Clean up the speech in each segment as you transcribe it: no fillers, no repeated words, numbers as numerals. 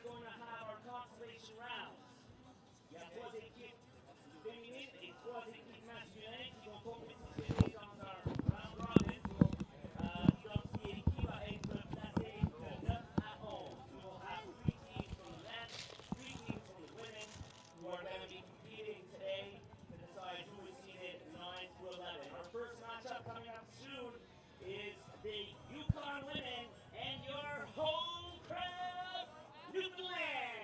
going to have our consolation rounds. Il y a trois équipes féminines et trois équipes masculines qui vont compétitionner dans un round robin pour identifier qui va être placé de 9 à 11. We will have 3 teams from the men, 3 teams from the women who are going to be competing today to decide who is seeded 9 to 11. Our first matchup coming up soon is the Yukon women and your home crowd, Newfoundland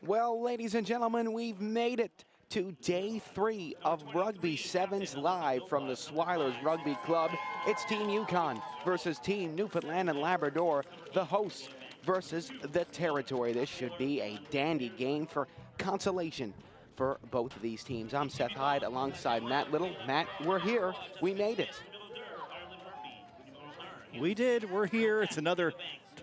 Well, ladies and gentlemen, we've made it to day 3 of Rugby Sevens live from the Swilers Rugby Club. It's Team Yukon versus Team Newfoundland and Labrador, the hosts versus the territory. This should be a dandy game for consolation for both of these teams. I'm Seth Hyde alongside Matt Little. Matt, we're here. We made it. We did. We're here. It's another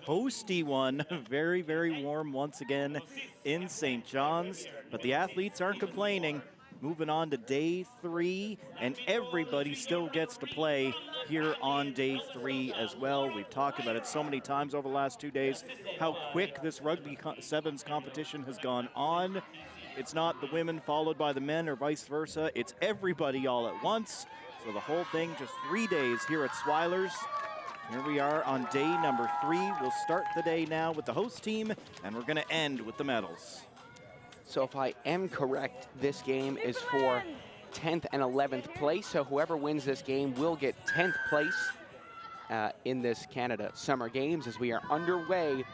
toasty one. Very, very warm once again in St. John's. But the athletes aren't complaining. Moving on to day 3, and everybody still gets to play here on day 3 as well. We've talked about it so many times over the last 2 days, how quick this Rugby Sevens competition has gone on. It's not the women followed by the men or vice versa. It's everybody all at once. So the whole thing, just 3 days here at Swilers. Here we are on day number 3. We'll start the day now with the host team, and we're going to end with the medals. So if I am correct, this game is for 10th and 11th place. So whoever wins this game will get 10th place in this Canada Summer Games as we are underway.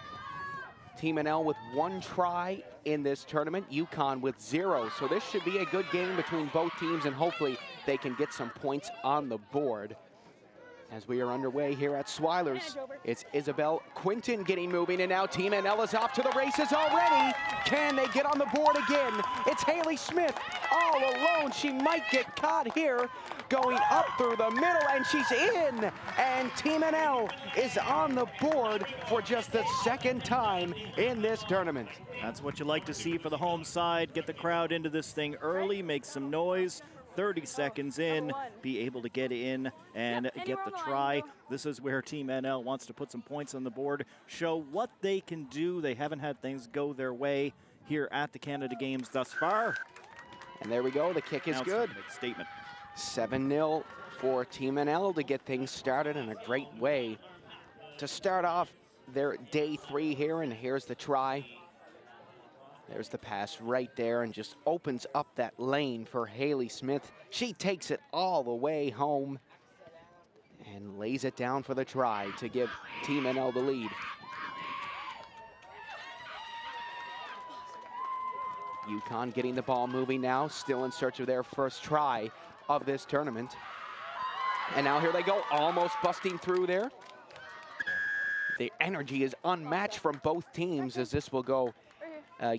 Team NL with 1 try in this tournament, Yukon with 0. So this should be a good game between both teams, and hopefully they can get some points on the board. As we are underway here at Swilers, it's Isabel Quinton getting moving, and now Team NL is off to the races already. Can they get on the board again? It's Haley Smith all alone. She might get caught here, going up through the middle, and she's in. And Team NL is on the board for just the 2nd time in this tournament. That's what you like to see for the home side. Get the crowd into this thing early, make some noise. 30 seconds in, be able to get in and get the try. This is where Team NL wants to put some points on the board, show what they can do. They haven't had things go their way here at the Canada Games thus far. And there we go, the kick is good. Statement. 7-0 for Team NL to get things started in a great way to start off their day 3 here, and here's the try. There's the pass right there and just opens up that lane for Haley Smith. She takes it all the way home and lays it down for the try to give Team NL the lead. Yukon getting the ball moving now, still in search of their first try of this tournament. And now here they go, almost busting through there. The energy is unmatched from both teams as this will go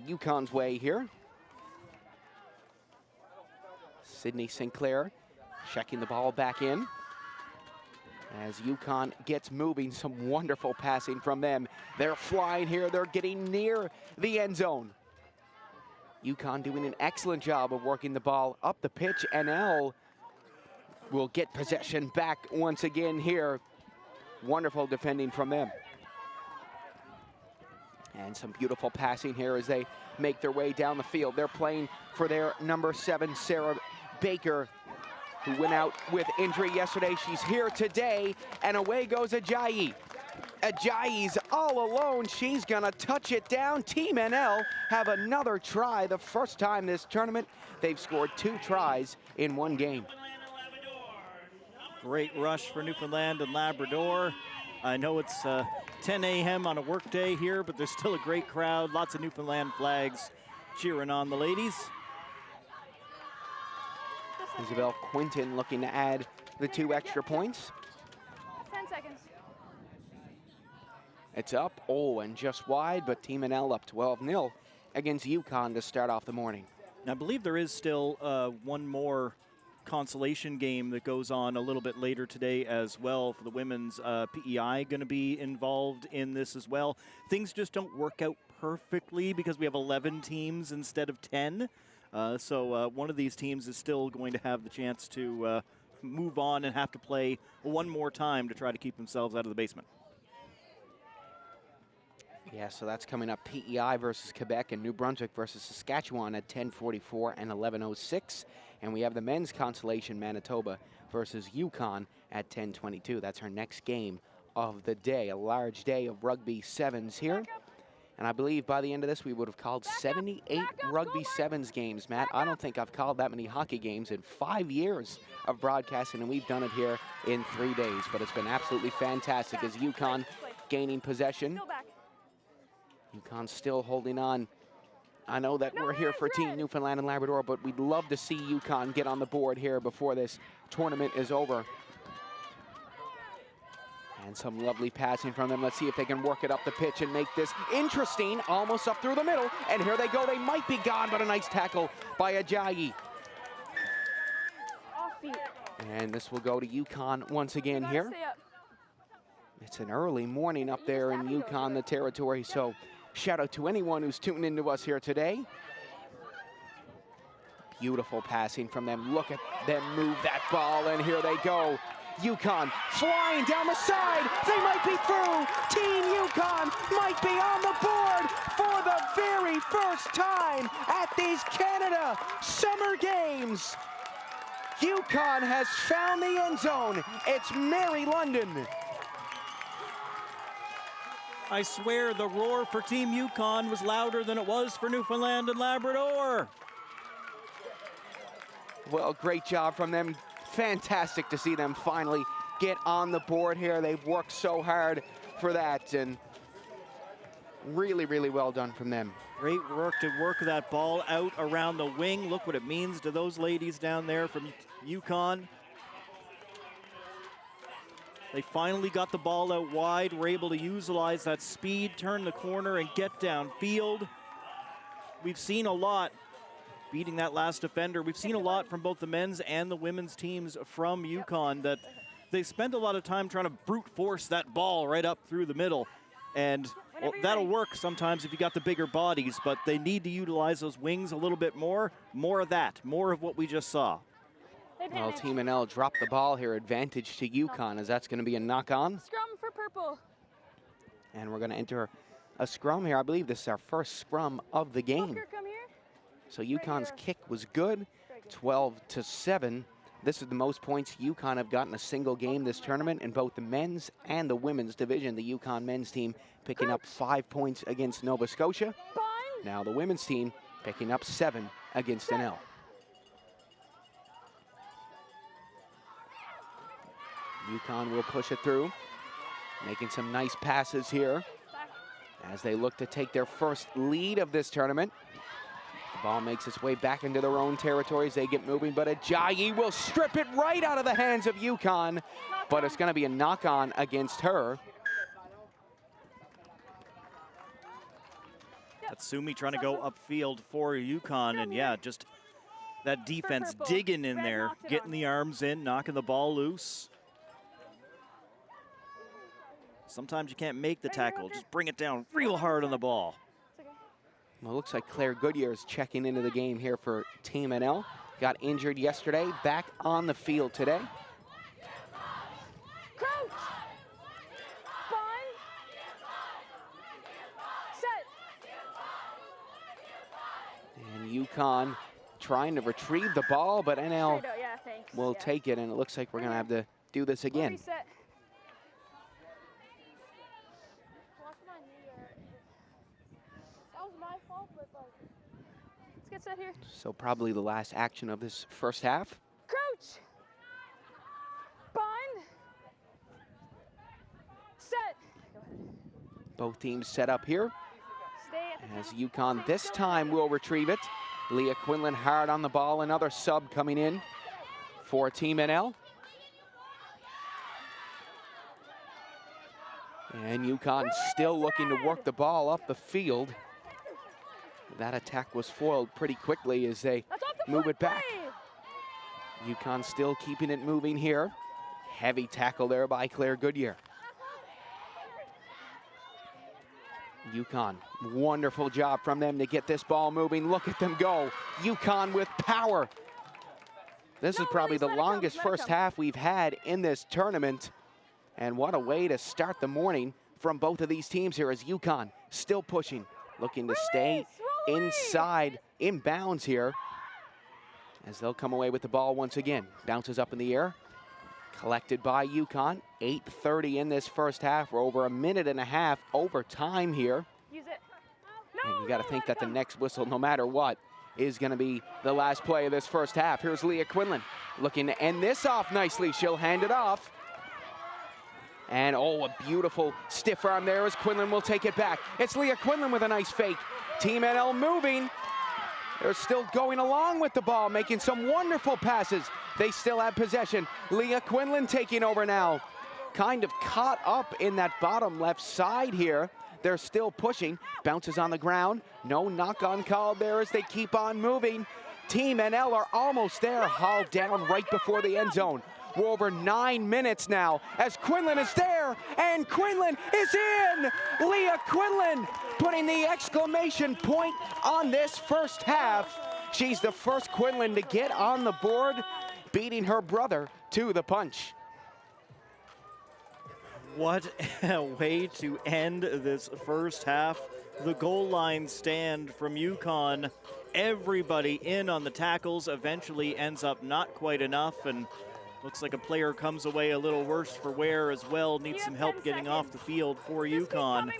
Yukon's way here. Sydney Sinclair checking the ball back in. As Yukon gets moving, some wonderful passing from them. They're flying here, they're getting near the end zone. Yukon doing an excellent job of working the ball up the pitch. NL will get possession back once again here. Wonderful defending from them. And some beautiful passing here as they make their way down the field. They're playing for their number 7, Sarah Baker, who went out with injury yesterday. She's here today, and away goes Ajayi. Ajayi's all alone. She's gonna touch it down. Team NL have another try. The first time this tournament, they've scored 2 tries in 1 game. Great rush for Newfoundland and Labrador. I know it's 10 a.m. on a work day here, but there's still a great crowd. Lots of Newfoundland flags cheering on the ladies. Isabel Quinton looking to add the 2 extra points. 10 seconds. It's up, and just wide, but Team NL up 12-0 against Yukon to start off the morning. Now, I believe there is still one more consolation game that goes on a little bit later today as well for the women's. PEI going to be involved in this as well. Things just don't work out perfectly because we have 11 teams instead of 10. So one of these teams is still going to have the chance to move on and have to play one more time to try to keep themselves out of the basement. Yeah, so that's coming up. PEI versus Quebec and New Brunswick versus Saskatchewan at 10:44 and 11:06. And we have the men's consolation, Manitoba versus Yukon at 10:22. That's our next game of the day. A large day of Rugby Sevens here. And I believe by the end of this, we would have called 78 Rugby Sevens games. Matt, I don't think I've called that many hockey games in 5 years of broadcasting, and we've done it here in 3 days. But it's been absolutely fantastic as Yukon gaining possession. Yukon still holding on I know that we're here for Team Newfoundland and Labrador, but we'd love to see Yukon get on the board here before this tournament is over. And some lovely passing from them. Let's see if they can work it up the pitch and make this interesting, almost up through the middle. And here they go. They might be gone, but a nice tackle by Ajayi. And this will go to Yukon once again here. It's an early morning up there in Yukon, the territory, so shout out to anyone who's tuning into us here today. Beautiful passing from them. Look at them move that ball, and here they go. Yukon flying down the side. They might be through. Team Yukon might be on the board for the very first time at these Canada Summer Games. Yukon has found the end zone. It's Mary London. I swear the roar for Team Yukon was louder than it was for Newfoundland and Labrador. Well, great job from them. Fantastic to see them finally get on the board here. They've worked so hard for that, and really, really well done from them. Great work to work that ball out around the wing. Look what it means to those ladies down there from Yukon. They finally got the ball out wide, were able to utilize that speed, turn the corner, and get downfield. We've seen a lot beating that last defender. We've seen a lot from both the men's and the women's teams from Yukon that they spend a lot of time trying to brute force that ball right up through the middle. And well, that'll work sometimes if you got the bigger bodies, but they need to utilize those wings a little bit more. More of that, more of what we just saw. Well, Team NL dropped the ball here. Advantage to Yukon, as that's going to be a knock-on. Scrum for purple. And we're going to enter a scrum here. I believe this is our first scrum of the game. Walker, come here. So Yukon's kick was good, 12-7. This is the most points Yukon have gotten a single game this tournament in both the men's and the women's division. The Yukon men's team picking up 5 points against Nova Scotia. Now the women's team picking up 7 against NL. Yukon will push it through, making some nice passes here as they look to take their first lead of this tournament. The ball makes its way back into their own territories. They get moving, but Ajayi will strip it right out of the hands of Yukon, but it's going to be a knock-on against her. Tatsumi trying to go upfield for Yukon, and yeah, just that defense digging in there, getting the arms in, knocking the ball loose. Sometimes you can't make the tackle, just bring it down real hard on the ball. Well, it looks like Claire Goodyear is checking into the game here for Team NL. Got injured yesterday, back on the field today. Crouch. Bind. Set. And Yukon trying to retrieve the ball, but NL Yeah, thanks. will take it, and it looks like we're going to have to do this again. Reset. Let's get set here. So probably the last action of this first half. Crouch. Bind. Set. Go ahead. Both teams set up here Stay at the as top. Yukon this time will retrieve it. Leah Quinlan hard on the ball, another sub coming in for Team NL. And Yukon still looking to work the ball up the field. That attack was foiled pretty quickly as they move it back. Yukon still keeping it moving here. Heavy tackle there by Claire Goodyear. Yukon, wonderful job from them to get this ball moving. Look at them go. Yukon with power. This is probably the longest first half we've had in this tournament. And what a way to start the morning from both of these teams here as Yukon still pushing, looking to stay inside, inbounds here as they'll come away with the ball once again. Bounces up in the air, collected by Yukon. 8:30 in this first half. We're over a minute and a half overtime here. Use it. And you got to think that the next whistle, no matter what, is going to be the last play of this first half. Here's Leah Quinlan looking to end this off nicely. She'll hand it off. And oh, a beautiful stiff arm there as Quinlan will take it back. It's Leah Quinlan with a nice fake. Team NL moving. They're still going along with the ball, making some wonderful passes. They still have possession. Leah Quinlan taking over now. Kind of caught up in that bottom left side here. They're still pushing. Bounces on the ground. No knock-on call there as they keep on moving. Team NL are almost there. Hauled down right before the end zone. We're over 9 minutes now as Quinlan is there, and Quinlan is in! Leah Quinlan putting the exclamation point on this first half. She's the first Quinlan to get on the board, beating her brother to the punch. What a way to end this first half. The goal line stand from Yukon. Everybody in on the tackles, eventually ends up not quite enough, and looks like a player comes away a little worse for wear as well. Needs some help getting off the field for Yukon.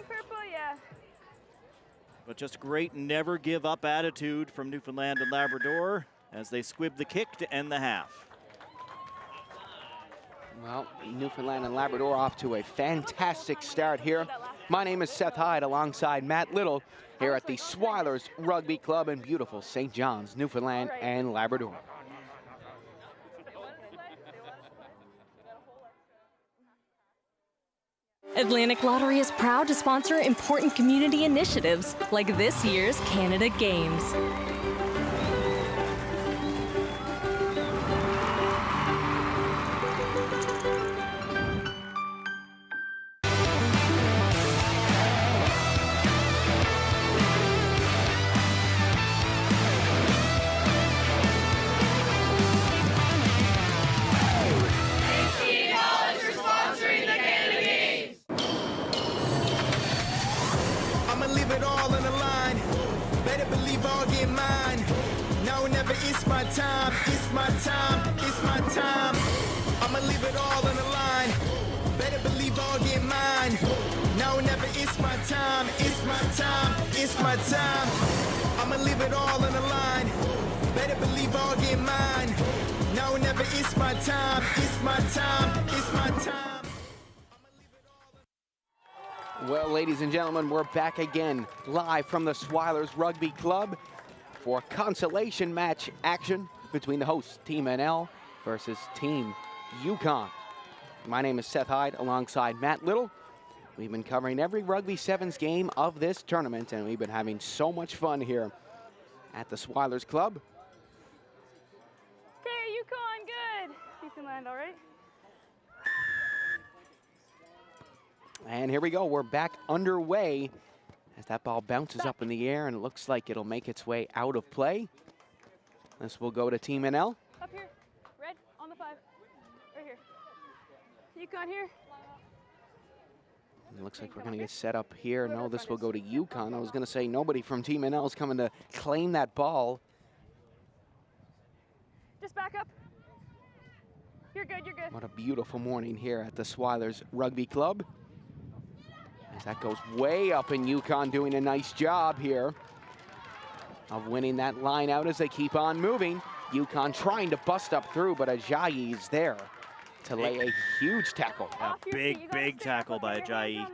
But just great never give up attitude from Newfoundland and Labrador as they squib the kick to end the half. Well, Newfoundland and Labrador off to a fantastic start here. My name is Seth Hyde alongside Matt Little here at the Swilers Rugby Club in beautiful St. John's, Newfoundland and Labrador. Atlantic Lottery is proud to sponsor important community initiatives like this year's Canada Games. It's my time, it's my time, it's my time. I'ma leave it all on the line. Better believe I'll get mine. Now or never, it's my time, it's my time, it's my time. I'ma leave it all on the line. Better believe I'll get mine. Now or never, it's my time, it's my time, it's my time. Well, ladies and gentlemen, we're back again live from the Swilers Rugby Club for consolation match action between the hosts, Team NL versus Team Yukon. My name is Seth Hyde alongside Matt Little. We've been covering every Rugby Sevens game of this tournament, and we've been having so much fun here at the Swilers Club. Okay, Yukon, good. Newfoundland, all right? And here we go, we're back underway as that ball bounces up in the air and it looks like it'll make its way out of play. This will go to Team NL. Up here, red, on the 5, right here. Yukon here. It looks like we're gonna get set up here. No, this will go to Yukon. I was gonna say nobody from Team NL is coming to claim that ball. Just back up. You're good, you're good. What a beautiful morning here at the Swilers Rugby Club. As that goes way up in Yukon, doing a nice job here of winning that line out as they keep on moving. Yukon trying to bust up through, but Ajayi is there to lay a huge tackle. A big tackle by Ajayi.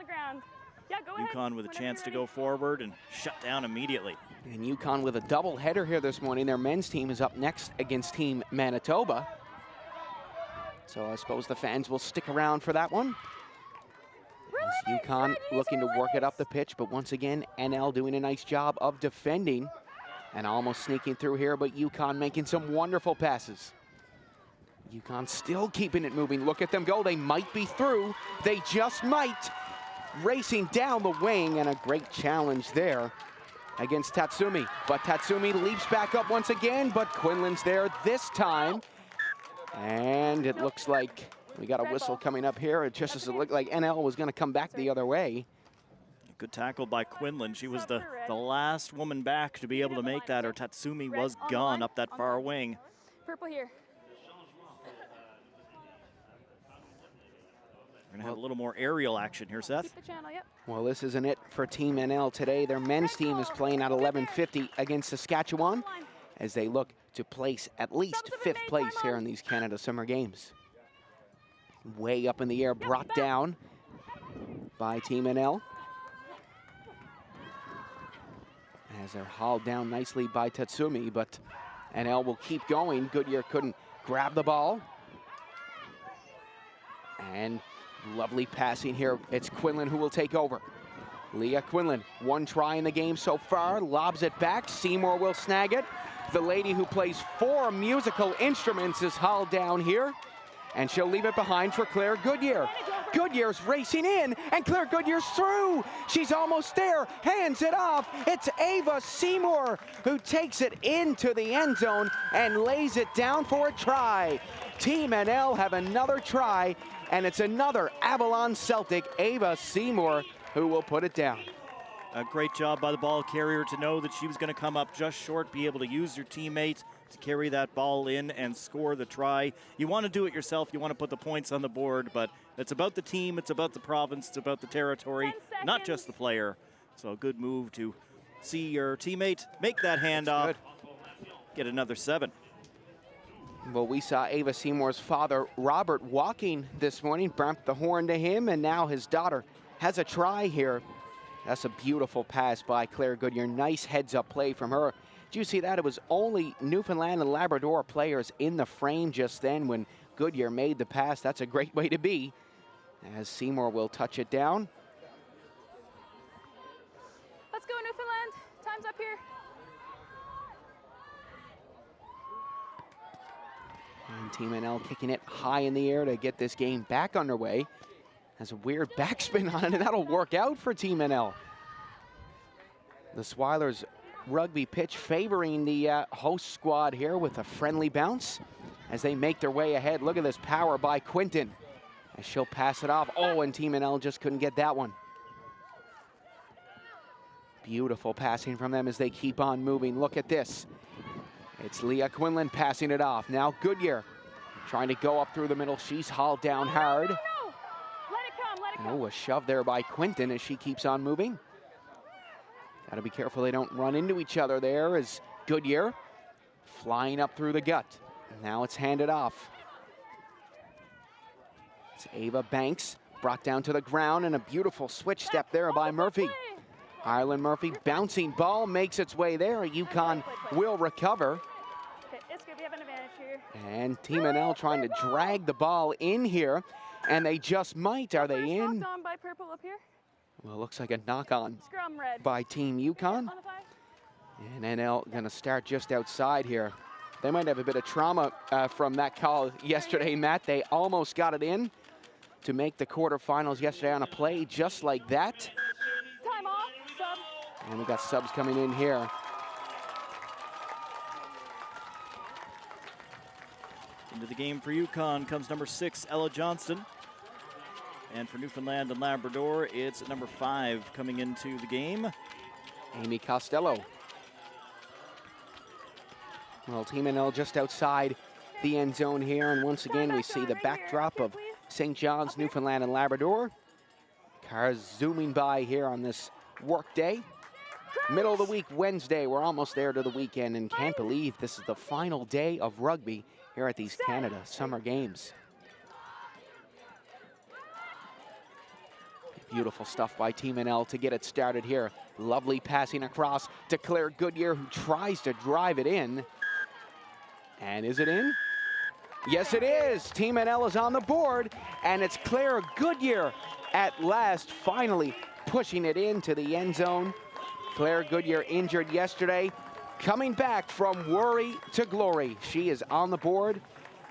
Yukon with a chance to go forward and shut down immediately. And Yukon with a double header here this morning. Their men's team is up next against Team Manitoba. So I suppose the fans will stick around for that one. Yukon looking to work it up the pitch, but once again, NL doing a nice job of defending and almost sneaking through here, but Yukon making some wonderful passes. Yukon still keeping it moving. Look at them go. They might be through. They just might. Racing down the wing, and a great challenge there against Tatsumi. But Tatsumi leaps back up once again, but Quinlan's there this time. And it looks like we got a whistle coming up here, just as it looked like NL was going to come back the other way. Good tackle by Quinlan. She was the last woman back to be able to make that, or Tatsumi was gone up that far wing. Purple here. We're going to have a little more aerial action here, Seth. Keep the channel, yep. Well, this isn't it for Team NL today. Their men's team is playing at 11:50 against Saskatchewan as they look to place at least 5th place here in these Canada Summer Games. Way up in the air, brought down by Team NL. As they're hauled down nicely by Tatsumi, but NL will keep going. Goodyear couldn't grab the ball. And lovely passing here. It's Quinlan who will take over. Leah Quinlan, 1 try in the game so far, lobs it back. Seymour will snag it. The lady who plays 4 musical instruments is hauled down here, and she'll leave it behind for Claire Goodyear. Goodyear's racing in, and Claire Goodyear's through. She's almost there, hands it off. It's Ava Seymour who takes it into the end zone and lays it down for a try. Team NL have another try, and it's another Avalon Celtic, Ava Seymour, who will put it down. A great job by the ball carrier to know that she was going to come up just short, be able to use your teammate to carry that ball in and score the try. You want to do it yourself. You want to put the points on the board, but it's about the team, it's about the province, it's about the territory, not just the player. So a good move to see your teammate make that handoff, get another 7. Well, we saw Ava Seymour's father, Robert, walking this morning, bumped the horn to him, and now his daughter has a try here. That's a beautiful pass by Claire Goodyear. Nice heads-up play from her. Did you see that? It was only Newfoundland and Labrador players in the frame just then when Goodyear made the pass. That's a great way to be, as Seymour will touch it down. Let's go, Newfoundland. Time's up here. And Team NL kicking it high in the air to get this game back underway. Has a weird backspin on it, and that'll work out for Team NL. The Swilers rugby pitch favoring the host squad here with a friendly bounce as they make their way ahead. Look at this power by Quinton as she'll pass it off. Oh, and Team NL just couldn't get that one. Beautiful passing from them as they keep on moving. Look at this. It's Leah Quinlan passing it off. Now Goodyear trying to go up through the middle. She's hauled down hard. Oh, a shove there by Quinton as she keeps on moving. Got to be careful they don't run into each other there as Goodyear flying up through the gut. Now it's handed off. It's Ava Banks brought down to the ground, and a beautiful switch step there by Murphy. Ireland Murphy bouncing ball makes its way there. Yukon will recover. It's good. We have an advantage here. And Team NL trying to drag the ball in here. And they just might. Are they in? Knocked on by purple up here. Well, it looks like a knock-on Scrum red. by Team Yukon. On the 5. And NL going to start just outside here. They might have a bit of trauma from that call yesterday, Matt. They almost got it in to make the quarterfinals yesterday on a play just like that. Time off. Sub. And we got subs coming in here. Into the game for Yukon comes number 6, Ella Johnston. And for Newfoundland and Labrador, it's number 5 coming into the game, Amy Costello. Well, Team NL just outside the end zone here. And once again, we see the backdrop of St. John's, Newfoundland and Labrador. Cars zooming by here on this work day. Middle of the week, Wednesday. We're almost there to the weekend and can't believe this is the final day of rugby here at these Canada Summer Games. Beautiful stuff by Team NL to get it started here. Lovely passing across to Claire Goodyear, who tries to drive it in. And is it in? Yes, it is. Team NL is on the board, and it's Claire Goodyear at last, finally pushing it into the end zone. Claire Goodyear injured yesterday, coming back from worry to glory. She is on the board,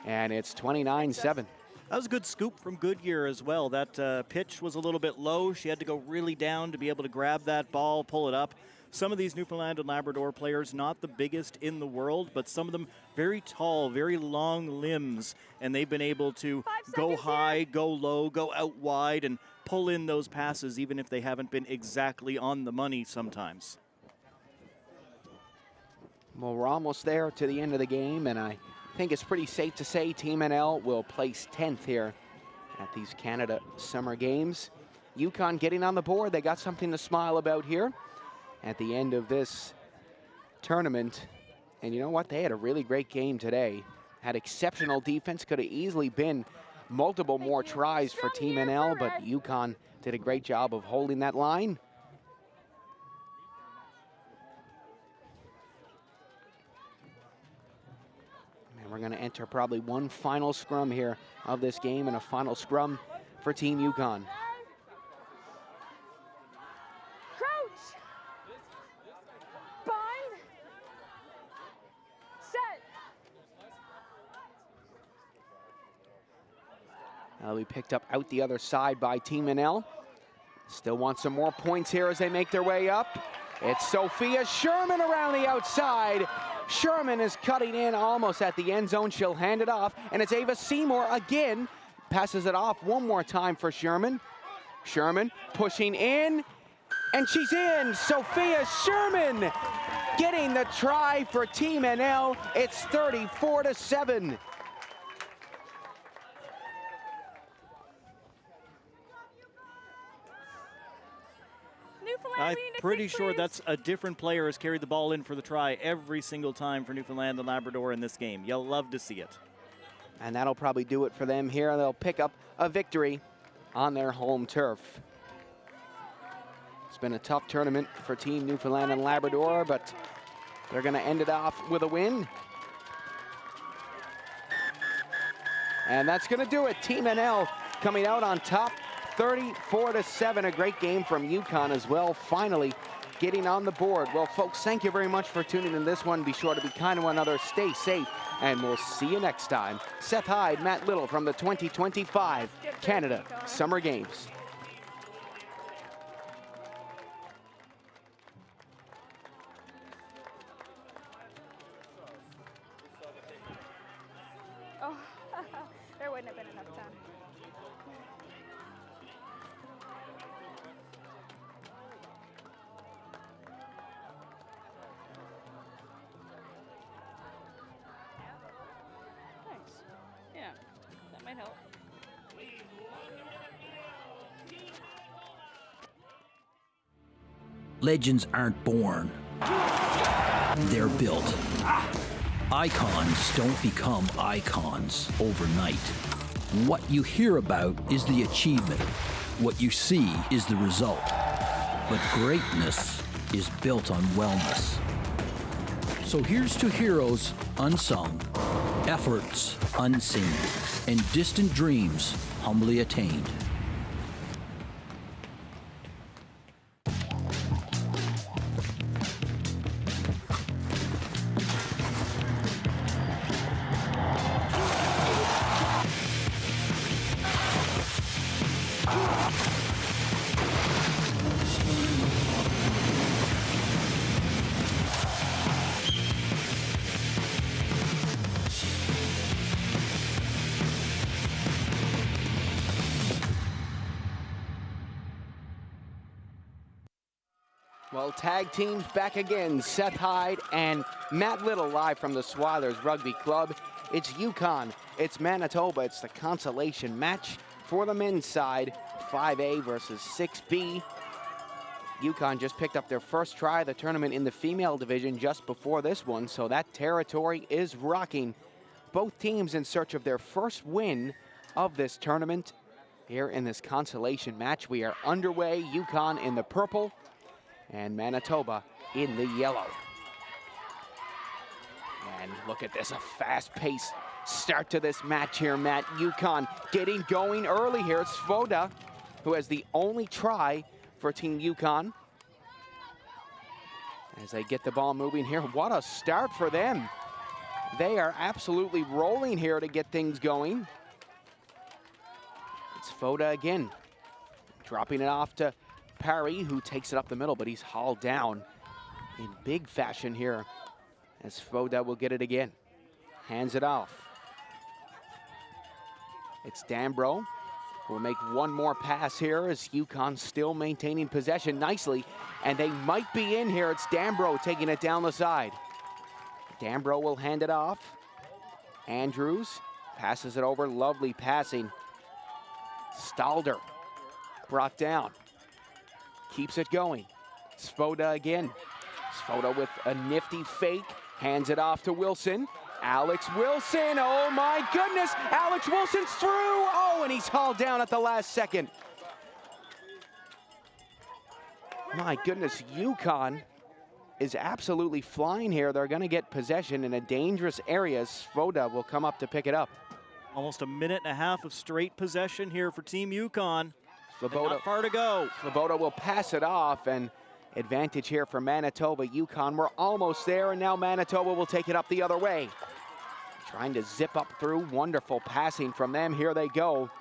and it's 29-7. That was a good scoop from Goodyear as well. That pitch was a little bit low. She had to go really down to be able to grab that ball, pull it up. Some of these Newfoundland and Labrador players, not the biggest in the world, but some of them very tall, very long limbs, and they've been able to go high, go low, go out wide, and pull in those passes even if they haven't been exactly on the money sometimes. Well, we're almost there to the end of the game, and I think it's pretty safe to say Team NL will place 10th here at these Canada Summer Games. Yukon getting on the board. They got something to smile about here at the end of this tournament. And you know what? They had a really great game today. Had exceptional defense. Could have easily been multiple more tries for Team NL, but Yukon did a great job of holding that line. And we're going to enter probably one final scrum here of this game, and a final scrum for Team Yukon. Crouch. Bind. Set. That'll be picked up out the other side by Team NL. Still want some more points here as they make their way up. It's Sophia Sherman around the outside. Sherman is cutting in almost at the end zone. She'll hand it off, and it's Ava Seymour again. Passes it off one more time for Sherman. Sherman pushing in, and she's in. Sophia Sherman getting the try for Team NL. It's 34-7. I'm pretty sure that's a different player has carried the ball in for the try every single time for Newfoundland and Labrador in this game. You'll love to see it. And that'll probably do it for them here. They'll pick up a victory on their home turf. It's been a tough tournament for Team Newfoundland and Labrador, but they're going to end it off with a win. And that's going to do it. Team NL coming out on top, 34-7. A great game from Yukon as well, finally getting on the board. Well, folks, thank you very much for tuning in this one. Be sure to be kind to one another, stay safe, and we'll see you next time. Seth Hyde, Matt Little from the 2025 Canada Summer Games. Oh, there wouldn't have been enough time. Thanks. Yeah, that might help. Legends aren't born. They're built. Icons don't become icons overnight. What you hear about is the achievement. What you see is the result. But greatness is built on wellness. So here's to heroes unsung, efforts unseen, and distant dreams humbly attained. Well, tag teams back again. Seth Hyde and Matt Little live from the Swilers Rugby Club. It's Yukon, it's Manitoba, it's the consolation match for the men's side, 5A versus 6B. Yukon just picked up their first try of the tournament in the female division just before this one, so that territory is rocking. Both teams in search of their first win of this tournament. Here in this consolation match, we are underway. Yukon in the purple and Manitoba in the yellow. And look at this, a fast-paced start to this match here, Matt. Yukon getting going early here. It's Svoda who has the only try for Team Yukon. As they get the ball moving here, what a start for them. They are absolutely rolling here to get things going. It's Svoda again, dropping it off to Parry, who takes it up the middle, but he's hauled down in big fashion here as Svoda will get it again. Hands it off. It's Danbro who will make one more pass here as Yukon still maintaining possession nicely, and they might be in here. It's Danbro taking it down the side. Danbro will hand it off. Andrews passes it over, lovely passing. Stalder brought down. Keeps it going. Svoda again. Svoda with a nifty fake. Hands it off to Wilson. Alex Wilson, oh my goodness, Alex Wilson's through. Oh, and he's hauled down at the last second. My goodness, Yukon is absolutely flying here. They're going to get possession in a dangerous area. Svoboda will come up to pick it up. Almost a minute and a half of straight possession here for Team Yukon. Svoboda, not far to go. Svoboda will pass it off, and advantage here for Manitoba. Yukon were almost there, and now Manitoba will take it up the other way. Trying to zip up through. Wonderful passing from them. Here they go.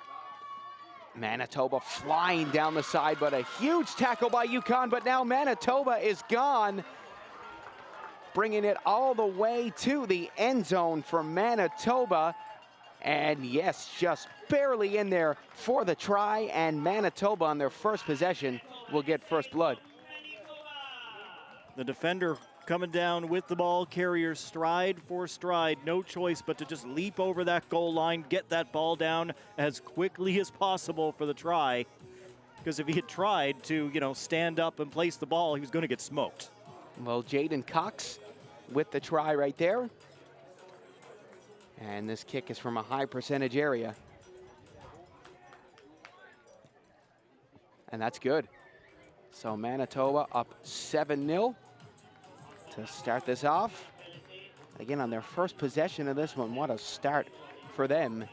Manitoba flying down the side, but a huge tackle by Yukon, but now Manitoba is gone. Bringing it all the way to the end zone for Manitoba. And yes, just barely in there for the try, and Manitoba on their first possession will get first blood. The defender coming down with the ball carrier stride for stride. No choice but to just leap over that goal line, get that ball down as quickly as possible for the try. Because if he had tried to, stand up and place the ball, he was going to get smoked. Well, Jaden Cox with the try right there. And this kick is from a high percentage area. And that's good. So Manitoba up 7-0 to start this off. Again, on their first possession of this one, what a start for them.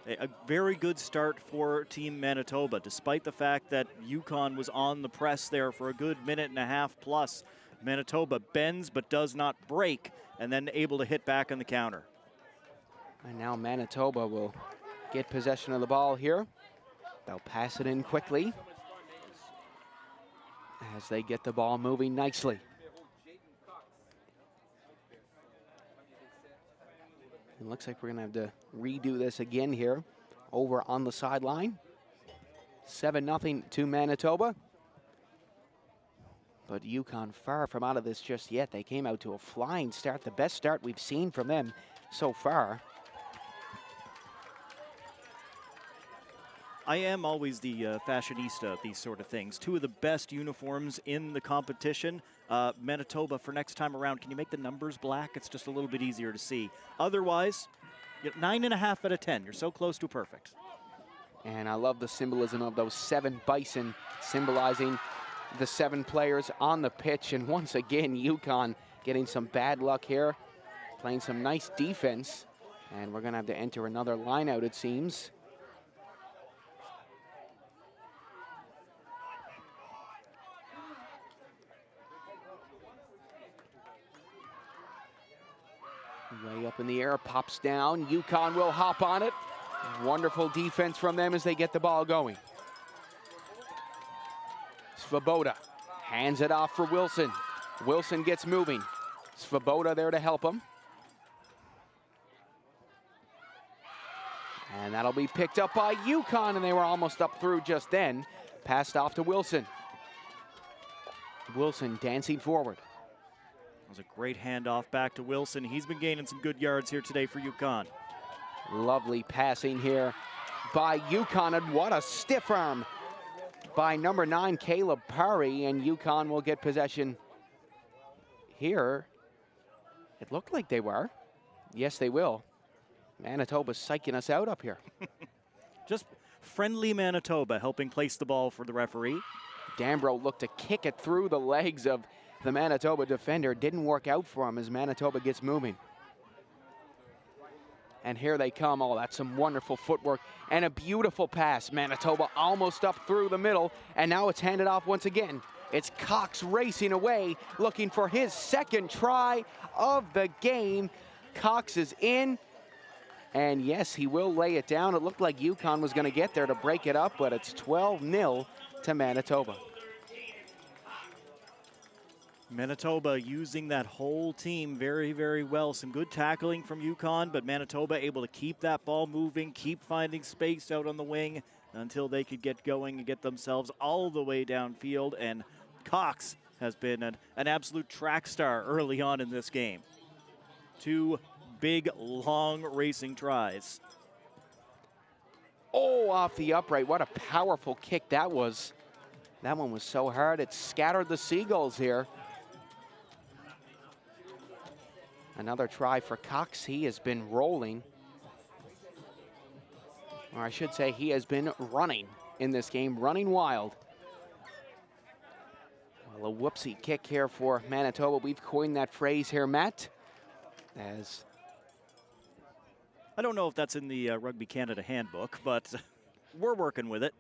A very good start for Team Manitoba, despite the fact that Yukon was on the press there for a good minute and a half plus. Manitoba bends but does not break, and then able to hit back on the counter. And now Manitoba will get possession of the ball here. They'll pass it in quickly as they get the ball moving nicely. It looks like we're gonna have to redo this again here over on the sideline. 7-0 to Manitoba. But Yukon far from out of this just yet. They came out to a flying start, the best start we've seen from them so far. I am always the fashionista of these sort of things. Two of the best uniforms in the competition. Manitoba, for next time around, can you make the numbers black? It's just a little bit easier to see. Otherwise, 9.5 out of 10. You're so close to perfect. And I love the symbolism of those 7 bison symbolizing the 7 players on the pitch. And once again, Yukon getting some bad luck here, playing some nice defense. And we're going to have to enter another line out, it seems. Way up in the air, pops down. Yukon will hop on it. Wonderful defense from them as they get the ball going. Svoboda hands it off for Wilson. Wilson gets moving. Svoboda there to help him. And that'll be picked up by Yukon, and they were almost up through just then. Passed off to Wilson. Wilson dancing forward. That was a great handoff back to Wilson. He's been gaining some good yards here today for Yukon. Lovely passing here by Yukon, and what a stiff arm by number 9, Caleb Parry, and Yukon will get possession here. It looked like they were. Yes, they will. Manitoba's psyching us out up here. Just friendly Manitoba helping place the ball for the referee. Dambro looked to kick it through the legs of the Manitoba defender. Didn't work out for him as Manitoba gets moving. And here they come. Oh, that's some wonderful footwork and a beautiful pass. Manitoba almost up through the middle, and now it's handed off once again. It's Cox racing away, looking for his second try of the game. Cox is in, and yes, he will lay it down. It looked like Yukon was going to get there to break it up, but it's 12-0 to Manitoba. Manitoba using that whole team very, very well. Some good tackling from Yukon, but Manitoba able to keep that ball moving, keep finding space out on the wing until they could get going and get themselves all the way downfield. And Cox has been an absolute track star early on in this game. 2 big, long racing tries. Oh, off the upright. What a powerful kick that was. That one was so hard, it scattered the Seagulls here. Another try for Cox. He has been rolling. Or I should say he has been running in this game, running wild. Well, a whoopsie kick here for Manitoba. We've coined that phrase here, Matt, as... I don't know if that's in the Rugby Canada handbook, but we're working with it.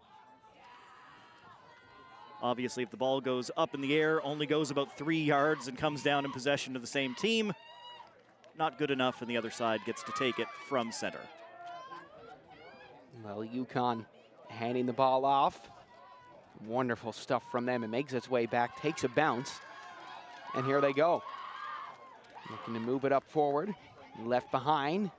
Obviously, if the ball goes up in the air, only goes about 3 yards and comes down in possession of the same team, not good enough, and the other side gets to take it from center. Well, Yukon handing the ball off. Wonderful stuff from them. It makes its way back, takes a bounce, and here they go. Looking to move it up forward, left behind.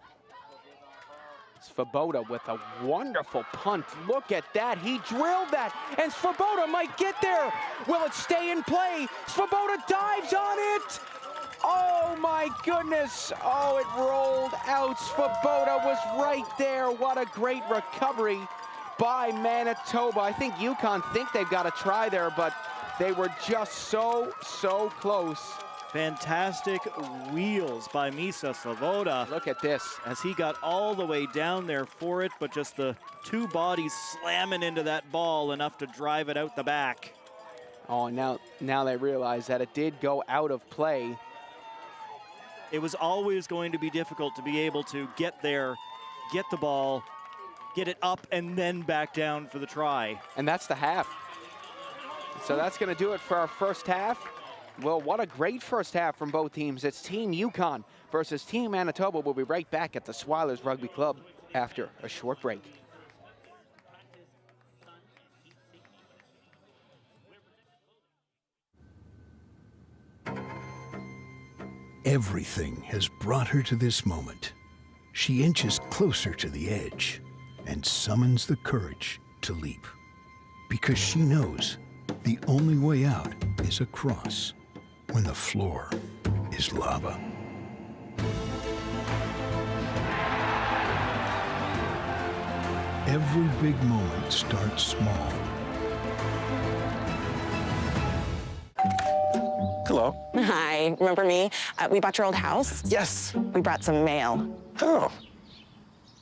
Svoboda with a wonderful punt. Look at that, he drilled that, and Svoboda might get there. Will it stay in play? Svoboda dives on it. Oh my goodness, oh, it rolled out. Svoboda was right there. What a great recovery by Manitoba. I think Yukon think they've got a try there, but they were just so close. Fantastic wheels by Misa Svoboda. Look at this. As he got all the way down there for it, but just the two bodies slamming into that ball enough to drive it out the back. Oh, and now they realize that it did go out of play. It was always going to be difficult to be able to get there, get the ball, get it up, and then back down for the try. And that's the half. So that's going to do it for our first half. Well, what a great first half from both teams. It's Team Yukon versus Team Manitoba. We'll be right back at the Swilers Rugby Club after a short break. Everything has brought her to this moment. She inches closer to the edge and summons the courage to leap. Because she knows the only way out is across when the floor is lava. Every big moment starts small. Hello. Hi, remember me? We bought your old house. Yes. We brought some mail. Oh.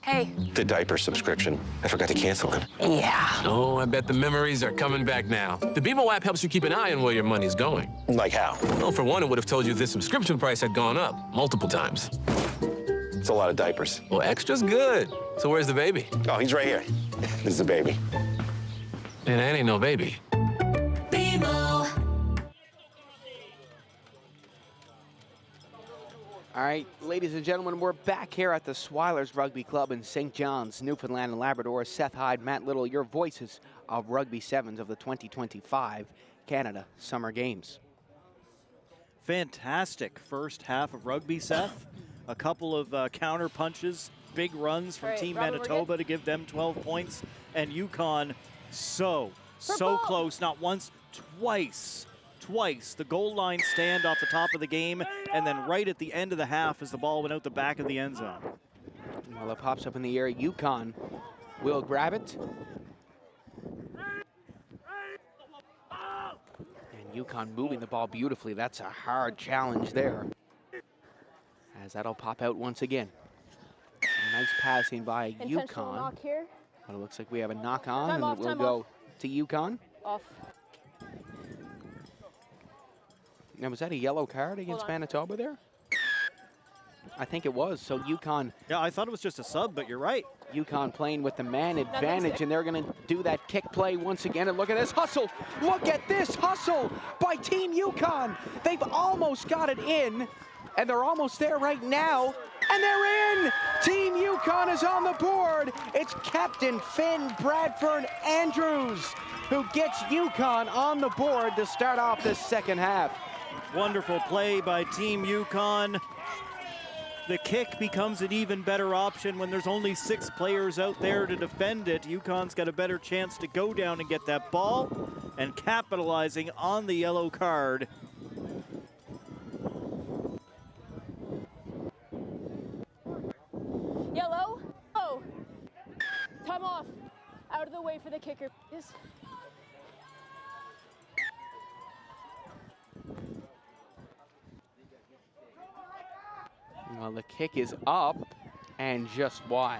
Hey. The diaper subscription. I forgot to cancel it. Yeah. Oh, I bet the memories are coming back now. The BMO app helps you keep an eye on where your money's going. Like how? Well, for one, it would have told you this subscription price had gone up multiple times. It's a lot of diapers. Well, extra's good. So where's the baby? Oh, he's right here. This is the baby. And that ain't no baby. BMO. All right, ladies and gentlemen, we're back here at the Swilers Rugby Club in St. John's, Newfoundland and Labrador. Seth Hyde, Matt Little, your voices of Rugby Sevens of the 2025 Canada Summer Games. Fantastic first half of rugby, Seth. A couple of counter punches, big runs from Team Manitoba to give them 12 points. And Yukon so close, not once, twice. The goal line stand off the top of the game, and then right at the end of the half as the ball went out the back of the end zone. Well, it pops up in the air. Yukon will grab it. And Yukon moving the ball beautifully. That's a hard challenge there. As that'll pop out once again. Nice passing by Yukon. Knock here. But it looks like we have a knock on, Time and off, it will time go off. to Yukon. Off. Now, was that a yellow card against Manitoba there? I think it was. So Yukon. Yeah, I thought it was just a sub, but you're right. Yukon playing with the man advantage, and they're going to do that kick play once again. And look at this hustle. Look at this hustle by Team Yukon. They've almost got it in, and they're almost there right now. And they're in! Team Yukon is on the board. It's Captain Finn Bradford Andrews who gets Yukon on the board to start off this second half. Wonderful play by Team Yukon. The kick becomes an even better option when there's only 6 players out there to defend it. Yukon's got a better chance to go down and get that ball, and capitalizing on the yellow card. Yellow. Oh. Time off. Out of the way for the kicker, please. Well, the kick is up and just wide.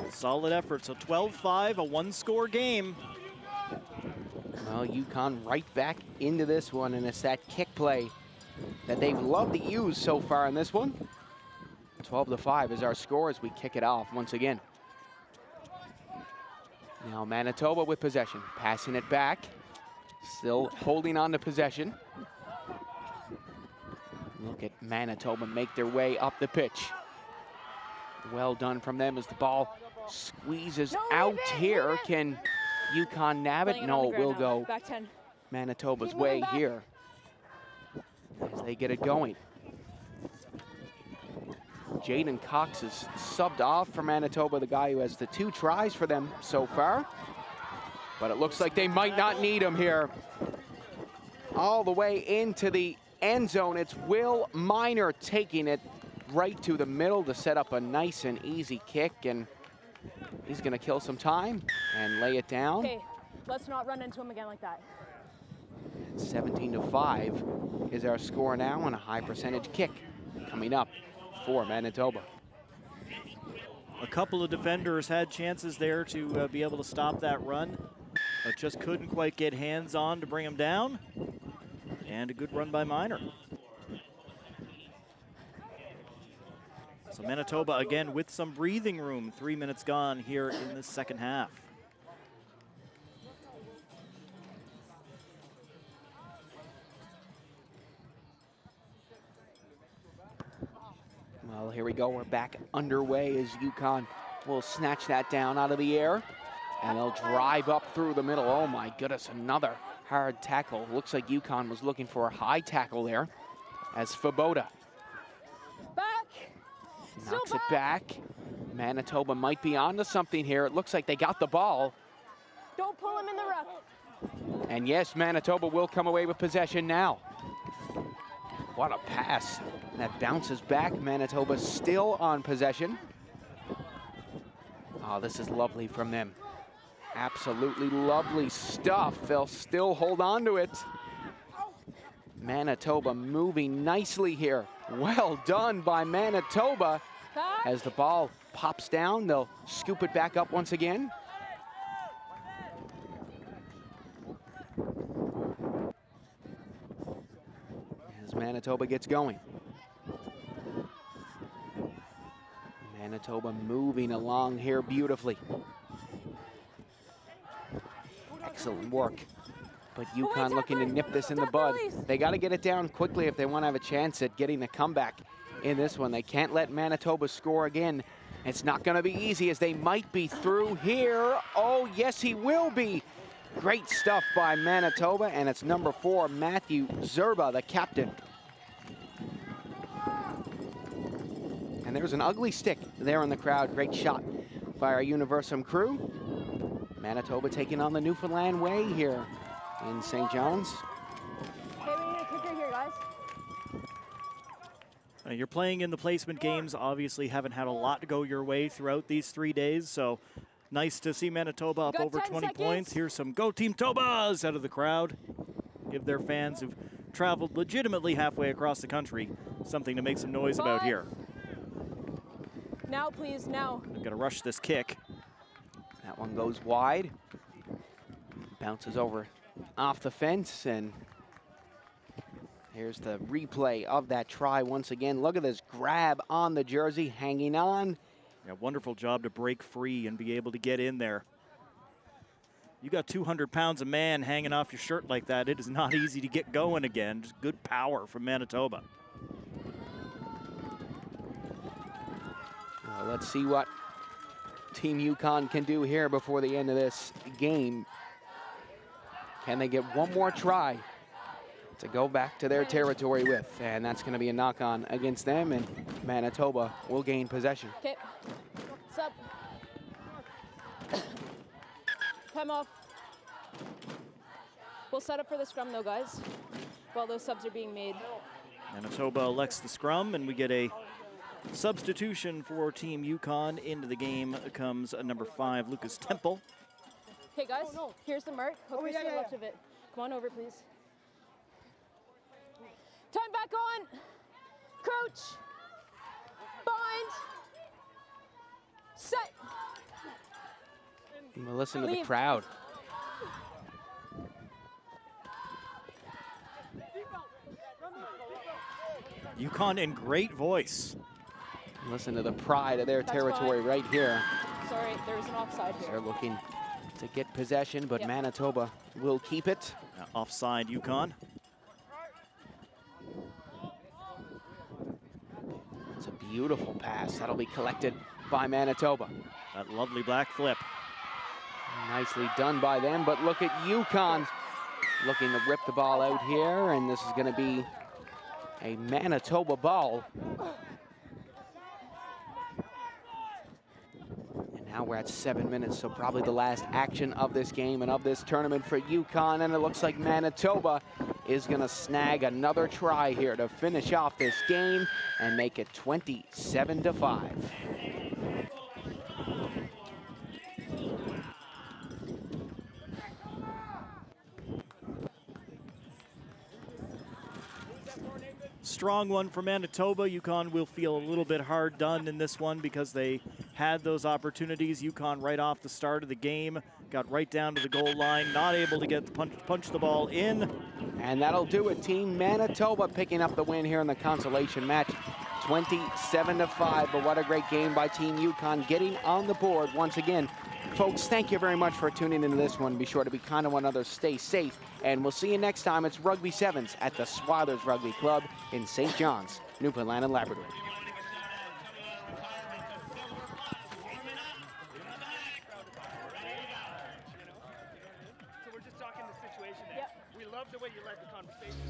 Solid effort, so 12-5, a one-score game. Well, Yukon right back into this one, and it's that kick play that they've loved to use so far in this one. 12-5 is our score as we kick it off once again. Now Manitoba with possession, passing it back, still holding on to possession. Look at Manitoba make their way up the pitch. Well done from them as the ball squeezes out here. Can Yukon nab it? No, it will go Manitoba's way here as they get it going. Jaden Cox is subbed off for Manitoba, the guy who has the 2 tries for them so far. But it looks like they might not need him here. All the way into the end zone, it's Will Minor taking it right to the middle to set up a nice and easy kick, and he's gonna kill some time and lay it down. Okay, let's not run into him again like that. 17-5 is our score now, and a high percentage kick coming up for Manitoba. A couple of defenders had chances there to be able to stop that run, but just couldn't quite get hands on to bring him down. And a good run by Minor. So Manitoba again with some breathing room. 3 minutes gone here in the second half. Well, here we go. We're back underway as Yukon will snatch that down out of the air, and they'll drive up through the middle. Oh my goodness, another hard tackle. Looks like Yukon was looking for a high tackle there as Faboda knocks it back. Manitoba might be onto something here. It looks like they got the ball. Don't pull him in the ruck. And yes, Manitoba will come away with possession now. What a pass. That bounces back. Manitoba still on possession. Oh, this is lovely from them. Absolutely lovely stuff. They'll still hold on to it. Manitoba moving nicely here. Well done by Manitoba. As the ball pops down, they'll scoop it back up once again. As Manitoba gets going. Manitoba moving along here beautifully. Excellent work. But Yukon looking to nip this in the bud. They got to get it down quickly if they want to have a chance at getting the comeback in this one. They can't let Manitoba score again. It's not going to be easy as they might be through here. Oh, yes, he will be. Great stuff by Manitoba, and it's number 4, Matthew Zerba, the captain. And there's an ugly stick there in the crowd. Great shot by our Universum crew. Manitoba taking on the Newfoundland way here in St. John's. Hey, we need a kicker here, guys. You're playing in the placement games, obviously haven't had a lot to go your way throughout these 3 days, so nice to see Manitoba up over 20 points. Here's some Go Team Tobas out of the crowd. Give their fans who've traveled legitimately halfway across the country something to make some noise about here. Now, please, now. They've got to rush this kick. That one goes wide. Bounces over off the fence, and here's the replay of that try once again. Look at this grab on the jersey, hanging on. Yeah, wonderful job to break free and be able to get in there. You got 200 pounds of man hanging off your shirt like that. It is not easy to get going again. Just good power from Manitoba. Well, let's see what Team Yukon can do here before the end of this game. Can they get one more try to go back to their territory with? And that's going to be a knock-on against them, and Manitoba will gain possession. Okay. Sub. Time off. We'll set up for the scrum, though, guys, while those subs are being made. Manitoba elects the scrum, and we get a substitution for Team Yukon. Into the game comes number 5, Lucas Temple. Okay, guys, here's the mark. Hope you're to the left of it. Come on over, please. Time back on. Crouch. Bind. Set. We'll listen to the Leave. crowd. Yukon in great voice. Listen to the pride of their That's territory fine. right here. Sorry, there's an offside They're here. looking to get possession, but Yep. Manitoba will keep it. Offside Yukon. It's a beautiful pass. That'll be collected by Manitoba. That lovely black flip. Nicely done by them, but look at Yukon looking to rip the ball out here, and this is going to be a Manitoba ball. And now we're at 7 minutes, so probably the last action of this game and of this tournament for Yukon, and it looks like Manitoba is going to snag another try here to finish off this game and make it 27-5. Strong one for Manitoba. Yukon will feel a little bit hard done in this one because they had those opportunities. Yukon right off the start of the game got right down to the goal line, not able to get the punch the ball in. And that'll do it. Team Manitoba picking up the win here in the consolation match, 27-5. But what a great game by Team Yukon, getting on the board once again. Folks, thank you very much for tuning into this one. Be sure to be kind to one another, stay safe, and we'll see you next time. It's Rugby Sevens at the Swilers Rugby Club in St. John's, Newfoundland and Labrador.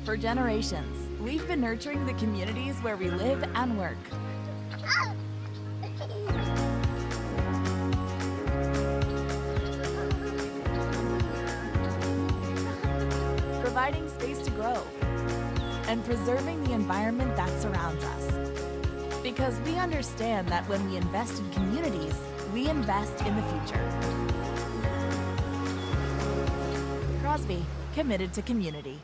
For generations, we've been nurturing the communities where we live and work. Providing space to grow and preserving the environment that surrounds us. Because we understand that when we invest in communities, we invest in the future. Crosby, committed to community.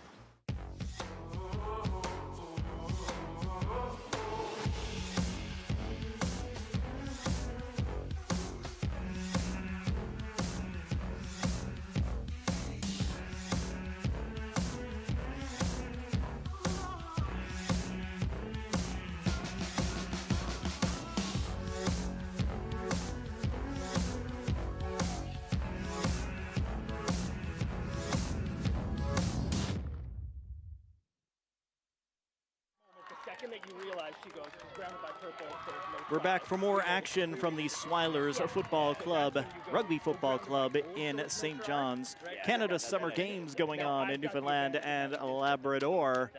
We're back for more action from the Swilers Football Club, Rugby Football Club in St. John's. Canada Summer Games going on in Newfoundland and Labrador.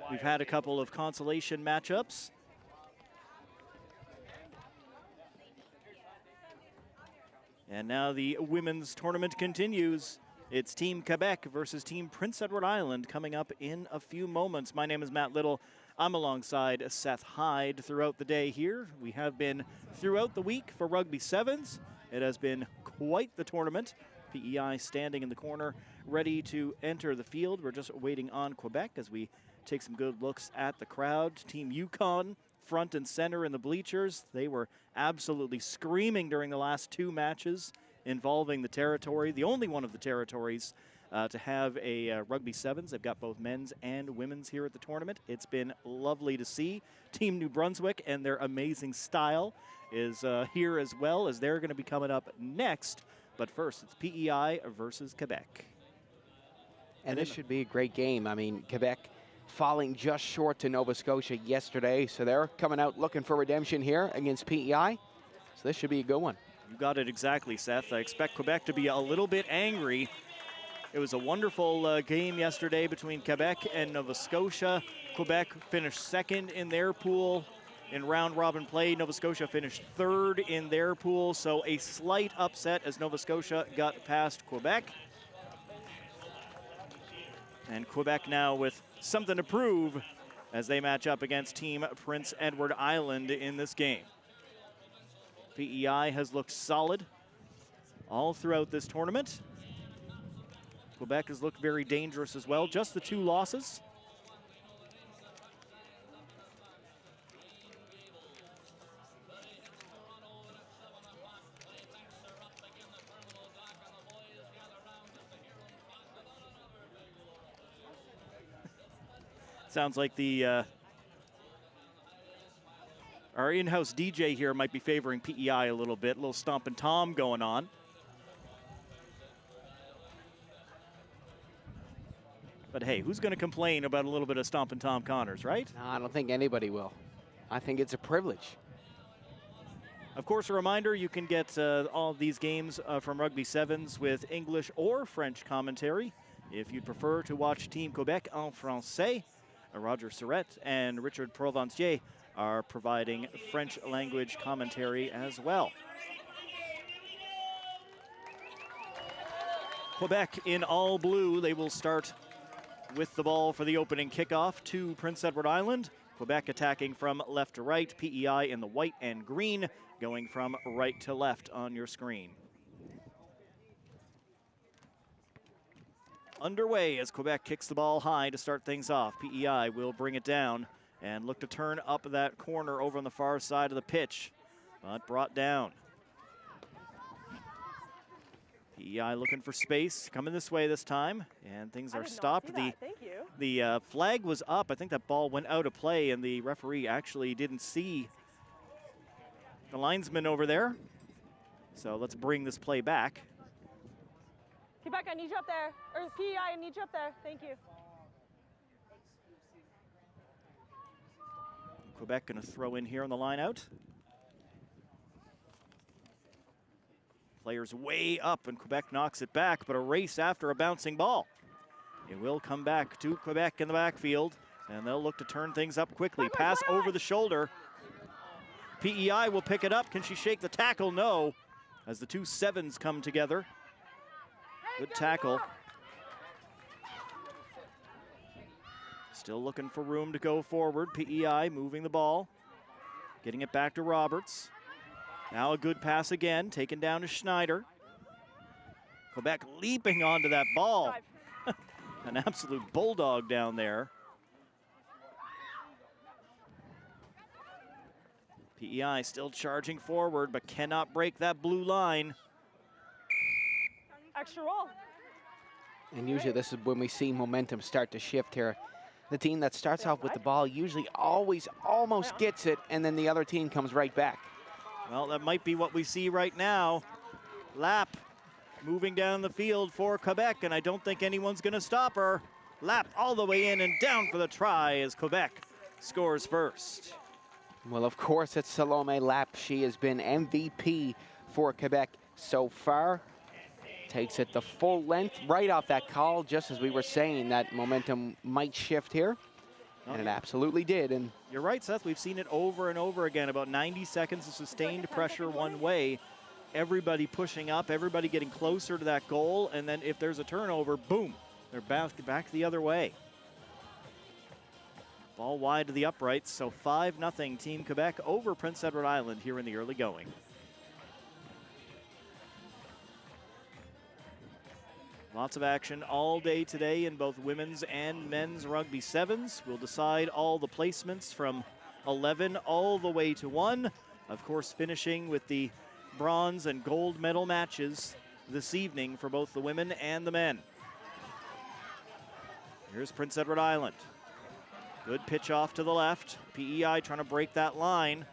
We've had a couple of consolation matchups. And now the women's tournament continues. It's Team Quebec versus Team Prince Edward Island coming up in a few moments. My name is Matt Little. I'm alongside Seth Hyde throughout the day here. We have been throughout the week for Rugby Sevens. It has been quite the tournament. PEI standing in the corner, ready to enter the field. We're just waiting on Quebec as we take some good looks at the crowd. Team Yukon front and center in the bleachers. They were absolutely screaming during the last two matches involving the territory, the only one of the territories to have a Rugby Sevens. They've got both men's and women's here at the tournament. It's been lovely to see. Team New Brunswick and their amazing style is here as well, as they're going to be coming up next. But first, it's PEI versus Quebec. And this should be a great game. I mean, Quebec falling just short to Nova Scotia yesterday, so they're coming out looking for redemption here against PEI. So this should be a good one. You got it exactly, Seth. I expect Quebec to be a little bit angry. It was a wonderful game yesterday between Quebec and Nova Scotia. Quebec finished second in their pool in round robin play. Nova Scotia finished third in their pool, so a slight upset as Nova Scotia got past Quebec. And Quebec now with something to prove as they match up against Team Prince Edward Island in this game. PEI has looked solid all throughout this tournament. Quebec has looked very dangerous as well. Just the two losses. Sounds like the our in-house DJ here might be favoring PEI a little bit. A little stompin' Tom going on. But hey, who's going to complain about a little bit of stompin' Tom Connors, right? No, I don't think anybody will. I think it's a privilege. Of course, a reminder, you can get all of these games from Rugby Sevens with English or French commentary. If you'd prefer to watch Team Quebec en français, Roger Surrette and Richard Provencier are providing French language commentary as well. Quebec in all blue. They will start with the ball for the opening kickoff to Prince Edward Island. Quebec attacking from left to right. PEI in the white and green, going from right to left on your screen. Underway as Quebec kicks the ball high to start things off. PEI will bring it down and look to turn up that corner over on the far side of the pitch, but brought down. PEI looking for space, coming this way this time, and things are stopped. The flag was up. I think that ball went out of play, and the referee actually didn't see the linesman over there. So let's bring this play back. Quebec, I need you up there. Or PEI, I need you up there. Thank you. Quebec going to throw in here on the line out. Players way up, and Quebec knocks it back, but a race after a bouncing ball. It will come back to Quebec in the backfield, and they'll look to turn things up quickly. Pass over the shoulder. PEI will pick it up. Can she shake the tackle? No, as the two sevens come together. Good tackle. Still looking for room to go forward. PEI moving the ball, getting it back to Roberts. Now a good pass again, taken down to Schneider. Quebec leaping onto that ball. An absolute bulldog down there. PEI still charging forward, but cannot break that blue line. Extra roll. And usually this is when we see momentum start to shift here. The team that starts off with the ball usually always almost gets it, and then the other team comes right back. Well, that might be what we see right now. Lap moving down the field for Quebec, and I don't think anyone's going to stop her. Lap all the way in and down for the try as Quebec scores first. Well, of course, it's Salome Lap. She has been MVP for Quebec so far. Takes it the full length right off that call, just as we were saying that momentum might shift here. And it absolutely did. And you're right, Seth. We've seen it over and over again. About 90 seconds of sustained pressure one way. Everybody pushing up, everybody getting closer to that goal. And then if there's a turnover, boom, they're back the other way. Ball wide to the uprights. So 5-0 Team Quebec over Prince Edward Island here in the early going. Lots of action all day today in both women's and men's rugby sevens. We'll decide all the placements from 11 all the way to 1. Of course, finishing with the bronze and gold medal matches this evening for both the women and the men. Here's Prince Edward Island. Good pitch off to the left. PEI trying to break that line.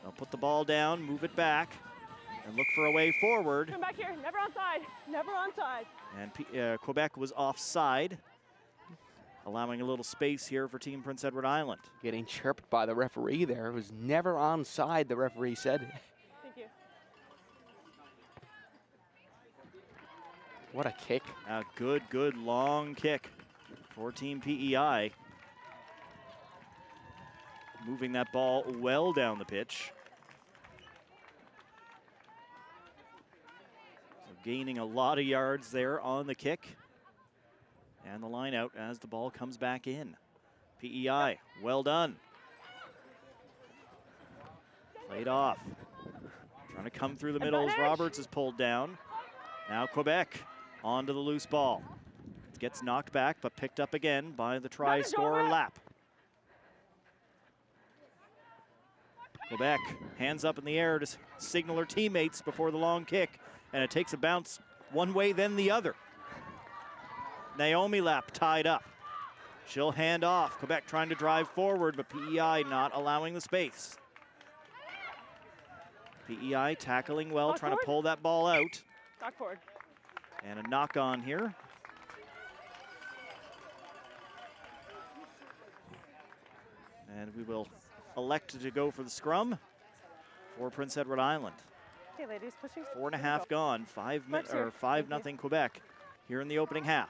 They'll put the ball down, move it back, and look for a way forward. Come back here, never onside, never onside. And Quebec was offside, allowing a little space here for Team Prince Edward Island. Getting chirped by the referee there. It was never onside, the referee said. Thank you. What a kick. A good long kick for Team PEI. Moving that ball well down the pitch. Gaining a lot of yards there on the kick. And the line out as the ball comes back in. PEI, well done. Played off. Trying to come through the middle as Roberts is pulled down. Now Quebec onto the loose ball. Gets knocked back, but picked up again by the try scorer Lap. Quebec, hands up in the air to signal her teammates before the long kick. And it takes a bounce one way, then the other. Naomi Lap tied up. She'll hand off. Quebec trying to drive forward, but PEI not allowing the space. PEI tackling well, Knock trying forward. to pull that ball out. Knock forward. And a knock on here. And we will elect to go for the scrum for Prince Edward Island. Okay, ladies, pushing. 4.5 gone, 5-0 Quebec here in the opening half.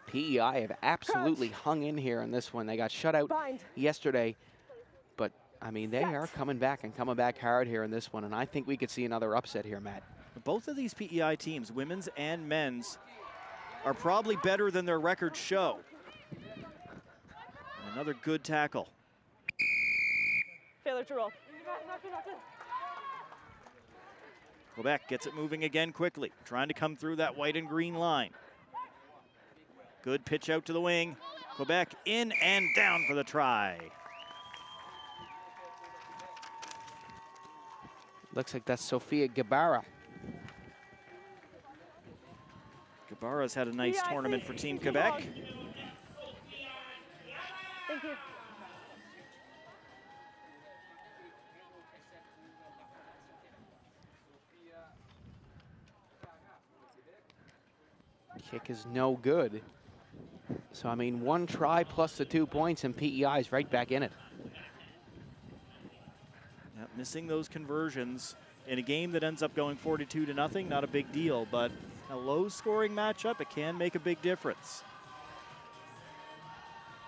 PEI have absolutely hung in here in this one. They got shut out yesterday, but I mean, they are coming back and coming back hard here in this one, and I think we could see another upset here, Matt. Both of these PEI teams, women's and men's, are probably better than their records show. And another good tackle. Failure to roll. Quebec gets it moving again quickly, trying to come through that white and green line. Good pitch out to the wing. Quebec in and down for the try. Looks like that's Sophia Gabara. Gabara's had a nice tournament for Team Quebec. Thank you. Kick is no good. So, I mean, one try plus the 2 points, and PEI is right back in it. Yep, missing those conversions in a game that ends up going 42-0, not a big deal, but a low-scoring matchup, it can make a big difference.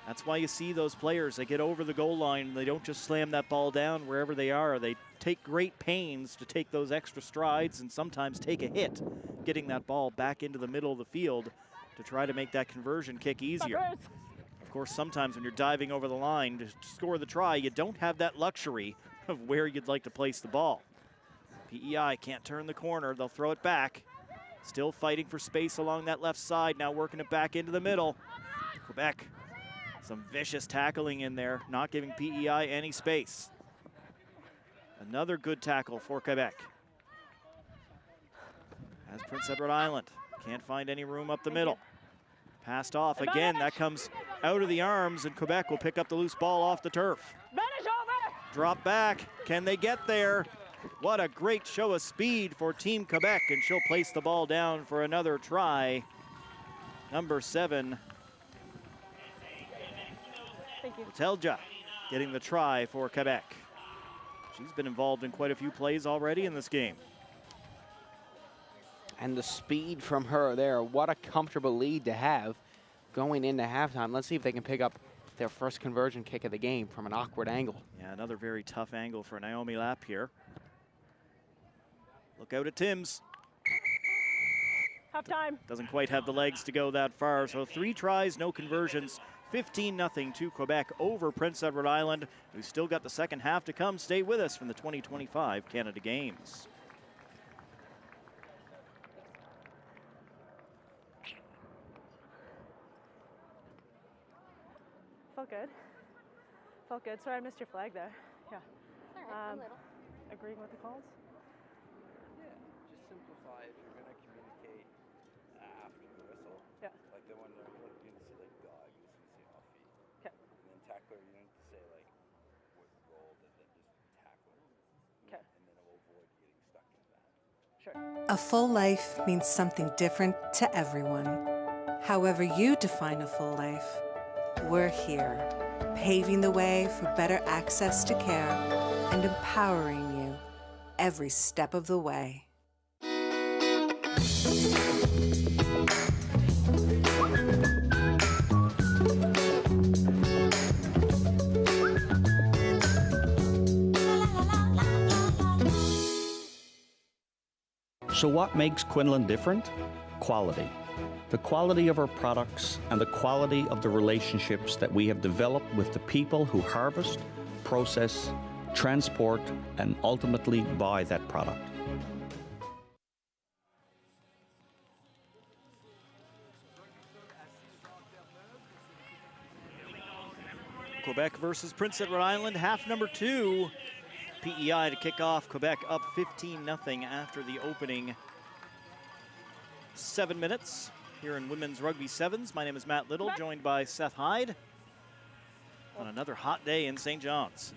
That's why you see those players, they get over the goal line, they don't just slam that ball down wherever they are. They take great pains to take those extra strides and sometimes take a hit, getting that ball back into the middle of the field to try to make that conversion kick easier. Of course, sometimes when you're diving over the line to score the try, you don't have that luxury of where you'd like to place the ball. PEI can't turn the corner, they'll throw it back. Still fighting for space along that left side, now working it back into the middle. Quebec, some vicious tackling in there, not giving PEI any space. Another good tackle for Quebec. As Prince Edward Island can't find any room up the middle. Passed off again, that comes out of the arms, and Quebec will pick up the loose ball off the turf. Drop back, can they get there? What a great show of speed for Team Quebec, and she'll place the ball down for another try. Number 7, Telja getting the try for Quebec. She's been involved in quite a few plays already in this game. And the speed from her there, what a comfortable lead to have going into halftime. Let's see if they can pick up their first conversion kick of the game from an awkward angle. Yeah, another very tough angle for Naomi Lapp here. Look out at Timms. Half time. Doesn't quite have the legs to go that far, so 3 tries, no conversions. 15-0 to Quebec over Prince Edward Island. We've still got the second half to come. Stay with us from the 2025 Canada Games. Felt good. Felt good. Sorry, I missed your flag there. Yeah. All right, a little. Agreeing with the calls? Yeah, just simplify if you're going to communicate after the whistle. Yeah. Like the one where you're going to say like dog, you're just going to say off feet. Okay. And then tackler, you need to say like what rolled and then just tackle. Okay. And then it will avoid getting stuck in that. Sure. A full life means something different to everyone. However you define a full life, we're here, paving the way for better access to care and empowering you every step of the way. So what makes Quinlan different? Quality. The quality of our products and the quality of the relationships that we have developed with the people who harvest, process, transport, and ultimately buy that product. Quebec versus Prince Edward Island, half number 2. PEI to kick off, Quebec up 15-0 after the opening 7 minutes. here in women's rugby sevens. My name is Matt Little, joined by Seth Hyde on another hot day in St. John's.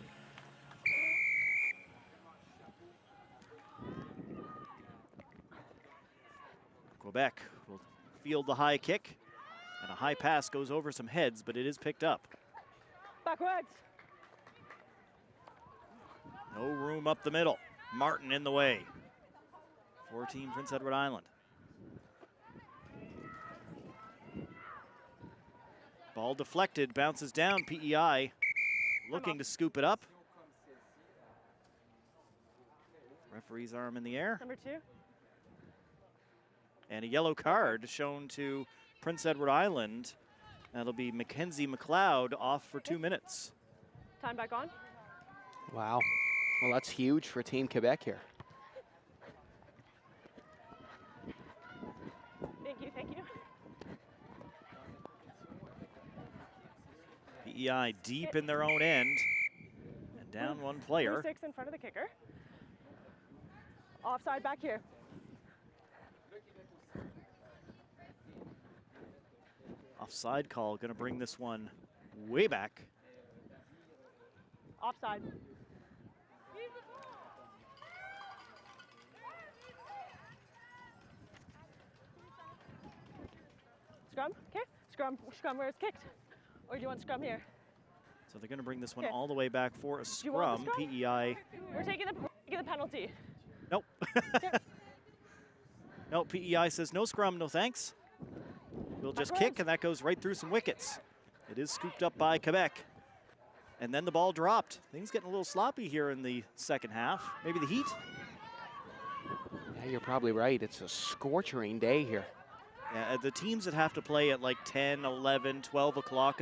Quebec will field the high kick, and a high pass goes over some heads, but it is picked up. Backwards. No room up the middle. Martin in the way for Team Prince Edward Island. Ball deflected, bounces down. PEI looking to scoop it up. Referee's arm in the air. Number 2. And a yellow card shown to Prince Edward Island. That'll be Mackenzie McLeod off for 2 minutes. Time back on. Wow. Well, that's huge for Team Quebec here. Thank you, thank you. PEI deep in their own end. And down one player. 6 in front of the kicker. Offside back here. Offside call, gonna bring this one way back. Offside. Scrum, okay. Scrum where it's kicked. Or do you want scrum here? So they're gonna bring this one Okay. all the way back for a Do you want scrum. the scrum? PEI, We're taking the penalty. nope. No, PEI says no scrum, no thanks. We'll just kick, and that goes right through some wickets. It is scooped up by Quebec. And then the ball dropped. Things getting a little sloppy here in the second half. Maybe the heat? Yeah, you're probably right. It's a scorching day here. Yeah, the teams that have to play at like 10, 11, 12 o'clock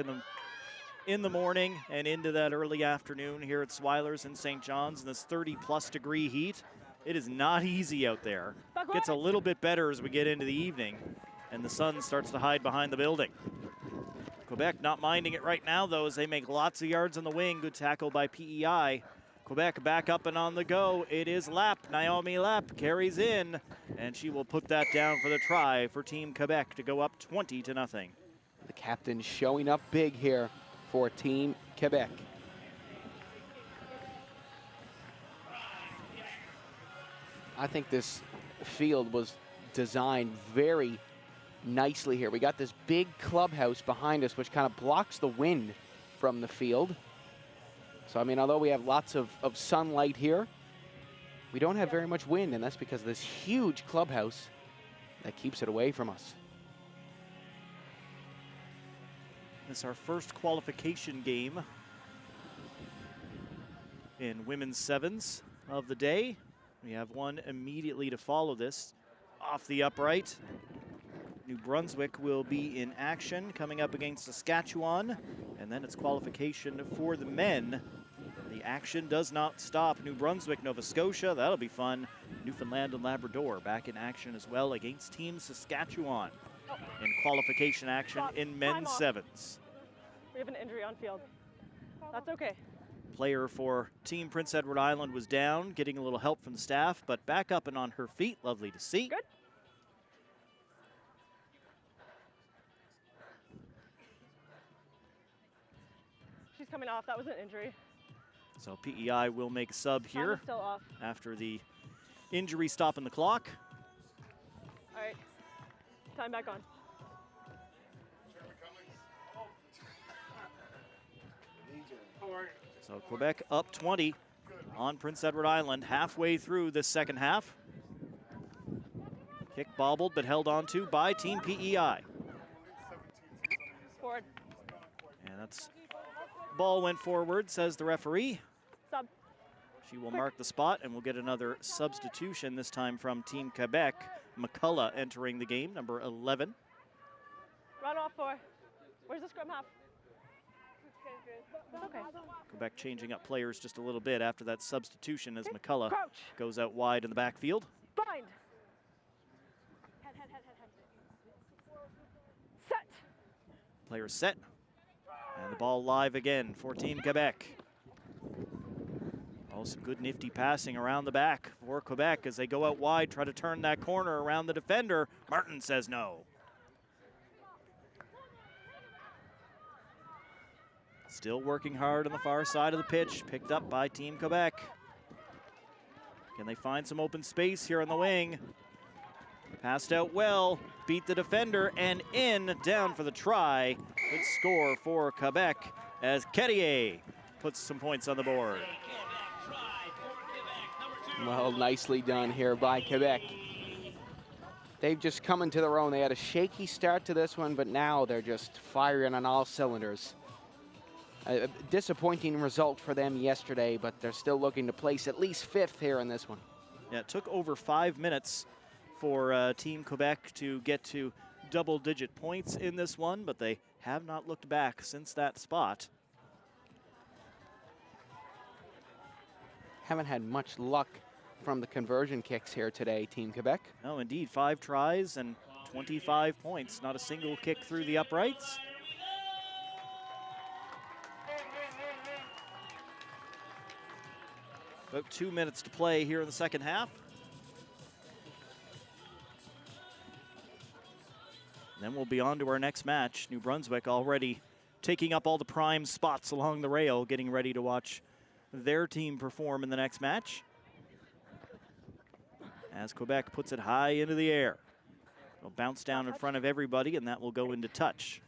in the morning and into that early afternoon here at Swilers and St. John's in this 30-plus degree heat, it is not easy out there. Gets a little bit better as we get into the evening and the sun starts to hide behind the building. Quebec not minding it right now, though, as they make lots of yards on the wing. Good tackle by PEI. Quebec back up and on the go. It is Lapp. Naomi Lapp carries in, and she will put that down for the try for Team Quebec to go up 20-0. The captain showing up big here for Team Quebec. I think this field was designed very nicely here. We got this big clubhouse behind us, which kind of blocks the wind from the field. So, I mean, although we have lots of sunlight here, we don't have very much wind, and that's because of this huge clubhouse that keeps it away from us. This is our first qualification game in women's sevens of the day. We have one immediately to follow this off the upright. New Brunswick will be in action coming up against Saskatchewan, and then it's qualification for the men. The action does not stop. New Brunswick, Nova Scotia, that'll be fun. Newfoundland and Labrador back in action as well against Team Saskatchewan in qualification action in men's sevens. We have an injury on field. That's okay. Player for Team Prince Edward Island was down, getting a little help from the staff, but back up and on her feet. Lovely to see. Good. She's coming off. That was an injury. So PEI will make a sub Time here is still off. after the injury stopping the clock. All right. Time back on. So Quebec up 20 on Prince Edward Island halfway through this second half. Kick bobbled but held on to by Team PEI. Forward. And that's ball went forward, says the referee. Sub. She will mark the spot, and we'll get another substitution, this time from Team Quebec. McCullough entering the game, number 11. Run off 4. Where's the scrum half? It's okay. Quebec changing up players just a little bit after that substitution as McCullough Crouch. goes out wide in the backfield. Bind. Head. Set. Players set. And the ball live again for Team Quebec. Oh, some good nifty passing around the back for Quebec as they go out wide, try to turn that corner around the defender. Martin says no. Still working hard on the far side of the pitch, picked up by Team Quebec. Can they find some open space here on the wing? Passed out well, beat the defender, and in, down for the try. Good score for Quebec as Cartier puts some points on the board. Well, nicely done here by Quebec. They've just come into their own. They had a shaky start to this one, but now they're just firing on all cylinders. A disappointing result for them yesterday, but they're still looking to place at least 5th here in this one. Yeah, it took over 5 minutes for Team Quebec to get to double-digit points in this one, but they have not looked back since that spot. Haven't had much luck from the conversion kicks here today, Team Quebec. No, indeed, 5 tries and 25 points. Not a single kick through the uprights. About 2 minutes to play here in the second half. And then we'll be on to our next match. New Brunswick already taking up all the prime spots along the rail, getting ready to watch their team perform in the next match. As Quebec puts it high into the air. It'll bounce down in front of everybody, and that will go into touch.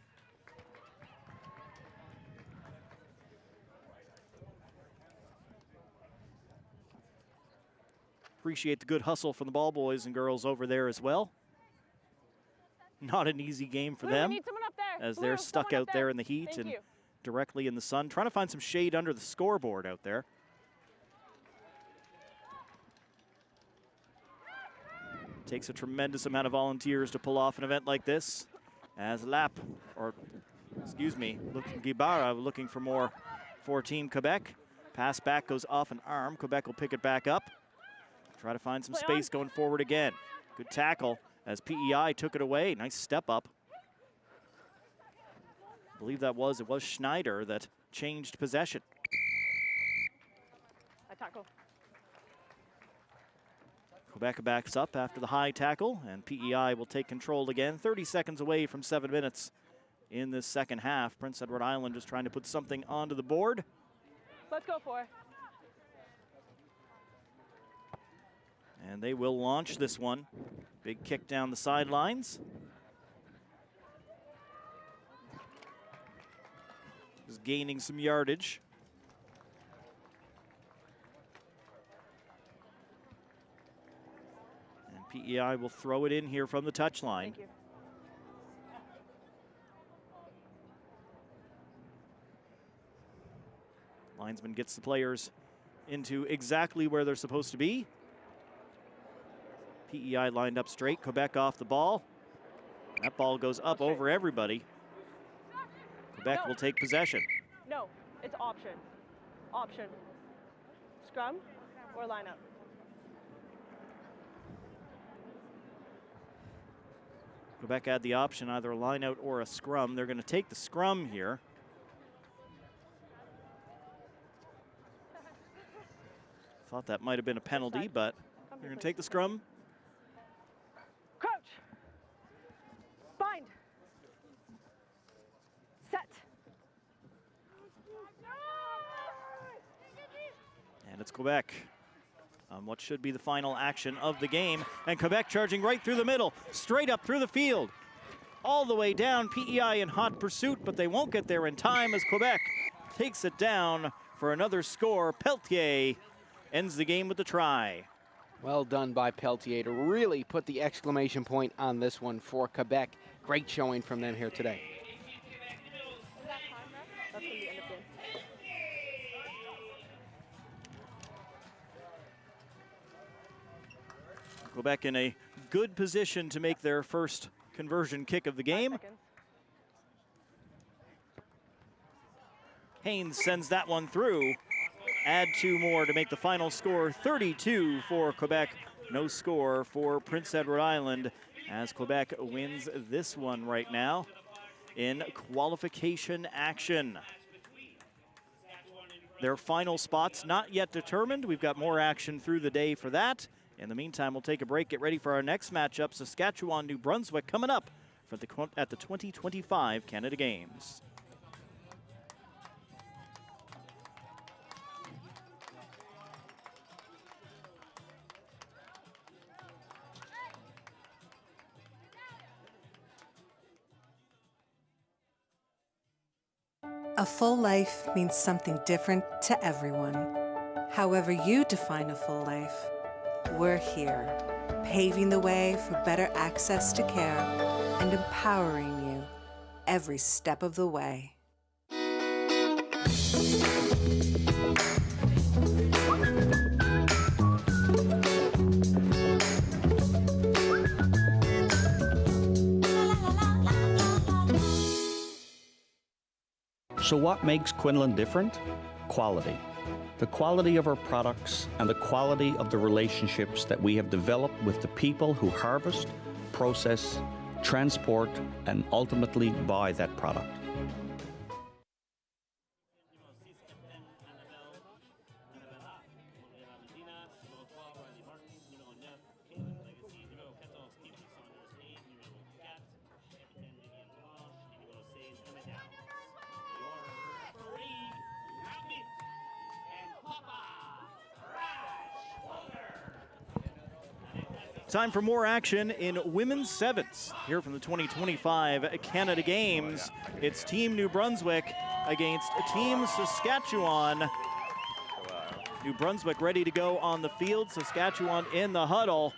Appreciate the good hustle from the ball boys and girls over there as well. Not an easy game for them as they're stuck out there in the heat and directly in the sun, trying to find some shade under the scoreboard out there. Takes a tremendous amount of volunteers to pull off an event like this. As Gibara looking for more for Team Quebec. Pass back goes off an arm. Quebec will pick it back up. Try to find some space going forward again. Good tackle as PEI took it away. Nice step up. I believe it was Schneider that changed possession. I tackle. Quebec backs up after the high tackle, and PEI will take control again. 30 seconds away from 7 minutes in this second half. Prince Edward Island just trying to put something onto the board. Let's go for it. And they will launch this one. Big kick down the sidelines. Just gaining some yardage. And PEI will throw it in here from the touchline. Linesman gets the players into exactly where they're supposed to be. PEI lined up straight, Quebec off the ball. That ball goes up over everybody. Quebec will take possession. No, it's option. Option. Scrum or line up. Quebec had the option, either a line out or a scrum. They're going to take the scrum here. Thought that might have been a penalty, but they're going to take the scrum. Crouch. Bind. Set. And it's Quebec on what should be the final action of the game. And Quebec charging right through the middle, straight up through the field. All the way down, PEI in hot pursuit, but they won't get there in time as Quebec takes it down for another score. Peltier ends the game with the try. Well done by Peltier to really put the exclamation point on this one for Quebec. Great showing from them here today. That's gonna be end of game. Quebec in a good position to make their first conversion kick of the game. Haynes sends that one through. Add 2 more to make the final score 32 for Quebec. No score for Prince Edward Island as Quebec wins this one right now in qualification action. Their final spots not yet determined. We've got more action through the day for that. In the meantime, we'll take a break, get ready for our next matchup, Saskatchewan, New Brunswick, coming up at the 2025 Canada Games. A full life means something different to everyone. However you define a full life, we're here, paving the way for better access to care and empowering you every step of the way. So what makes Quinlan different? Quality. The quality of our products and the quality of the relationships that we have developed with the people who harvest, process, transport, and ultimately buy that product. Time for more action in women's sevens here from the 2025 Canada Games. It's Team New Brunswick against Team Saskatchewan. New Brunswick ready to go on the field, Saskatchewan in the huddle.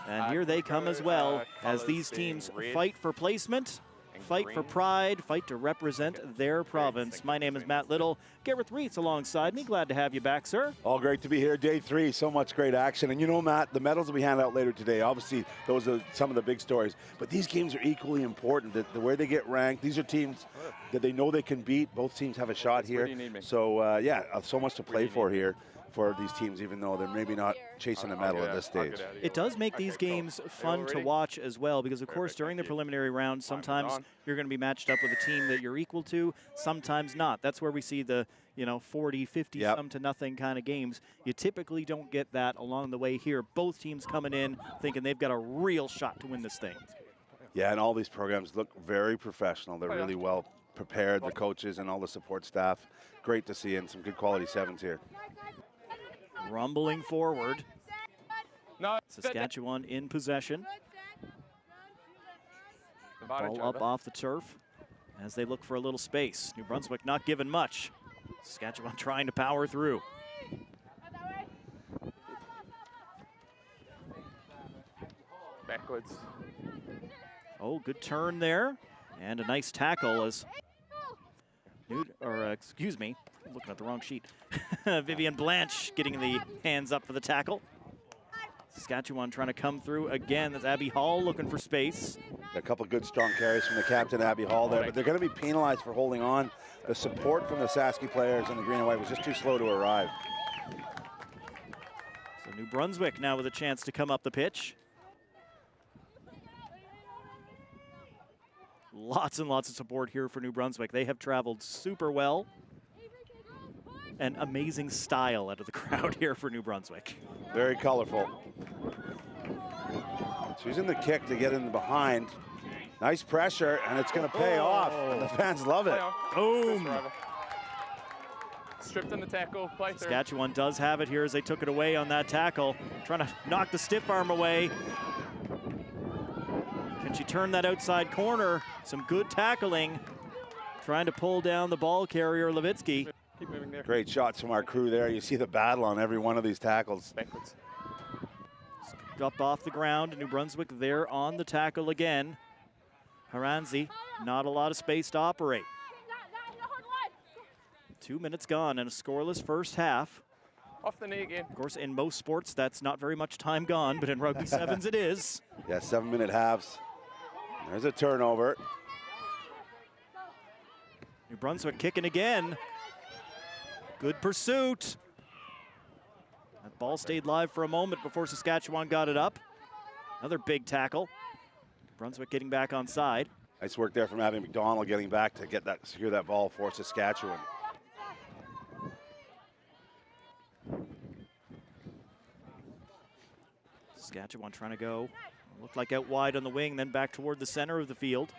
And here they come as well as these teams fight for placement, fight for pride, fight to represent their province. My name is Matt Little. Gareth Reitz alongside me. Glad to have you back, sir. All great to be here. Day 3, so much great action. And you know, Matt, the medals that we hand out later today, obviously those are some of the big stories. But these games are equally important. The way they get ranked, these are teams that they know they can beat. Both teams have a shot here. So, yeah, so much to play for here for these teams, even though they're maybe not chasing a medal at this stage. It does make these games fun to watch as well, because of course during the preliminary round, sometimes you're going to be matched up with a team that you're equal to, sometimes not. That's where we see the 40, 50 some to nothing kind of games. You typically don't get that along the way here. Both teams coming in thinking they've got a real shot to win this thing. Yeah, and all these programs look very professional. They're really well prepared, the coaches and all the support staff. Great to see, and some good quality sevens here. Rumbling forward. Saskatchewan in possession. Ball up off the turf as they look for a little space. New Brunswick not given much. Saskatchewan trying to power through. Backwards. Oh, good turn there. And a nice tackle as excuse me, I'm looking at the wrong sheet. Vivian Blanche getting the hands up for the tackle. Saskatchewan trying to come through again. That's Abby Hall looking for space. A couple good strong carries from the captain, Abby Hall, there, but they're going to be penalized for holding on. The support from the Saski players in the green and white was just too slow to arrive. So New Brunswick now with a chance to come up the pitch. Lots and lots of support here for New Brunswick. They have traveled super well. And amazing style out of the crowd here for New Brunswick. Very colorful. She's in the kick to get in behind. Nice pressure, and it's going to pay off. And the fans love it. Boom. Stripped on the tackle. Saskatchewan does have it here as they took it away on that tackle. Trying to knock the stiff arm away. Can she turn that outside corner? Some good tackling. Trying to pull down the ball carrier, Levitsky. Keep moving there. Great shots from our crew there. You see the battle on every one of these tackles. Backwards. Up off the ground. New Brunswick there on the tackle again. Haranzi, not a lot of space to operate. 2 minutes gone and a scoreless first half. Off the knee again. Of course, in most sports, that's not very much time gone, but in rugby sevens it is. Yeah, 7-minute halves. There's a turnover. New Brunswick kicking again. Good pursuit. That ball stayed live for a moment before Saskatchewan got it up. Another big tackle. Brunswick getting back on side. Nice work there from Abby McDonald getting back to get that, secure that ball for Saskatchewan. Saskatchewan trying to go. Looked like out wide on the wing, then back toward the center of the field.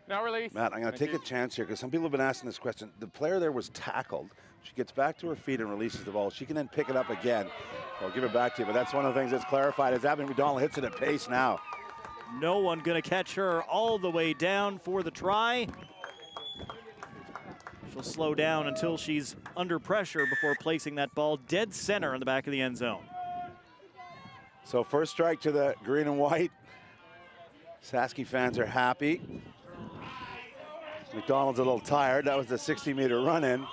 Now release. Matt, I'm going to take a chance here because some people have been asking this question. The player there was tackled. She gets back to her feet and releases the ball. She can then pick it up again. I'll give it back to you, but that's one of the things that's clarified as Abby McDonald hits it at pace now. No one going to catch her all the way down for the try. She'll She'll slow down until she's under pressure before placing that ball dead center in the back of the end zone. So first strike to the green and white. Sask fans are happy. McDonald's a little tired. That was the 60-meter run-in.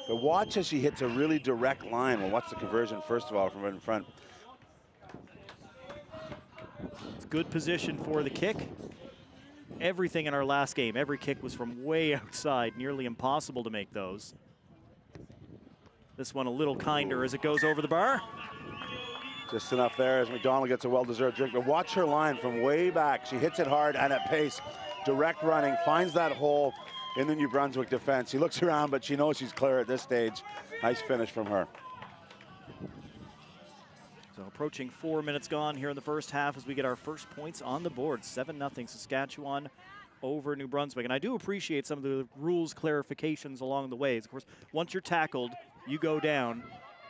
But watch as she hits a really direct line. Well, watch the conversion, first of all, from right in front. It's good position for the kick. Everything in our last game, every kick was from way outside, nearly impossible to make those. This one a little kinder as it goes over the bar. Just enough there as McDonald gets a well-deserved drink. But watch her line from way back. She hits it hard and at pace. Direct running, finds that hole in the New Brunswick defense. She looks around, but she knows she's clear at this stage. Nice finish from her. So approaching 4 minutes gone here in the first half as we get our first points on the board. 7-0 Saskatchewan over New Brunswick. And I do appreciate some of the rules clarifications along the way. Of course, once you're tackled, you go down.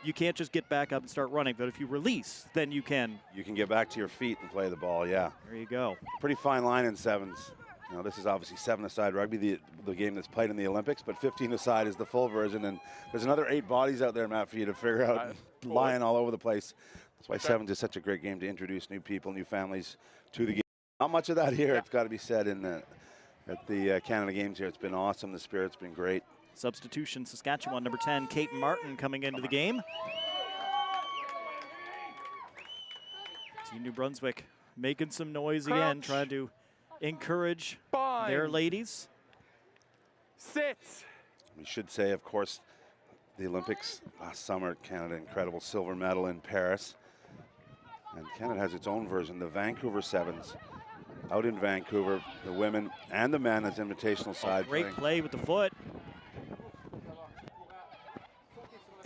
You can't just get back up and start running, but if you release, then you can. You can get back to your feet and play the ball, yeah. There you go. Pretty fine line in sevens. You know, this is obviously 7-a-side rugby, the game that's played in the Olympics, but 15-a-side is the full version, and there's another 8 bodies out there, Matt, for you to figure out, lying all over the place. That's why sevens is such a great game to introduce new people, new families to the game. Not much of that here, it's got to be said, at the Canada Games here. It's been awesome. The spirit's been great. Substitution, Saskatchewan, number 10, Kate Martin coming into the game. Team New Brunswick making some noise again, trying to encourage their ladies. Sit. We should say, of course, the Olympics last summer, Canada, incredible silver medal in Paris. And Canada has its own version, the Vancouver Sevens. Out in Vancouver, the women and the men as invitational side. Great play with the foot.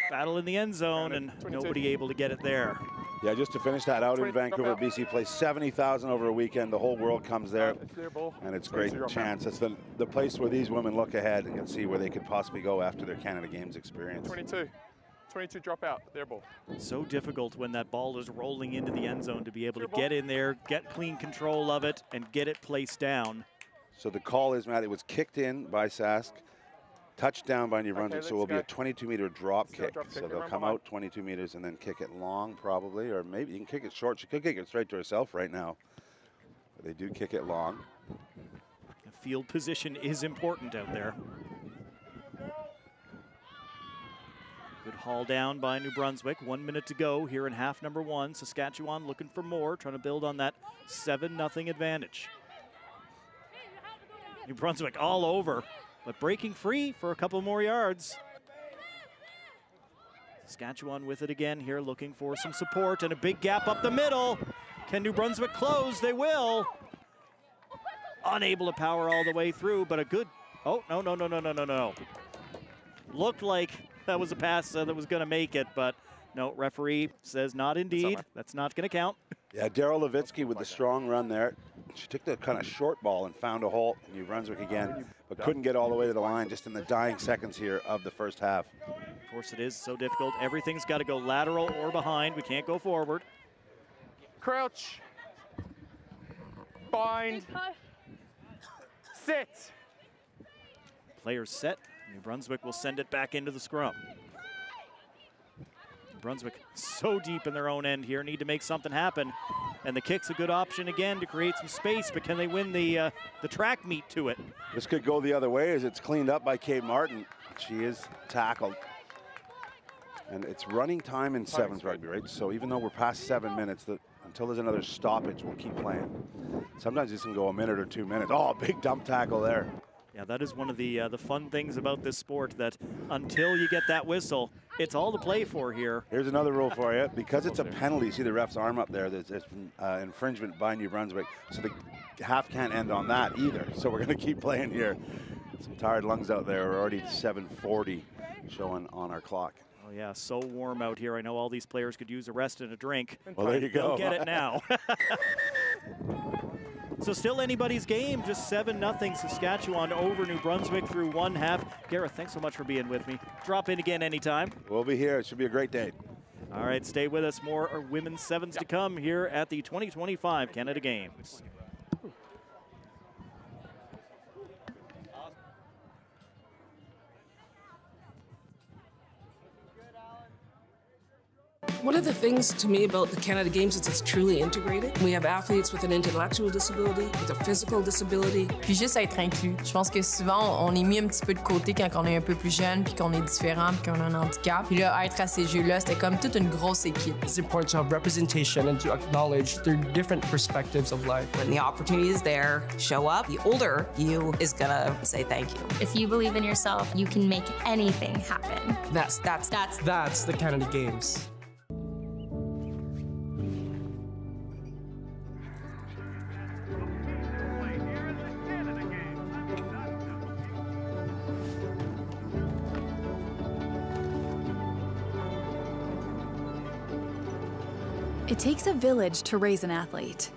Battle in the end zone, and nobody able to get it there. Yeah, just to finish that out in Vancouver, BC plays 70,000 over a weekend. The whole world comes there, and it's a great chance. It's the place where these women look ahead and can see where they could possibly go after their Canada Games experience. 22 drop out, their ball. So difficult when that ball is rolling into the end zone to be able to get in there, get clean control of it, and get it placed down. So the call is, Matt, it was kicked in by Sask, touchdown by New Brunswick, so it will be a 22-meter drop kick. So they'll come out 22 meters and then kick it long, probably, or maybe you can kick it short. She could kick it straight to herself right now, but they do kick it long. The field position is important out there. Good haul down by New Brunswick. 1 minute to go here in half number 1. Saskatchewan looking for more, trying to build on that 7-0 advantage. New Brunswick all over, but breaking free for a couple more yards. Saskatchewan with it again here, looking for some support and a big gap up the middle. Can New Brunswick close? They will. Unable to power all the way through, but a good, oh, no. Looked like that was a pass that was gonna make it, but no, referee says not indeed. That's not gonna count. Yeah, Daryl Levitsky with the strong run there. She took the kind of short ball and found a hole in New Brunswick again, but couldn't get all the way to the line just in the dying seconds here of the first half. Of course, it is so difficult. Everything's got to go lateral or behind. We can't go forward. Crouch. Bind. Sit. Players set. New Brunswick will send it back into the scrum. New Brunswick so deep in their own end here, need to make something happen. And the kick's a good option again to create some space, but can they win the track meet to it? This could go the other way as it's cleaned up by Kate Martin. She is tackled. And it's running time in sevens rugby, right? So even though we're past 7 minutes, until there's another stoppage, we'll keep playing. Sometimes this can go a minute or 2 minutes. Oh, big dump tackle there. Yeah, that is one of the fun things about this sport, that until you get that whistle, it's all to play for here. Here's another rule for you. Because it's a penalty, see the ref's arm up there, there's infringement by New Brunswick, so the half can't end on that either. So we're going to keep playing here. Some tired lungs out there. We're already 7:40 showing on our clock. Oh yeah, so warm out here. I know all these players could use a rest and a drink. Well, there you go. They'll get it now. So still anybody's game, just 7-0 Saskatchewan over New Brunswick through one half. Gareth, thanks so much for being with me. Drop in again anytime. We'll be here. It should be a great day. All right, stay with us. More women's sevens to come here at the 2025 Canada Games. One of the things to me about the Canada Games is it's truly integrated. We have athletes with an intellectual disability, with a physical disability. Puis juste être inclus. Je pense que souvent, on est mis un petit peu de côté quand on est un peu plus jeune, puis qu'on est différent, puis qu'on a un handicap. Puis là, être à ces Jeux-là, c'était comme toute une grosse équipe. It's important to have representation and to acknowledge their different perspectives of life. When the opportunity is there, show up. The older you is gonna say thank you. If you believe in yourself, you can make anything happen. That's the Canada Games. It takes a village to raise an athlete.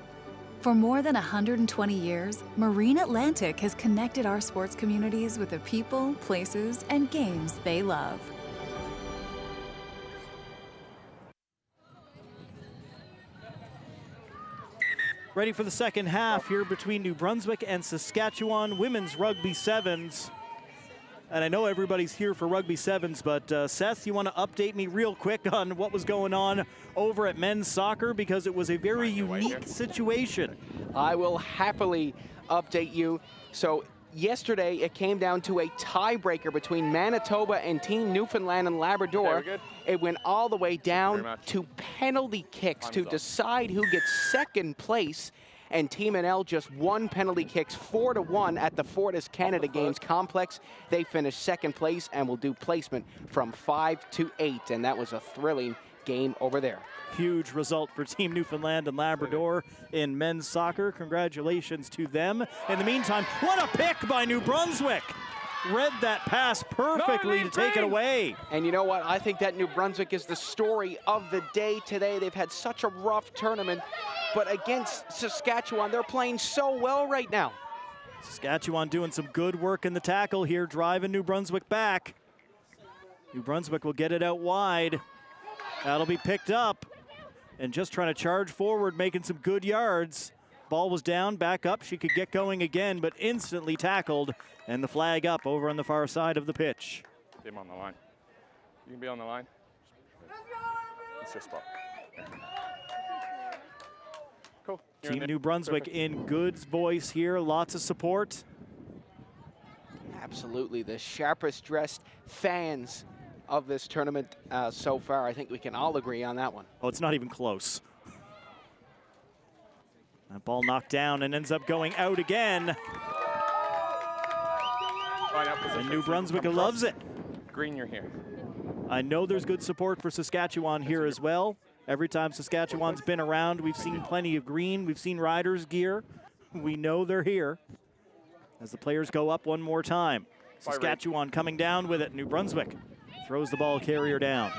For more than 120 years, Marine Atlantic has connected our sports communities with the people, places, and games they love. Ready for the second half here between New Brunswick and Saskatchewan women's rugby sevens. And I know everybody's here for rugby sevens, but Seth, you want to update me real quick on what was going on over at men's soccer, because it was a very unique situation. I will happily update you. So yesterday it came down to a tiebreaker between Manitoba and Team Newfoundland and Labrador. Okay, it went all the way down to penalty kicks to decide who gets second place. And Team NL just won penalty kicks 4-1 at the Fortis Canada Games complex. They finished second place and will do placement from 5 to 8. And that was a thrilling game over there. Huge result for Team Newfoundland and Labrador in men's soccer. Congratulations to them. In the meantime, what a pick by New Brunswick. Read that pass perfectly to take it away. And you know what? I think that New Brunswick is the story of the day today. They've had such a rough tournament, but against Saskatchewan, they're playing so well right now. Saskatchewan doing some good work in the tackle here, driving New Brunswick back. New Brunswick will get it out wide. That'll be picked up. And just trying to charge forward, making some good yards. Ball was down, back up. She could get going again, but instantly tackled. And the flag up over on the far side of the pitch. Get him on the line. You can be on the line. It's your spot. Cool. Team New Brunswick in good voice here. Lots of support. Absolutely. The sharpest dressed fans of this tournament so far. I think we can all agree on that one. Oh, it's not even close. That ball knocked down and ends up going out again. And New Brunswick loves it. Green, you're here. I know there's good support for Saskatchewan here as well. Every time Saskatchewan's been around, we've seen plenty of green. We've seen Riders gear. We know they're here. As the players go up one more time. Saskatchewan coming down with it. New Brunswick throws the ball carrier down.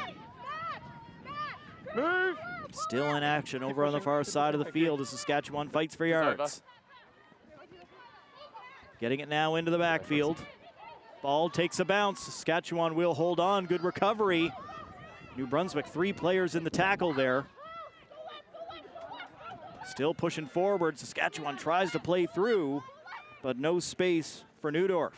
Move! Still in action over on the far side of the field as Saskatchewan fights for yards. Getting it now into the backfield. Ball takes a bounce. Saskatchewan will hold on. Good recovery. New Brunswick, 3 players in the tackle there. Still pushing forward. Saskatchewan tries to play through, but no space for Neudorf.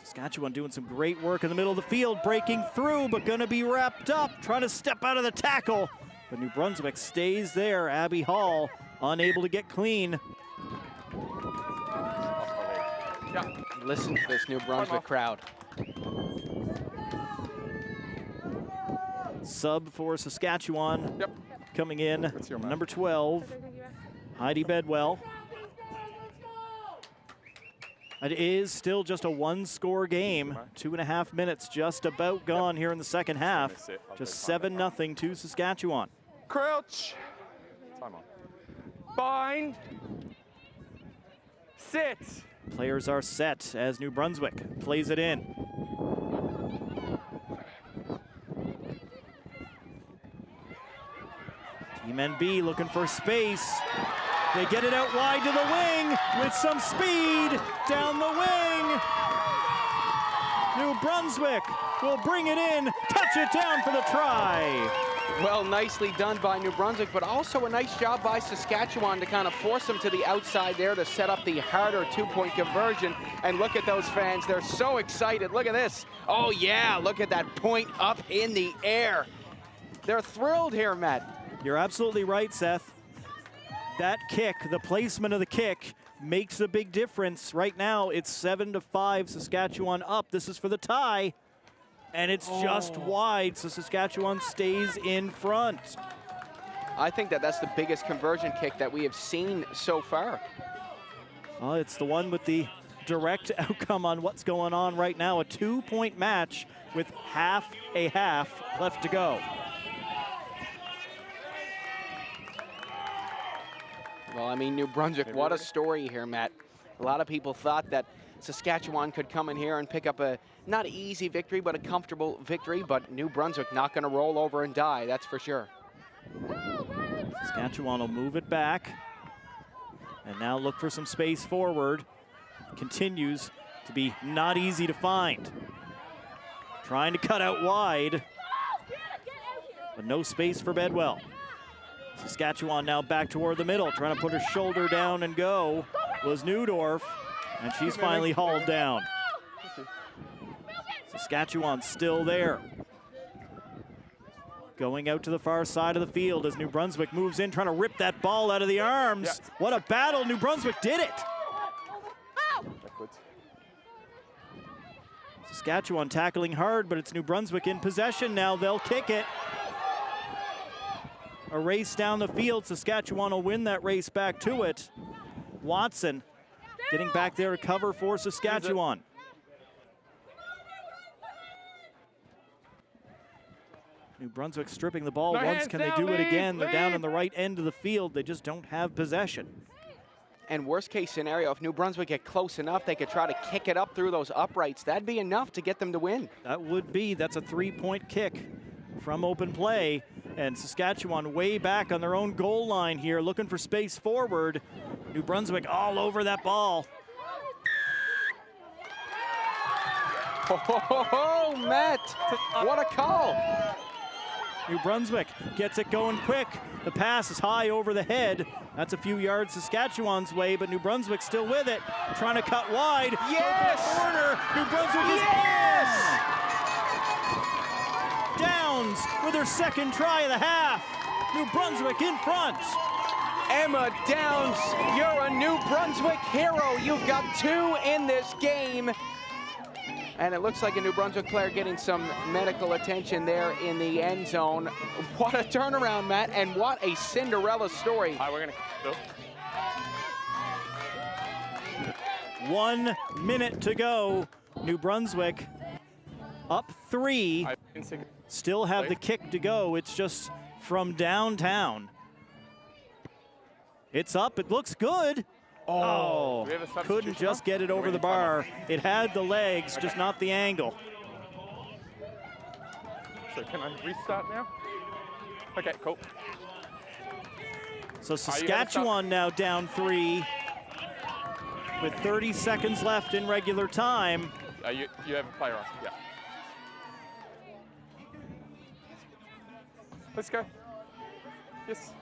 Saskatchewan doing some great work in the middle of the field, breaking through, but gonna be wrapped up, trying to step out of the tackle. But New Brunswick stays there. Abby Hall unable to get clean. Listen to this New Brunswick crowd. Sub for Saskatchewan coming in, number 12, Heidi Bedwell. It is still just a 1-score game. 2.5 minutes just about gone here in the second half. Just 7-0 to Saskatchewan. Crouch. Time on. Bind. Sit. Players are set as New Brunswick plays it in. Team NB looking for space. They get it out wide to the wing with some speed down the wing. New Brunswick will bring it in, touch it down for the try. Well, nicely done by New Brunswick, but also a nice job by Saskatchewan to kind of force them to the outside there to set up the harder two-point conversion. And look at those fans. They're so excited. Look at this. Oh, yeah. Look at that point up in the air. They're thrilled here, Matt. You're absolutely right, Seth. That kick, the placement of the kick, makes a big difference. Right now, it's 7-5, Saskatchewan up. This is for the tie. And it's just wide, so Saskatchewan stays in front. I think that's the biggest conversion kick that we have seen so far. Well, it's the one with the direct outcome on what's going on right now. A 2-point match with half a half left to go. Well, I mean, New Brunswick, what a story here, Matt. A lot of people thought that Saskatchewan could come in here and pick up a not easy victory, but a comfortable victory. But New Brunswick not going to roll over and die, that's for sure. Saskatchewan will move it back and now look for some space forward. Continues to be not easy to find. Trying to cut out wide, but no space for Bedwell. Saskatchewan now back toward the middle, trying to put her shoulder down and go was Newdorf, and she's finally hauled down. Saskatchewan still there. Going out to the far side of the field as New Brunswick moves in, trying to rip that ball out of the arms. Yeah. What a battle, New Brunswick did it. Saskatchewan tackling hard, but it's New Brunswick in possession now. They'll kick it. A race down the field. Saskatchewan will win that race back to it. Watson getting back there to cover for Saskatchewan. New Brunswick stripping the ball once. Can they do it again? They're down on the right end of the field. They just don't have possession. And worst case scenario, if New Brunswick get close enough, they could try to kick it up through those uprights. That'd be enough to get them to win. That would be. That's a 3-point kick from open play. And Saskatchewan way back on their own goal line here, looking for space forward. New Brunswick all over that ball. Oh, Matt, what a call. New Brunswick gets it going quick. The pass is high over the head. That's a few yards Saskatchewan's way, but New Brunswick still with it. Trying to cut wide. Yes! Corner. New Brunswick is Downs with her second try of the half. New Brunswick in front. Emma Downs, you're a New Brunswick hero. You've got 2 in this game. And it looks like a New Brunswick player getting some medical attention there in the end zone. What a turnaround, Matt, and what a Cinderella story. All right, we're gonna go. 1 minute to go. New Brunswick up 3. Still have the kick to go. It's just from downtown. It's up. It looks good. Oh, couldn't just get it over the bar. It had the legs, just not the angle. So can I restart now? Okay, cool. So Saskatchewan now down 3 with 30 seconds left in regular time. You have a player on, yeah. Let's go. Yes.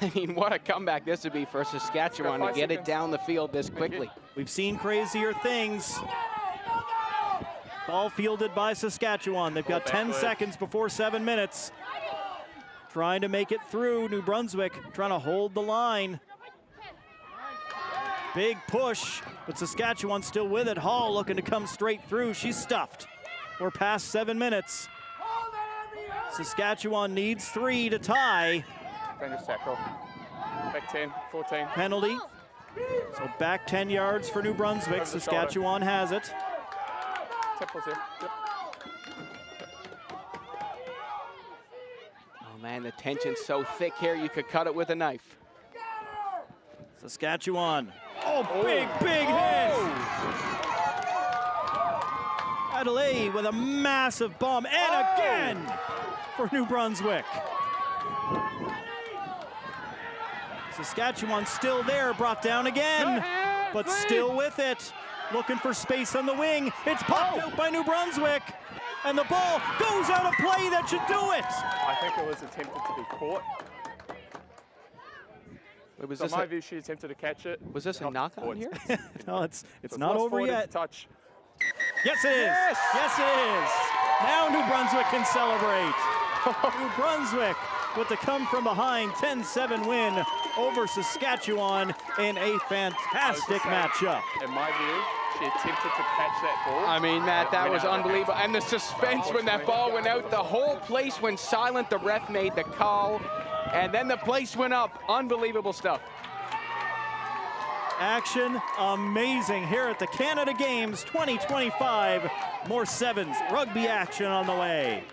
I mean, what a comeback this would be for Saskatchewan to get it down the field this quickly. We've seen crazier things. Ball fielded by Saskatchewan. They've got 10 seconds before 7 minutes. Trying to make it through. New Brunswick trying to hold the line. Big push, but Saskatchewan still with it. Hall looking to come straight through. She's stuffed. We're past 7 minutes. Saskatchewan needs 3 to tie. Dangerous tackle. Back 10, 14. Penalty. So back 10 yards for New Brunswick. Saskatchewan has it. Temple's here. Yep. Oh man, the tension's so thick here, you could cut it with a knife. Saskatchewan. Oh, big hit! Adelaide with a massive bomb, and again for New Brunswick. Saskatchewan still there, brought down again, but still with it. Looking for space on the wing. It's popped out by New Brunswick. and the ball goes out of play. That should do it. I think it was attempted to be caught. Wait, was So this in my view, she attempted to catch it. Was this a knock on here? No, it's So not lost over forward into yet. touch. Yes, it is. Yes! Yes, it is. Now New Brunswick can celebrate. New Brunswick with the come-from-behind 10-7 win over Saskatchewan in a fantastic matchup. In my view, she attempted to catch that ball. I mean, Matt, that Went was out of unbelievable. And the suspense when that ball went out, the whole place went silent. The ref made the call, and then the place went up. Unbelievable stuff. Action amazing here at the Canada Games 2025. More sevens rugby action on the way.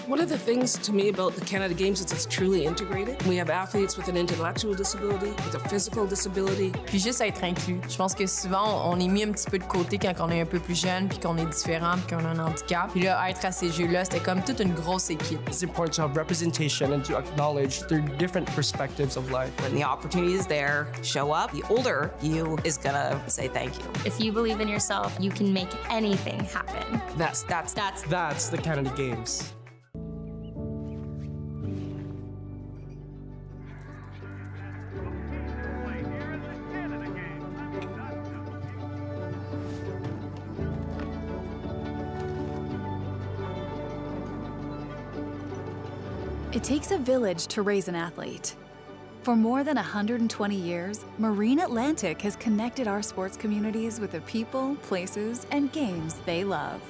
One of the things to me about the Canada Games is it's truly integrated. We have athletes with an intellectual disability, with a physical disability. Puis juste être inclus. Je pense que souvent, on est mis un petit peu de côté quand on est un peu plus jeune, puis qu'on est différent, puis qu'on a un handicap. Puis là, être à ces Jeux-là, c'était comme toute une grosse équipe. It's important to have representation and to acknowledge their different perspectives of life. When the opportunity is there, show up. The older you is gonna say thank you. If you believe in yourself, you can make anything happen. That's the Canada Games. It takes a village to raise an athlete. For more than 120 years, Marine Atlantic has connected our sports communities with the people, places, and games they love.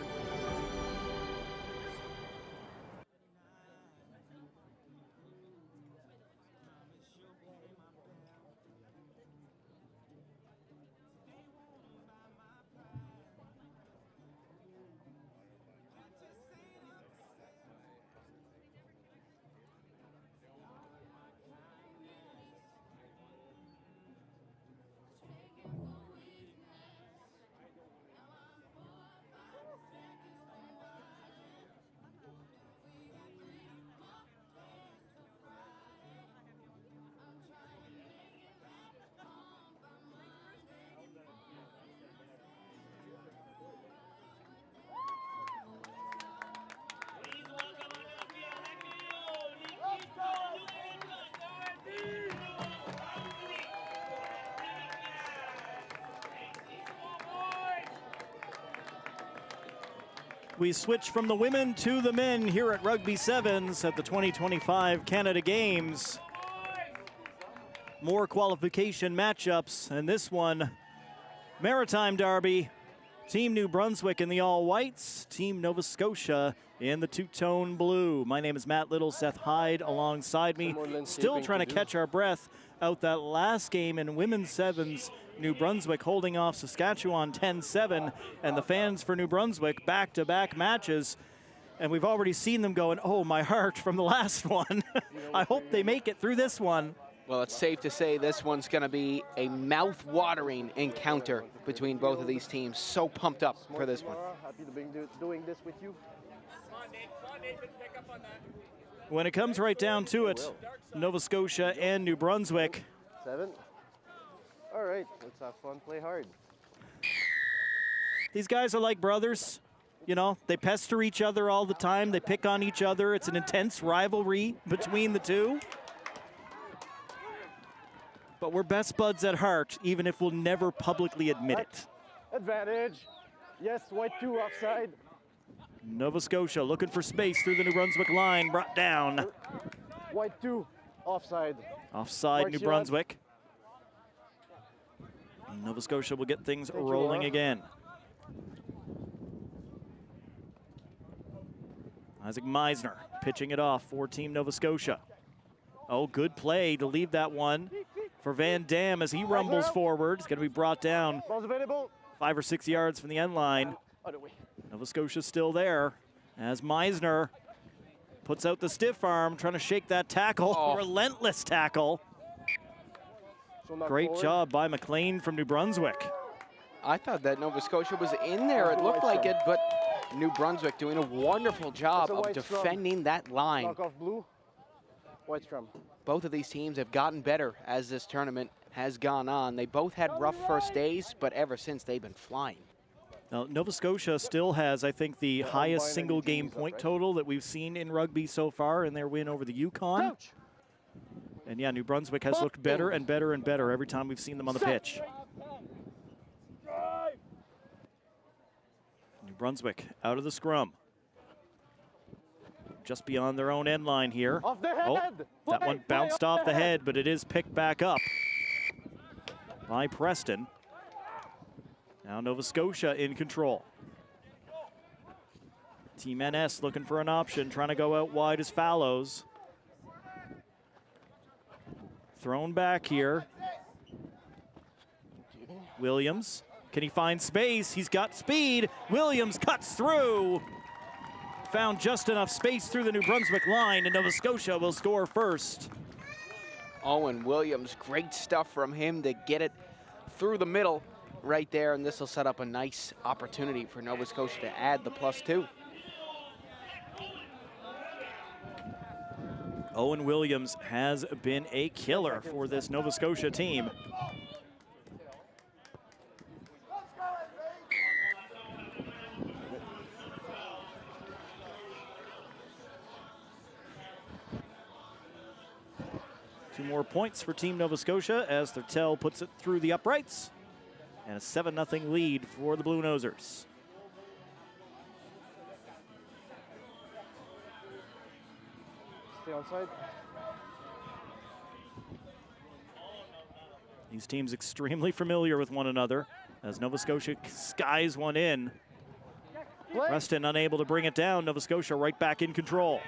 We switch from the women to the men here at Rugby Sevens at the 2025 Canada Games. More qualification matchups, and this one, Maritime Derby. Team New Brunswick in the all-whites, Team Nova Scotia in the two-tone blue. My name is Matt Little, Seth Hyde alongside me. Still trying to catch our breath out that last game in women's sevens. New Brunswick holding off Saskatchewan 10-7, and the fans for New Brunswick back-to-back matches. And we've already seen them going, oh, my heart, from the last one. I hope they make it through this one. Well, it's safe to say this one's going to be a mouth-watering encounter between both of these teams. So pumped up for this one. Happy to be doing this with you. When it comes right down to it, Nova Scotia and New Brunswick. 7. All right, let's have fun, play hard. These guys are like brothers. You know, they pester each other all the time. They pick on each other. It's an intense rivalry between the two. But we're best buds at heart, even if we'll never publicly admit it. Advantage. Yes, white 2 offside. Nova Scotia looking for space through the New Brunswick line, brought down. White 2 offside. Offside, Mark New Sheehan. Brunswick. Nova Scotia will get things rolling again. Isaac Meisner pitching it off for Team Nova Scotia. Oh, good play to leave that one for Van Dam as he rumbles forward. It's going to be brought down 5 or 6 yards from the end line. Nova Scotia's still there as Meisner puts out the stiff arm, trying to shake that tackle. Oh. Relentless tackle. Great job by McLean from New Brunswick. I thought that Nova Scotia was in there. It looked like it, but New Brunswick doing a wonderful job of defending that line. Both of these teams have gotten better as this tournament has gone on. They both had rough first days, but ever since they've been flying. Now, Nova Scotia still has, I think, the highest single game point total that we've seen in rugby so far in their win over the Yukon. And yeah, New Brunswick has looked better and better and better every time we've seen them on the pitch. New Brunswick out of the scrum. Just beyond their own end line here. Oh, that one bounced off the head, but it is picked back up by Preston. Now Nova Scotia in control. Team NS looking for an option, trying to go out wide as Fallows. Thrown back here. Williams, can he find space? He's got speed. Williams cuts through. Found just enough space through the New Brunswick line, and Nova Scotia will score first. Owen Williams, great stuff from him to get it through the middle right there, and this will set up a nice opportunity for Nova Scotia to add the +2. Owen Williams has been a killer for this Nova Scotia team. Two more points for Team Nova Scotia as Thurtell puts it through the uprights. And a 7-0 lead for the Blue Nosers. Stay onside. These teams extremely familiar with one another as Nova Scotia skies one in. Preston unable to bring it down. Nova Scotia right back in control.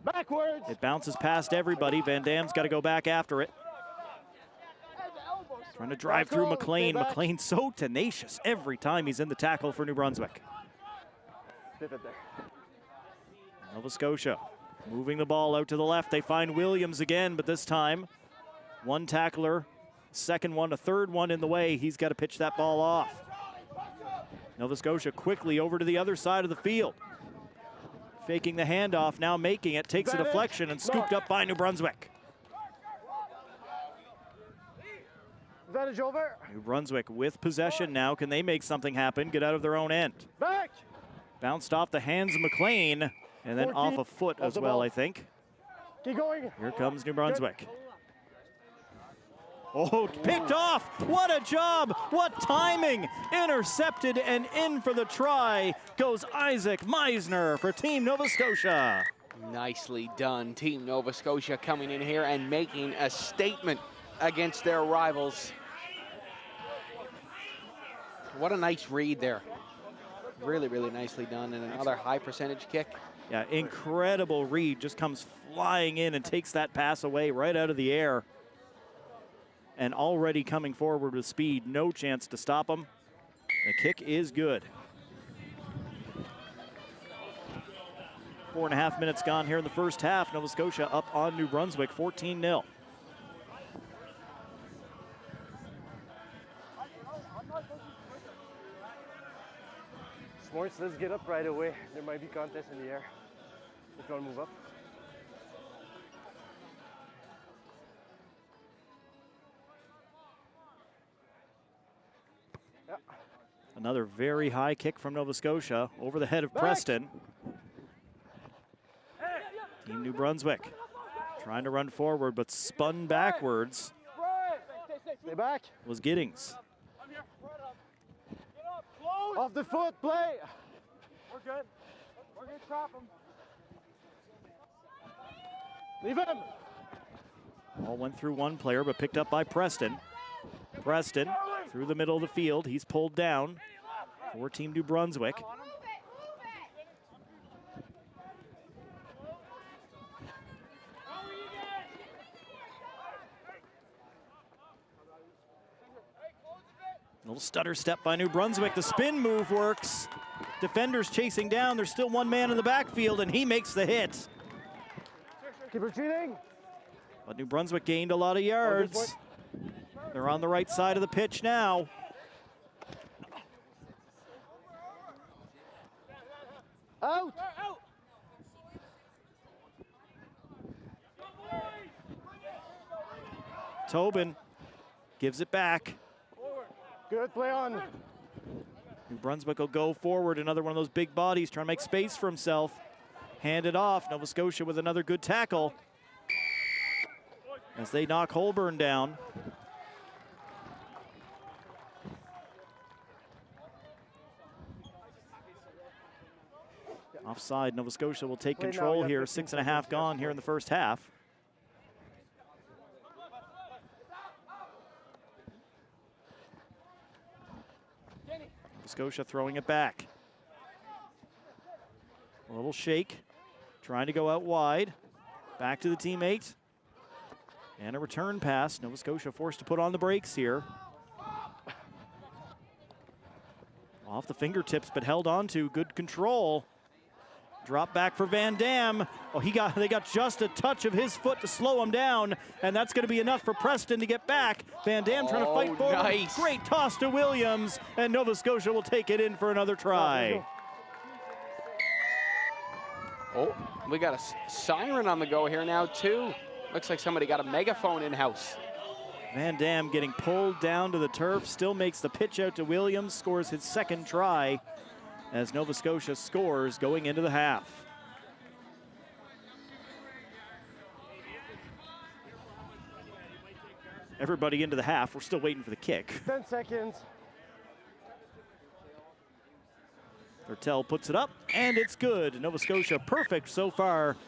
Backwards. It bounces past everybody. Van Dam's got to go back after it. Trying to drive through McLean. McLean so tenacious every time he's in the tackle for New Brunswick. Nova Scotia moving the ball out to the left. They find Williams again, but this time one tackler, second one, a third one in the way. He's got to pitch that ball off. Nova Scotia quickly over to the other side of the field. Faking the handoff, now making it, takes a deflection and scooped up by New Brunswick. Advantage over. New Brunswick with possession now. Can they make something happen? Get out of their own end. Back. Bounced off the hands of McLean and then off a foot as well, I think. Keep going. Here comes New Brunswick. Oh, picked off. What a job. What timing. Intercepted and in for the try goes Isaac Meisner for Team Nova Scotia. Nicely done. Team Nova Scotia coming in here and making a statement against their rivals. What a nice read there. Really, really nicely done. And another high percentage kick. Yeah, incredible read. Just comes flying in and takes that pass away right out of the air. And already coming forward with speed. No chance to stop him. The kick is good. 4.5 minutes gone here in the first half. Nova Scotia up on New Brunswick, 14-0. Sports, let's get up right away. There might be contest in the air if you want to move up. Yeah. Another very high kick from Nova Scotia over the head of Preston. Team New Brunswick trying to run forward, but spun backwards. Stay back. Was Giddings. Off the foot, play. We're good. We're good, trap him. Leave him. All went through one player, but picked up by Preston. Preston through the middle of the field. He's pulled down for Team New Brunswick. Little stutter step by New Brunswick. The spin move works. Defenders chasing down. There's still one man in the backfield, and he makes the hit. Keep retreating. But New Brunswick gained a lot of yards. They're on the right side of the pitch now. Out. Tobin gives it back. Good play on. New Brunswick will go forward. Another one of those big bodies trying to make space for himself. Hand it off. Nova Scotia with another good tackle as they knock Holborn down. Offside, Nova Scotia will take control here. 6.5 gone here in the first half. Nova Scotia throwing it back. A little shake, trying to go out wide. Back to the teammate. And a return pass. Nova Scotia forced to put on the brakes here. Off the fingertips, but held on to. Good control. Drop back for Van Dam. Oh, they got just a touch of his foot to slow him down, and that's going to be enough for Preston to get back. Van Dam trying to fight forward. Nice. Great toss to Williams, and Nova Scotia will take it in for another try. Oh, we got a siren on the go here now, too. Looks like somebody got a megaphone in-house. Van Dam getting pulled down to the turf, still makes the pitch out to Williams, scores his second try as Nova Scotia scores going into the half. Everybody into the half. We're still waiting for the kick. 10 seconds. Hertel puts it up, and it's good. Nova Scotia perfect so far.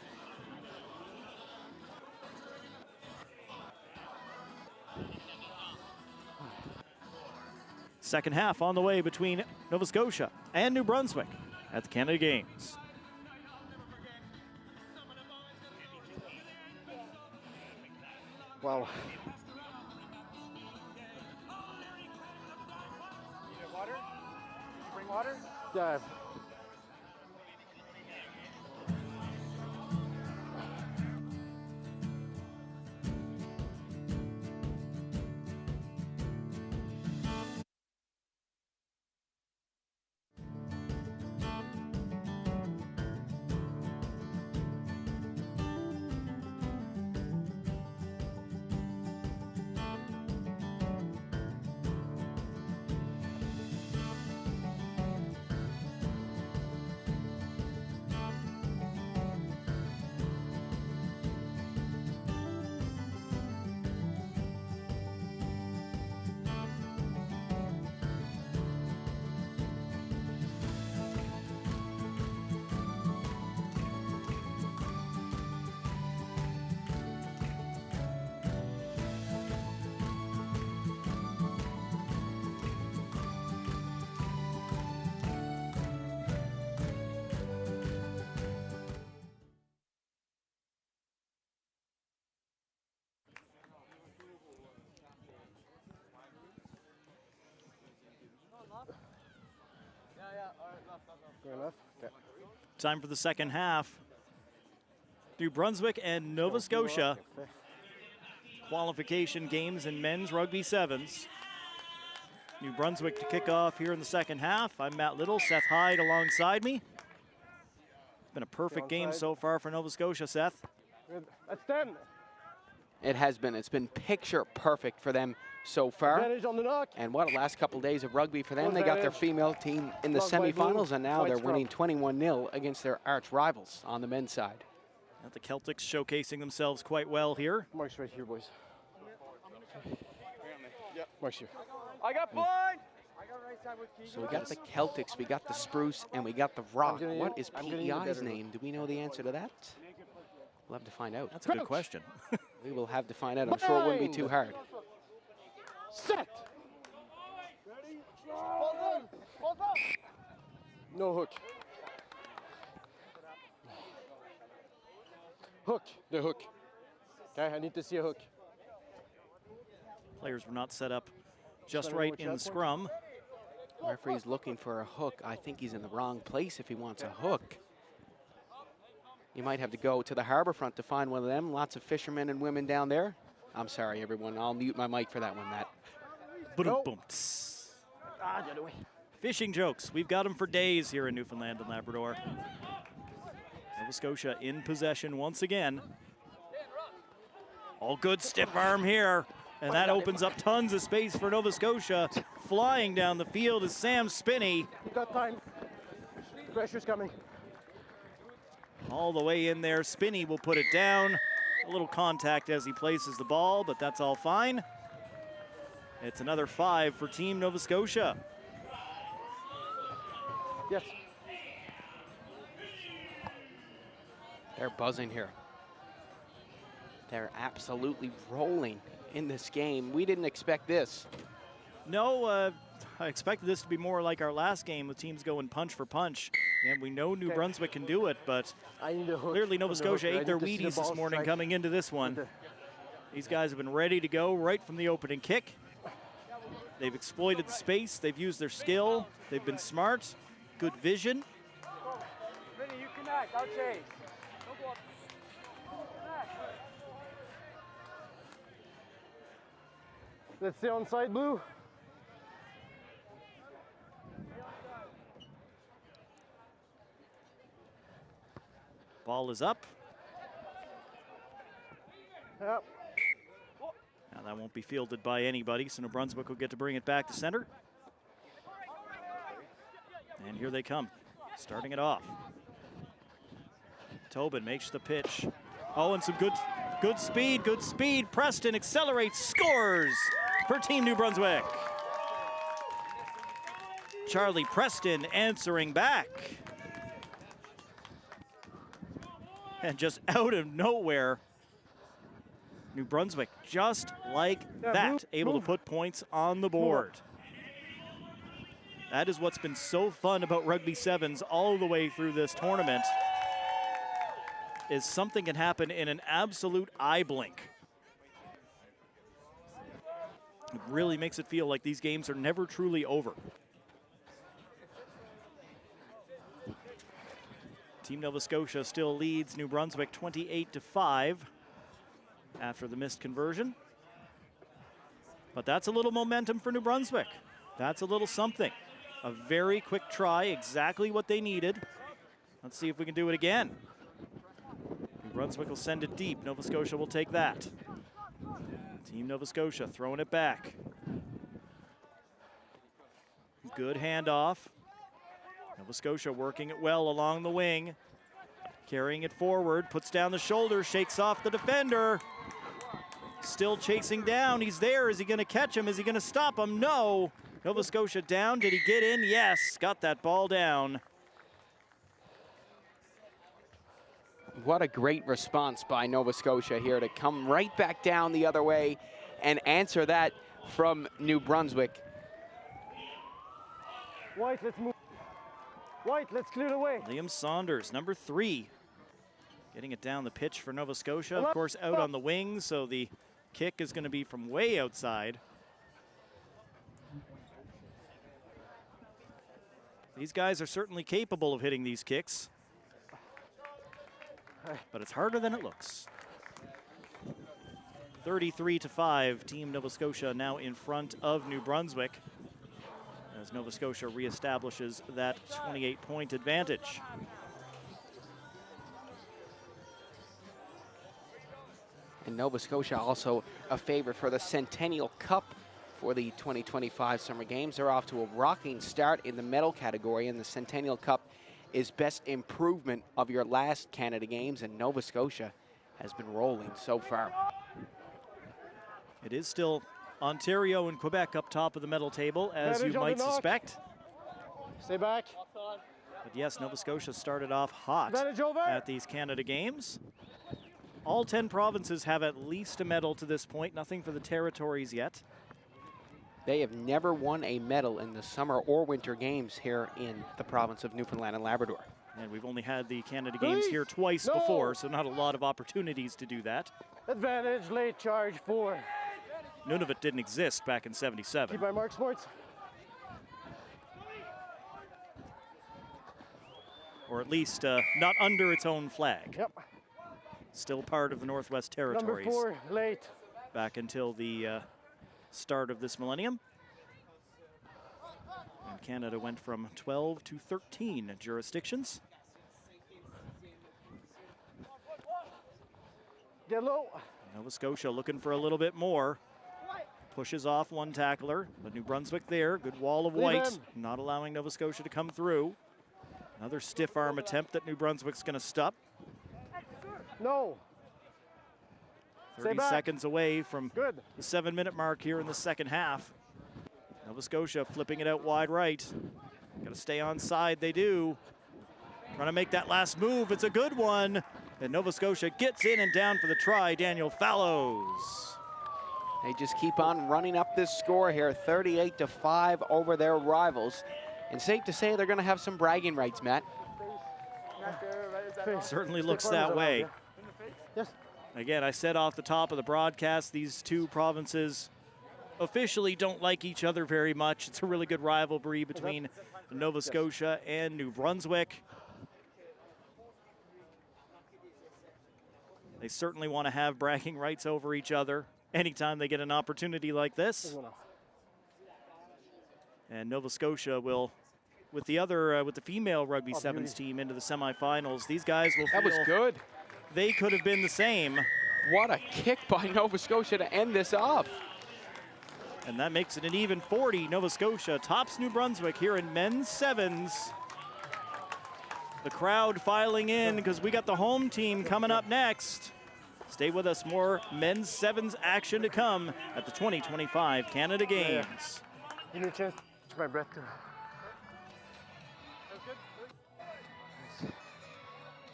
Second half on the way between Nova Scotia and New Brunswick at the Canada Games. Wow. Water? Bring water? Yeah. Good enough. Okay. Time for the second half. New Brunswick and Nova Scotia. Qualification games in men's rugby sevens. New Brunswick to kick off here in the second half. I'm Matt Little, Seth Hyde alongside me. It's been a perfect game so far for Nova Scotia, Seth. Good. That's 10. It has been. It's been picture perfect for them so far. Advantage on the knock. And what a last couple days of rugby for them. They got their female team in the semifinals, and now they're winning 21-0 against their arch rivals on the men's side. The Celtics showcasing themselves quite well here. Mark's right here, boys. Yep. Mark's here. I got blind. I got right side with Keegan. So we got the Celtics, we got the Spruce, and we got the Rock. What is PEI's name? Do we know the answer to that? We'll have to find out. That's a good question. We will have to find out. I'm sure it wouldn't be too hard. Set. Ready? No hook. Hook. The hook. Okay, I need to see a hook. Players were not set up just right in the scrum. Referee's looking for a hook. I think he's in the wrong place if he wants a hook. You might have to go to the harbor front to find one of them. Lots of fishermen and women down there. I'm sorry, everyone. I'll mute my mic for that one, Matt. Boom. Fishing jokes. We've got them for days here in Newfoundland and Labrador. Nova Scotia in possession once again. All good stiff arm here. And that opens up tons of space for Nova Scotia. Flying down the field is Sam Spinney. We've got time. Pressure's coming. All the way in there. Spinney will put it down. A little contact as he places the ball, but that's all fine. It's another 5 for Team Nova Scotia. Yes. They're buzzing here. They're absolutely rolling in this game. We didn't expect this. No, I expected this to be more like our last game with teams going punch for punch. And we know New Brunswick can do it, but clearly Nova Scotia ate their Wheaties this morning coming into this one. These guys have been ready to go right from the opening kick. They've exploited the space. They've used their skill. They've been smart, good vision. Vinny, you connect. I'll chase. Let's stay on side blue. Ball is up. Yep. Now that won't be fielded by anybody, so New Brunswick will get to bring it back to center. And here they come, starting it off. Tobin makes the pitch. Oh, and some good speed. Preston accelerates, scores for Team New Brunswick. Charlie Preston answering back. And just out of nowhere, New Brunswick, just like that, able to put points on the board. That is what's been so fun about Rugby Sevens all the way through this tournament, is something can happen in an absolute eye blink. It really makes it feel like these games are never truly over. Team Nova Scotia still leads New Brunswick 28-5 after the missed conversion. But that's a little momentum for New Brunswick. That's a little something. A very quick try, exactly what they needed. Let's see if we can do it again. New Brunswick will send it deep. Nova Scotia will take that. Team Nova Scotia throwing it back. Good handoff. Nova Scotia working it well along the wing. Carrying it forward, puts down the shoulder, shakes off the defender. Still chasing down, he's there. Is he gonna catch him? Is he gonna stop him? No. Nova Scotia down, did he get in? Yes, got that ball down. What a great response by Nova Scotia here to come right back down the other way and answer that from New Brunswick. White, let's move. White, let's clear the way. Liam Saunders, number 3. Getting it down the pitch for Nova Scotia. Of course, out on the wing, so the kick is going to be from way outside. These guys are certainly capable of hitting these kicks, but it's harder than it looks. 33-5, Team Nova Scotia now in front of New Brunswick as Nova Scotia reestablishes that 28-point advantage. And Nova Scotia also a favorite for the Centennial Cup for the 2025 Summer Games. They're off to a rocking start in the medal category, and the Centennial Cup is best improvement of your last Canada Games, and Nova Scotia has been rolling so far. It is still Ontario and Quebec up top of the medal table, as you might suspect. Stay back. But yes, Nova Scotia started off hot at these Canada Games. All 10 provinces have at least a medal to this point, nothing for the territories yet. They have never won a medal in the Summer or Winter Games here in the province of Newfoundland and Labrador. And we've only had the Canada Games here twice before, so not a lot of opportunities to do that. Advantage, late charge 4. Nunavut didn't exist back in '77. Keep my mark, sports. Or at least not under its own flag. Yep. Still part of the Northwest Territories. Number 4, late. Back until the start of this millennium. And Canada went from 12 to 13 jurisdictions. Get low. Nova Scotia looking for a little bit more. Pushes off one tackler, but New Brunswick there. Good wall of white, not allowing Nova Scotia to come through. Another stiff arm attempt that New Brunswick's going to stop. No. 30 seconds away from the 7-minute mark here in the second half. Nova Scotia flipping it out wide right. Got to stay on side, they do. Trying to make that last move, it's a good one. And Nova Scotia gets in and down for the try, Daniel Fallows. They just keep on running up this score here, 38-5 over their rivals. And safe to say they're going to have some bragging rights, Matt. Certainly looks that way. Yes. Again, I said off the top of the broadcast, these two provinces officially don't like each other very much. It's a really good rivalry between Nova Scotia and New Brunswick. They certainly want to have bragging rights over each other anytime they get an opportunity like this. And Nova Scotia will, with the female rugby sevens team into the semifinals, these guys will feel that was good. They could have been the same. What a kick by Nova Scotia to end this off. And that makes it an even 40. Nova Scotia tops New Brunswick here in men's sevens. The crowd filing in because we got the home team coming up next. Stay with us, more men's sevens action to come at the 2025 Canada Games. Give me a chance to catch my breath.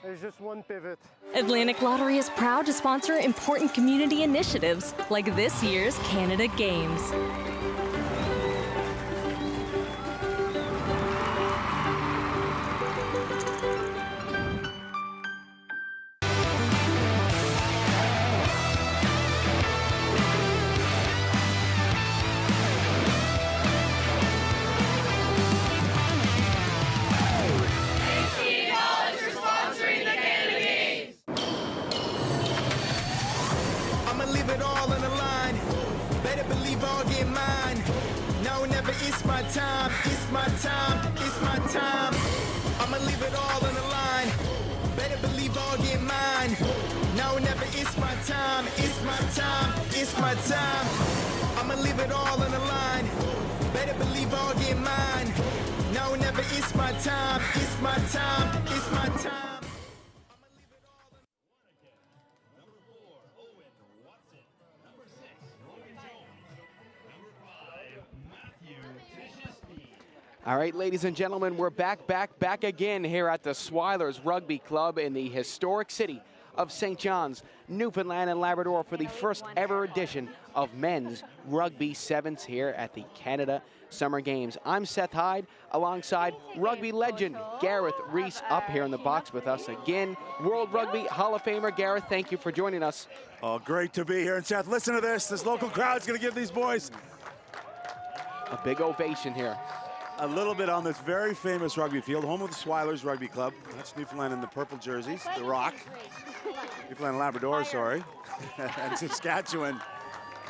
There's just one pivot. Atlantic Lottery is proud to sponsor important community initiatives like this year's Canada Games. It's my time, it's my time, it's my time. I'ma leave it all on the line. Better believe I'll get mine. Now or never, it's my time, it's my time, it's my time. I'ma leave it all on the line. Better believe I'll get mine. Now or never, it's my time, it's my time, it's my time. All right, ladies and gentlemen, we're back again here at the Swilers Rugby Club in the historic city of St. John's, Newfoundland and Labrador for the first ever edition of men's rugby sevens here at the Canada Summer Games. I'm Seth Hyde alongside rugby legend Gareth Reese up here in the box with us again. World Rugby Hall of Famer Gareth, thank you for joining us. Oh, great to be here. And Seth, listen to this. This local crowd's going to give these boys a big ovation here. A little bit on this very famous rugby field, home of the Swilers Rugby Club. That's Newfoundland in the purple jerseys, the Rock. Newfoundland and Labrador, sorry. And Saskatchewan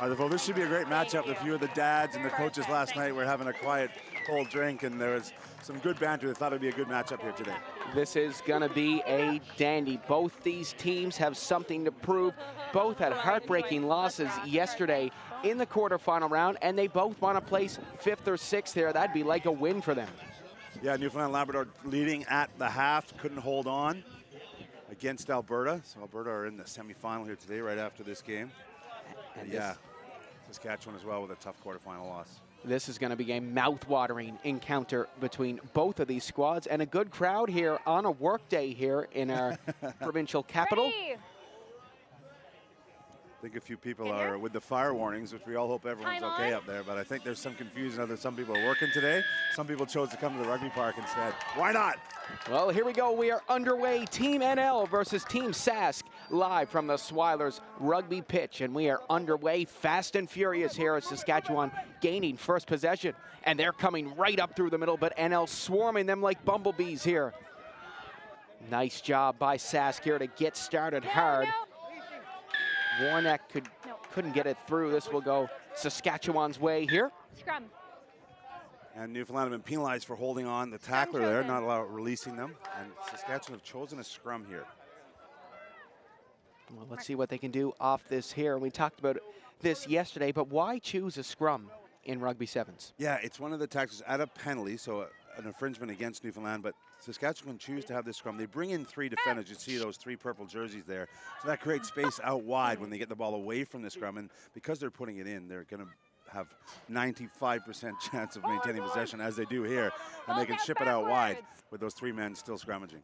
are the This should be a great matchup. A few of the dads and the coaches last night were having a quiet cold drink, and there was some good banter. They thought it would be a good matchup here today. This is going to be a dandy. Both these teams have something to prove. Both had heartbreaking losses yesterday in the quarterfinal round, and they both want to place 5th or 6th here. That'd be like a win for them. Yeah, Newfoundland and Labrador leading at the half, couldn't hold on against Alberta. So Alberta are in the semifinal here today, right after this game. And yeah, Saskatchewan as well with a tough quarterfinal loss. This is going to be a mouth-watering encounter between both of these squads, and a good crowd here on a work day here in our provincial capital. I think a few people are with the fire warnings, which we all hope everyone's okay up there, but I think there's some confusion whether some people are working today. Some people chose to come to the rugby park instead. Why not? Well, here we go. We are underway. Team NL versus Team Sask, live from the Swilers Rugby pitch. And we are underway fast and furious here as Saskatchewan gaining first possession. And they're coming right up through the middle, but NL swarming them like bumblebees here. Nice job by Sask here to get started hard. Warnock couldn't get it through. This will go Saskatchewan's way here. Scrum. And Newfoundland have been penalized for holding on the tackler there, not releasing them. And Saskatchewan have chosen a scrum here. Well, let's see what they can do off this here. We talked about this yesterday, but why choose a scrum in rugby sevens? Yeah, it's one of the tactics at a penalty, so an infringement against Newfoundland, but Saskatchewan choose to have this scrum. They bring in 3 defenders. You see those 3 purple jerseys there. So that creates space out wide when they get the ball away from the scrum, and because they're putting it in, they're going to have 95% chance of maintaining possession, as they do here, and they can ship it out wide with those 3 men still scrummaging.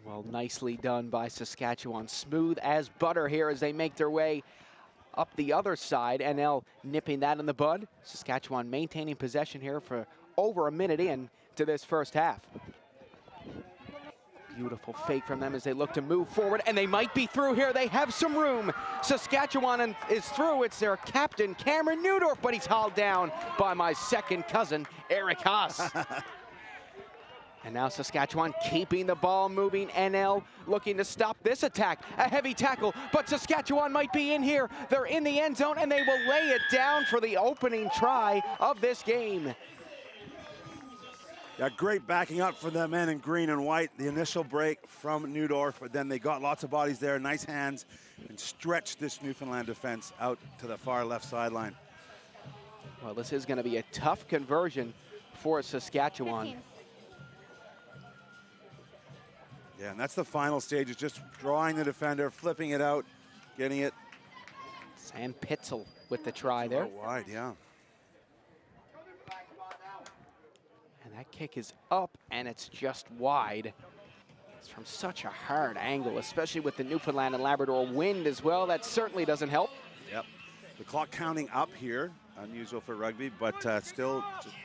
Well, nicely done by Saskatchewan. Smooth as butter here as they make their way up the other side. NL nipping that in the bud. Saskatchewan maintaining possession here for over a minute in to this first half. Beautiful fake from them as they look to move forward, and they might be through here. They have some room. Saskatchewan is through. It's their captain, Cameron Newdorf, but he's hauled down by my second cousin, Eric Haas. And now Saskatchewan keeping the ball moving. NL looking to stop this attack. A heavy tackle, but Saskatchewan might be in here. They're in the end zone, and they will lay it down for the opening try of this game. Yeah, great backing up for the men in green and white. The initial break from Newdorf, but then they got lots of bodies there, nice hands, and stretched this Newfoundland defense out to the far left sideline. Well, this is going to be a tough conversion for Saskatchewan. 15. Yeah, and that's the final stage, is just drawing the defender, flipping it out, getting it. Sam Pitzel with the try there. Wide, yeah. And that kick is up, and it's just wide. It's from such a hard angle, especially with the Newfoundland and Labrador wind as well. That certainly doesn't help. Yep. The clock counting up here, unusual for rugby, but still just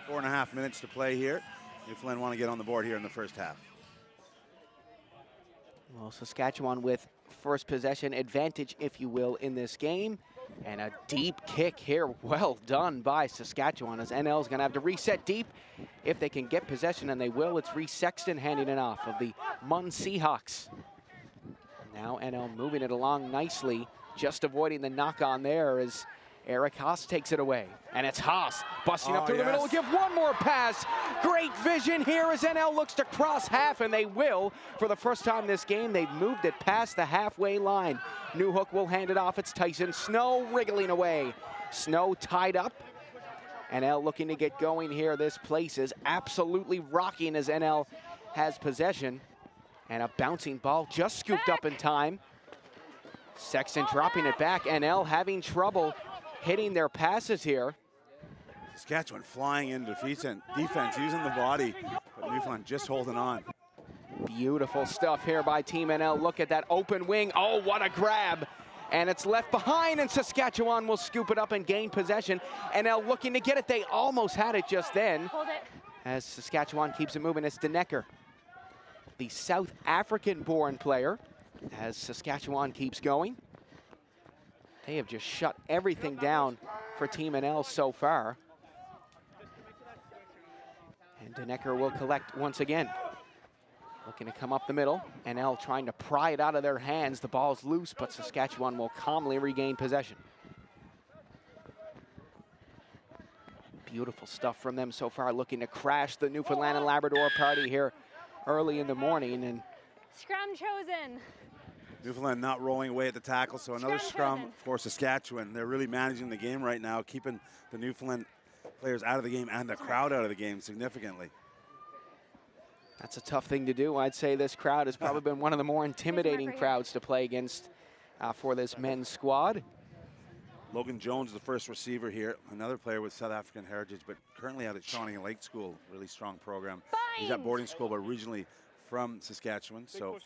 4.5 minutes to play here. Newfoundland want to get on the board here in the first half. Well, Saskatchewan with first possession advantage, if you will, in this game. And a deep kick here. Well done by Saskatchewan, as NL is going to have to reset deep if they can get possession, and they will. It's Reese Sexton handing it off of the Munn Seahawks. Now NL moving it along nicely, just avoiding the knock on there as Eric Haas takes it away. And it's Haas busting up through the middle. Will give one more pass. Great vision here as NL looks to cross half, and they will. For the first time this game, they've moved it past the halfway line. Newhook will hand it off. It's Tyson Snow wriggling away. Snow tied up. NL looking to get going here. This place is absolutely rocking as NL has possession. And a bouncing ball just scooped up in time. Sexton dropping it back. NL having trouble hitting their passes here. Saskatchewan flying into defense, using the body, but Newfoundland just holding on. Beautiful stuff here by Team NL. Look at that open wing. Oh, what a grab. And it's left behind, and Saskatchewan will scoop it up and gain possession. NL looking to get it. They almost had it just then. Hold it. As Saskatchewan keeps it moving, it's Denecker, the South African-born player, as Saskatchewan keeps going. They have just shut everything down for Team NL so far. And Denecker will collect once again. Looking to come up the middle. NL trying to pry it out of their hands. The ball's loose, but Saskatchewan will calmly regain possession. Beautiful stuff from them so far, looking to crash the Newfoundland and Labrador party here early in the morning. And Scrum chosen. Newfoundland not rolling away at the tackle, so another scrum for Saskatchewan. They're really managing the game right now, keeping the Newfoundland players out of the game and the crowd out of the game significantly. That's a tough thing to do. I'd say this crowd has probably been one of the more intimidating crowds to play against for this men's squad. Logan Jones, the first receiver here, another player with South African heritage, but currently out at Shawnee Lake School, really strong program. He's at boarding school, but originally from Saskatchewan. So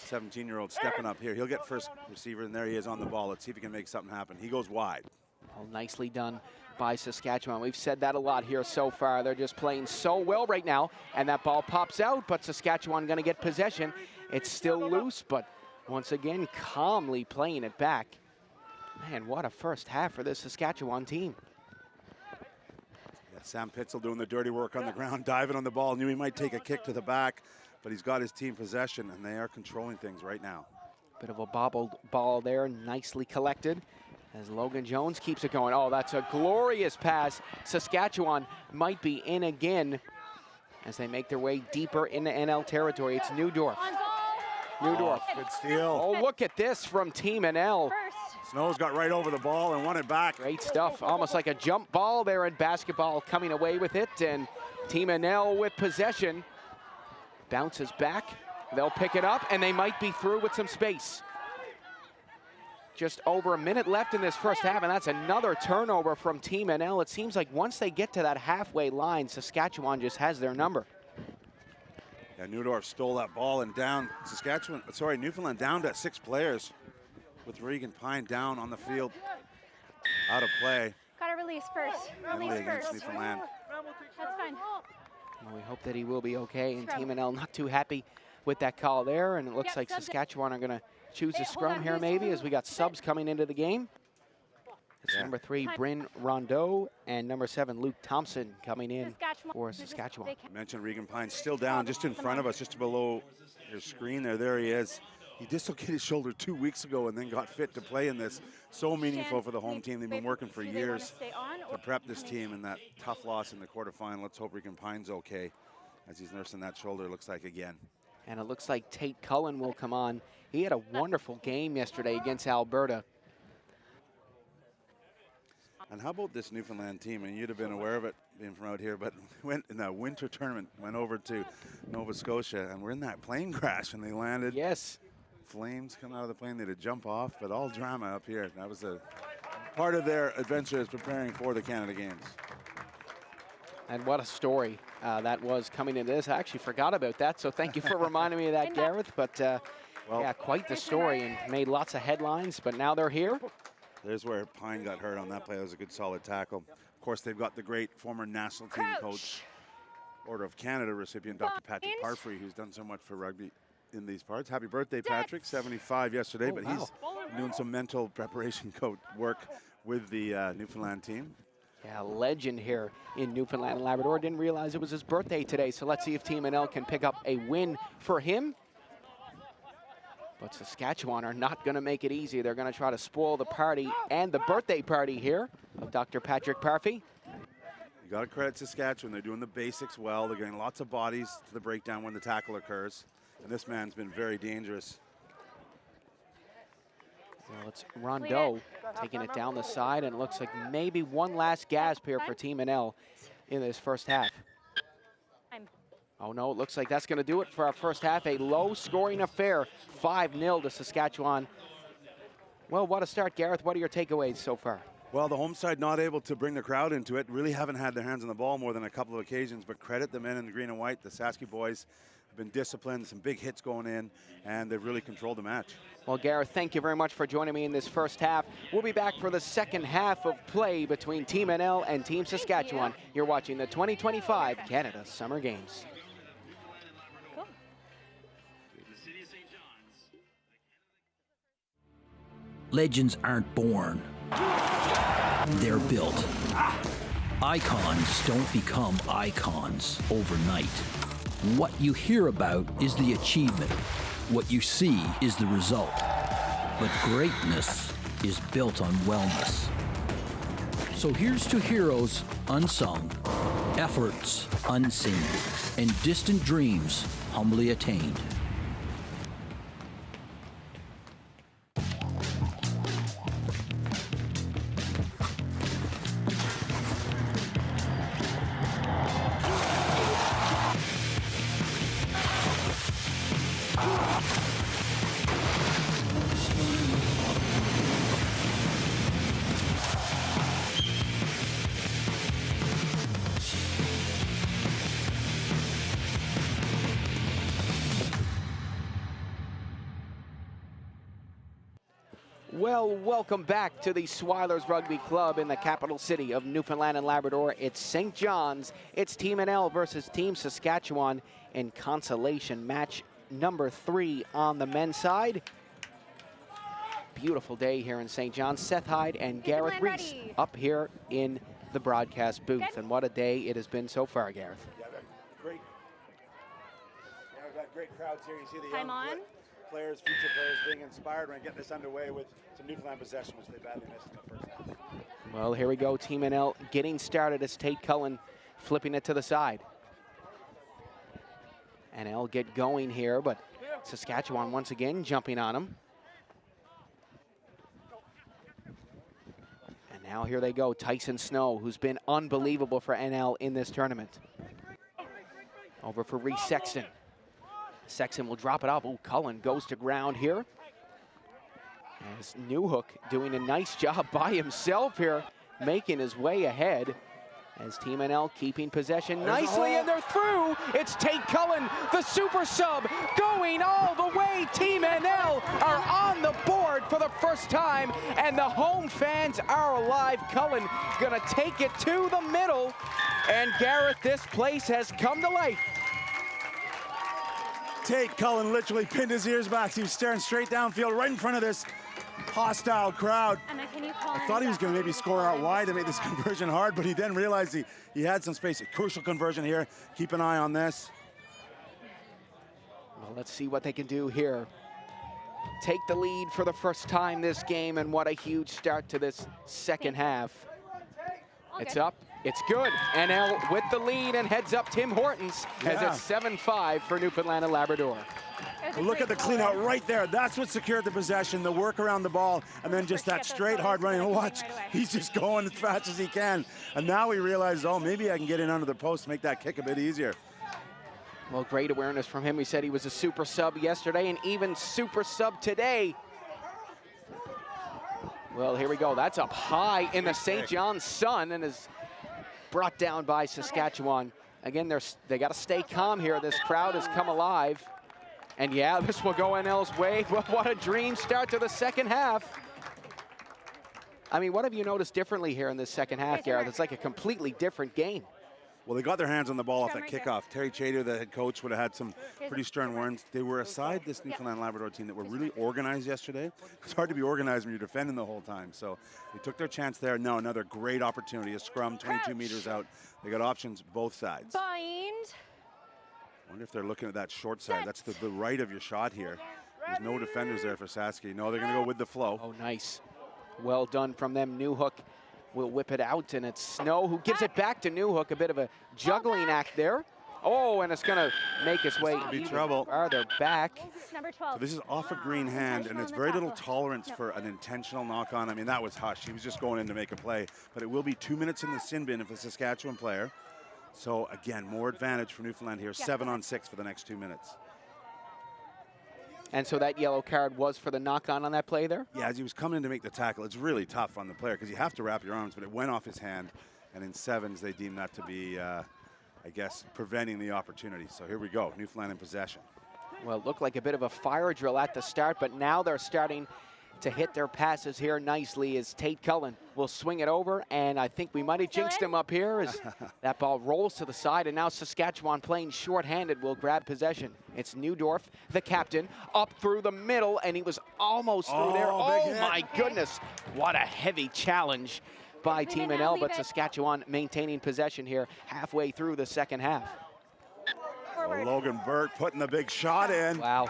17-year-old stepping up here. He'll get first receiver, and there he is on the ball. Let's see if he can make something happen. He goes wide. Well, nicely done by Saskatchewan. We've said that a lot here so far. They're just playing so well right now, and that ball pops out, but Saskatchewan going to get possession. It's still loose, but once again, calmly playing it back. Man, what a first half for this Saskatchewan team. Yeah, Sam Pitzel doing the dirty work on the ground, diving on the ball. Knew he might take a kick to the back, but he's got his team possession, and they are controlling things right now. Bit of a bobbled ball there, nicely collected as Logan Jones keeps it going. Oh, that's a glorious pass. Saskatchewan might be in again as they make their way deeper into NL territory. It's Newdorf. Newdorf. Oh, good steal. Oh, look at this from Team NL. Snow's got right over the ball and won it back. Great stuff. Almost like a jump ball there in basketball, coming away with it. And Team NL with possession. Bounces back. They'll pick it up, and they might be through with some space. Just over a minute left in this first half, and that's another turnover from Team NL. It seems like once they get to that halfway line, Saskatchewan just has their number. Yeah, Newdorf stole that ball and down Newfoundland down to 6 players with Regan Pine down on the field, out of play. Gotta release first. Release first. Newfoundland. That's fine. Well, we hope that he will be okay, and Team NL not too happy with that call there, and it looks like Saskatchewan are going to choose a scrum here maybe as we got subs coming into the game. It's number 3, Bryn Rondeau, and number 7, Luke Thompson coming in for Saskatchewan. I mentioned Regan Pine still down just in front of us, just below your screen there. There he is. He dislocated his shoulder 2 weeks ago and then got fit to play in this. So meaningful for the home team. They've been working for years to prep this team in that tough loss in the quarterfinal. Let's hope Regan Pine's okay as he's nursing that shoulder, looks like, again. And it looks like Tate Cullen will come on. He had a wonderful game yesterday against Alberta. And how about this Newfoundland team? And you'd have been aware of it being from out here, but went in the winter tournament, went over to Nova Scotia, and we're in that plane crash, and they landed. Yes. Flames coming out of the plane, they had to jump off, but all drama up here. That was a part of their adventure is preparing for the Canada Games. And what a story that was coming into this. I actually forgot about that, so thank you for reminding me of that, Gareth. But well, yeah, quite the story, and made lots of headlines, but now they're here. There's where Pine got hurt on that play. That was a good solid tackle. Of course, they've got the great former national team coach, Order of Canada recipient, Dr. Patrick Parfrey, who's done so much for rugby in these parts. Happy birthday, Patrick. 75 yesterday, but he's doing some mental preparation coach work with the Newfoundland team. Yeah, legend here in Newfoundland and Labrador. Didn't realize it was his birthday today, so let's see if Team NL can pick up a win for him. But Saskatchewan are not going to make it easy. They're going to try to spoil the party and the birthday party here of Dr. Patrick Parfrey. You got to credit Saskatchewan. They're doing the basics well. They're getting lots of bodies to the breakdown when the tackle occurs. And this man's been very dangerous. Well, it's Rondeau taking it down the side, and it looks like maybe one last gasp here for Team NL in this first half. Oh no, it looks like that's going to do it for our first half. A low-scoring affair, 5-0 to Saskatchewan. Well, what a start, Gareth. What are your takeaways so far? Well, the home side not able to bring the crowd into it. Really haven't had their hands on the ball more than a couple of occasions, but credit the men in the green and white. The Saski boys have been disciplined, some big hits going in, and they've really controlled the match. Well, Gareth, thank you very much for joining me in this first half. We'll be back for the second half of play between Team NL and Team Saskatchewan. You're watching the 2025 Canada Summer Games. Legends aren't born. They're built. Icons don't become icons overnight. What you hear about is the achievement. What you see is the result. But greatness is built on wellness. So here's to heroes unsung, efforts unseen, and distant dreams humbly attained. Well, welcome back to the Swilers Rugby Club in the capital city of Newfoundland and Labrador. It's St. John's. It's Team NL versus Team Saskatchewan in consolation match number 3 on the men's side. Beautiful day here in St. John's. Seth Hyde and Gareth Reese up here in the broadcast booth. And what a day it has been so far, Gareth. Yeah, great. Yeah, we've got great crowds here. You see the Time on. Players, future players being inspired when getting this underway with some Newfoundland possession, which they badly missed in the first half. Well, here we go. Team NL getting started as Tate Cullen flipping it to the side. NL get going here, but Saskatchewan once again jumping on him. And now here they go. Tyson Snow, who's been unbelievable for NL in this tournament. Over for Reese Sexton. Sexton will drop it off. Oh, Cullen goes to ground here. As Newhook doing a nice job by himself here, making his way ahead. As Team NL keeping possession nicely, and they're through. It's Tate Cullen, the super sub, going all the way. Team NL are on the board for the first time, and the home fans are alive. Cullen gonna take it to the middle, and Gareth, this place has come to life. Tate Cullen literally pinned his ears back. He was staring straight downfield right in front of this hostile crowd. Emma, can you call I thought he was going to maybe score out wide to make this conversion hard, but he then realized he had some space. A crucial conversion here. Keep an eye on this. Well, let's see what they can do here. Take the lead for the first time this game, and what a huge start to this second half. It's up. It's good. NL with the lead and heads up Tim Hortons as it's 7-5 for Newfoundland and Labrador. Look at the clean out right there. That's what secured the possession, the work around the ball, and then just that straight hard running. Watch, he's just going as fast as he can. And now he realizes, oh, maybe I can get in under the post, make that kick a bit easier. Well, great awareness from him. He said he was a super sub yesterday and even super sub today. Well, here we go. That's up high in the St. John's sun and is brought down by Saskatchewan. Again, they got to stay calm here. This crowd has come alive. And yeah, this will go NL's way. Well, what a dream start to the second half. I mean, what have you noticed differently here in this second half, Gareth? It's like a completely different game. Well, they got their hands on the ball off that kickoff. Terry Chater, the head coach, would have had some pretty stern words. They were aside this Newfoundland Labrador team that were really organized yesterday. It's hard to be organized when you're defending the whole time. So they took their chance there. Now another great opportunity. A scrum 22 meters out. They got options both sides. Bind. I wonder if they're looking at that short side. That's the right of your shot here. There's no defenders there for Saski. No, they're going to go with the flow. Oh, nice. Well done from them. Newhook will whip it out, and it's Snow who gives it back to Newhook. A bit of a juggling act there. Oh, and it's going to make its way even farther back. Number 12. So this is off a green hand, and it's very little tolerance for an intentional knock-on. I mean, that was hush. He was just going in to make a play. But it will be 2 minutes in the sin bin if a Saskatchewan player. So, again, more advantage for Newfoundland here. 7-on-6 for the next 2 minutes. And so that yellow card was for the knock-on that play there? Yeah, as he was coming in to make the tackle, it's really tough on the player because you have to wrap your arms, but it went off his hand. And in sevens, they deemed that to be, I guess, preventing the opportunity. So here we go, Newfoundland in possession. Well, it looked like a bit of a fire drill at the start, but now they're starting to hit their passes here nicely as Tate Cullen will swing it over, and I think we might have jinxed him up here as that ball rolls to the side, and now Saskatchewan playing shorthanded will grab possession. It's Newdorf, the captain, up through the middle, and he was almost through there. Oh my goodness, what a heavy challenge by Team NL, but Saskatchewan maintaining possession here halfway through the second half. Well, Logan Burke putting the big shot in. Wow.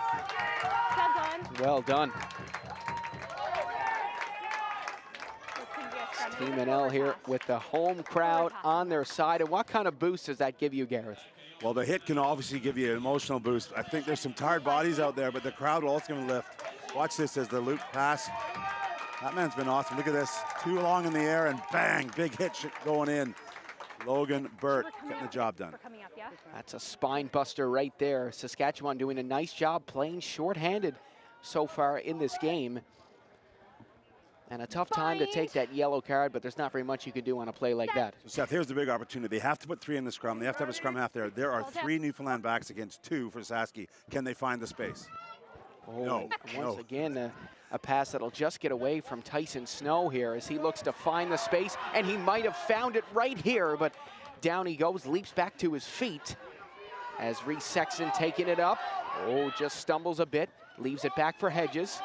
Well done. Team NL here with the home crowd on their side. And what kind of boost does that give you, Gareth? Well, the hit can obviously give you an emotional boost. I think there's some tired bodies out there, but the crowd will also going to lift. Watch this as the loop pass. That man's been awesome. Look at this. Too long in the air and bang, big hit going in. Logan Burke getting the job done. That's a spine buster right there. Saskatchewan doing a nice job playing shorthanded so far in this game. And a tough time to take that yellow card, but there's not very much you can do on a play like that. So Seth, here's the big opportunity. They have to put 3 in the scrum. They have to have a scrum half there. There are 3 Newfoundland backs against 2 for Saski. Can they find the space? Oh, once again, a pass that'll just get away from Tyson Snow here as he looks to find the space, and he might have found it right here, but down he goes, leaps back to his feet as Reese Sexton taking it up. Oh, just stumbles a bit, leaves it back for Hedges.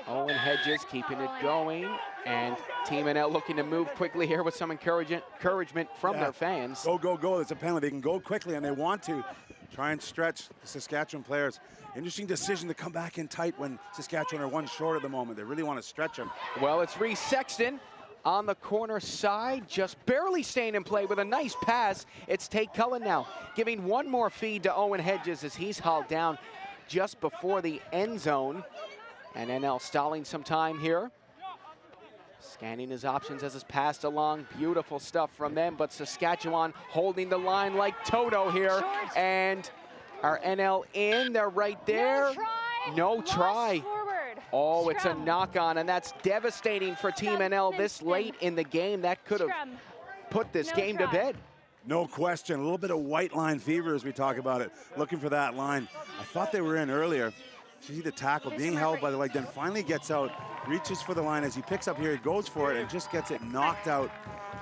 Owen Hedges keeping it going, and Team NL looking to move quickly here with some encouragement from their fans. Go, go, go. It's a penalty. They can go quickly, and they want to try and stretch the Saskatchewan players. Interesting decision to come back in tight when Saskatchewan are one short at the moment. They really want to stretch them. Well, it's Reese Sexton on the corner side, just barely staying in play with a nice pass. It's Tate Cullen now, giving one more feed to Owen Hedges as he's hauled down just before the end zone. And NL stalling some time here. Scanning his options as it's passed along. Beautiful stuff from them, but Saskatchewan holding the line like Toto here. And our NL in, they're right there. No try. Oh, it's a knock-on, and that's devastating for Team NL this late in the game. That could have put this game to bed. No question. A little bit of white line fever as we talk about it. Looking for that line. I thought they were in earlier. See the tackle being held by the leg, then finally gets out, reaches for the line. As he picks up here, he goes for it and just gets it knocked out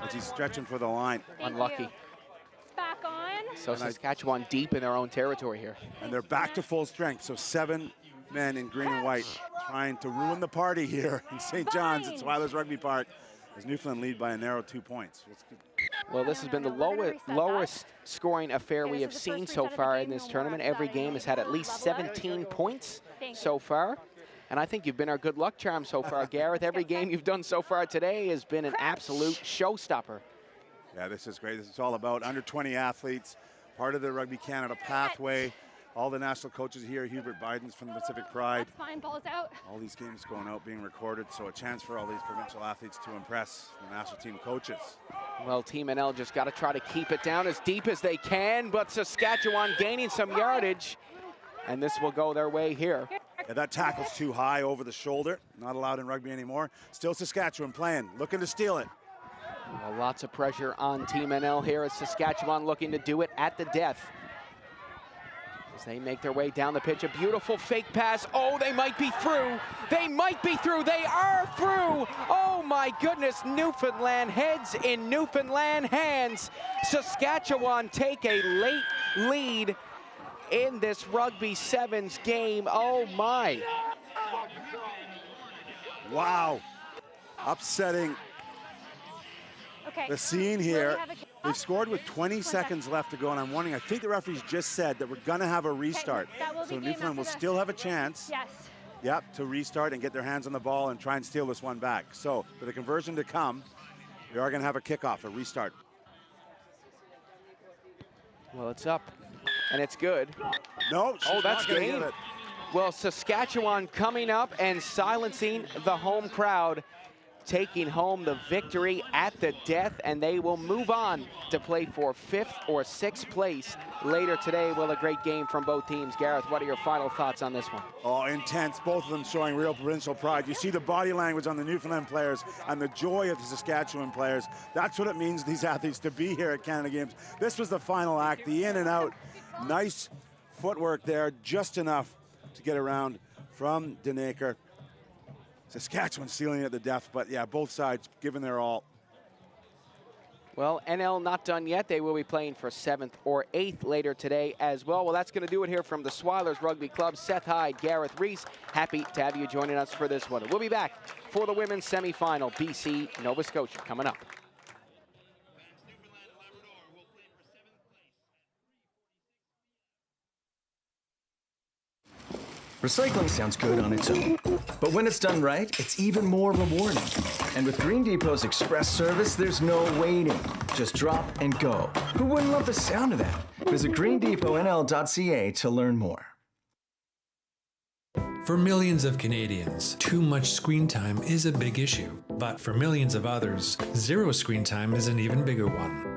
as he's stretching for the line. Unlucky. Back on. So Saskatchewan deep in their own territory here. And they're back to full strength. So 7 men in green and white trying to ruin the party here in St. John's at Swilers Rugby Park as Newfoundland lead by a narrow 2 points. Well, this has been the lowest scoring affair we have seen so far in this tournament. Every game has had at least 17 points so far. And I think you've been our good luck charm so far, Gareth. Every game you've done so far today has been an absolute showstopper. Yeah, this is great. This is all about under 20 athletes, part of the Rugby Canada pathway. All the national coaches here, Hubert Biden's from the Pacific Pride. That's fine, ball's out. All these games going out, being recorded, so a chance for all these provincial athletes to impress the national team coaches. Well, Team NL just got to try to keep it down as deep as they can, but Saskatchewan gaining some yardage, and this will go their way here. Yeah, that tackle's too high over the shoulder. Not allowed in rugby anymore. Still Saskatchewan playing, looking to steal it. Well, lots of pressure on Team NL here as Saskatchewan looking to do it at the death. As they make their way down the pitch, a beautiful fake pass. Oh, they might be through. They might be through. They are through. Oh my goodness, Newfoundland heads in Newfoundland hands. Saskatchewan take a late lead in this Rugby Sevens game. Oh my. Wow. Upsetting the scene here. They've scored with 20 seconds left to go, and I'm wondering, I think the referees just said that we're gonna have a restart. So Newfoundland will still have a chance. Yes. Yep, to restart and get their hands on the ball and try and steal this one back. So for the conversion to come, we are gonna have a kickoff, a restart. Well, it's up, and it's good. No, oh, that's game. Well, Saskatchewan coming up and silencing the home crowd, taking home the victory at the death, and they will move on to play for 5th or 6th place later today. Well, a great game from both teams. Gareth, what are your final thoughts on this one? Oh, intense. Both of them showing real provincial pride. You see the body language on the Newfoundland players and the joy of the Saskatchewan players. That's what it means to these athletes to be here at Canada Games. This was the final act, the in and out. Nice footwork there, just enough to get around from Denaker. Saskatchewan sealing at the death, but yeah, both sides giving their all. Well, NL not done yet. They will be playing for 7th or 8th later today as well. Well, that's going to do it here from the Swilers Rugby Club. Seth Hyde, Gareth Reese, happy to have you joining us for this one. We'll be back for the women's semifinal, BC, Nova Scotia, coming up. Recycling sounds good on its own, but when it's done right, it's even more rewarding. And with Green Depot's express service, there's no waiting. Just drop and go. Who wouldn't love the sound of that? Visit greendepotnl.ca to learn more. For millions of Canadians, too much screen time is a big issue. But for millions of others, zero screen time is an even bigger one.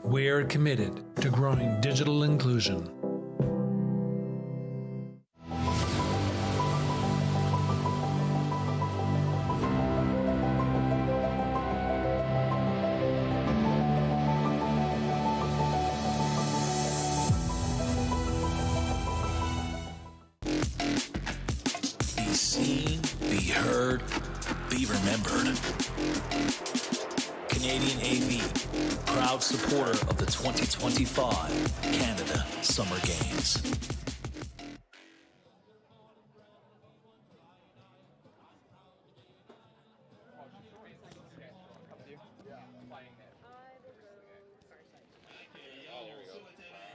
We're committed to growing digital inclusion. seen, be heard, be remembered. Canadian AV, proud supporter of the 2025 Canada Summer Games.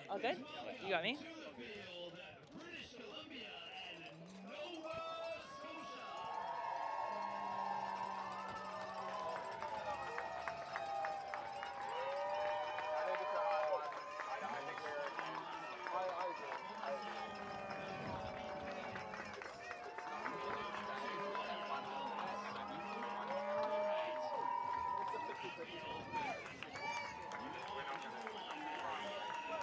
All good? You got me?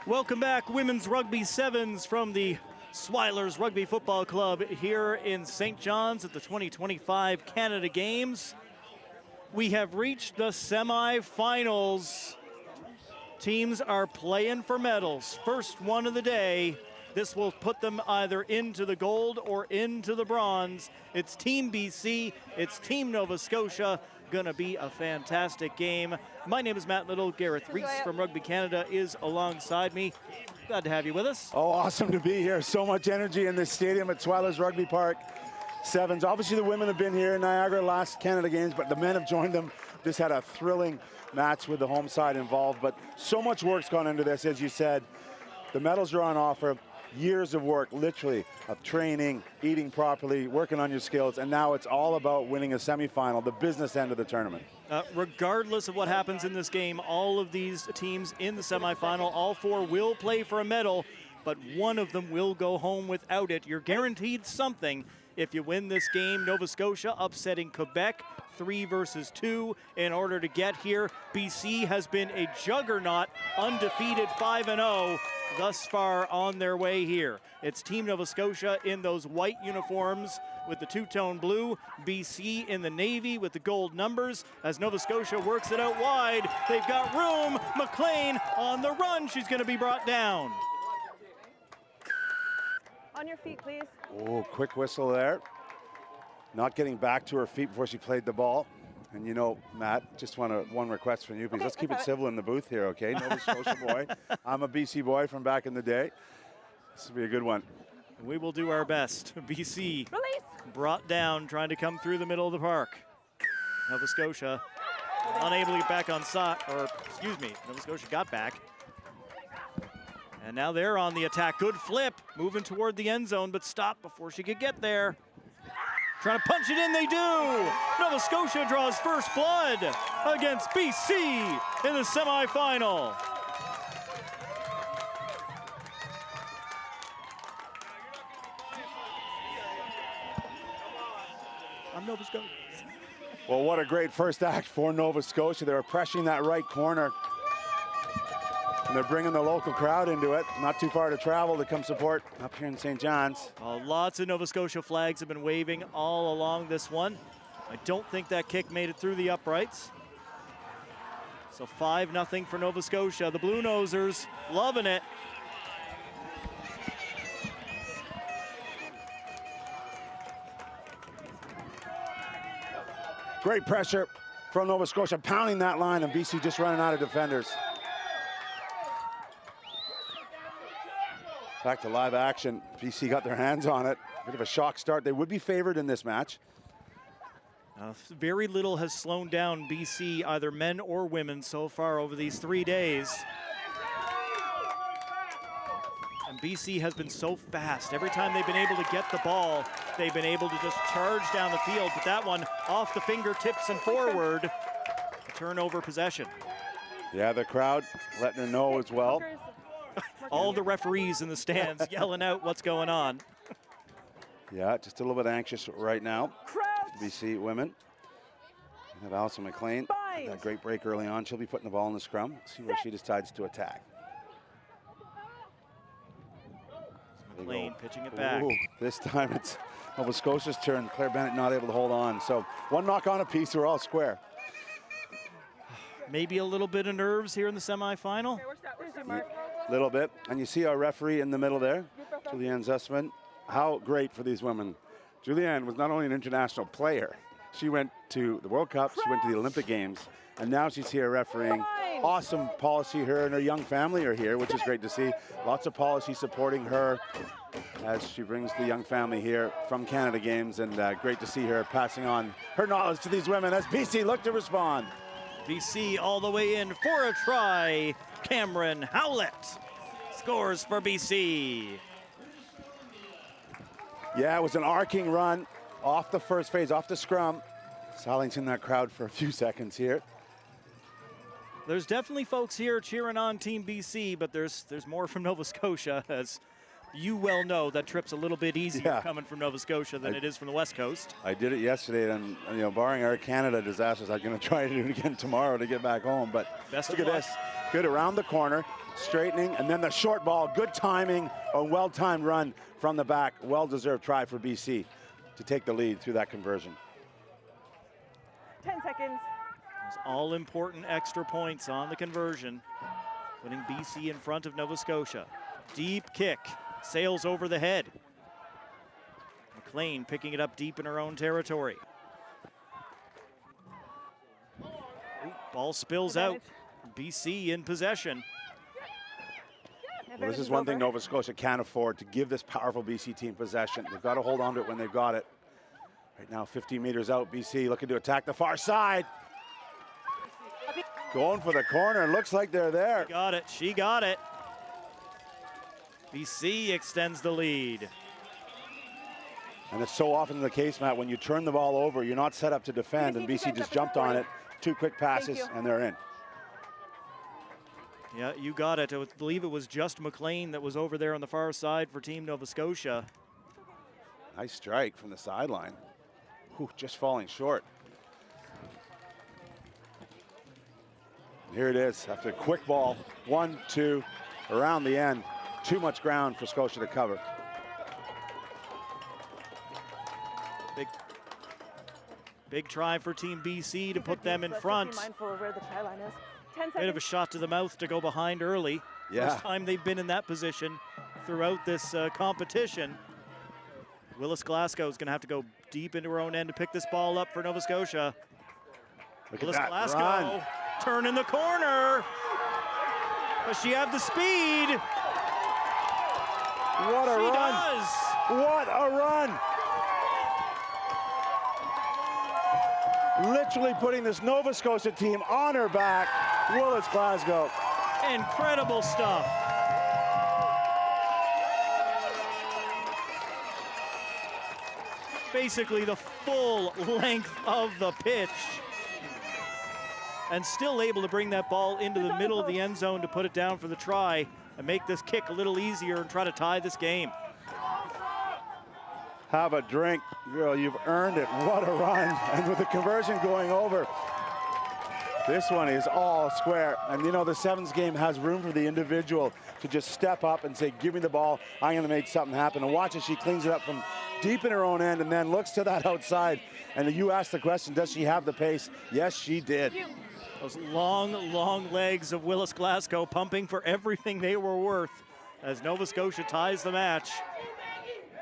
Welcome back, women's rugby sevens from the Swilers Rugby Football Club here in St. John's at the 2025 Canada Games. We have reached the semifinals. Teams are playing for medals. First one of the day. This will put them either into the gold or into the bronze. It's Team BC, it's Team Nova Scotia. Gonna be a fantastic game. My name is Matt Little. Gareth Reese from Rugby Canada is alongside me. Glad to have you with us. Oh, awesome to be here. So much energy in this stadium at Swilers Rugby Park. Sevens. Obviously, the women have been here in Niagara last Canada Games, but the men have joined them. Just had a thrilling match with the home side involved, but so much work's gone into this, as you said. The medals are on offer. Years of work, literally, of training, eating properly, working on your skills, and now it's all about winning a semifinal, the business end of the tournament. Regardless of what happens in this game, all of these teams in the semifinal, all four will play for a medal, but one of them will go home without it. You're guaranteed something if you win this game. Nova Scotia upsetting Quebec 3-2 in order to get here. BC has been a juggernaut, undefeated 5-0 thus far on their way here. It's Team Nova Scotia in those white uniforms with the two-tone blue, BC in the navy with the gold numbers. As Nova Scotia works it out wide, they've got room. McLean on the run. She's going to be brought down. On your feet, please. Oh, quick whistle there. Not getting back to her feet before she played the ball. And you know, Matt, just one request from you, please. Let's keep it civil in the booth here, okay? Nova Scotia boy. I'm a BC boy from back in the day. This will be a good one. We will do our best. BC brought down, trying to come through the middle of the park. Nova Scotia unable to get back on side, or excuse me, Nova Scotia got back. And now they're on the attack. Good flip, moving toward the end zone, but stopped before she could get there. Trying to punch it in, they do! Nova Scotia draws first blood against BC in the semifinal. I'm Nova Scotia. Well, what a great first act for Nova Scotia. They were pressuring that right corner. And they're bringing the local crowd into it. Not too far to travel to come support up here in St. John's. Lots of Nova Scotia flags have been waving all along this one. I don't think that kick made it through the uprights. So 5-0 for Nova Scotia. The Blue Nosers loving it. Great pressure from Nova Scotia, pounding that line, and BC just running out of defenders. Back to live action. BC got their hands on it. Bit of a shock start. They would be favored in this match. Very little has slowed down BC, either men or women, so far over these 3 days. And BC has been so fast. Every time they've been able to get the ball, they've been able to just charge down the field. But that one off the fingertips and forward. A turnover possession. Yeah, the crowd letting her know as well. All the referees in the stands yelling out what's going on. Yeah, just a little bit anxious right now. BC women. We have Allison McLean. That great break early on. She'll be putting the ball in the scrum. See where she decides to attack. McLean pitching it back. Ooh, this time it's Nova Scotia's turn. Claire Bennett not able to hold on. So one knock on a piece, we're all square. Maybe a little bit of nerves here in the semifinal. Little bit. And you see our referee in the middle there, Julianne Zussman. How great for these women Julianne was not only an international player, she went to the World Cup, she went to the Olympic Games, and now she's here refereeing. Awesome policy. Her and her young family are here, which is great to see. Lots of policy supporting her as she brings the young family here from Canada Games, and great to see her passing on her knowledge to these women as BC look to respond. BC all the way in for a try. Cameron Howlett scores for BC. Yeah, it was an arcing run off the first phase, off the scrum. Silencing that crowd for a few seconds here. There's definitely folks here cheering on Team BC, but there's more from Nova Scotia, as you well know. That trip's a little bit easier coming from Nova Scotia than it is from the West Coast. I did it yesterday, and you know, barring our Canada disasters, I'm going to try to do it again tomorrow to get back home. But best look of at luck. this. Good around the corner, straightening, and then the short ball. Good timing, a well-timed run from the back. Well-deserved try for BC to take the lead through that conversion. 10 seconds. Those all-important extra points on the conversion, putting BC in front of Nova Scotia. Deep kick, sails over the head. McLean picking it up deep in her own territory. Ball spills out. BC in possession. Well, this is one thing Nova Scotia can't afford, to give this powerful BC team possession. They've got to hold on to it when they've got it. Right now, 15 meters out, BC looking to attack the far side. Going for the corner, looks like they're there. She got it, she got it. BC extends the lead. And it's so often the case, Matt, when you turn the ball over, you're not set up to defend, and BC just jumped on it. 2 quick passes, and they're in. Yeah, you got it. I believe it was just McLean that was over there on the far side for Team Nova Scotia. Nice strike from the sideline. Whew, just falling short. Here it is after a quick ball. 1, 2, around the end. Too much ground for Scotia to cover. Big try for Team BC to put them in front. Be mindful of where the try line is. 10 seconds. Bit of a shot to the mouth to go behind early. Yeah. First time they've been in that position throughout this competition. Willis Glasgow is going to have to go deep into her own end to pick this ball up for Nova Scotia. Willis Glasgow turn in the corner. Does she have the speed? What a run. Does. What a run. Literally putting this Nova Scotia team on her back. Willis Glasgow. Incredible stuff. Basically the full length of the pitch. And still able to bring that ball into the middle of the end zone to put it down for the try and make this kick a little easier and try to tie this game. Have a drink, girl, you've earned it. What a run. And with the conversion going over, this one is all square. And you know, the sevens game has room for the individual to just step up and say, give me the ball, I'm gonna make something happen. And watch as she cleans it up from deep in her own end and then looks to that outside. And you asked the question, does she have the pace? Yes, she did. Those long, long legs of Willis Glasgow pumping for everything they were worth as Nova Scotia ties the match.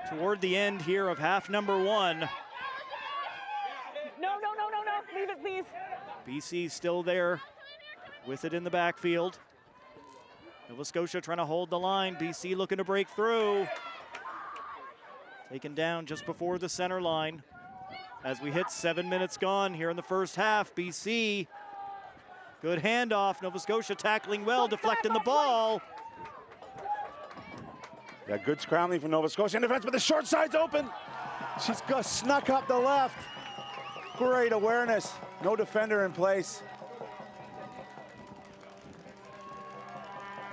Toward the end here of half number 1. No. Leave it, please. BC still there with it in the backfield. Nova Scotia trying to hold the line. BC looking to break through. Taken down just before the center line. As we hit 7 minutes gone here in the first half, BC. Good handoff. Nova Scotia tackling well, deflecting the ball. Yeah, good scrambling from Nova Scotia in defense, but the short side's open. She's got snuck up the left. Great awareness. No defender in place.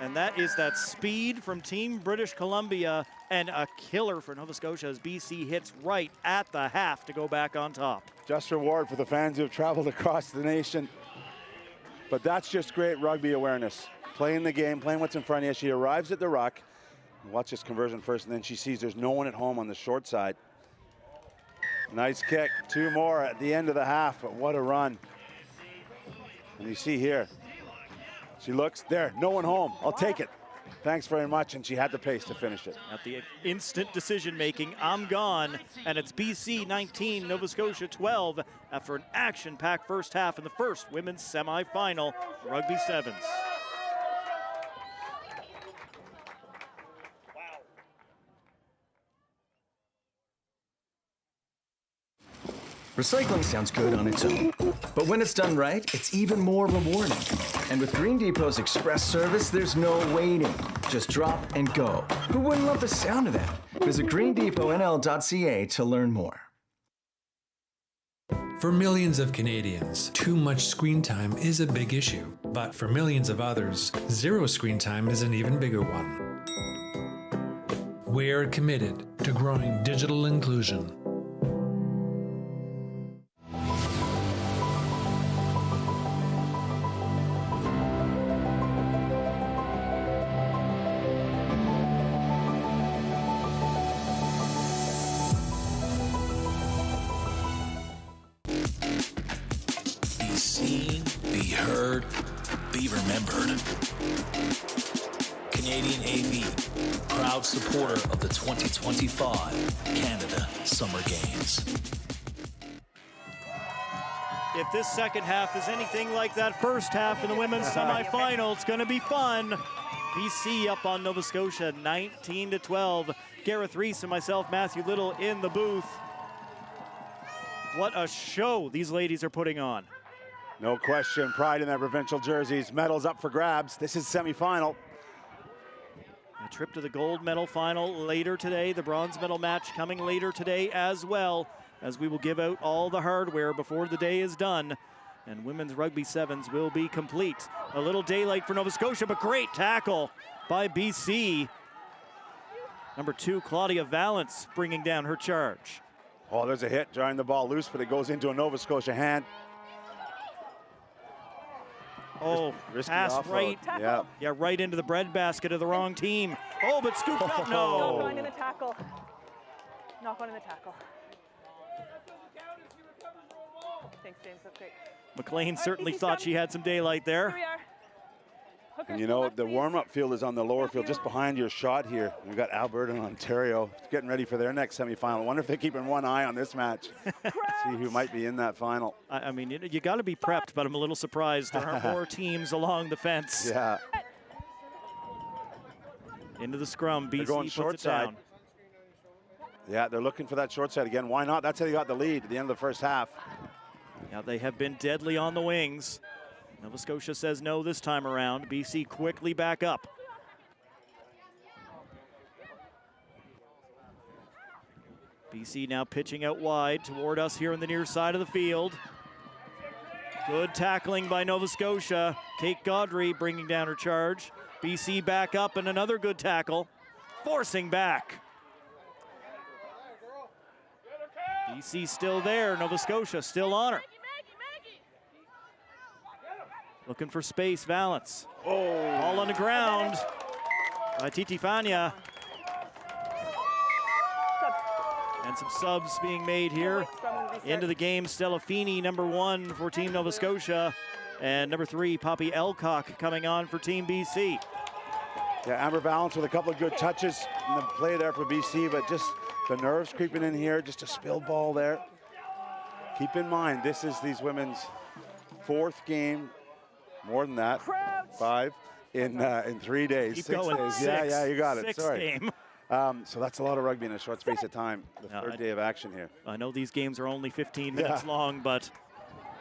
And that is that speed from Team British Columbia, and a killer for Nova Scotia as BC hits right at the half to go back on top. Just reward for the fans who have traveled across the nation. But that's just great rugby awareness. Playing the game, playing what's in front of you. She arrives at the ruck. Watch this conversion first, and then she sees there's no one at home on the short side. Nice kick, 2 more at the end of the half, but what a run. And you see here, she looks there, no one home, I'll take it. thanks very much, and she had the pace to finish it. At the instant decision-making, I'm gone, and it's BC 19, Nova Scotia 12 after an action-packed first half in the first women's semifinal, Rugby Sevens. Recycling sounds good on its own, but when it's done right, it's even more rewarding. And with Green Depot's express service, there's no waiting. Just drop and go. Who wouldn't love the sound of that? Visit greendepotnl.ca to learn more. For millions of Canadians, too much screen time is a big issue. But for millions of others, zero screen time is an even bigger one. We're committed to growing digital inclusion. Be heard, be remembered. Canadian AV, proud supporter of the 2025 Canada Summer Games. If this second half is anything like that first half in the women's semifinal, it's going to be fun. BC up on Nova Scotia, 19-12. Gareth Reese and myself, Matthew Little, in the booth. What a show these ladies are putting on. No question, pride in their provincial jerseys. Medals up for grabs. This is semifinal. A trip to the gold medal final later today. The bronze medal match coming later today as well, as we will give out all the hardware before the day is done. And women's rugby sevens will be complete. A little daylight for Nova Scotia, but great tackle by BC. Number 2, Claudia Valance, bringing down her charge. Oh, there's a hit, drawing the ball loose, but it goes into a Nova Scotia hand. Oh, pass right, yeah, right into the breadbasket of the wrong team. Oh, but scooped up, no. Not going in the tackle. Not going in the tackle. Thanks, James, that's great. McLean certainly thought she had some daylight there. Here we are. And you know, the warm-up field is on the lower field, just behind your shot here. We've got Alberta and Ontario getting ready for their next semifinal. I wonder if they're keeping one eye on this match. See who might be in that final. I mean, you got to be prepped, but I'm a little surprised there aren't more teams along the fence. Yeah. Into the scrum, BC going puts short it down. side. Yeah, they're looking for that short side again. Why not? That's how they got the lead at the end of the first half. Yeah, they have been deadly on the wings. Nova Scotia says no this time around. BC quickly back up. BC now pitching out wide toward us here on the near side of the field. Good tackling by Nova Scotia. Kate Gaudry bringing down her charge. BC back up and another good tackle. Forcing back. BC still there. Nova Scotia still on her. Looking for space, Valance. Oh. Ball on the ground by Titi Fania. And some subs being made here. Into the game, Stella Feeney, number 1 for Team Nova Scotia. And number 3, Poppy Elcock coming on for Team BC. Yeah, Amber Valance with a couple of good touches in the play there for BC, but just the nerves creeping in here, just a spilled ball there. Keep in mind, this is these women's 4th game. More than that, 5 in 3 days. Keep 6 going. days. 6, yeah, you got it. 6 Sorry. game. So that's a lot of rugby in a short space of time. The third day of action here. I know these games are only 15 minutes long, but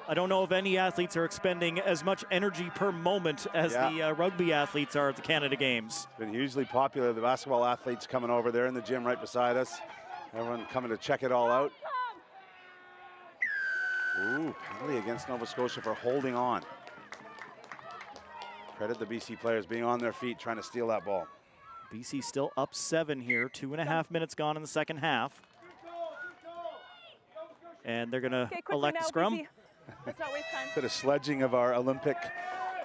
I don't know if any athletes are expending as much energy per moment as the rugby athletes are at the Canada Games. It's been hugely popular. The basketball athletes coming over there in the gym right beside us. Everyone coming to check it all out. Ooh, penalty against Nova Scotia for holding on. Credit the BC players being on their feet, trying to steal that ball. BC still up 7 here. 2.5 minutes gone in the second half. And they're going to elect the scrum. Let's not waste time. Bit of sledging of our Olympic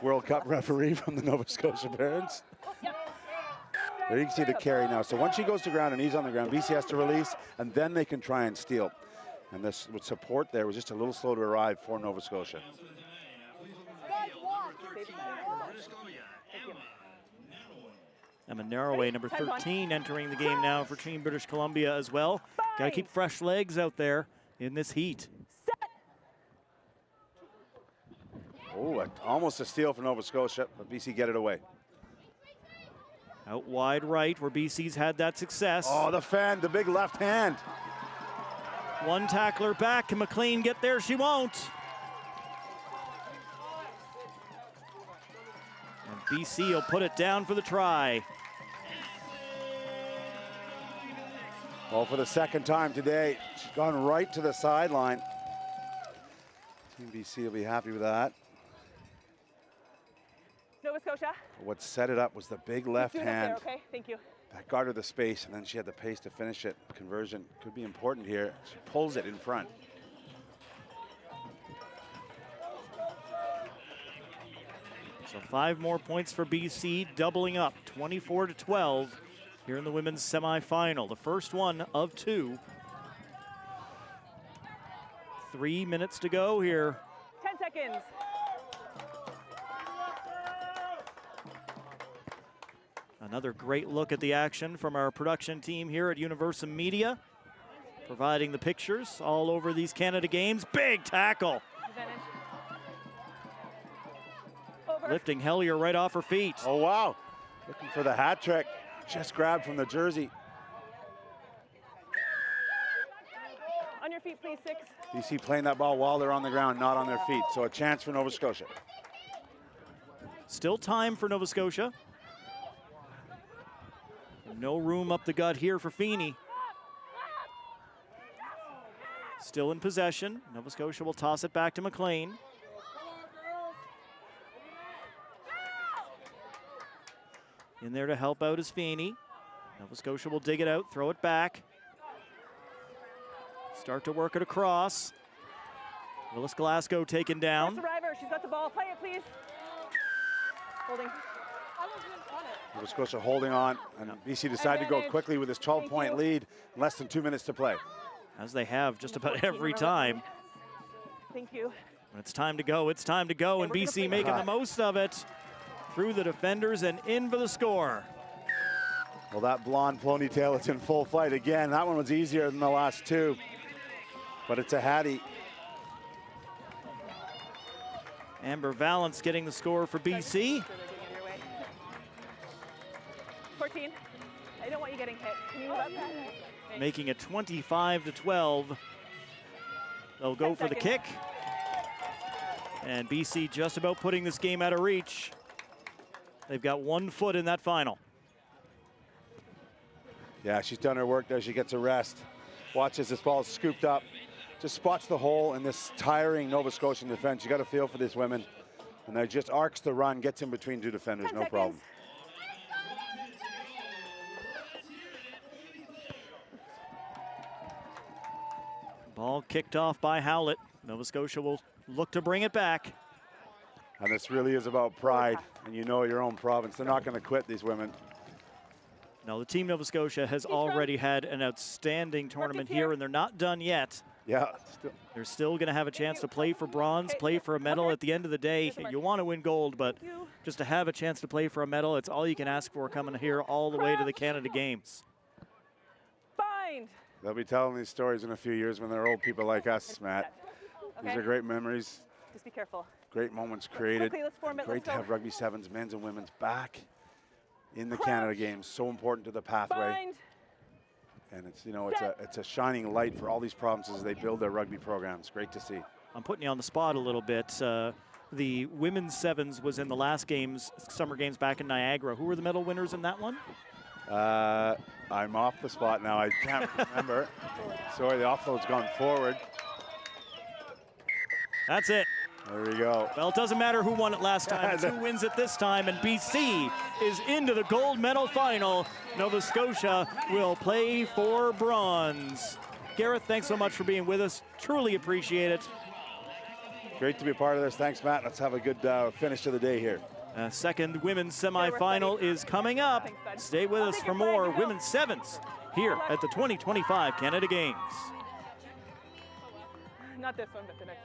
World Cup referee from the Nova Scotia Barons. There you can see the carry now. So once she goes to ground and he's on the ground, BC has to release, and then they can try and steal. And this with support there was just a little slow to arrive for Nova Scotia. Emma Narroway, number 13, entering the game now for Team British Columbia as well. Got to keep fresh legs out there in this heat. Oh, almost a steal for Nova Scotia, but BC get it away. Out wide right, where BC's had that success. Oh, the fan, the big left hand. One tackler back. Can McLean get there? She won't. And BC will put it down for the try. Well, for the second time today, she's gone right to the sideline. Team BC will be happy with that. Nova Scotia. What set it up was the big left hand. Okay, thank you. That guarded the space, and then she had the pace to finish it. Conversion could be important here. She pulls it in front. So 5 more points for BC, doubling up, 24-12 here in the women's semifinal. The first one of 2. 3 minutes to go here. 10 seconds. Another great look at the action from our production team here at Universum Media, providing the pictures all over these Canada games. Big tackle. Lifting Hellier right off her feet. Oh, wow. Looking for the hat trick. Just grabbed from the jersey. On your feet, please, 6. BC playing that ball while they're on the ground, not on their feet. So a chance for Nova Scotia. Still time for Nova Scotia. No room up the gut here for Feeney. Still in possession. Nova Scotia will toss it back to McLean. In there to help out is Feeney. Nova Scotia will dig it out, throw it back. Start to work it across. Willis Glasgow taken down. Survivor, she's got the ball. Play it, please. Holding. Nova Scotia holding on, and BC decided to go quickly with this 12-point lead. Less than 2 minutes to play. As they have just about every time. Thank you. When it's time to go, it's time to go, and BC making the most of it. Through the defenders and in for the score. Well, that blonde ponytail is in full flight again. That one was easier than the last 2, but it's a Hattie. Amber Valance getting the score for BC. 14. I don't want you getting hit. Can you move up? Making it 25-12. They'll go for the kick. And BC just about putting this game out of reach. They've got 1 foot in that final. Yeah, she's done her work there. She gets a rest. Watch as this ball is scooped up. Just spots the hole in this tiring Nova Scotian defense. You got to feel for these women. And they just arcs the run, gets in between 2 defenders, no problem. Ball kicked off by Howlett. Nova Scotia will look to bring it back. And this really is about pride, and you know your own province. They're not going to quit, these women. No, the Team Nova Scotia has already had an outstanding tournament here, and they're not done yet. Yeah. They're still going to have a chance to play for bronze, play for a medal. At the end of the day, you want to win gold, but just to have a chance to play for a medal, it's all you can ask for coming here all the way to the Canada Games. Bind. They'll be telling these stories in a few years when they're old people like us, Matt. These are great memories. Just be careful. Great moments created. Quickly, let's form it. Great to have Rugby Sevens, men's and women's, back in the Canada Games. So important to the pathway. Bind. And it's, you know, it's a shining light for all these provinces as they build their rugby programs. Great to see. I'm putting you on the spot a little bit. The women's sevens was in the last games, summer games back in Niagara. Who were the medal winners in that one? I'm off the spot now. I can't remember. Sorry, the offload's gone forward. That's it. There we go. Well, it doesn't matter who won it last time. It's who wins it this time, and BC is into the gold medal final. Nova Scotia will play for bronze. Gareth, thanks so much for being with us. Truly appreciate it. Great to be a part of this. Thanks, Matt. Let's have a good finish to the day here. Second women's semifinal is coming up. Stay with us for more women's sevens here at the 2025 Canada Games. Not this one, but the next.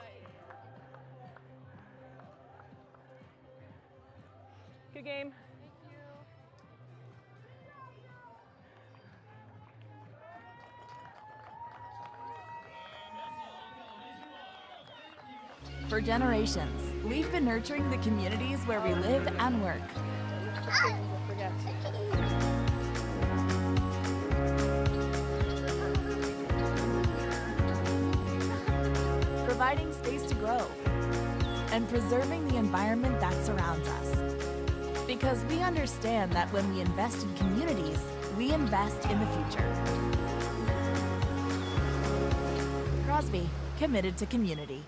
Good game. For generations, we've been nurturing the communities where we live and work. Providing space to grow and preserving the environment that surrounds us. Because we understand that when we invest in communities, we invest in the future. Crosby, committed to community.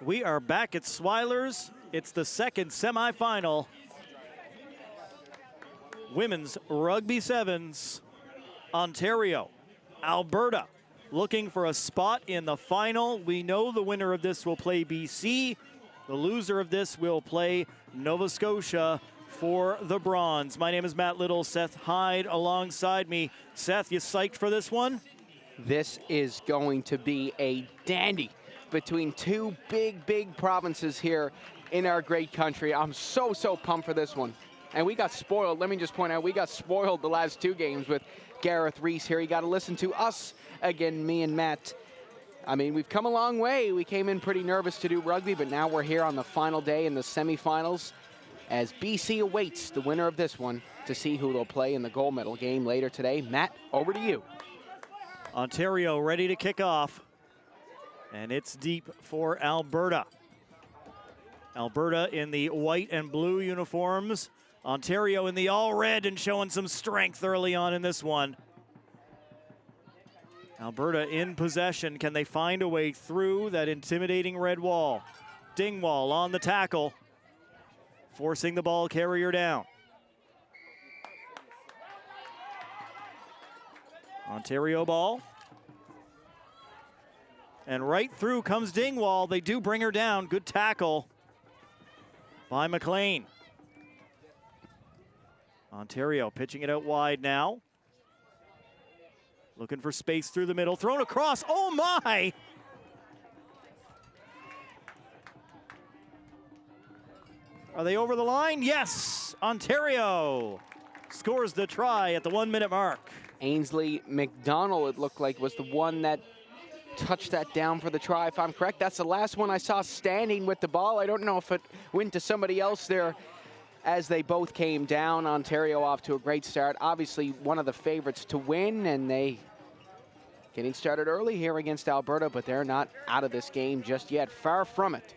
We are back at Swilers. It's the second semifinal. Women's Rugby Sevens, Ontario, Alberta, looking for a spot in the final. We know the winner of this will play BC. The loser of this will play Nova Scotia for the bronze. My name is Matt Little, Seth Hyde alongside me. Seth, you psyched for this one? This is going to be a dandy between two big provinces here in our great country. I'm so pumped for this one. And we got spoiled. Let me just point out, we got spoiled the last two games with Gareth Reese here. You got to listen to us again, me and Matt. I mean, we've come a long way. We came in pretty nervous to do rugby, but now we're here on the final day in the semifinals as BC awaits the winner of this one to see who they'll play in the gold medal game later today. Matt, over to you. Ontario ready to kick off. And it's deep for Alberta. Alberta in the white and blue uniforms. Ontario in the all red and showing some strength early on in this one. Alberta in possession. Can they find a way through that intimidating red wall? Dingwall on the tackle, forcing the ball carrier down. Ontario ball. And right through comes Dingwall. They do bring her down. Good tackle by McLean. Ontario pitching it out wide now. Looking for space through the middle. Thrown across. Oh, my! Are they over the line? Yes! Ontario scores the try at the 1 minute mark. Ainsley McDonald, it looked like, was the one that touched that down for the try, if I'm correct. That's the last one I saw standing with the ball. I don't know if it went to somebody else there as they both came down. Ontario off to a great start. Obviously one of the favorites to win, and they getting started early here against Alberta, but they're not out of this game just yet. Far from it.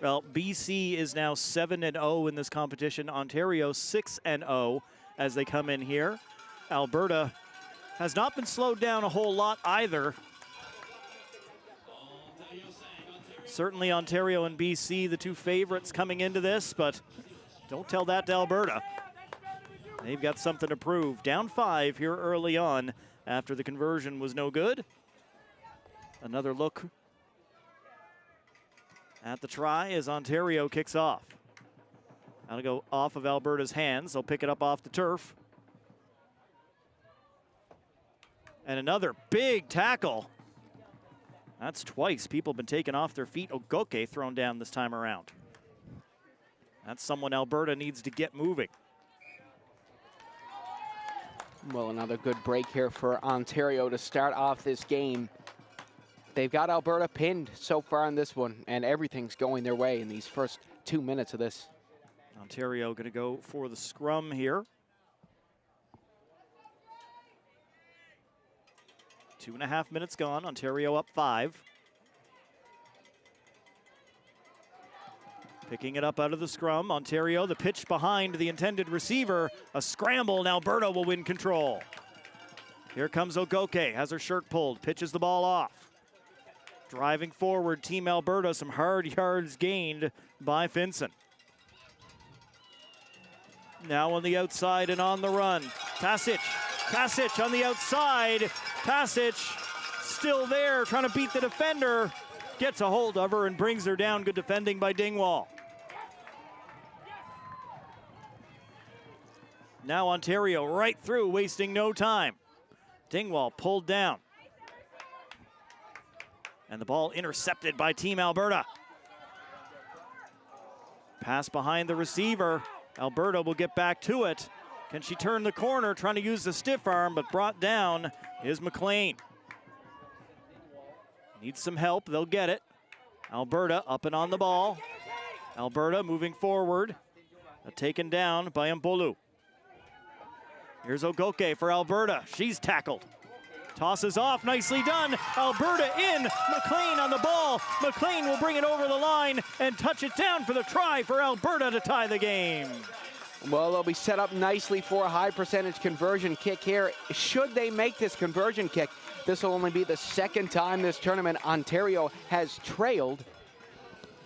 Well, BC is now 7-0 in this competition. Ontario 6-0 as they come in here. Alberta has not been slowed down a whole lot either. Certainly Ontario and BC, the two favorites coming into this, but don't tell that to Alberta. They've got something to prove. Down 5 here early on after the conversion was no good. Another look at the try as Ontario kicks off. That'll go off of Alberta's hands. They'll pick it up off the turf. And another big tackle. That's twice people have been taken off their feet. Ogoke thrown down this time around. That's someone Alberta needs to get moving. Well, another good break here for Ontario to start off this game. They've got Alberta pinned so far in this one, and everything's going their way in these first 2 minutes of this. Ontario going to go for the scrum here. 2.5 minutes gone. Ontario up 5. Picking it up out of the scrum. Ontario, the pitch behind the intended receiver. A scramble, and Alberta will win control. Here comes Ogoke, has her shirt pulled, pitches the ball off. Driving forward, Team Alberta, some hard yards gained by Finson. Now on the outside and on the run. Tasic on the outside. Tasic still there, trying to beat the defender. Gets a hold of her and brings her down. Good defending by Dingwall. Now Ontario right through, wasting no time. Dingwall pulled down. And the ball intercepted by Team Alberta. Pass behind the receiver. Alberta will get back to it. Can she turn the corner, trying to use the stiff arm, but brought down is McLean. Needs some help, they'll get it. Alberta up and on the ball. Alberta moving forward. Taken down by Mpolu. Here's Ogoke for Alberta. She's tackled. Tosses off, nicely done. Alberta in, McLean on the ball. McLean will bring it over the line and touch it down for the try for Alberta to tie the game. Well, they'll be set up nicely for a high percentage conversion kick here. Should they make this conversion kick, this will only be the second time this tournament Ontario has trailed.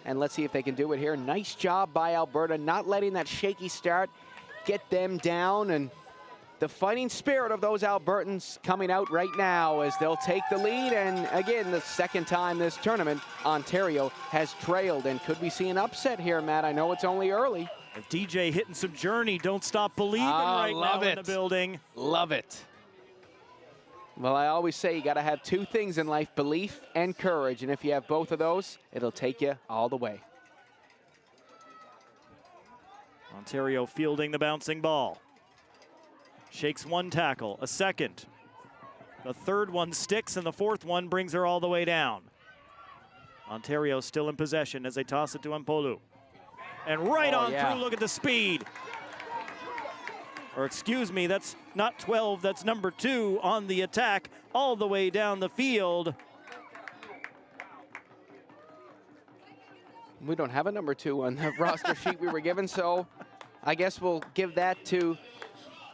And let's see if they can do it here. Nice job by Alberta, not letting that shaky start get them down, and the fighting spirit of those Albertans coming out right now as they'll take the lead. And again, the second time this tournament, Ontario has trailed. And could we see an upset here, Matt? I know it's only early. DJ hitting some Journey, Don't Stop Believing right now in the building. Love it. Well, I always say you got to have two things in life, belief and courage. And if you have both of those, it'll take you all the way. Ontario fielding the bouncing ball. Shakes one tackle, a second. The third one sticks, and the fourth one brings her all the way down. Ontario still in possession as they toss it to Mpolu. And right on through, look at the speed. Or excuse me, that's not 12, that's number 2 on the attack, all the way down the field. We don't have a number 2 on the roster sheet we were given, so I guess we'll give that to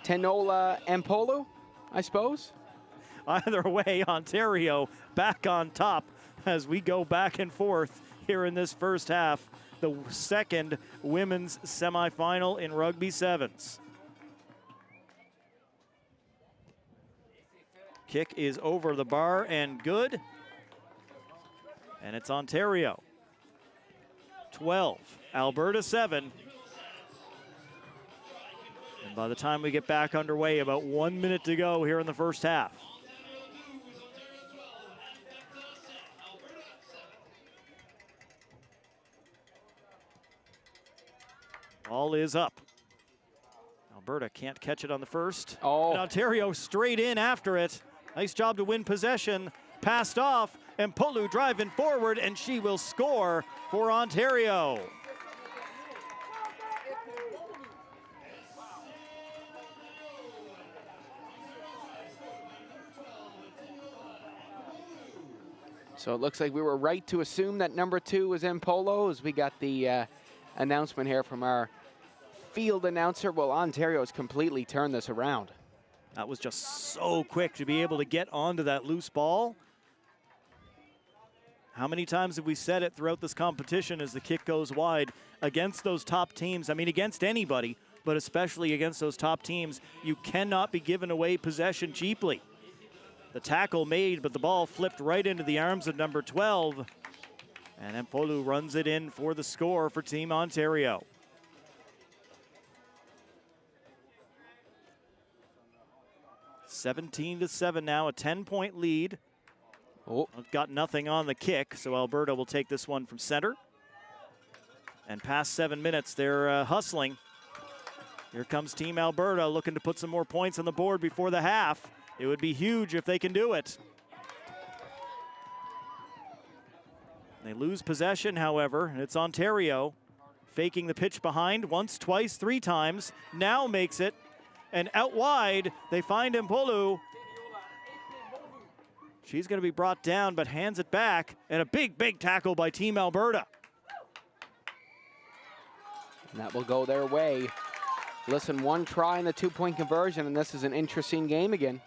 Tenola Mpolu, I suppose. Either way, Ontario back on top as we go back and forth here in this first half. The second women's semifinal in Rugby Sevens. Kick is over the bar and good. And it's Ontario 12, Alberta 7. And by the time we get back underway, about 1 minute to go here in the first half. Ball is up. Alberta can't catch it on the first. Oh. And Ontario straight in after it. Nice job to win possession. Passed off, and Polu driving forward, and she will score for Ontario. So it looks like we were right to assume that number 2 was Polo, as we got the announcement here from our field announcer. Well, Ontario's completely turned this around. That was just so quick to be able to get onto that loose ball. How many times have we said it throughout this competition as the kick goes wide against those top teams? I mean, against anybody, but especially against those top teams, you cannot be giving away possession cheaply. The tackle made, but the ball flipped right into the arms of number 12. And Mpolu runs it in for the score for Team Ontario. (17-7) now, a 10-point lead. Oh. Got nothing on the kick, so Alberta will take this one from center. And past 7 minutes, they're hustling. Here comes Team Alberta looking to put some more points on the board before the half. It would be huge if they can do it. They lose possession, however, and it's Ontario faking the pitch behind once, twice, 3 times. Now makes it, and out wide, they find Mpolu. She's going to be brought down, but hands it back, and a big, big tackle by Team Alberta. And that will go their way. Listen, 1 try in the 2-point conversion, and this is an interesting game again.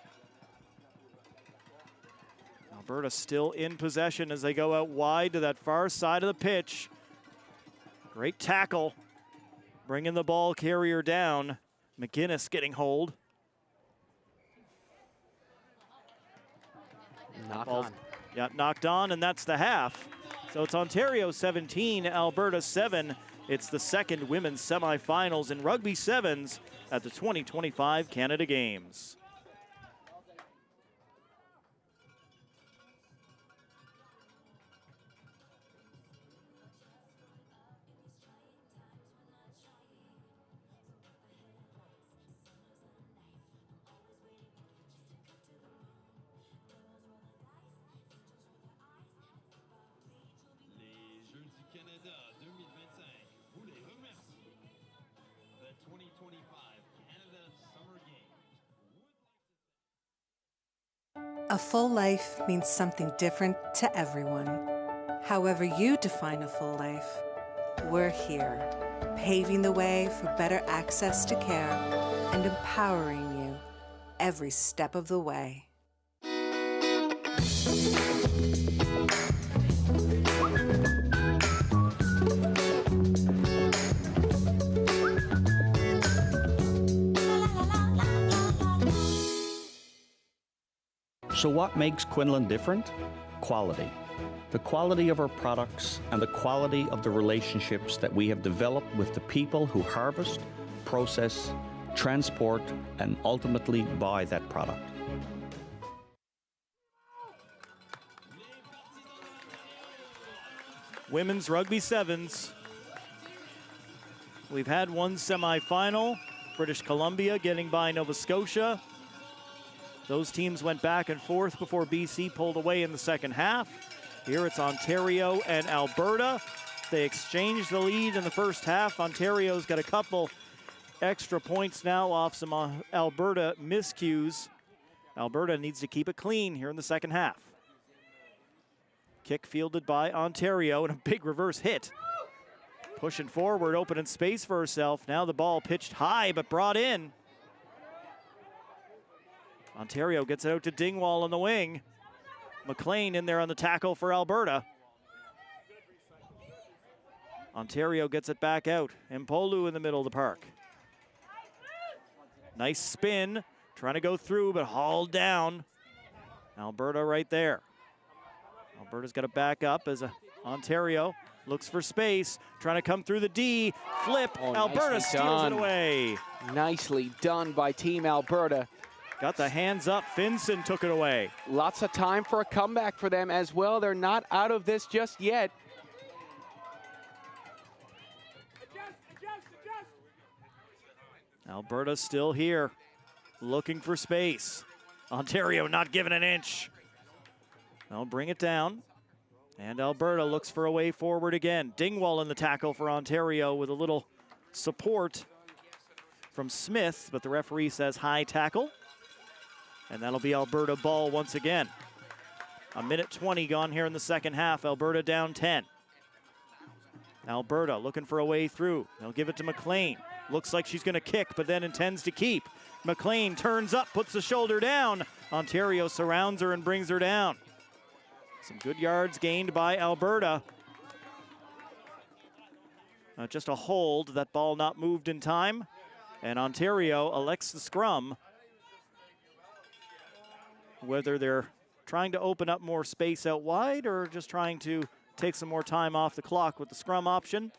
Alberta still in possession as they go out wide to that far side of the pitch. Great tackle, bringing the ball carrier down. McGinnis getting hold. Knocked on, and that's the half. So it's Ontario 17, Alberta 7. It's the second women's semifinals in rugby sevens at the 2025 Canada Games. A full life means something different to everyone. However you define a full life, we're here, paving the way for better access to care and empowering you every step of the way. So what makes Quinlan different? Quality. The quality of our products and the quality of the relationships that we have developed with the people who harvest, process, transport, and ultimately buy that product. Women's Rugby Sevens. We've had one semifinal, British Columbia getting by Nova Scotia. Those teams went back and forth before BC pulled away in the second half. Here it's Ontario and Alberta. They exchanged the lead in the first half. Ontario's got a couple extra points now off some Alberta miscues. Alberta needs to keep it clean here in the second half. Kick fielded by Ontario and a big reverse hit. Pushing forward, opening space for herself. Now the ball pitched high but brought in. Ontario gets it out to Dingwall on the wing. McLean in there on the tackle for Alberta. Ontario gets it back out. Mpolu in the middle of the park. Nice spin, trying to go through but hauled down. Alberta right there. Alberta's got to back up as Ontario looks for space, trying to come through the D, flip, Alberta steals it away. Nicely done by Team Alberta. Got the hands up, Finson took it away. Lots of time for a comeback for them as well. They're not out of this just yet. Alberta still here, looking for space. Ontario not giving an inch. They'll bring it down. And Alberta looks for a way forward again. Dingwall in the tackle for Ontario with a little support from Smith, but the referee says high tackle. And that'll be Alberta ball once again. A minute 20 gone here in the second half. Alberta down 10. Alberta looking for a way through. They'll give it to McLean. Looks like she's going to kick, but then intends to keep. McLean turns up, puts the shoulder down. Ontario surrounds her and brings her down. Some good yards gained by Alberta. Just a hold, that ball not moved in time. And Ontario elects the scrum. Whether they're trying to open up more space out wide or just trying to take some more time off the clock with the scrum option,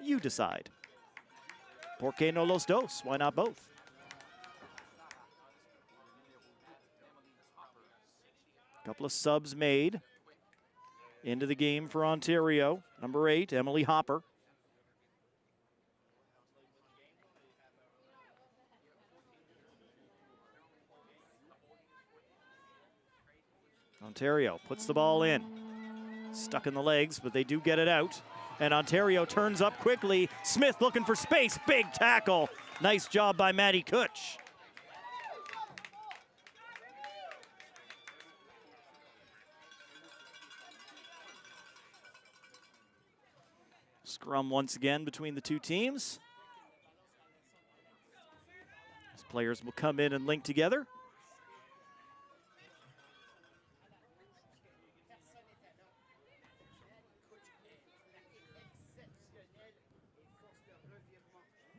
you decide. ¿Por qué no los dos? Why not both? Couple of subs made into the game for Ontario. Number 8, Emily Hopper. Ontario puts the ball in. Stuck in the legs, but they do get it out. And Ontario turns up quickly. Smith looking for space. Big tackle. Nice job by Maddie Kutch. Scrum once again between the two teams. As players will come in and link together.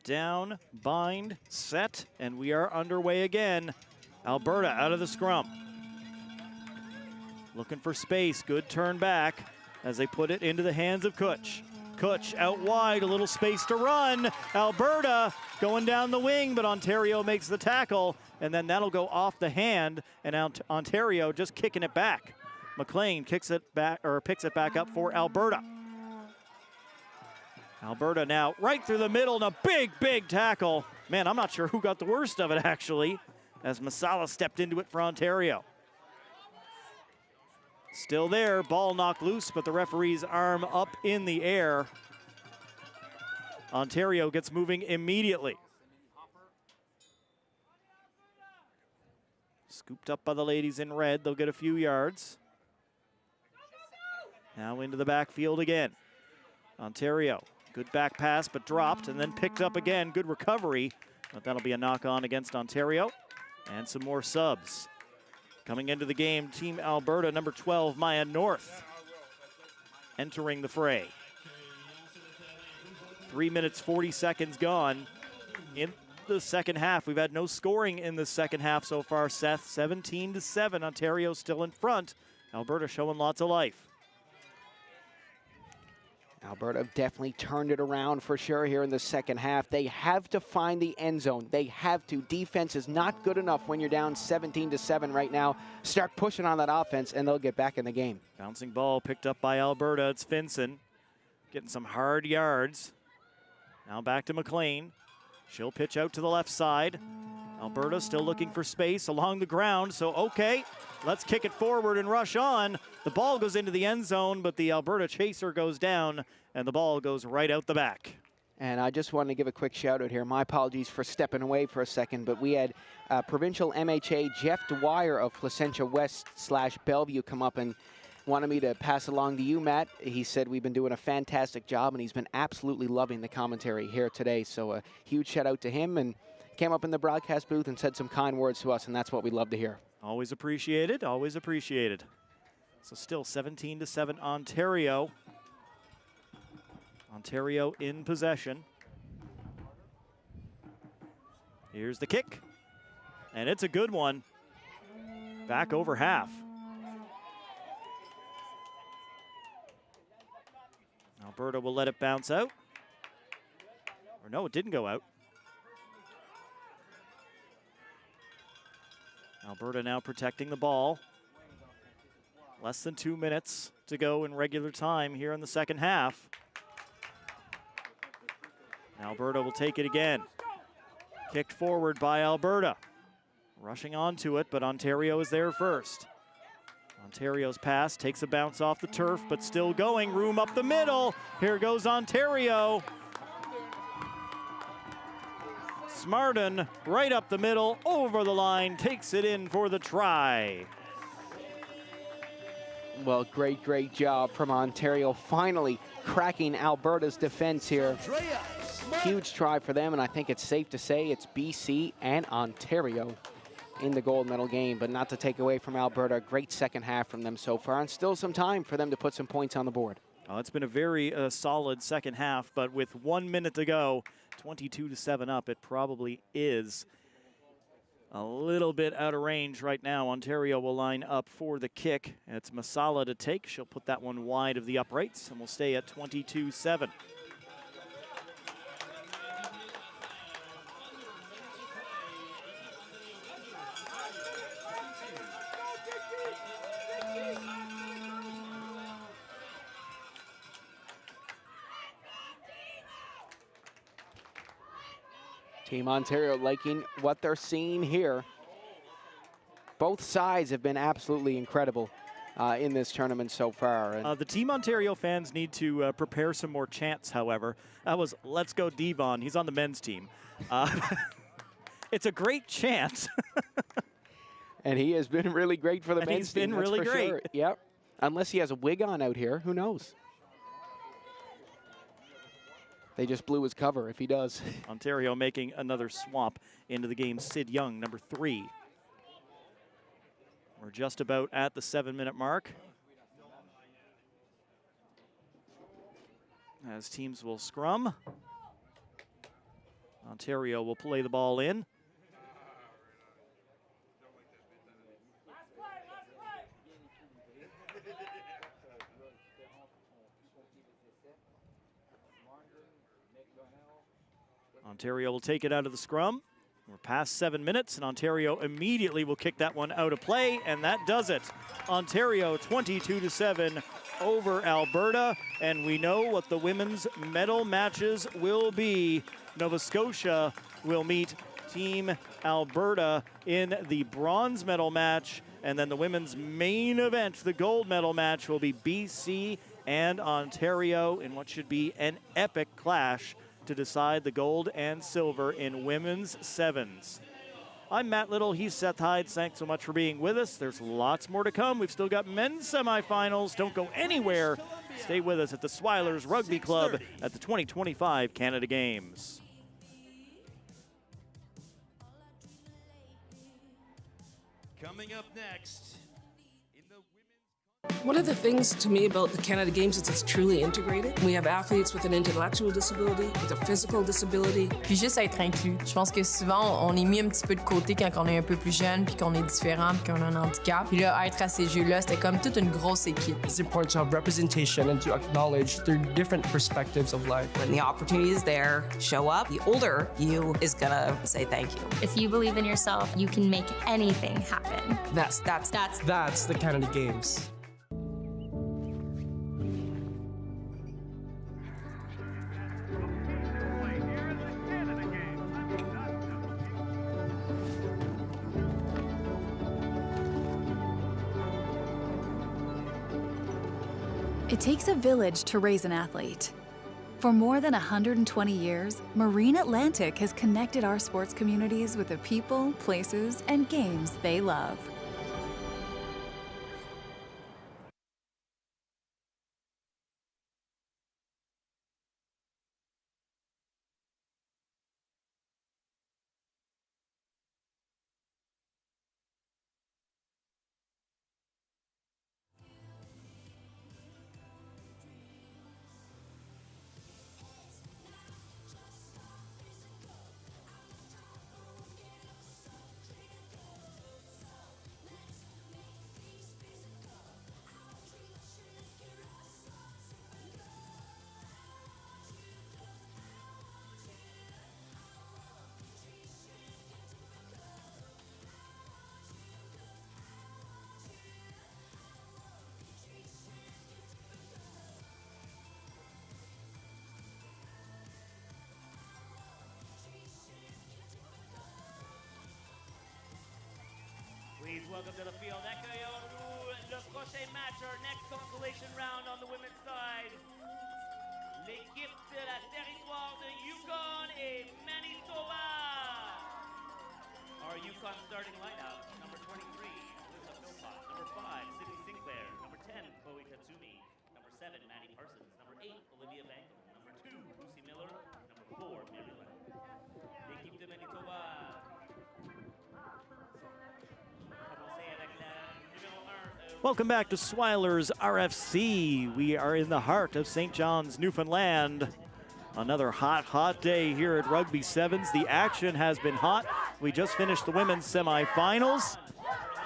Down, bind, set, and we are underway again. Alberta out of the scrum. Looking for space, good turn back as they put it into the hands of Kutch. Kutch out wide, a little space to run. Alberta going down the wing, but Ontario makes the tackle, and then that'll go off the hand, and Ontario just kicking it back. McLean kicks it back, or picks it back up for Alberta. Alberta now right through the middle and a big, big tackle. Man, I'm not sure who got the worst of it, actually, as Masala stepped into it for Ontario. Still there, ball knocked loose, but the referee's arm up in the air. Ontario gets moving immediately. Scooped up by the ladies in red, they'll get a few yards. Now into the backfield again. Ontario, good back pass, but dropped and then picked up again. Good recovery, but that'll be a knock on against Ontario. And some more subs. Coming into the game, Team Alberta, number 12, Maya North, entering the fray. 3 minutes, 40 seconds gone in the second half. We've had no scoring in the second half so far, Seth. 17-7, Ontario still in front. Alberta showing lots of life. Alberta definitely turned it around for sure here in the second half. They have to find the end zone. They have to. Defense is not good enough when you're down 17-7 right now. Start pushing on that offense, and they'll get back in the game. Bouncing ball picked up by Alberta. It's Finson getting some hard yards. Now back to McLean. She'll pitch out to the left side. Alberta still looking for space along the ground, so okay. Let's kick it forward and rush on. The ball goes into the end zone, but the Alberta chaser goes down, and the ball goes right out the back. And I just wanted to give a quick shout out here. My apologies for stepping away for a second, but we had provincial MHA Jeff Dwyer of Placentia West / Bellevue come up and wanted me to pass along to you, Matt. He said we've been doing a fantastic job, and he's been absolutely loving the commentary here today. So a huge shout out to him, and came up in the broadcast booth and said some kind words to us, and that's what we love to hear. Always appreciated, always appreciated. So still 17-7 Ontario. Ontario in possession. Here's the kick, and it's a good one. Back over half. Alberta will let it bounce out. Or no, it didn't go out. Alberta now protecting the ball. Less than 2 minutes to go in regular time here in the second half. Alberta will take it again. Kicked forward by Alberta. Rushing onto it, but Ontario is there first. Ontario's pass takes a bounce off the turf, but still going. Room up the middle. Here goes Ontario. Smarden right up the middle, over the line, takes it in for the try. Well, great job from Ontario, finally cracking Alberta's defense here. Huge try for them, and I think it's safe to say it's BC and Ontario in the gold medal game, but not to take away from Alberta. Great second half from them so far, and still some time for them to put some points on the board. Oh, it's been a very solid second half, but with 1 minute to go, 22-7 up, it probably is a little bit out of range right now. Ontario will line up for the kick. It's Masala to take. She'll put that one wide of the uprights, and we'll stay at 22-7. Team Ontario liking what they're seeing here. Both sides have been absolutely incredible in this tournament so far. And the Team Ontario fans need to prepare some more chants, however. That was "Let's Go Devon." He's on the men's team. It's a great chant. And he has been really great for the men's team. He's been really great. Sure. Yep. Unless he has a wig on out here, who knows? They just blew his cover if he does. Ontario making another swap into the game. Sid Young, number 3. We're just about at the 7-minute mark. As teams will scrum. Ontario will play the ball in. Ontario will take it out of the scrum. We're past 7 minutes, and Ontario immediately will kick that one out of play, and that does it. Ontario 22-7 over Alberta, and we know what the women's medal matches will be. Nova Scotia will meet Team Alberta in the bronze medal match, and then the women's main event, the gold medal match, will be BC and Ontario in what should be an epic clash to decide the gold and silver in women's sevens. I'm Matt Little, he's Seth Hyde. Thanks so much for being with us. There's lots more to come. We've still got men's semifinals. Don't go anywhere. Stay with us at the Swilers Rugby Club at the 2025 Canada Games. Coming up next. One of the things to me about the Canada Games is it's truly integrated. We have athletes with an intellectual disability, with a physical disability. Puis juste être inclus. Je pense que souvent, on est mis un petit peu de côté quand on est un peu plus jeune, puis qu'on est différent, puis qu'on a un handicap. Puis là, être à ces Jeux-là, c'était comme toute une grosse équipe. It's important to have representation and to acknowledge their different perspectives of life. When the opportunity is there, show up. The older you is gonna say thank you. If you believe in yourself, you can make anything happen. That's the Canada Games. It takes a village to raise an athlete. For more than 120 years, Marine Atlantic has connected our sports communities with the people, places, and games they love. welcome to the field. Accueillons-nous le prochain match, our next consolation round on the women's side. L'équipe de la territoire de Yukon et Manitoba. Our Yukon starting lineup, number 23, Alyssa Philpott. Number 5, Sydney Sinclair. Number 10, Chloe Tatsumi. Number 7, Maddie Parsons. Number 8, Olivia Bangle. Number 2, Lucy Miller. Number 4, Mary Lynn. L'équipe de Manitoba. Welcome back to Swilers RFC. We are in the heart of St. John's, Newfoundland. Another hot day here at Rugby Sevens. The action has been hot. We just finished the women's semifinals.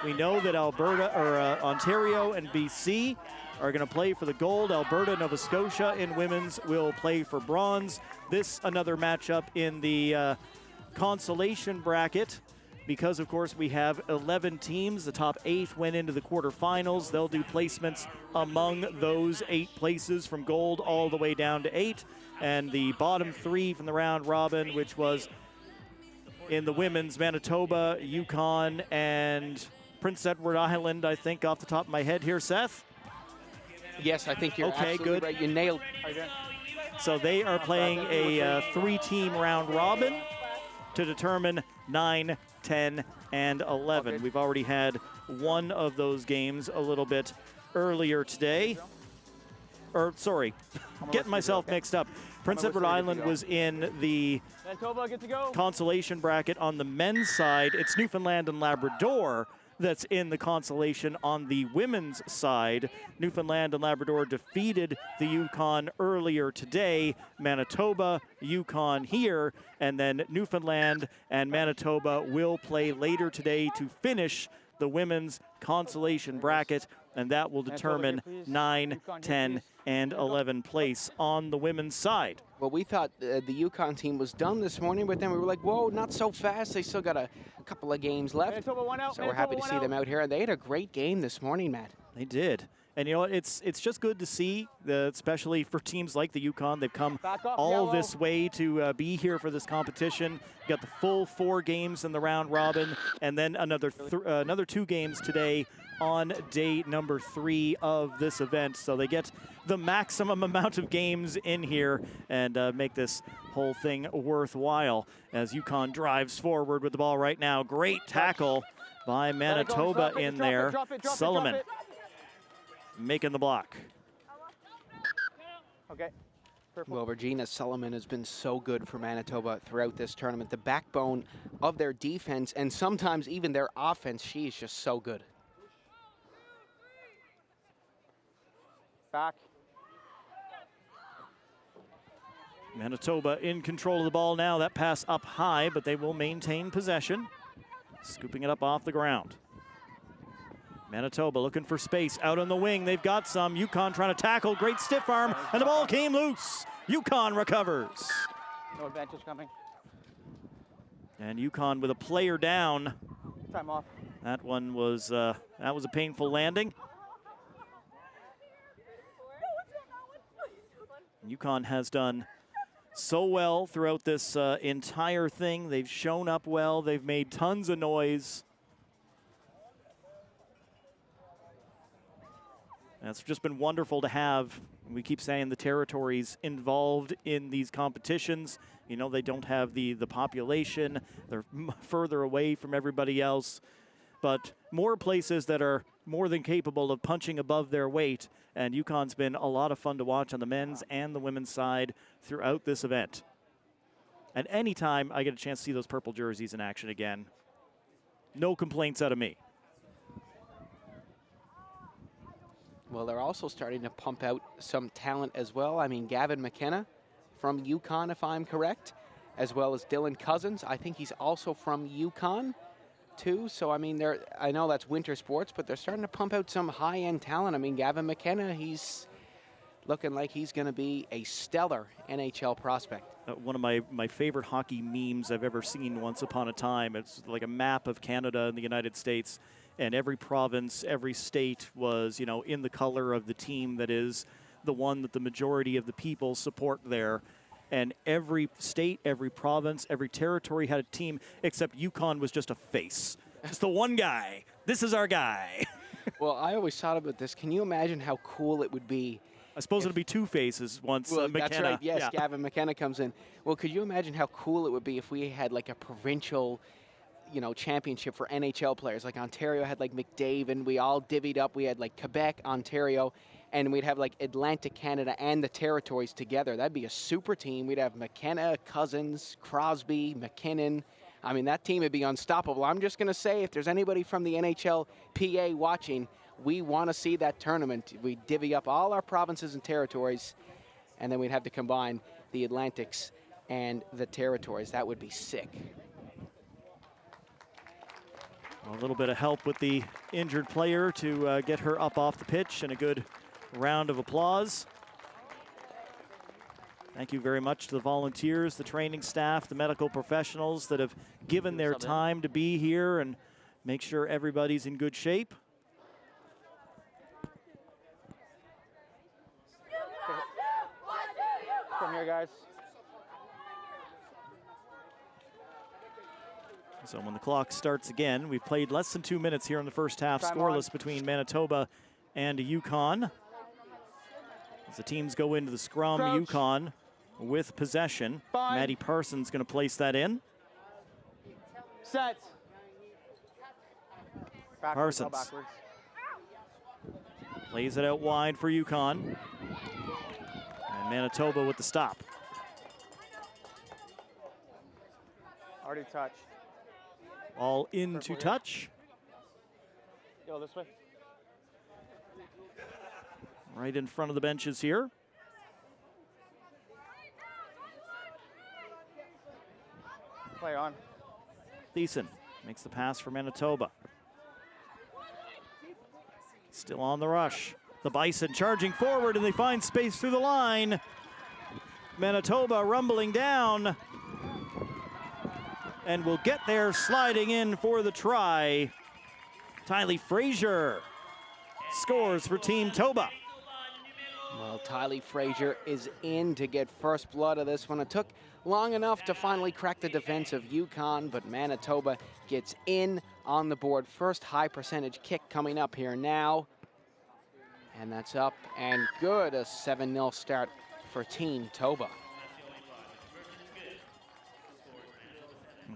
We know that Ontario and BC are going to play for the gold. Alberta, Nova Scotia in women's will play for bronze. This another matchup in the consolation bracket. Because, of course, we have 11 teams. The top 8 went into the quarterfinals. They'll do placements among those 8 places from gold all the way down to 8. And the bottom 3 from the round robin, which was in the women's, Manitoba, Yukon, and Prince Edward Island, I think, off the top of my head here, Seth? Yes, I think you're absolutely good. right. You nailed. So they are playing a 3-team round robin to determine 9, 10, and 11. We've already had one of those games a little bit earlier today. Or, sorry, getting myself mixed up. Prince Edward Island was in the consolation bracket on the men's side. It's Newfoundland and Labrador that's in the consolation on the women's side. Newfoundland and Labrador defeated the Yukon earlier today. Manitoba, Yukon here, and then Newfoundland and Manitoba will play later today to finish the women's consolation bracket, and that will determine 9, 10, and 11 place on the women's side. Well, we thought the Yukon team was done this morning, but then we were like, whoa, not so fast. They still got a couple of games left. So we're happy to see them out here. And they had a great game this morning, Matt. They did. And you know what, it's just good to see, especially for teams like the Yukon. They've come all this way to be here for this competition. You got the full 4 games in the round robin, and then another 2 games today on day number 3 of this event. So they get the maximum amount of games in here and make this whole thing worthwhile as Yukon drives forward with the ball right now. Great tackle by Manitoba in there. Sullivan making the block. Okay. Well, Regina Sullivan has been so good for Manitoba throughout this tournament. The backbone of their defense and sometimes even their offense. She is just so good. Back. Manitoba in control of the ball now. That pass up high, but they will maintain possession. Scooping it up off the ground. Manitoba looking for space out on the wing. They've got some. Yukon trying to tackle. Great stiff arm, and the ball came loose. Yukon recovers. No advantage coming. And Yukon with a player down. Time off. That one was a painful landing. Yukon has done so well throughout this entire thing. They've shown up well. They've made tons of noise. And it's just been wonderful to have. We keep saying the territories involved in these competitions. You know, they don't have the population. They're further away from everybody else. But more places that are more than capable of punching above their weight. And Yukon's been a lot of fun to watch on the men's and the women's side throughout this event. And anytime I get a chance to see those purple jerseys in action again, no complaints out of me. Well, they're also starting to pump out some talent as well. I mean, Gavin McKenna from Yukon, if I'm correct, as well as Dylan Cousins. I think he's also from Yukon too. So, I mean, I know that's winter sports, but they're starting to pump out some high-end talent. I mean, Gavin McKenna, he's looking like he's going to be a stellar NHL prospect. One of my favorite hockey memes I've ever seen once upon a time. It's like a map of Canada and the United States, and every province, every state was, you know, in the color of the team that is the one that the majority of the people support there. And every state, every province, every territory had a team, except Yukon was just a face. Just the one guy. This is our guy. Well, I always thought about this. Can you imagine how cool it would be? I suppose it'll be two faces once McKenna. That's right, yes, yeah. Gavin McKenna comes in. Well, could you imagine how cool it would be if we had like a provincial, championship for NHL players? Like Ontario had like McDavid, and we all divvied up. We had like Quebec, Ontario, and we'd have like Atlantic Canada and the territories together. That'd be a super team. We'd have McKenna, Cousins, Crosby, McKinnon. I mean, that team would be unstoppable. I'm just going to say, if there's anybody from the NHL PA watching, we want to see that tournament. We divvy up all our provinces and territories, and then we'd have to combine the Atlantics and the territories. That would be sick. A little bit of help with the injured player to get her up off the pitch, and a good round of applause. Thank you very much to the volunteers, the training staff, the medical professionals that have given their time to be here and make sure everybody's in good shape. Come here, guys. So when the clock starts again, we've played less than 2 minutes here in the first half, scoreless between Manitoba and Yukon. As the teams go into the scrum, Crouch. Yukon with possession. Maddie Parsons going to place that in. Set. Parsons plays it out wide for Yukon. And Manitoba with the stop. Already touched. All into touch. Go this way. Right in front of the benches here. Play on. Thiessen makes the pass for Manitoba. Still on the rush. The Bison charging forward, and they find space through the line. Manitoba rumbling down. And will get there sliding in for the try. Tylee Frazier scores for Team Toba. Well, Tylee Frazier is in to get first blood of this one. It took long enough to finally crack the defense of Yukon, but Manitoba gets in on the board. First high percentage kick coming up here now. And that's up and good. A 7-0 start for Team Toba.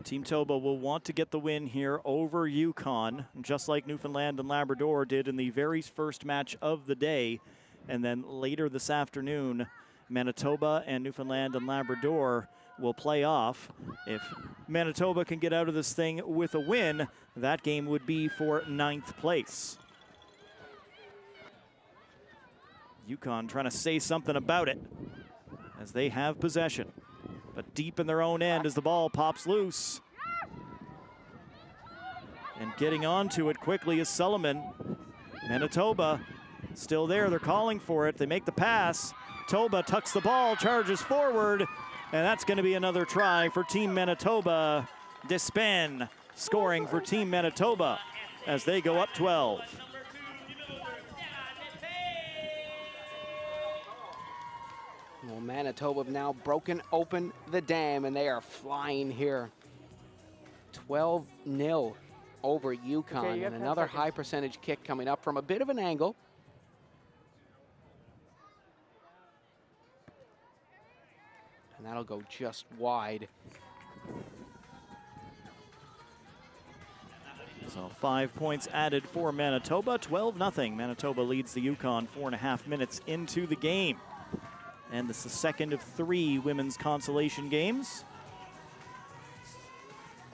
Team Toba will want to get the win here over Yukon, just like Newfoundland and Labrador did in the very first match of the day. And then later this afternoon, Manitoba and Newfoundland and Labrador will play off. If Manitoba can get out of this thing with a win, that game would be for 9th place. Yukon trying to say something about it as they have possession. But deep in their own end as the ball pops loose. And getting onto it quickly is Sullivan. Manitoba still there, they're calling for it. They make the pass. Toba tucks the ball, charges forward, and that's going to be another try for Team Manitoba. Despen scoring for Team Manitoba as they go up 12. Well, Manitoba have now broken open the dam, and they are flying here. 12-0 over Yukon, Okay, and another high percentage kick coming up from a bit of an angle. And that'll go just wide. So 5 points added for Manitoba, 12-0. Manitoba leads the Yukon 4.5 minutes into the game. And this is the second of 3 women's consolation games.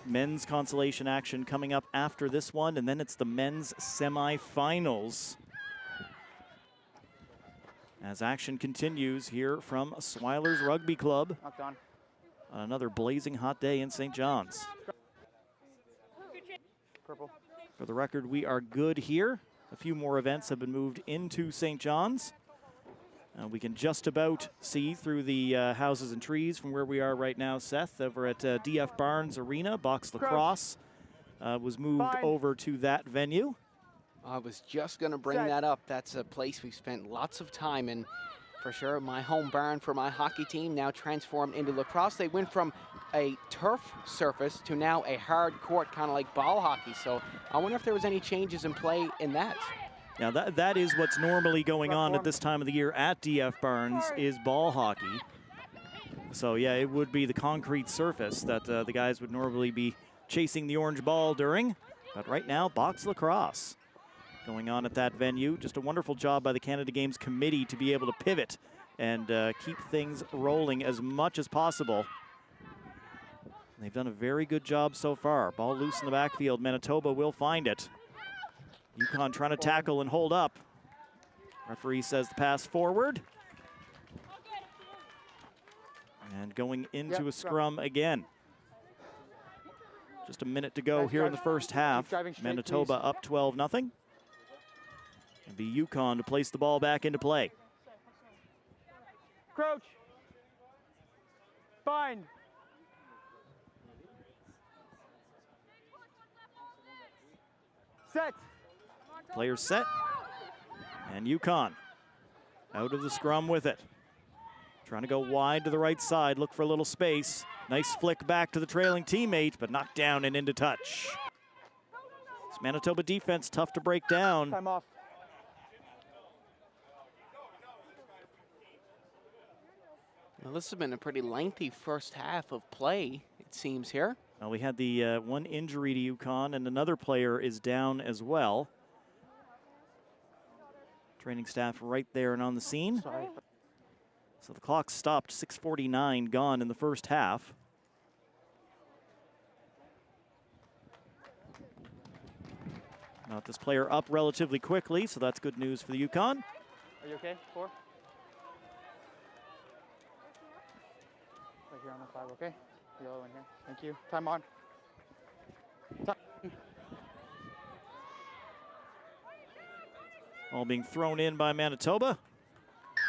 Men's consolation action coming up after this one, and then it's the men's semifinals. As action continues here from Swilers Rugby Club on another blazing hot day in St. John's. Purple. For the record, we are good here. A few more events have been moved into St. John's. We can just about see through the houses and trees from where we are right now, Seth, over at DF Barnes Arena. Box lacrosse was moved over to that venue. I was just going to bring that up. That's a place we've spent lots of time in, for sure. My home barn for my hockey team now transformed into lacrosse. They went from a turf surface to now a hard court, kind of like ball hockey. So I wonder if there was any changes in play in that. Now that is what's normally going on at this time of the year at DF Barnes, is ball hockey. So yeah, it would be the concrete surface that the guys would normally be chasing the orange ball during. But right now, box lacrosse going on at that venue. Just a wonderful job by the Canada Games committee to be able to pivot and keep things rolling as much as possible. They've done a very good job so far. Ball loose in the backfield. Manitoba will find it. Yukon trying to tackle and hold up. Referee says the pass forward. And going into a scrum again. Just a minute to go here in the first half. Manitoba up 12-0. It'll be Yukon to place the ball back into play. Crouch. Bind. Set. Players set. And Yukon out of the scrum with it. Trying to go wide to the right side, look for a little space. Nice flick back to the trailing teammate, but knocked down and into touch. This Manitoba defense tough to break down. Time off. Well, this has been a pretty lengthy first half of play, it seems here. Well, we had the one injury to Yukon, and another player is down as well. Training staff right there and on the scene. Sorry. So the clock stopped, 6:49 gone in the first half. Got this player up relatively quickly, so that's good news for the Yukon. Are you okay? 4. Right here on the 5, okay? Yellow in here. Thank you. Time on. Time. All being thrown in by Manitoba.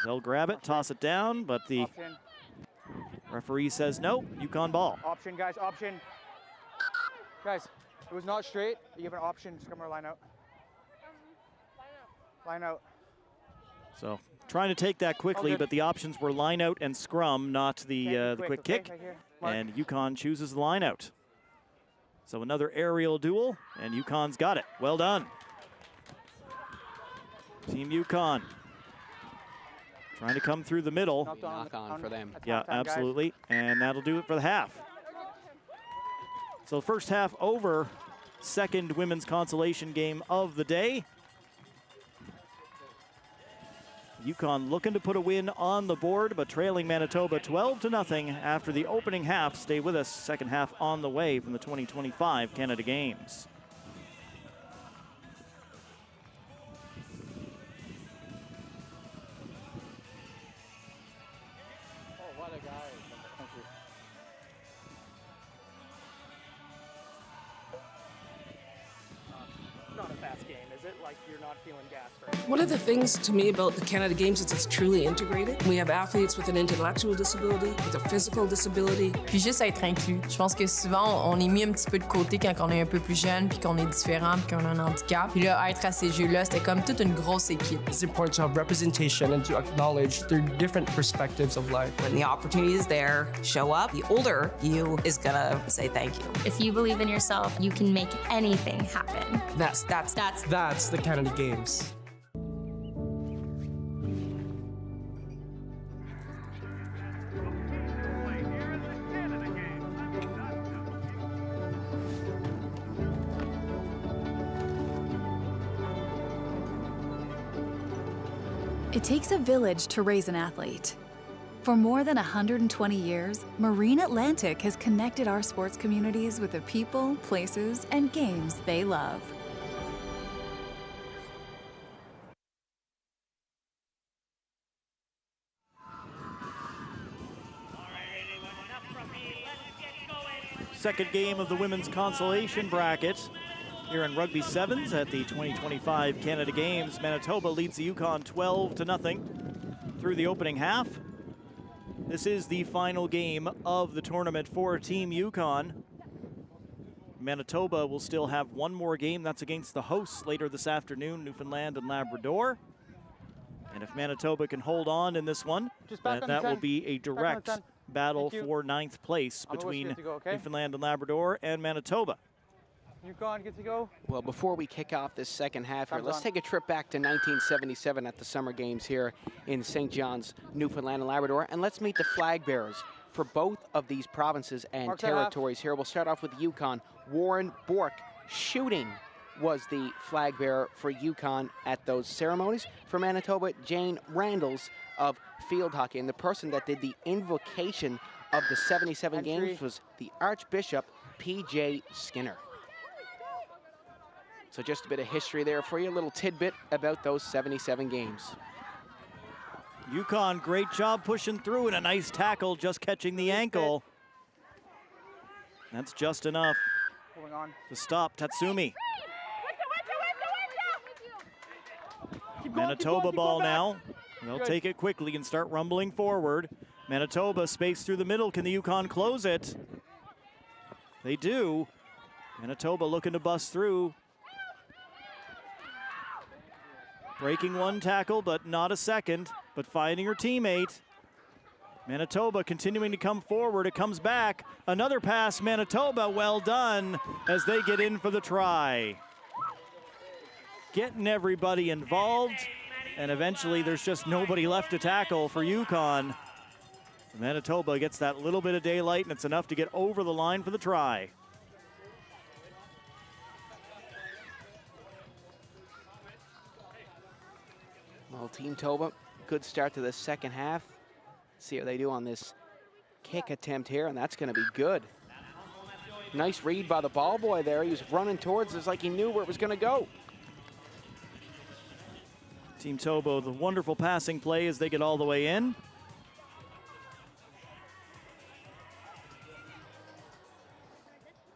They'll grab it, toss it down, but the Option. referee says no, Yukon ball. Option, guys, option. Guys, it was not straight. You have an option, scrum or line out. Line out. So trying to take that quickly, but the options were line out and scrum, not the quick kick. Right here. Mark. And Yukon chooses the line out. So another aerial duel, and Yukon's got it. Well done. Team Yukon trying to come through the middle. Knock on for them. Yeah, absolutely. And that'll do it for the half. So first half over. Second women's consolation game of the day. Yukon looking to put a win on the board, but trailing Manitoba 12-0 after the opening half. Stay with us. Second half on the way from the 2025 Canada Games. Not a fast game, is it? Like you're not feeling gassed, right? One of the things to me about the Canada Games is it's truly integrated. We have athletes with an intellectual disability, with a physical disability. Puis juste être inclus. Je pense que souvent, on est mis un petit peu de côté quand on est un peu plus jeune, puis qu'on est différent, puis qu'on a un handicap. Puis là, être à ces jeux-là, c'était comme toute une grosse équipe. It's important to have representation and to acknowledge their different perspectives of life. When the opportunity is there, show up. The older you is gonna say thank you. If you believe in yourself, you can make anything happen. That's the Canada Games. It takes a village to raise an athlete. For more than 120 years, Marine Atlantic has connected our sports communities with the people, places, and games they love. Second game of the women's consolation bracket here in Rugby Sevens at the 2025 Canada Games. Manitoba leads the Yukon 12-0 through the opening half. This is the final game of the tournament for Team Yukon. Manitoba will still have one more game. That's against the hosts later this afternoon, Newfoundland and Labrador. And if Manitoba can hold on in this one, that will be a direct battle for 9th place between Newfoundland and Labrador and Manitoba. Yukon, good to go. Well, before we kick off this second half here, Time's let's on. take a trip back to 1977 at the Summer Games here in St. John's, Newfoundland and Labrador, and let's meet the flag bearers for both of these provinces and Mark that half. territories here. We'll start off with Yukon. Warren Bork shooting was the flag bearer for Yukon at those ceremonies. For Manitoba, Jane Randalls of field hockey, and the person that did the invocation of the 77 games was the Archbishop P.J. Skinner. So just a bit of history there for you, a little tidbit about those 77 games. Yukon, great job pushing through, and a nice tackle, just catching the ankle. That's just enough to stop Tatsumi. Manitoba ball now. They'll take it quickly and start rumbling forward. Manitoba space through the middle. Can the Yukon close it? They do. Manitoba looking to bust through. Breaking one tackle, but not a second, but finding her teammate. Manitoba continuing to come forward. It comes back. Another pass, Manitoba, well done as they get in for the try. Getting everybody involved, and eventually there's just nobody left to tackle for Yukon. Manitoba gets that little bit of daylight, and it's enough to get over the line for the try. Well, Team Toba, good start to the second half. See how they do on this kick attempt here, and that's going to be good. Nice read by the ball boy there. He was running towards us like he knew where it was going to go. Team Toba, the wonderful passing play as they get all the way in.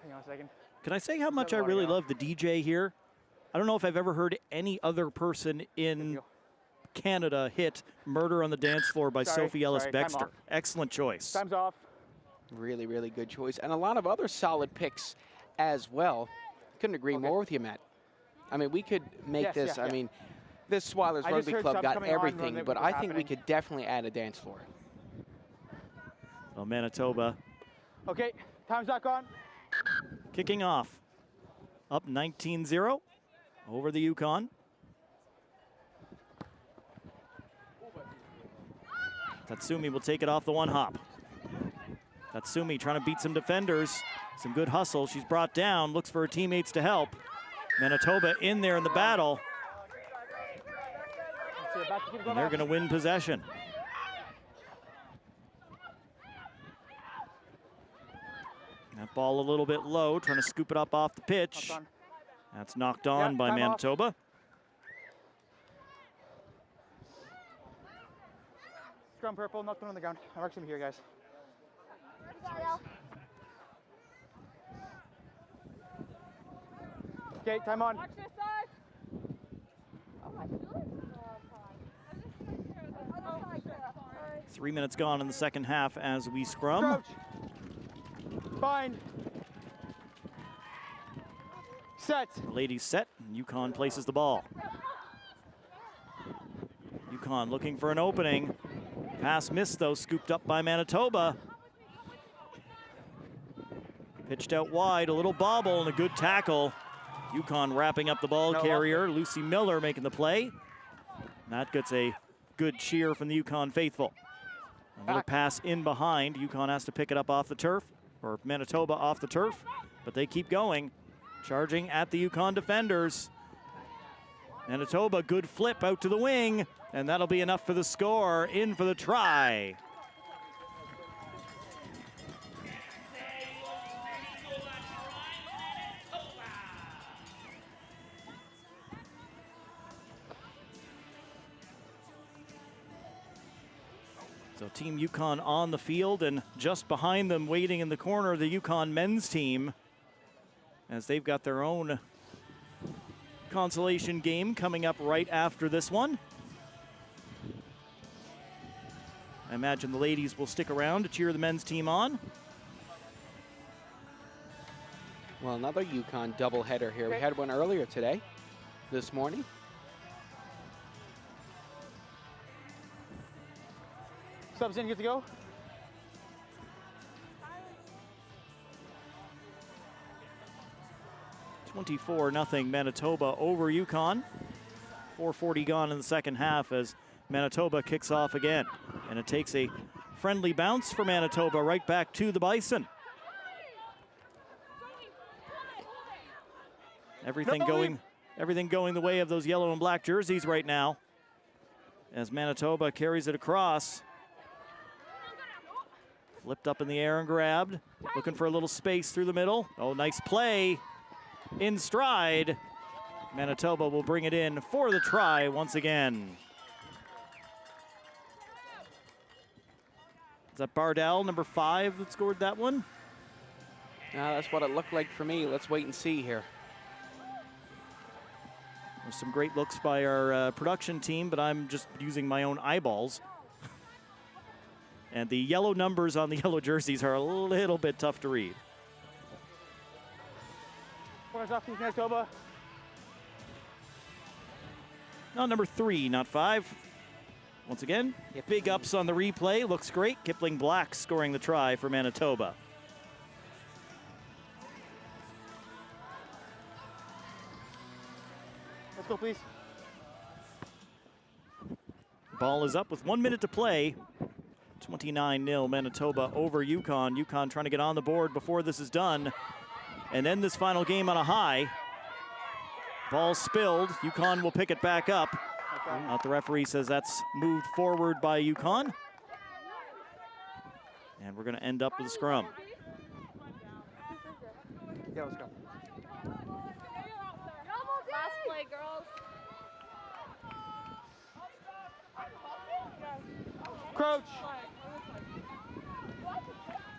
Hang on a second. Can I say how much I really love the DJ here? I don't know if I've ever heard any other person in Canada hit Murder on the Dance Floor by Sophie Ellis-Bextor. Excellent choice. Time's off. Really, really good choice. And a lot of other solid picks as well. Couldn't agree more with you, Matt. I mean, we could make this, I mean, this Swilers Rugby Club got everything, but I think we could definitely add a dance floor. Well, Manitoba. Okay, time's back on. Kicking off. Up 19-0 over the Yukon. Tatsumi will take it off the one hop. Tatsumi trying to beat some defenders. Some good hustle. She's brought down, looks for her teammates to help. Manitoba in there in the battle. And they're going to win possession. That ball a little bit low, trying to scoop it up off the pitch. That's knocked on by Manitoba. Scrum purple, nothing on the ground. I mark some here, guys. Okay, time on. 3 minutes gone in the second half as we scrum. Crouch. Bind. Set. The ladies set, and Yukon places the ball. Yukon looking for an opening. Pass missed though, scooped up by Manitoba. Pitched out wide, a little bobble and a good tackle. Yukon wrapping up the ball carrier. Lucy Miller making the play. And that gets a good cheer from the Yukon faithful. Another pass in behind. Yukon has to pick it up off the turf, or Manitoba off the turf, but they keep going. Charging at the Yukon defenders. Manitoba, good flip out to the wing, and that'll be enough for the score. In for the try. So Team Yukon on the field, and just behind them, waiting in the corner, the Yukon men's team, as they've got their own consolation game coming up right after this one. I imagine the ladies will stick around to cheer the men's team on. Well, another Yukon doubleheader here. We had one earlier today, this morning. Subs in, good to go. 24-0 Manitoba over Yukon. 4:40 gone in the second half as Manitoba kicks off again. And it takes a friendly bounce for Manitoba right back to the Bison. Everything going the way of those yellow and black jerseys right now as Manitoba carries it across. Flipped up in the air and grabbed. Looking for a little space through the middle. Oh, nice play. In stride. Manitoba will bring it in for the try once again. Is that Bardell, number 5, that scored that one? That's what it looked like for me. Let's wait and see here. There's some great looks by our production team, but I'm just using my own eyeballs. And the yellow numbers on the yellow jerseys are a little bit tough to read. Corners off, Manitoba. No, number 3, not 5. Once again, big ups on the replay. Looks great. Kipling Black scoring the try for Manitoba. Let's go, please. Ball is up with 1 minute to play. 29-0 Manitoba over Yukon. Yukon trying to get on the board before this is done and end this final game on a high. Ball spilled. Yukon will pick it back up. The referee says that's moved forward by Yukon. And we're going to end up with a scrum. Yeah, let's go. Last play, girls. Crouch.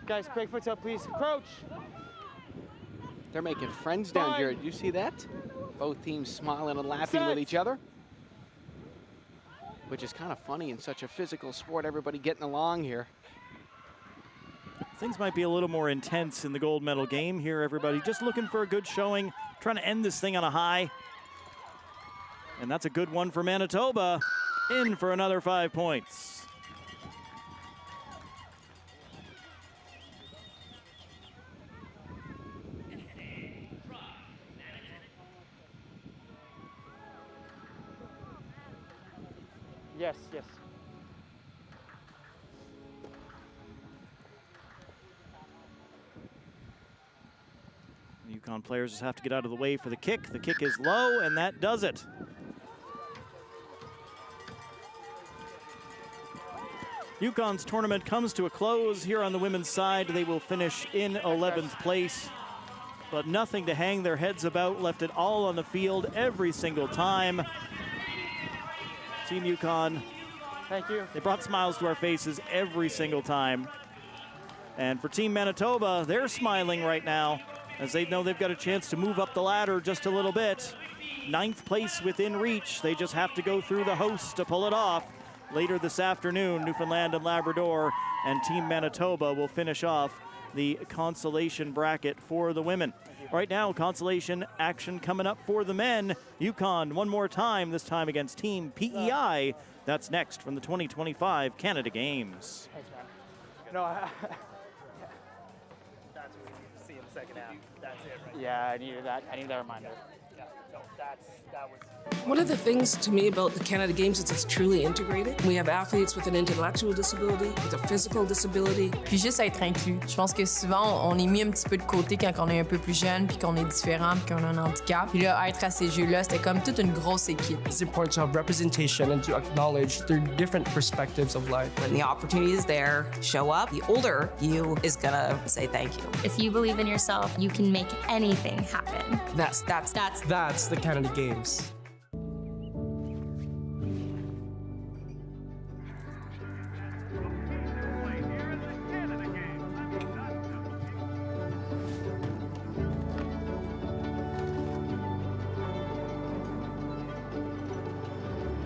Guys, Bigfoot's up, please. Crouch. They're making friends down here. Do you see that? Both teams smiling and laughing with each other. Which is kind of funny in such a physical sport, everybody getting along here. Things might be a little more intense in the gold medal game here, everybody. Just looking for a good showing, trying to end this thing on a high. And that's a good one for Manitoba. In for another 5 points. Yes, yes. The Yukon players just have to get out of the way for the kick. The kick is low, and that does it. Yukon's tournament comes to a close here on the women's side. They will finish in 11th place, but nothing to hang their heads about. Left it all on the field every single time. Team Yukon, thank you. They brought smiles to our faces every single time. And for Team Manitoba, they're smiling right now as they know they've got a chance to move up the ladder just a little bit. 9th place within reach. They just have to go through the host to pull it off. Later this afternoon, Newfoundland and Labrador and Team Manitoba will finish off the consolation bracket for the women. Right now, consolation action coming up for the men. Yukon one more time, this time against Team PEI. That's next from the 2025 Canada Games. Thanks, man. No, That's what we need to see in the second half. That's it, right? yeah, I needed that. I needed that reminder. Yeah, no, that was. One of the things to me about the Canada Games is it's truly integrated. We have athletes with an intellectual disability, with a physical disability. Puis juste être inclus. Je pense que souvent, on est mis un petit peu de côté quand on est un peu plus jeune, puis qu'on est différent, puis qu'on a un handicap. Puis là, être à ces Jeux-là, c'était comme toute une grosse équipe. It's important to have representation and to acknowledge their different perspectives of life. When the opportunity is there, show up. The older you is gonna say thank you. If you believe in yourself, you can make anything happen. That's the Canada Games.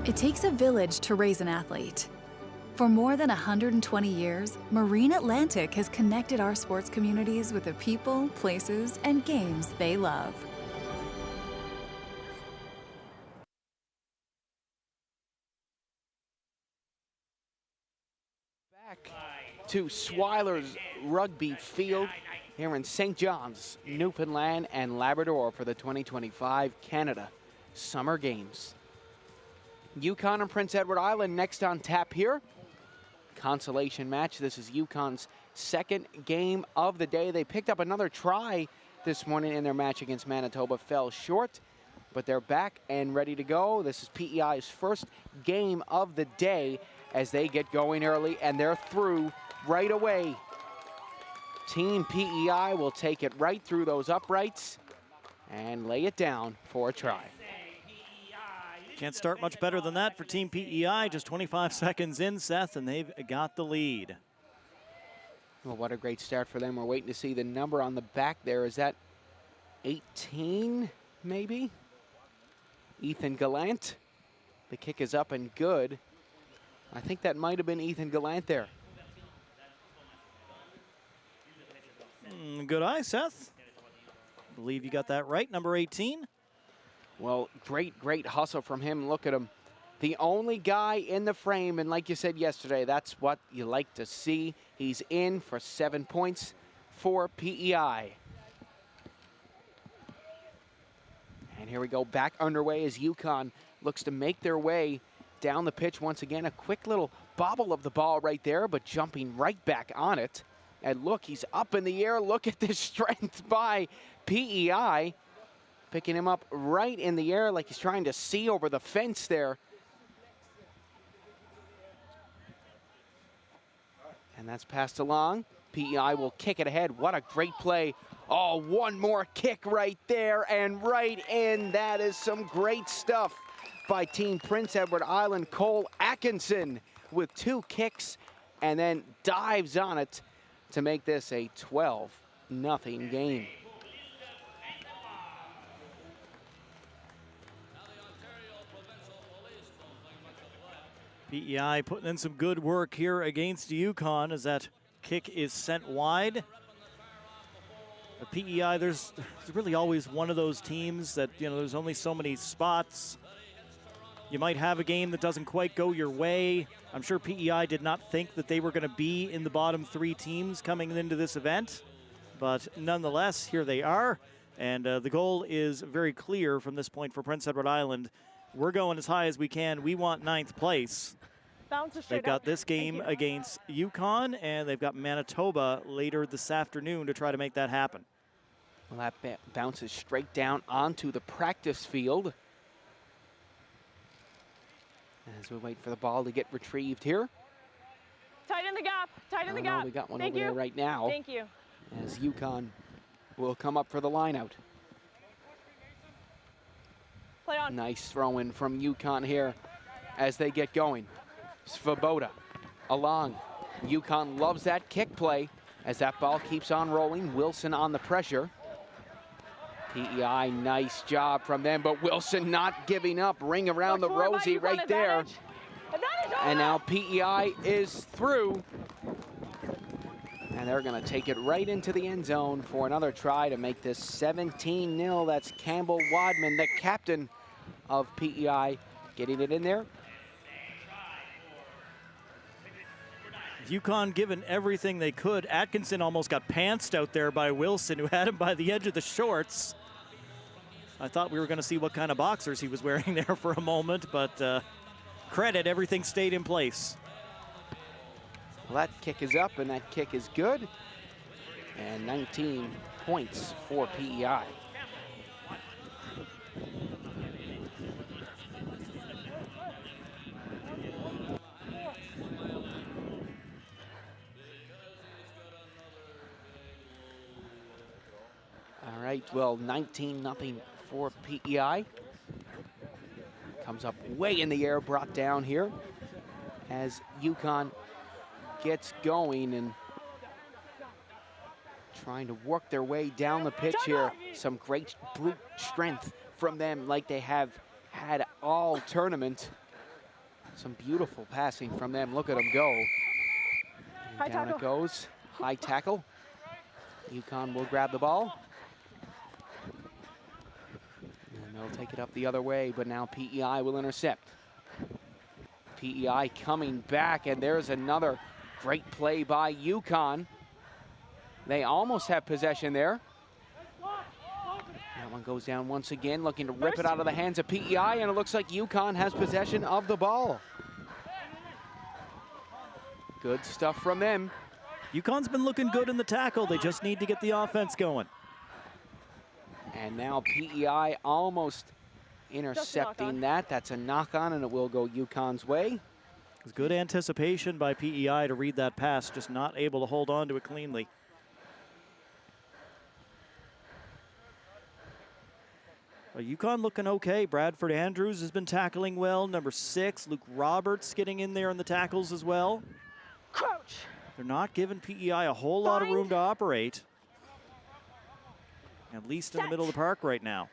It takes a village to raise an athlete. For more than 120 years, Marine Atlantic has connected our sports communities with the people, places, and games they love. Back to Swilers Rugby Field. here in St. John's, Newfoundland and Labrador for the 2025 Canada Summer Games. Yukon and Prince Edward Island next on tap here. Consolation match. This is Yukon's second game of the day. They picked up another try this morning in their match against Manitoba, fell short, but they're back and ready to go. This is PEI's first game of the day as they get going early, and they're through right away. Team PEI will take it right through those uprights and lay it down for a try. Can't start much better than that for Team PEI. Just 25 seconds in, Seth, and they've got the lead. Well, what a great start for them. We're waiting to see the number on the back there. Is that 18, maybe? Ethan Gallant. The kick is up and good. I think that might have been Ethan Gallant there. Good eye, Seth. Believe you got that right, number 18. Well, great hustle from him. Look at him. The only guy in the frame, and like you said yesterday, that's what you like to see. He's in for 7 points for PEI. And here we go, back underway as Yukon looks to make their way down the pitch once again. A quick little bobble of the ball right there, but jumping right back on it. And look, he's up in the air. Look at this strength by PEI. Picking him up right in the air like he's trying to see over the fence there. And that's passed along. PEI will kick it ahead. What a great play. Oh, one more kick right there and right in. That is some great stuff by Team Prince Edward Island. Cole Atkinson with 2 kicks and then dives on it to make this a 12-0 game. PEI putting in some good work here against Yukon as that kick is sent wide. The PEI, there's really always one of those teams that, you know, there's only so many spots. You might have a game that doesn't quite go your way. I'm sure PEI did not think that they were going to be in the bottom 3 teams coming into this event. But nonetheless, here they are. And the goal is very clear from this point for Prince Edward Island. We're going as high as we can. We want 9th place. They've got this game against Yukon, and they've got Manitoba later this afternoon to try to make that happen. Well, that bounces straight down onto the practice field. As we wait for the ball to get retrieved here. Tighten the gap, tighten the gap. We got one over there right now. Thank you. As Yukon will come up for the line out. Play on. Nice throw in from Yukon here as they get going. Svoboda along. Yukon loves that kick play as that ball keeps on rolling. Wilson on the pressure. PEI, nice job from them, but Wilson not giving up. Ring around the rosy right there. And now PEI is through. And they're going to take it right into the end zone for another try to make this 17-0. That's Campbell Wadman, the captain of PEI, getting it in there. Yukon given everything they could. Atkinson almost got pantsed out there by Wilson, who had him by the edge of the shorts. I thought we were going to see what kind of boxers he was wearing there for a moment, but credit, everything stayed in place. Well, that kick is up, and that kick is good. And 19 points for PEI. All right, well, 19-0 for PEI. Comes up way in the air, brought down here as Yukon gets going and trying to work their way down the pitch here. Some great brute strength from them like they have had all tournament. Some beautiful passing from them. Look at them go. And down it goes. High tackle. Yukon will grab the ball. And they'll take it up the other way, but now PEI will intercept. PEI coming back, and there's another great play by Yukon. They almost have possession there. That one goes down once again, looking to rip it out of the hands of PEI, and it looks like Yukon has possession of the ball. Good stuff from them. Yukon's been looking good in the tackle. They just need to get the offense going. And now PEI almost intercepting that. That's a knock-on, and it will go Yukon's way. It's good anticipation by PEI to read that pass, just not able to hold on to it cleanly. Yukon looking okay. Bradford Andrews has been tackling well. Number 6, Luke Roberts getting in there in the tackles as well. Crouch. They're not giving PEI a whole lot of room to operate. At least in the middle of the park right now.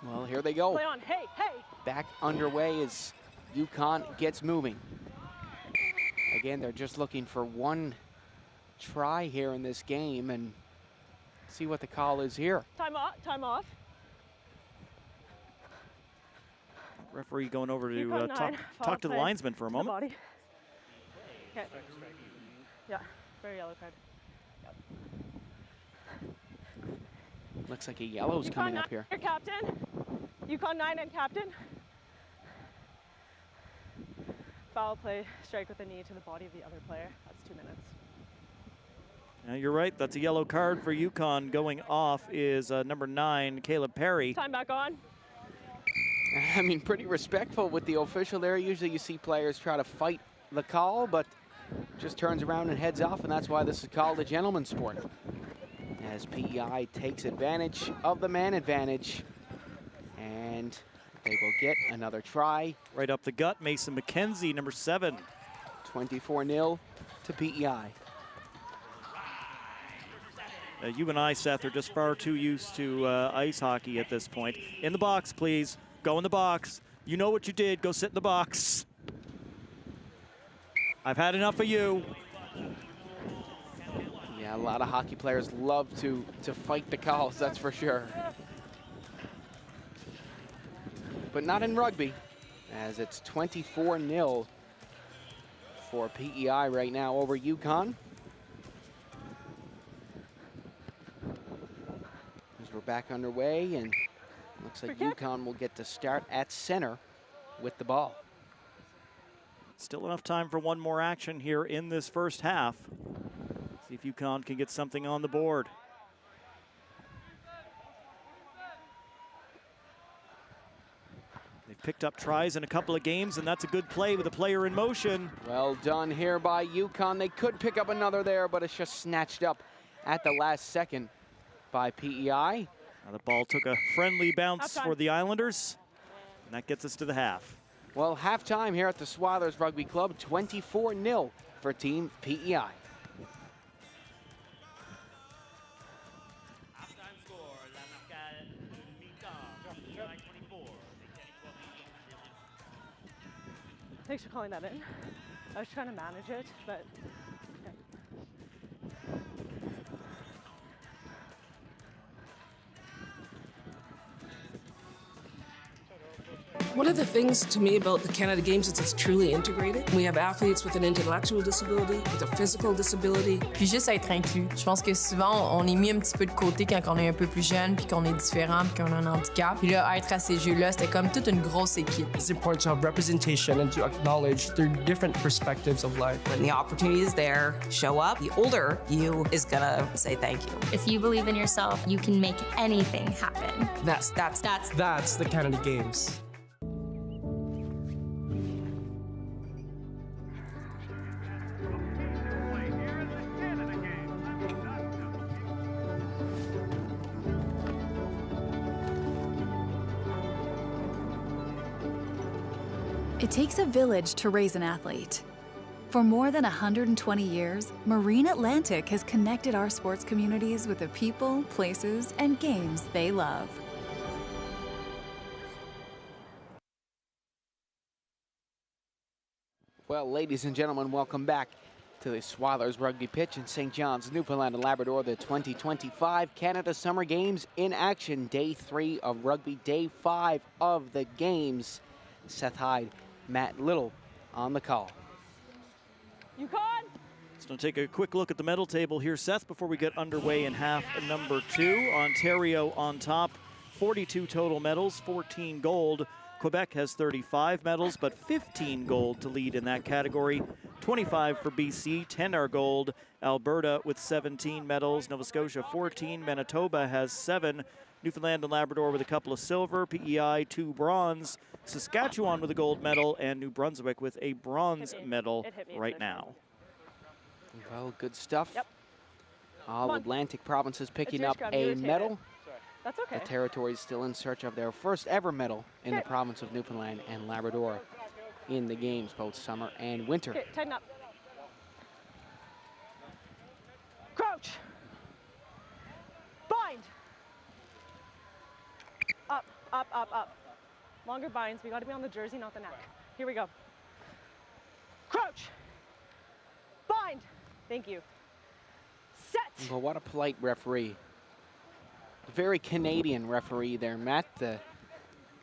Well, here they go. Play on. Hey, hey. Back underway as Yukon gets moving. Again, they're just looking for one try here in this game and see what the call is here. Time off. Time off. Referee going over to talk to the linesman for a moment. Body. Okay. Yeah, very yellow card. Yep. Looks like a yellow's coming up here. Your captain. Yukon 9 and captain. Foul play, strike with a knee to the body of the other player. That's 2 minutes. Yeah, you're right. That's a yellow card for Yukon. Going off is number 9, Caleb Perry. Time back on. I mean, pretty respectful with the official there. Usually you see players try to fight the call, but just turns around and heads off, and that's why this is called a gentleman's sport. As PEI takes advantage of the man advantage, and they will get another try. Right up the gut, Mason McKenzie, number 7. 24-0 to PEI. You and I, Seth, are just far too used to ice hockey at this point. In the box, please. Go in the box. You know what you did. Go sit in the box. I've had enough of you. Yeah, a lot of hockey players love to fight the calls, that's for sure. But not in rugby, as it's 24-0 for PEI right now over Yukon. As we're back underway, and looks like Yukon will get to start at center with the ball. Still enough time for one more action here in this first half. See if Yukon can get something on the board. They've picked up tries in a couple of games, and that's a good play with a player in motion. Well done here by Yukon. They could pick up another there, but it's just snatched up at the last second by PEI. Now the ball took a friendly bounce for the Islanders, and that gets us to the half. Well, halftime here at the Swilers Rugby Club, 24-0 for Team PEI. Thanks for calling that in. I was trying to manage it, but okay. One of the things to me about the Canada Games is it's truly integrated. We have athletes with an intellectual disability, with a physical disability. Puis juste être inclus. Je pense que souvent, on est mis un petit peu de côté quand on est un peu plus jeune, puis qu'on est différent, puis qu'on a un handicap. Puis là, être à ces jeux-là, c'était comme toute une grosse équipe. It's important to have representation and to acknowledge their different perspectives of life. When the opportunity is there, show up. The older you is gonna say thank you. If you believe in yourself, you can make anything happen. That's the Canada Games. It takes a village to raise an athlete. For more than 120 years, Marine Atlantic has connected our sports communities with the people, places, and games they love. Well, ladies and gentlemen, welcome back to the Swilers Rugby pitch in St. John's, Newfoundland and Labrador, the 2025 Canada Summer Games in action. Day 3 of rugby, day 5 of the games. Seth Hyde, Matt Little on the call. Yukon, So we'll take a quick look at the medal table here, Seth, before we get underway in half number 2. Ontario on top, 42 total medals, 14 gold. Quebec has 35 medals, but 15 gold to lead in that category. 25 for BC, 10 are gold. Alberta with 17 medals, Nova Scotia 14, Manitoba has 7. Newfoundland and Labrador with a couple of silver, PEI 2 bronze, Saskatchewan with a gold medal, and New Brunswick with a bronze medal right now. Well, good stuff. All Atlantic provinces picking up a medal. That's okay. The territory is still in search of their first ever medal in the province of Newfoundland and Labrador in the games, both summer and winter. Okay, tighten up. Crouch. Bind. Up, up, up, up. Longer binds. We got to be on the jersey, not the neck. Here we go. Crouch. Bind. Thank you. Set. Well, what a polite referee. Very Canadian referee there, Matt.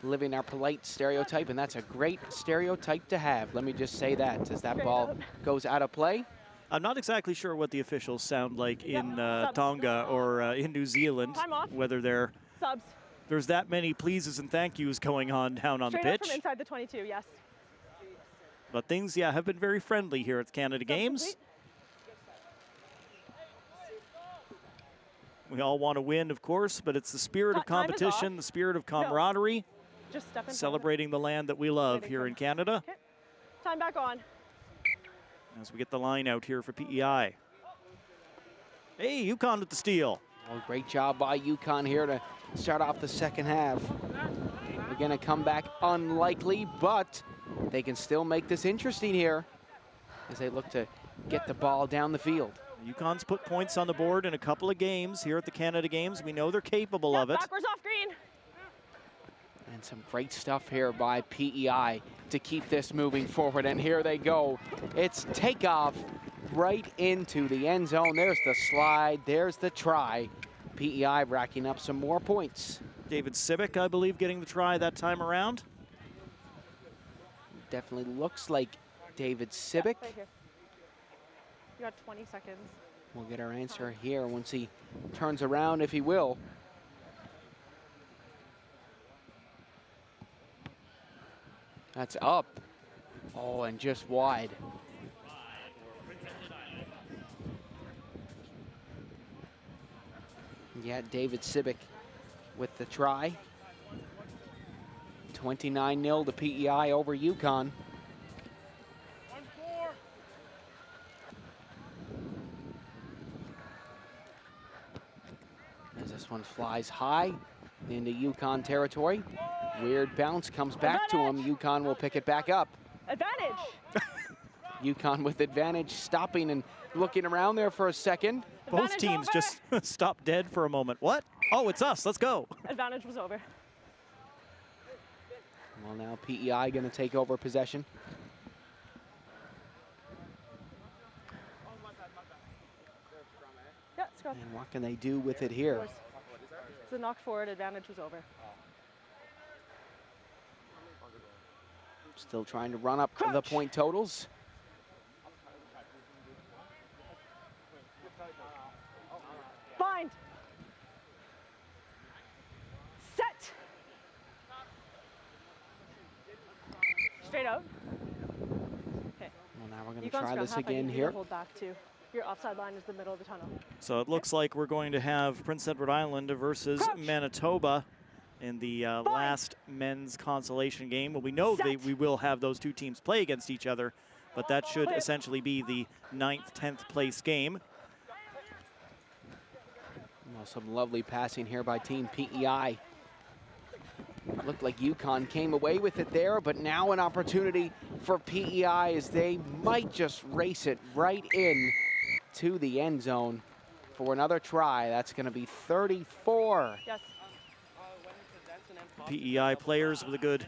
Living our polite stereotype, and that's a great stereotype to have. Let me just say that as that ball goes out of play. I'm not exactly sure what the officials sound like in Tonga or in New Zealand, whether there's that many pleases and thank yous going on down on the pitch. Straight up from inside the 22, yes. But things, have been very friendly here at the Canada Games. Complete. We all want to win, of course, but it's the spirit of competition, the spirit of camaraderie, just step in celebrating the land that we love here in Canada. Okay. Time back on. As we get the line out here for PEI. Hey, Yukon with the steal. Well, great job by Yukon here to start off the second half. They're going to come back unlikely, but they can still make this interesting here as they look to get the ball down the field. Yukon's put points on the board in a couple of games here at the Canada Games. We know they're capable of it. Backwards off green. And some great stuff here by PEI to keep this moving forward. And here they go. It's takeoff right into the end zone. There's the slide. There's the try. PEI racking up some more points. David Sibic, I believe, getting the try that time around. Definitely looks like David Sibic. Right here. You got 20 seconds. We'll get our answer here once he turns around, if he will. That's up. Oh, and just wide. Yeah, David Sibic with the try. 29-0 to PEI over Yukon. As this one flies high into Yukon territory. Weird bounce comes back to him. Yukon will pick it back up. Advantage. Yukon with advantage, stopping and looking around there for a second. Both teams just stopped dead for a moment. What? Oh, it's us. Let's go. Advantage was over. Well, now PEI going to take over possession. Yeah, it's good. And what can they do with it here? The knock forward advantage was over. Still trying to run up the point totals. Bind. Set. Straight out. Okay. Well, now we're going to try this again here. Hold back too. Your offside line is the middle of the tunnel. So it looks like we're going to have Prince Edward Island versus Manitoba in the last men's consolation game. Well, we know we will have those two teams play against each other, but that should essentially be the 9th, 10th place game. Well, some lovely passing here by Team PEI. Looked like Yukon came away with it there, but now an opportunity for PEI as they might just race it right in to the end zone for another try. That's going to be 34. Yes. PEI players with a good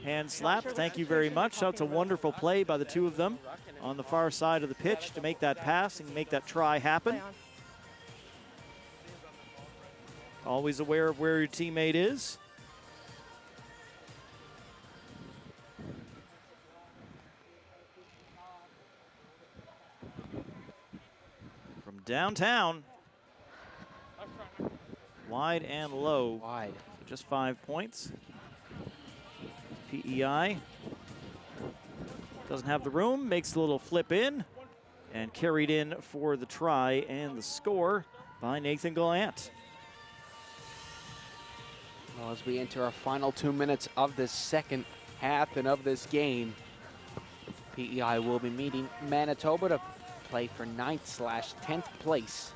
hand slap. Thank you very much. That's a wonderful play by the two of them on the far side of the pitch to make that pass and make that try happen. Always aware of where your teammate is. downtown. Wide and low. Wide. So just 5 points. PEI doesn't have the room, makes a little flip in, and carried in for the try and the score by Nathan Gallant. Well, as we enter our final 2 minutes of this second half and of this game, PEI will be meeting Manitoba to play for 9th/10th place.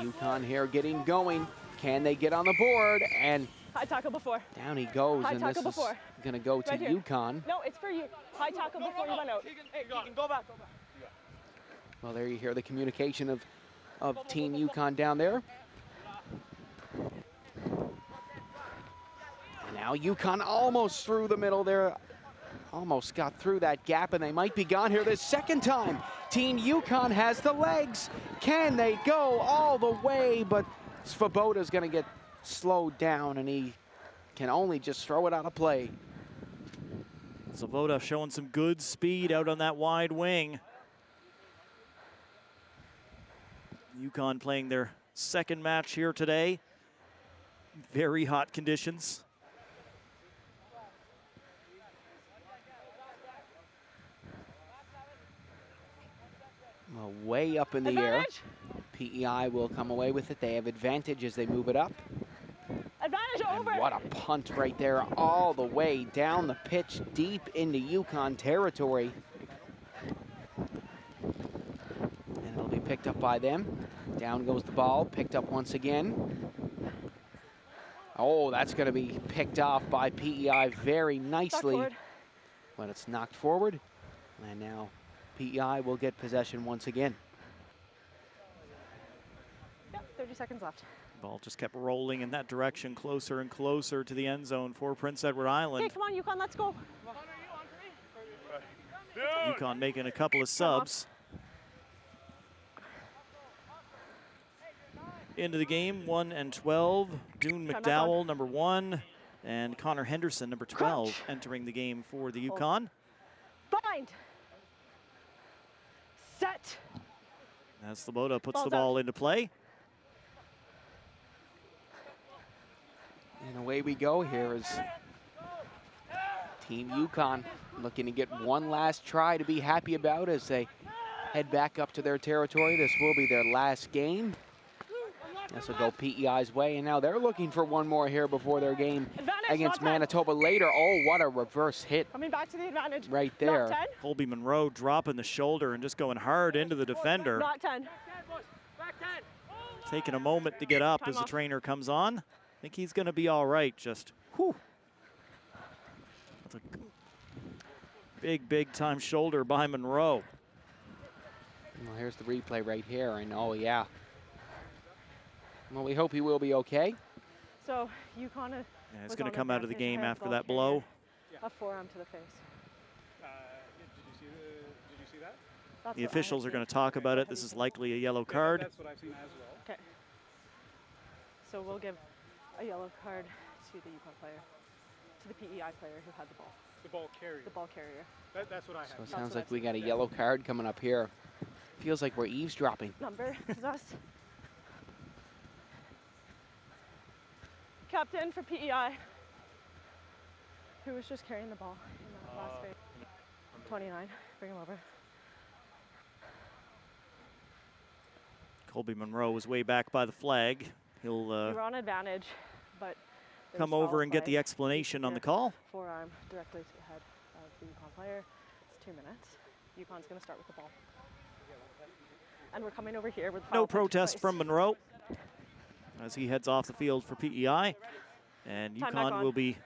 Yukon here getting going. Can they get on the board? And high tackle before. Down he goes, High and tackle this before. is going to go to Right here. Yukon. No, it's for you. High tackle before you run out. Go back. Well, there you hear the communication of Team Yukon down there. And now Yukon almost through the middle there. Almost got through that gap, and they might be gone here this second time. Team Yukon has the legs. Can they go all the way? But Svoboda's going to get slowed down, and he can only just throw it out of play. Svoboda showing some good speed out on that wide wing. Yukon playing their second match here today. Very hot conditions. Well, way up in the air. PEI will come away with it. They have advantage as they move it up. Advantage over. And what a punt right there, all the way down the pitch, deep into Yukon territory. And it'll be picked up by them. Down goes the ball, picked up once again. Oh, that's going to be picked off by PEI very nicely. But it's knocked forward. And now PEI will get possession once again. Yep, 30 seconds left. Ball just kept rolling in that direction, closer and closer to the end zone for Prince Edward Island. Okay, come on, Yukon, let's go. Yukon making a couple of subs. Into the game, 1 and 12. Dune McDowell, number 1, and Connor Henderson, number 12, entering the game for the Yukon. Bind. Set. As Svoboda puts Ball's the ball out. into play. And away we go here is Team Yukon looking to get one last try to be happy about as they head back up to their territory. This will be their last game. This will go PEI's way, and now they're looking for one more here before their game against Manitoba later. Oh, what a reverse hit. Coming back to the advantage. Right there. Colby Monroe dropping the shoulder and just going hard into the defender. Not 10. Taking a moment to get up as the trainer comes on. I think he's going to be all right. Just, whew. That's a big time shoulder by Monroe. Well, here's the replay right here, and oh yeah. Well, we hope he will be okay. So Yukon Yeah, he's going to come out of the game after that blow. A forearm to the face. Did you see that? That's The what I officials have are going to seen. talk about it. This is likely a yellow card. That's what I've seen as well. Okay. So we'll give a yellow card to the Yukon player, to the PEI player who had the ball. The ball carrier. The ball carrier. That's what I have. So it sounds like we got a yellow card coming up here. Feels like we're eavesdropping. Number is us. Captain for PEI, who was just carrying the ball in the last phase. 29, bring him over. Colby Monroe was way back by the flag. He'll We were on advantage, but there come was over foul and get play. the explanation on the Yeah, call. Forearm directly to the head of the Yukon player. It's 2 minutes. Yukon's going to start with the ball. And we're coming over here with foul No play took protest place. from Monroe as he heads off the field for PEI. And Time back Yukon on. will be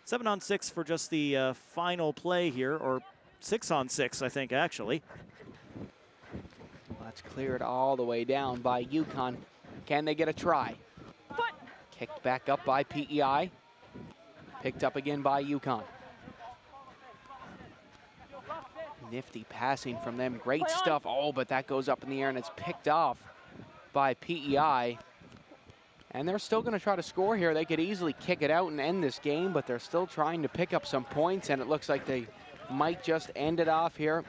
7-on-6 for just the final play here, or 6-on-6, I think, actually. That's cleared all the way down by Yukon. Can they get a try? Foot. Kicked back up by PEI. Picked up again by Yukon. Nifty passing from them. Great stuff. Oh, but that goes up in the air and it's picked off by PEI. And they're still going to try to score here. They could easily kick it out and end this game, but they're still trying to pick up some points, and it looks like they might just end it off here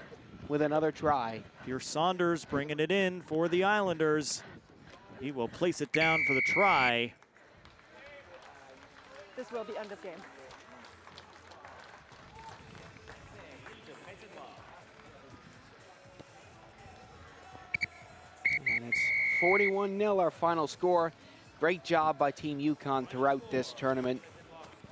with another try. Pierce Saunders bringing it in for the Islanders. He will place it down for the try. This will be end of game. And it's 41-0 our final score. Great job by Team Yukon throughout this tournament.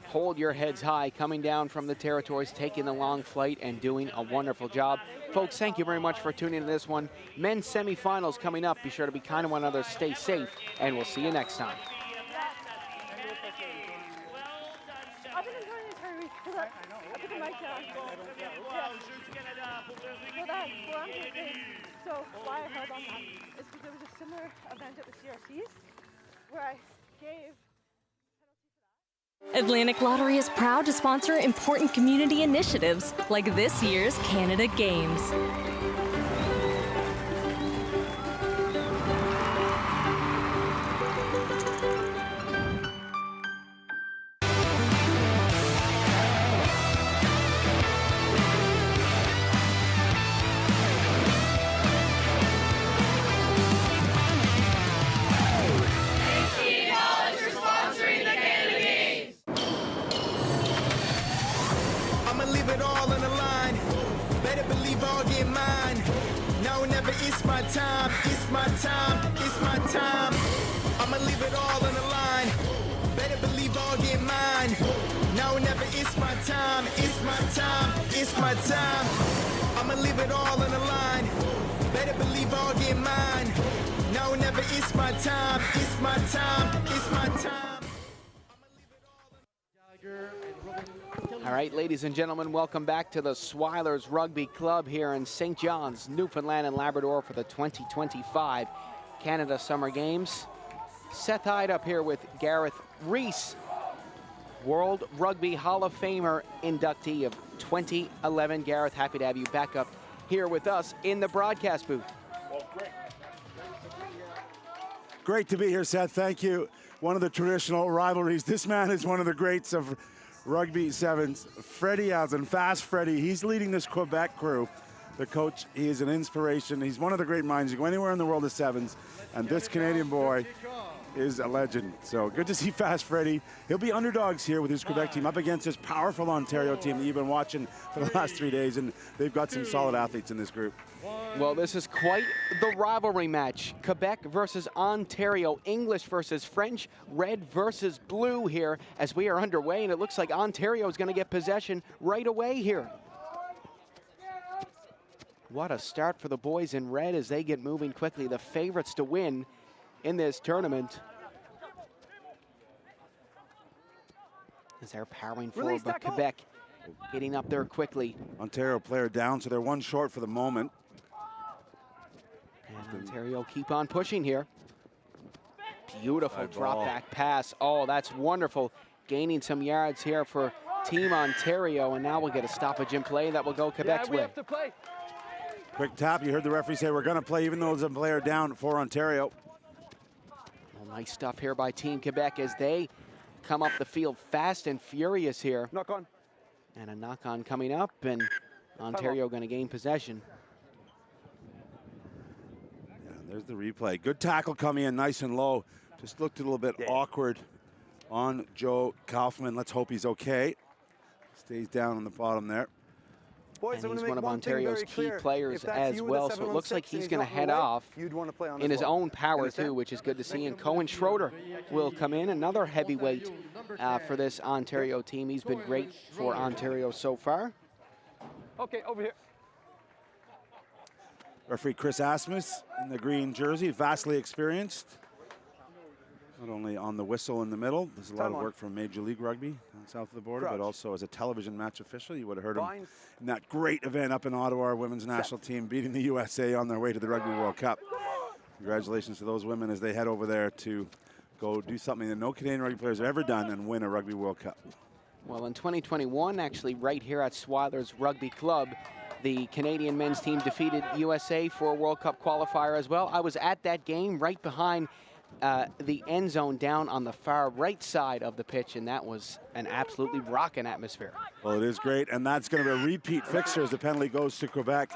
Hold your heads high, coming down from the territories, taking the long flight, and doing a wonderful job. Folks, thank you very much for tuning in to this one. Men's semifinals coming up. Be sure to be kind to one another, stay safe, and we'll see you next time. I've been enjoying this very week because I put the mic down. So why I held on that is because there was a similar event at the CRCs where I gave. Atlantic Lottery is proud to sponsor important community initiatives like this year's Canada Games. It's my time, it's my time, it's my time. I'ma leave it all on the line. Better believe I'll get mine. Now or never, it's my time, it's my time, it's my time. I'ma leave it all on the line. Better believe I'll get mine. Now or never, it's my time, it's my time, it's my time. All right, ladies and gentlemen, welcome back to the Swilers Rugby Club here in St. John's, Newfoundland and Labrador for the 2025 Canada Summer Games. Seth Hyde up here with Gareth Reese, World Rugby Hall of Famer inductee of 2011. Gareth, happy to have you back up here with us in the broadcast booth. Well, great to be here, Seth. Thank you. One of the traditional rivalries. This man is one of the greats of Rugby Sevens. Freddie Allen, Fast Freddie. He's leading this Quebec crew. The coach, he is an inspiration. He's one of the great minds. You go anywhere in the world of sevens, and this Canadian boy is a legend. So good to see Fast Freddie. He'll be underdogs here with his Quebec team up against this powerful Ontario team that you've been watching for the last 3 days, and they've got some solid athletes in this group. Well, this is quite the rivalry match. Quebec versus Ontario, English versus French, red versus blue here as we are underway, and it looks like Ontario is going to get possession right away here. What a start for the boys in red as they get moving quickly. The favorites to win in this tournament. As they're powering forward, but Quebec getting up there quickly. Ontario player down, so they're one short for the moment. And Ontario keep on pushing here. Beautiful drop back pass. Oh, that's wonderful. Gaining some yards here for Team Ontario, and now we'll get a stoppage in play that will go Quebec's way. Quick tap, you heard the referee say we're going to play even though there's a player down for Ontario. Well, nice stuff here by Team Quebec as they come up the field fast and furious here. Knock on. And a knock on coming up, and Ontario going to gain possession. Yeah, there's the replay. Good tackle coming in nice and low. Just looked a little bit awkward on Joe Kaufman. Let's hope he's okay. Stays down on the bottom there. Boys, and he's one of Ontario's key players as well, so it looks like he's going to head off in his own power too, which is good to see. And Cohen Schroeder will come in, another heavyweight for this Ontario team. He's been great for Ontario so far. Okay, over here. Referee Chris Asmus in the green jersey, vastly experienced. Not only on the whistle in the middle, there's a lot of work from Major League Rugby down south of the border, but also as a television match official. You would have heard him in that great event up in Ottawa, our women's national team beating the USA on their way to the Rugby World Cup. Congratulations to those women as they head over there to go do something that no Canadian rugby players have ever done and win a Rugby World Cup. Well, in 2021, actually, right here at Swilers Rugby Club, the Canadian men's team defeated USA for a World Cup qualifier as well. I was at that game right behind the end zone down on the far right side of the pitch, and that was an absolutely rocking atmosphere. Well, it is great, and that's going to be a repeat fixture as the penalty goes to Quebec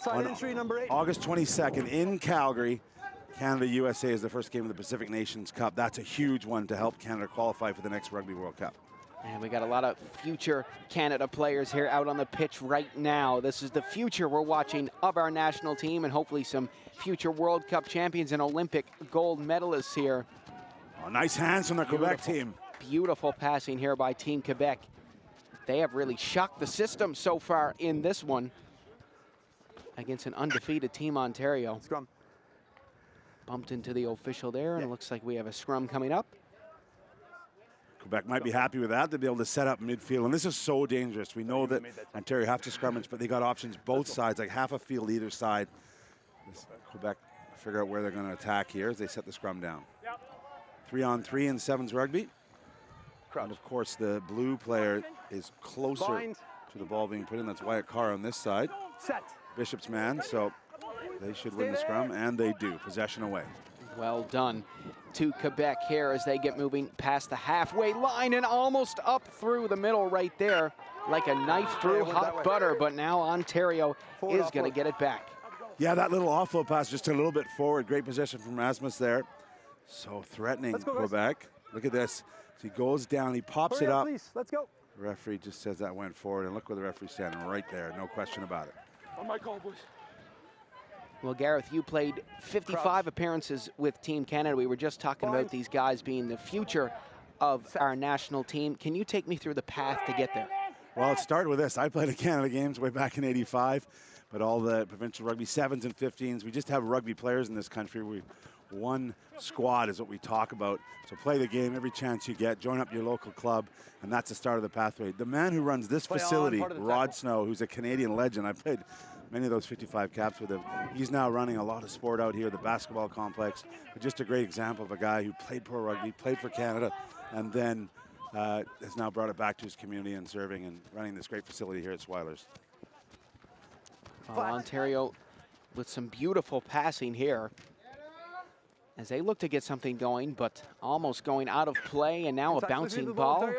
on entry number 8. August 22nd in Calgary. Canada-USA is the first game of the Pacific Nations Cup. That's a huge one to help Canada qualify for the next Rugby World Cup. And we got a lot of future Canada players here out on the pitch right now. This is the future we're watching of our national team, and hopefully some future World Cup champions and Olympic gold medalists here. Oh, nice hands from the Quebec team. Beautiful passing here by Team Quebec. They have really shocked the system so far in this one against an undefeated Team Ontario. Scrum. Bumped into the official there, and it looks like we have a scrum coming up. Quebec might be happy with that. They'll be able to set up midfield, and this is so dangerous. We know that Ontario have to scrummage, but they got options both sides, like half a field either side. Quebec figure out where they're going to attack here as they set the scrum down. 3-on-3 in sevens rugby. And of course, the blue player is closer to the ball being put in. That's Wyatt Carr on this side. Bishop's man, so they should win the scrum, and they do. Possession away. Well done to Quebec here as they get moving past the halfway line and almost up through the middle right there, like a knife through hot butter, but now Ontario is going to get it back. Yeah, that little offload pass just a little bit forward. Great position from Rasmus there. So threatening Quebec. Look at this. He goes down, he pops it up. Please. Let's go. The referee just says that went forward, and look where the referee's standing right there. No question about it. On my call, boys. Well, Gareth, you played 55 appearances with Team Canada. We were just talking about these guys being the future of our national team. Can you take me through the path to get there? Well, it started with this. I played at Canada Games way back in '85, but all the provincial rugby 7s and 15s, we just have rugby players in this country. One squad is what we talk about. So play the game every chance you get, join up your local club, and that's the start of the pathway. The man who runs this facility, Rod Snow, who's a Canadian legend, I played many of those 55 caps with him. He's now running a lot of sport out here, the basketball complex. But just a great example of a guy who played pro rugby, played for Canada, and then has now brought it back to his community and serving and running this great facility here at Swilers. Well, Ontario with some beautiful passing here as they look to get something going, but almost going out of play, and now a bouncing ball.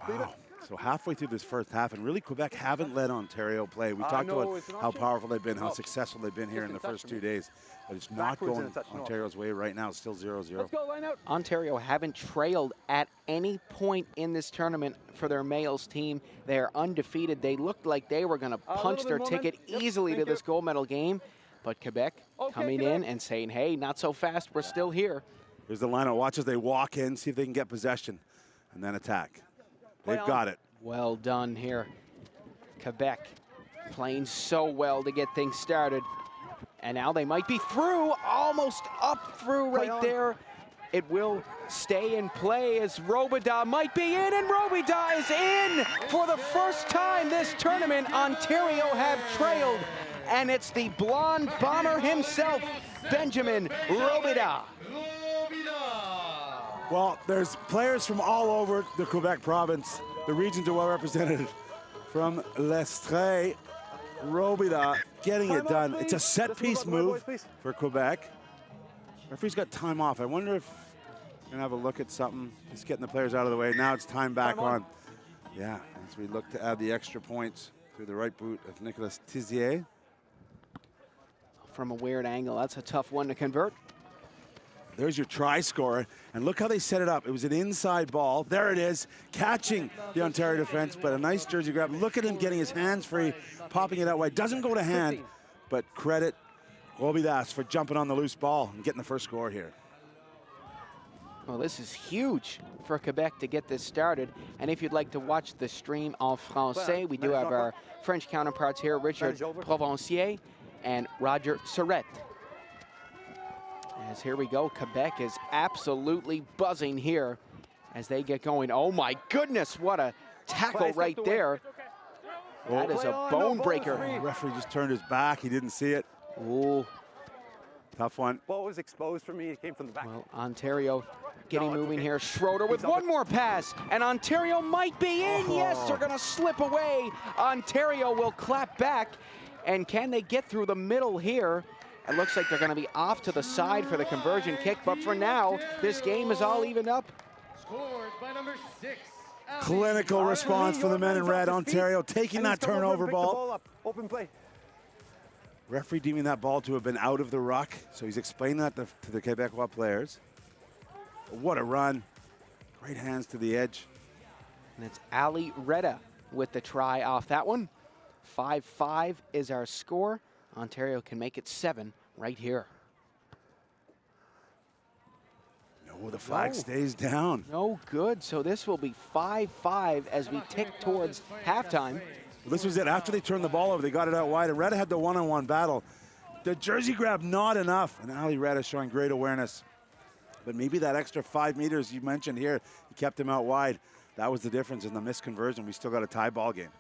Wow. So halfway through this first half, and really Quebec haven't let Ontario play. We talked about how powerful they've been, how successful they've been here in the first 2 days. But it's not going Ontario's way right now. It's still 0-0. Ontario haven't trailed at any point in this tournament for their males team. They are undefeated. They looked like they were going to punch their ticket easily to this gold medal game. But Quebec coming in and saying, hey, not so fast, we're still here. Here's the lineup. Watch as they walk in, see if they can get possession, and then attack. They've got it. Well done here. Quebec playing so well to get things started. And now they might be through, almost up through right there. It will stay in play as Robida might be in, and Robida is in for the first time this tournament. Ontario have trailed, and it's the blonde bomber himself, Benjamin Robida. Well, there's players from all over the Quebec province. The regions are well represented. From L'Estrie, Robida getting it done. It's a set-piece move for Quebec. Referee's got time off. I wonder if we're going to have a look at something. Just getting the players out of the way. Now it's time back on. Yeah, as we look to add the extra points through the right boot of Nicolas Tizier. From a weird angle, that's a tough one to convert. There's your try scorer, and look how they set it up. It was an inside ball. There it is, catching the Ontario defense, but a nice jersey grab. Look at him getting his hands free, popping it out wide. Doesn't go to hand, but credit Robidas for jumping on the loose ball and getting the first score here. Well, this is huge for Quebec to get this started. And if you'd like to watch the stream en français, we do have our French counterparts here, Richard Provencier and Roger Surette. As here we go, Quebec is absolutely buzzing here as they get going. Oh my goodness, what a tackle right there. That is a bone breaker. The referee just turned his back, he didn't see it. Ooh. Tough one. Ball was exposed for me, it came from the back. Well, Ontario getting moving here. Schroeder with one more pass, and Ontario might be in. Yes, they're gonna slip away. Ontario will clap back, and can they get through the middle here? It looks like they're going to be off to the side for the conversion kick, but for now, this game is all evened up. Scored by number 6. Clinical response from the men in red. Ontario taking that turnover ball. Open play. Referee deeming that ball to have been out of the ruck, so he's explaining that to the Quebecois players. What a run. Great hands to the edge. And it's Ali Reda with the try off that one. 5-5 is our score. Ontario can make it 7 right here. No, the flag stays down. No good, so this will be 5-5 as we tick towards halftime. Well, this was it. After they turned the ball over, they got it out wide, and Reda had the one-on-one battle. The jersey grab, not enough, and Ali Reda showing great awareness. But maybe that extra 5 meters you mentioned here, he kept him out wide. That was the difference in the missed conversion. We still got a tie ball game.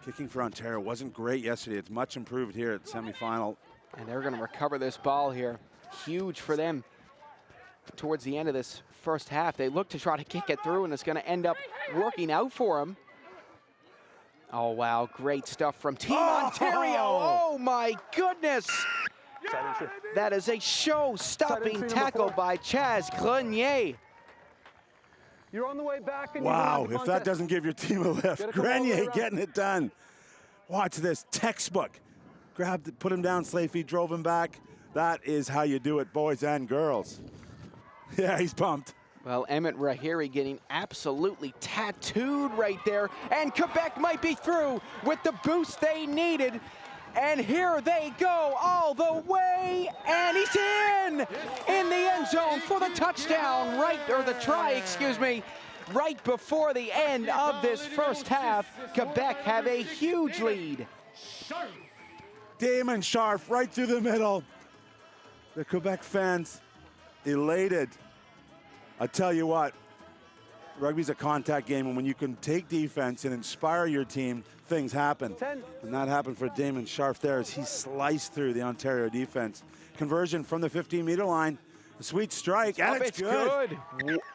Kicking for Ontario wasn't great yesterday. It's much improved here at semifinal. And they're going to recover this ball here. Huge for them towards the end of this first half. They look to try to kick it through, and it's going to end up working out for them. Oh, wow. Great stuff from Team Ontario. Oh, my goodness. That is a show-stopping tackle by Chaz Grenier. You're on the way back. And wow, if that doesn't give your team a lift. Grenier getting it done. Watch this, textbook. Grabbed, put him down, Slafey, drove him back. That is how you do it, boys and girls. Yeah, he's pumped. Well, Emmett Rahiri getting absolutely tattooed right there, and Quebec might be through with the boost they needed. And here they go all the way, and he's in the end zone for the touchdown, the try, excuse me, right before the end of this first half. Quebec have a huge lead. Damon Sharf right through the middle. The Quebec fans elated. I tell you what, rugby's a contact game, and when you can take defense and inspire your team, things happen. And that happened for Damon Sharf there as he sliced through the Ontario defense. Conversion from the 15-meter line. A sweet strike, and it's good.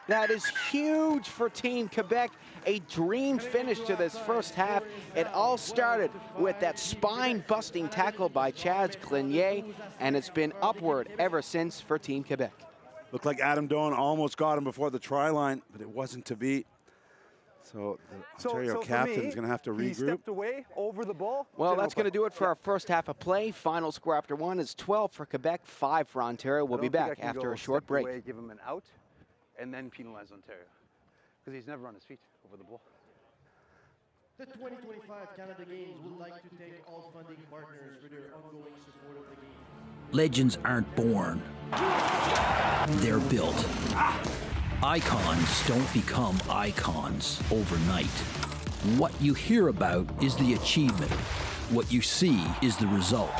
That is huge for Team Quebec. A dream finish to this first half. It all started with that spine-busting tackle by Chaz Grenier, and it's been upward ever since for Team Quebec. Looked like Adam Doan almost got him before the try line, but it wasn't to be. So the Ontario captain's going to have to regroup. He stepped away over the ball. Well, that's going to do it for our first half of play. Final score after one is 12 for Quebec, 5 for Ontario. We'll be back after a short break. Away, give him an out, and then penalize Ontario, because he's never on his feet over the ball. The 2025 Canada Games would like to thank all funding partners for their ongoing support of the game. Legends aren't born. They're built. Icons don't become icons overnight. What you hear about is the achievement. What you see is the result.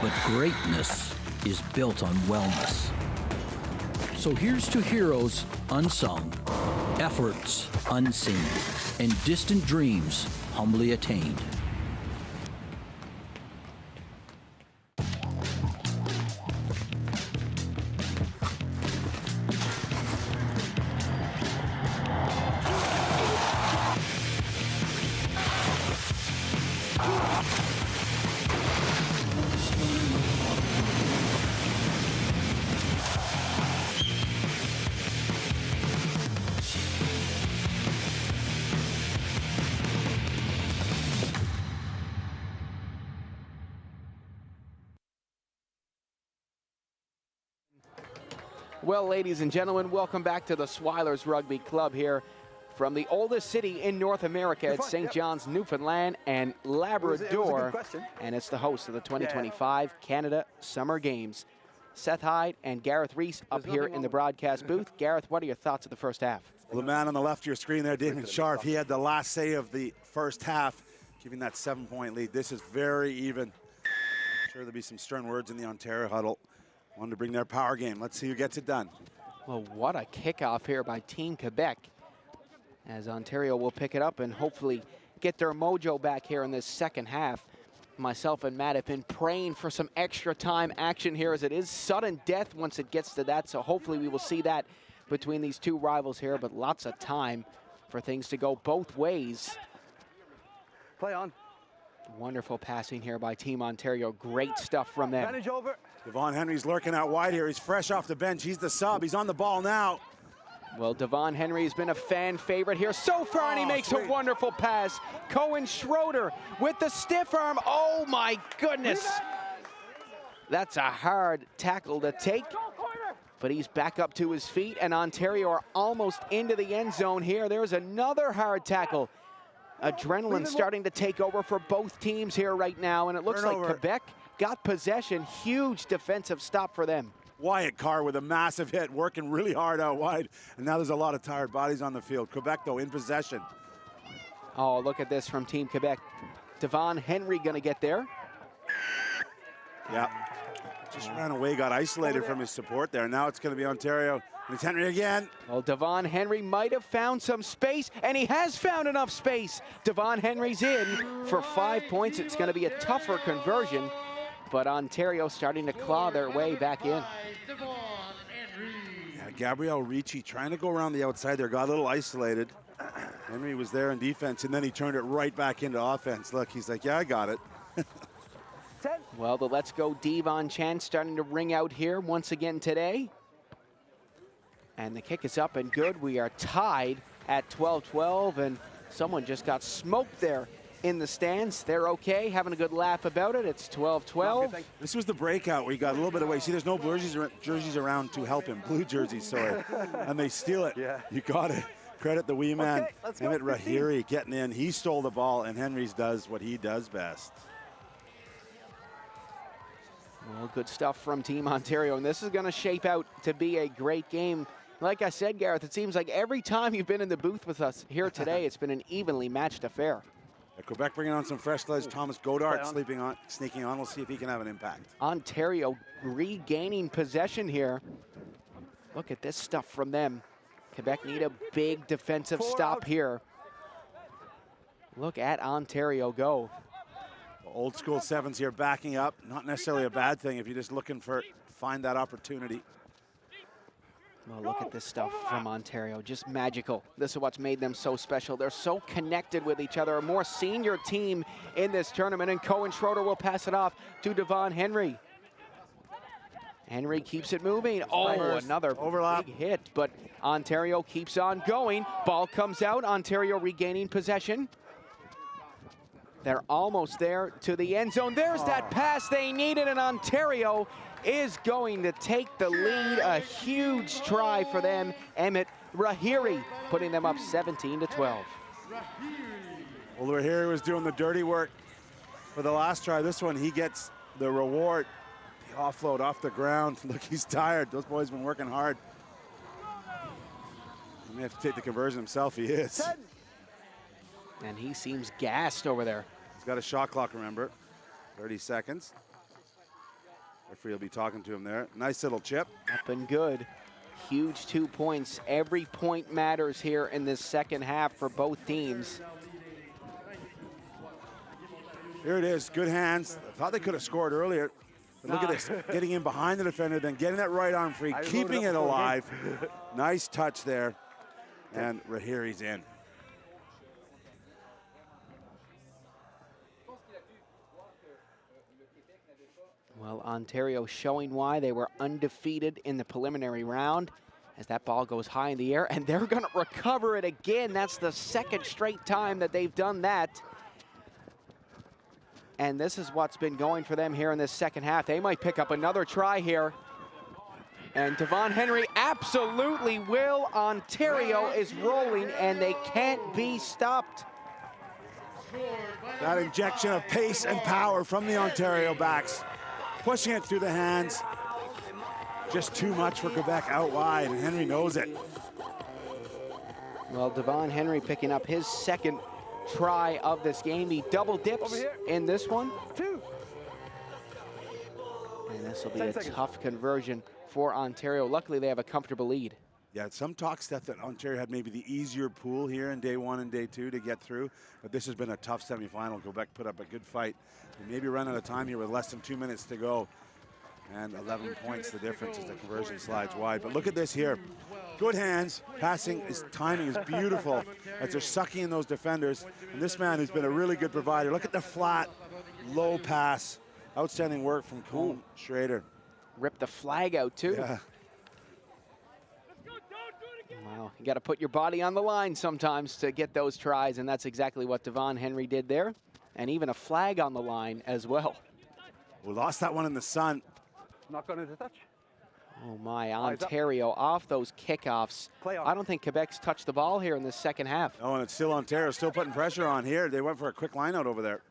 But greatness is built on wellness. So here's to heroes unsung, efforts unseen, and distant dreams humbly attained. Well, ladies and gentlemen, welcome back to the Swilers Rugby Club here from the oldest city in North America at St. John's, Newfoundland and Labrador. And it's the host of the 2025 Canada Summer Games. Seth Hyde and Gareth Reese up here in the broadcast booth. Gareth, what are your thoughts of the first half? Well, the man on the left of your screen there, Damon Sharf, he had the last say of the first half, giving that 7-point lead. This is very even. I'm sure there'll be some stern words in the Ontario huddle. Wanted to bring their power game. Let's see who gets it done. Well, what a kickoff here by Team Quebec, as Ontario will pick it up and hopefully get their mojo back here in this second half. Myself and Matt have been praying for some extra time action here, as it is sudden death once it gets to that. So hopefully we will see that between these two rivals here, but lots of time for things to go both ways. Play on. Wonderful passing here by Team Ontario. Great stuff from them. Advantage over. Devon Henry's lurking out wide here. He's fresh off the bench. He's the sub. He's on the ball now. Well, Devon Henry has been a fan favorite here so far, and he makes a wonderful pass. Cohen Schroeder with the stiff arm. Oh, my goodness. That's a hard tackle to take, but he's back up to his feet, and Ontario are almost into the end zone here. There's another hard tackle. Adrenaline starting to take over for both teams here right now, and it looks like Quebec got possession. Huge defensive stop for them. Wyatt Carr with a massive hit, working really hard out wide, and now there's a lot of tired bodies on the field. Quebec, though, in possession. Oh, look at this from Team Quebec. Devon Henry going to get there. Yeah, just ran away, got isolated from his support there. Now it's going to be Ontario. And it's Henry again. Well, Devon Henry might have found some space, and he has found enough space. Devon Henry's in for 5 points. It's going to be a tougher conversion, but Ontario starting to claw their way back in. Yeah, Gabriel Ricci trying to go around the outside there, got a little isolated. Henry was there in defense, and then he turned it right back into offense. Look, he's like, yeah, I got it. Well, the Let's Go Devon chant starting to ring out here once again today. And the kick is up and good. We are tied at 12-12, and someone just got smoked there in the stands. They're okay, having a good laugh about it. It's 12-12. This was the breakout where he got a little bit away. See, there's no jerseys around to help him. Blue jerseys, sorry. And they steal it. Yeah. You got it. Credit the wee man. Emmett Rahiri getting in. He stole the ball, and Henry's does what he does best. Well, good stuff from Team Ontario, and this is going to shape out to be a great game. Like I said, Gareth, it seems like every time you've been in the booth with us here today, it's been an evenly matched affair. Quebec bringing on some fresh legs. Thomas Godard sneaking on. We'll see if he can have an impact. Ontario regaining possession here. Look at this stuff from them. Quebec need a big defensive stop here. Look at Ontario go. Old school sevens here backing up. Not necessarily a bad thing if you're just looking for find that opportunity. Well, look at this stuff from Ontario, just magical. This is what's made them so special. They're so connected with each other, a more senior team in this tournament, and Cohen Schroeder will pass it off to Devon Henry. Henry keeps it moving. Oh, another overlap big hit, but Ontario keeps on going. Ball comes out, Ontario regaining possession. They're almost there to the end zone. There's that pass they needed, and Ontario is going to take the lead. A huge try for them. Emmett Rahiri putting them up 17-12. Well, Rahiri was doing the dirty work for the last try. This one, he gets the reward. The offload off the ground. Look, he's tired. Those boys have been working hard. He may have to take the conversion himself. He is. And he seems gassed over there. He's got a shot clock, remember. 30 seconds. Referee will be talking to him there. Nice little chip. Up and good. Huge 2 points. Every point matters here in this second half for both teams. Here it is. Good hands. I thought they could have scored earlier. But look at this. Getting in behind the defender, then getting that right arm free, keeping it alive. Nice touch there. And Rahiri's in. Well, Ontario showing why they were undefeated in the preliminary round as that ball goes high in the air, and they're going to recover it again. That's the second straight time that they've done that. And this is what's been going for them here in this second half. They might pick up another try here. And Devon Henry absolutely will. Ontario is rolling, and they can't be stopped. That injection of pace and power from the Ontario backs. Pushing it through the hands. Just too much for Quebec out wide, and Henry knows it. Well, Devon Henry picking up his second try of this game. He double dips in this one. And this will be a tough conversion for Ontario. Luckily, they have a comfortable lead. Yeah, some talk, Steph, that Ontario had maybe the easier pool here in day one and day two to get through, but this has been a tough semifinal. Quebec put up a good fight. And maybe run out of time here with less than 2 minutes to go. And 11 points the difference as the conversion slides wide. But look at this here. Good hands. Passing, his timing is beautiful as they're sucking in those defenders. And this man who's been a really good provider. Look at the flat, low pass. Outstanding work from Cole Schrader. Ripped the flag out too. Yeah. Wow, you got to put your body on the line sometimes to get those tries, and that's exactly what Devon Henry did there. And even a flag on the line as well. We lost that one in the sun. Not going to touch. Oh my, Ontario off those kickoffs. I don't think Quebec's touched the ball here in the second half. Oh, and it's still Ontario, still putting pressure on here. They went for a quick line out over there.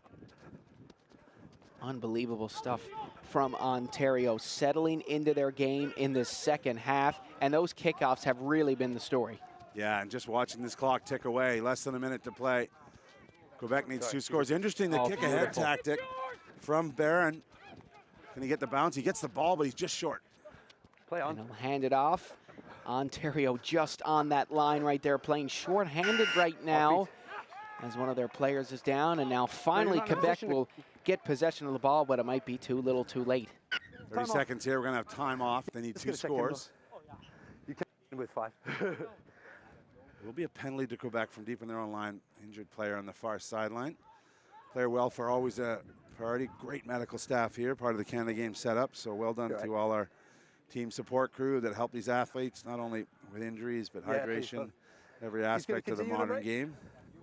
Unbelievable stuff from Ontario, settling into their game in the second half, and those kickoffs have really been the story. Yeah, and just watching this clock tick away, less than a minute to play. Quebec needs 2 scores. Interesting, the kick-ahead tactic from Barron. Can he get the bounce? He gets the ball, but he's just short. Play on. And he'll hand it off. Ontario just on that line right there, playing short-handed right now as one of their players is down, and now finally Quebec will get possession of the ball, but it might be too little too late. 30 seconds here. We're going to have time off. They need 2 scores. You can with 5. It will be a penalty to Quebec from deep in their own line. Injured player on the far sideline. Player welfare always a priority. Great medical staff here, part of the Canada Game setup. So well done to all our team support crew that help these athletes, not only with injuries, but hydration, every aspect of the modern game.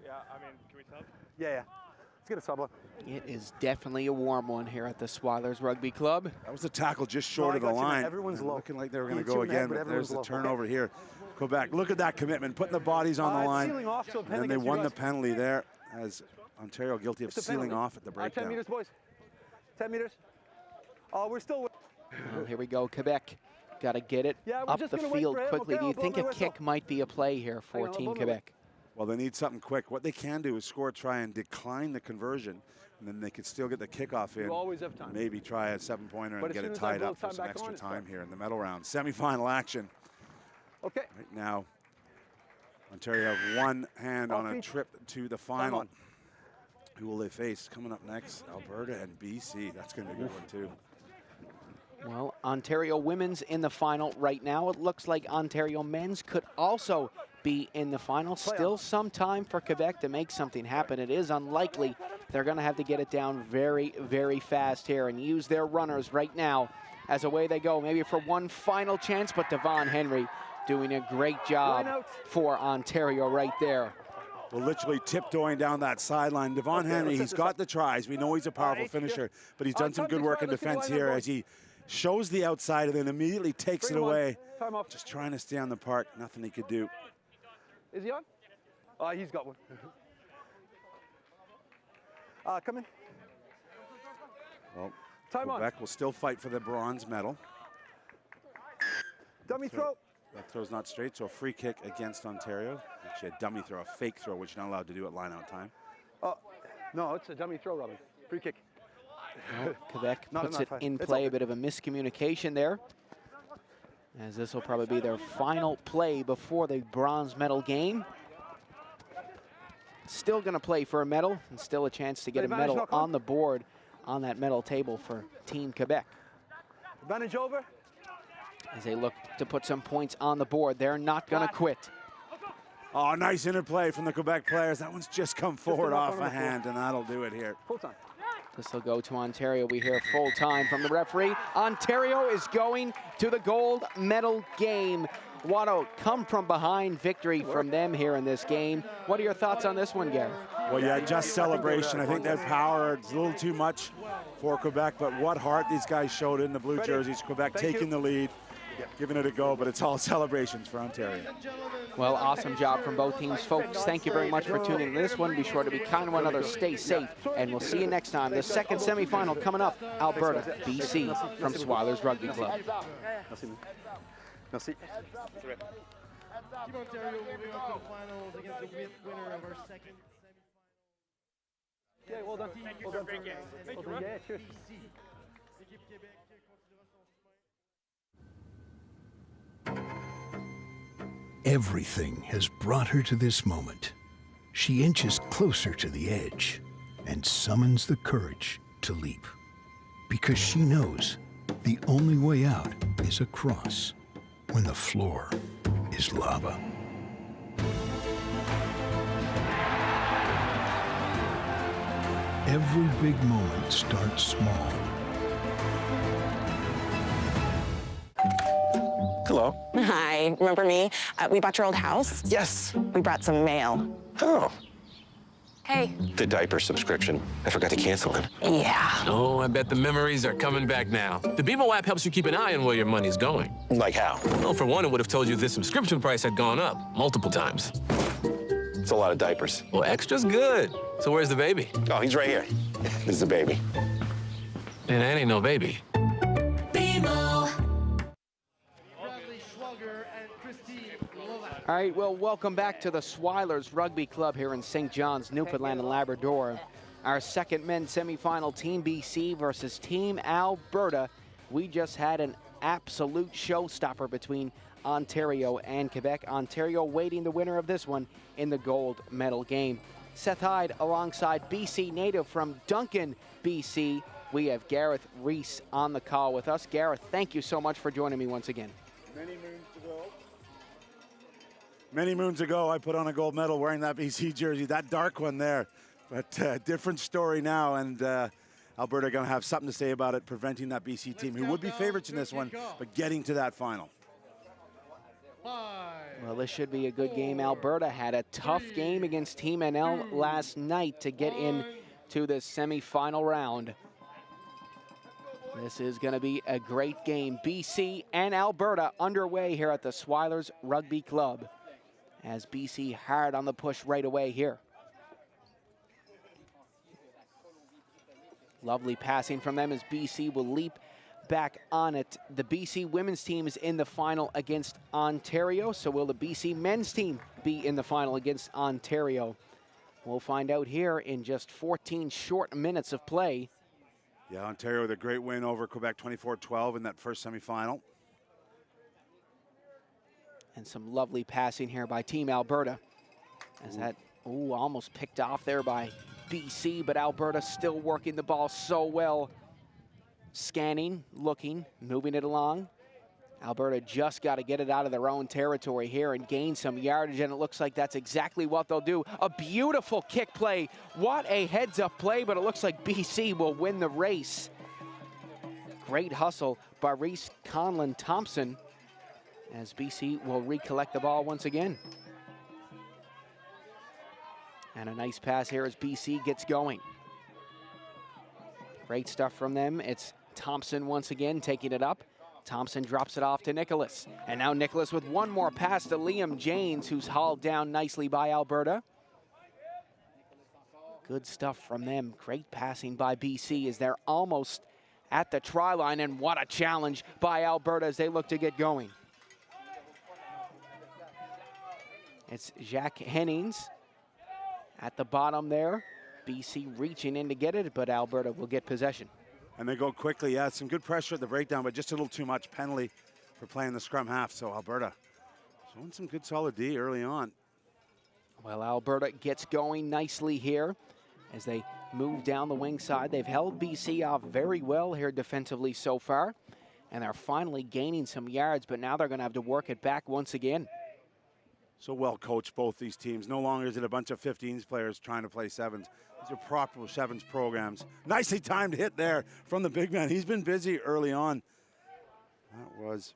Yeah, I mean, can we sub? Yeah. Let's get a sub on. It is definitely a warm one here at the Swilers Rugby Club. That was a tackle just short of the line. Everyone's low. Looking like they were going to go again, but there's the turnover here. Quebec, look at that commitment, putting the bodies on the line. And then they won the penalty there as Ontario guilty of sealing off at the breakdown. 10 meters, boys. 10 meters. Oh, we're still... Well, here we go, Quebec. Got to get it up the field quickly. Do you think a kick might be a play here for Team Quebec? Well, they need something quick. What they can do is score, try and decline the conversion, and then they could still get the kickoff in. You always have time. Maybe try a 7-pointer and get it tied up for some extra time here in the medal round. Semifinal action. Okay. Right now, Ontario have one hand on a trip to the final. Who will they face? Coming up next, Alberta and BC. That's going to be a good one, too. Well, Ontario women's in the final right now. It looks like Ontario men's could also be in the final. Still some time for Quebec to make something happen. It is unlikely. They're going to have to get it down very, very fast here and use their runners right now as away they go. Maybe for one final chance, but Devon Henry doing a great job for Ontario right there. Well, literally tiptoeing down that sideline. Devon Henry, he's got the tries. We know he's a powerful finisher, but he's done some good work in defense here as he shows the outside and then immediately takes it away. Just trying to stay on the park. Nothing he could do. Is he on? He's got one. Come in. Well, Quebec will still fight for the bronze medal. Dummy throw. That throw's not straight, so a free kick against Ontario. Actually, a dummy throw, a fake throw, which you're not allowed to do at line-out time. No, it's a dummy throw, Robin. Free kick. Well, Quebec puts it in play, a bit of a miscommunication there, as this will probably be their final play before the bronze medal game. Still going to play for a medal, and still a chance to get a medal on the board on that medal table for Team Quebec. Advantage over. As they look to put some points on the board, they're not going to quit. Oh, nice interplay from the Quebec players. That one's just come forward off a hand, and that'll do it here. Full time. This will go to Ontario. We hear full time from the referee. Ontario is going to the gold medal game. What a come-from-behind victory from them here in this game. What are your thoughts on this one, Gareth? Well, yeah, just celebration. I think that power is a little too much for Quebec, but what heart these guys showed in the blue jerseys. Quebec taking the lead, giving it a go, but it's all celebrations for Ontario. Well, awesome job from both teams. Folks, thank you very much for tuning in to this one. Be sure to be kind to one another, stay safe, and we'll see you next time. The second semifinal coming up, Alberta, BC, from Swilers Rugby Club. Merci. Team Ontario moving on to the finals against the winner of our second semifinal. Yeah, well done. Well done. Yeah, cheers. Everything has brought her to this moment. She inches closer to the edge and summons the courage to leap. Because she knows the only way out is across when the floor is lava. Every big moment starts small. Hello. Hi, remember me? We bought your old house. Yes. We brought some mail. Oh. Hey. The diaper subscription. I forgot to cancel it. Yeah. Oh, I bet the memories are coming back now. The BMO app helps you keep an eye on where your money's going. Like how? Well, for one, it would have told you this subscription price had gone up multiple times. It's a lot of diapers. Well, extra's good. So where's the baby? Oh, he's right here. This is the baby. And that ain't no baby. All right, well, welcome back to the Swilers Rugby Club here in St. John's, Newfoundland and Labrador. Our second men's semifinal, Team BC versus Team Alberta. We just had an absolute showstopper between Ontario and Quebec. Ontario waiting the winner of this one in the gold medal game. Seth Hyde alongside BC native from Duncan, BC. We have Gareth Reese on the call with us. Gareth, thank you so much for joining me once again. Many moons ago, I put on a gold medal wearing that BC jersey, that dark one there. But different story now, and Alberta going to have something to say about it, preventing that BC team, who would be favorites in this one, but getting to that final. Well, this should be a good game. Alberta had a tough game against Team NL last night to get into the semifinal round. This is going to be a great game. BC and Alberta underway here at the Swilers Rugby Club, as BC hard on the push right away here. Lovely passing from them as BC will leap back on it. The BC women's team is in the final against Ontario, so will the BC men's team be in the final against Ontario? We'll find out here in just 14 short minutes of play. Yeah, Ontario with a great win over Quebec 24-12 in that first semifinal. And some lovely passing here by Team Alberta. As that, almost picked off there by BC, but Alberta still working the ball so well. Scanning, looking, moving it along. Alberta just got to get it out of their own territory here and gain some yardage, and it looks like that's exactly what they'll do. A beautiful kick play. What a heads-up play, but it looks like BC will win the race. Great hustle by Reese Conlon-Thompson, as BC will recollect the ball once again. And a nice pass here as BC gets going. Great stuff from them. It's Thompson once again taking it up. Thompson drops it off to Nicholas. And now Nicholas with one more pass to Liam Janes, who's hauled down nicely by Alberta. Good stuff from them. Great passing by BC as they're almost at the try line, and what a challenge by Alberta as they look to get going. It's Jacques Hennings at the bottom there. BC reaching in to get it, but Alberta will get possession. And they go quickly. Yeah, some good pressure at the breakdown, but just a little too much penalty for playing the scrum half. So Alberta showing some good solid D early on. Well, Alberta gets going nicely here as they move down the wing side. They've held BC off very well here defensively so far, and they're finally gaining some yards, but now they're going to have to work it back once again. So well coached, both these teams. No longer is it a bunch of 15s players trying to play sevens. These are proper sevens programs. Nicely timed hit there from the big man. He's been busy early on. That was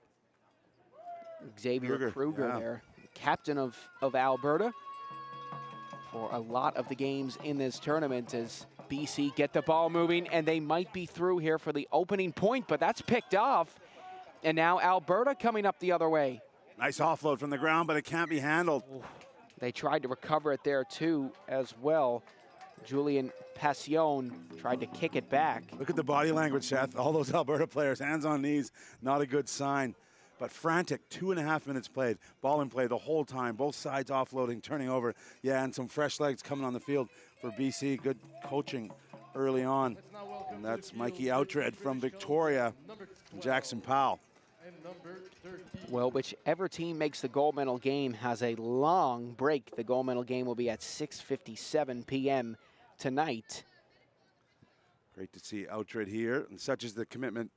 Xavier Kruger there, captain of Alberta for a lot of the games in this tournament, as BC get the ball moving, and they might be through here for the opening point, but that's picked off. And now Alberta coming up the other way. Nice offload from the ground, but it can't be handled. They tried to recover it there too as well. Julian Passion tried to kick it back. Look at the body language, Seth. All those Alberta players, hands on knees, not a good sign. But frantic, 2.5 minutes played. Ball in play the whole time. Both sides offloading, turning over. Yeah, and some fresh legs coming on the field for BC. Good coaching early on. And that's Mikey Outred from Victoria, and Jackson Powell. Well, whichever team makes the gold medal game has a long break. The gold medal game will be at 6:57 p.m. tonight. Great to see Outred here, and such is the commitment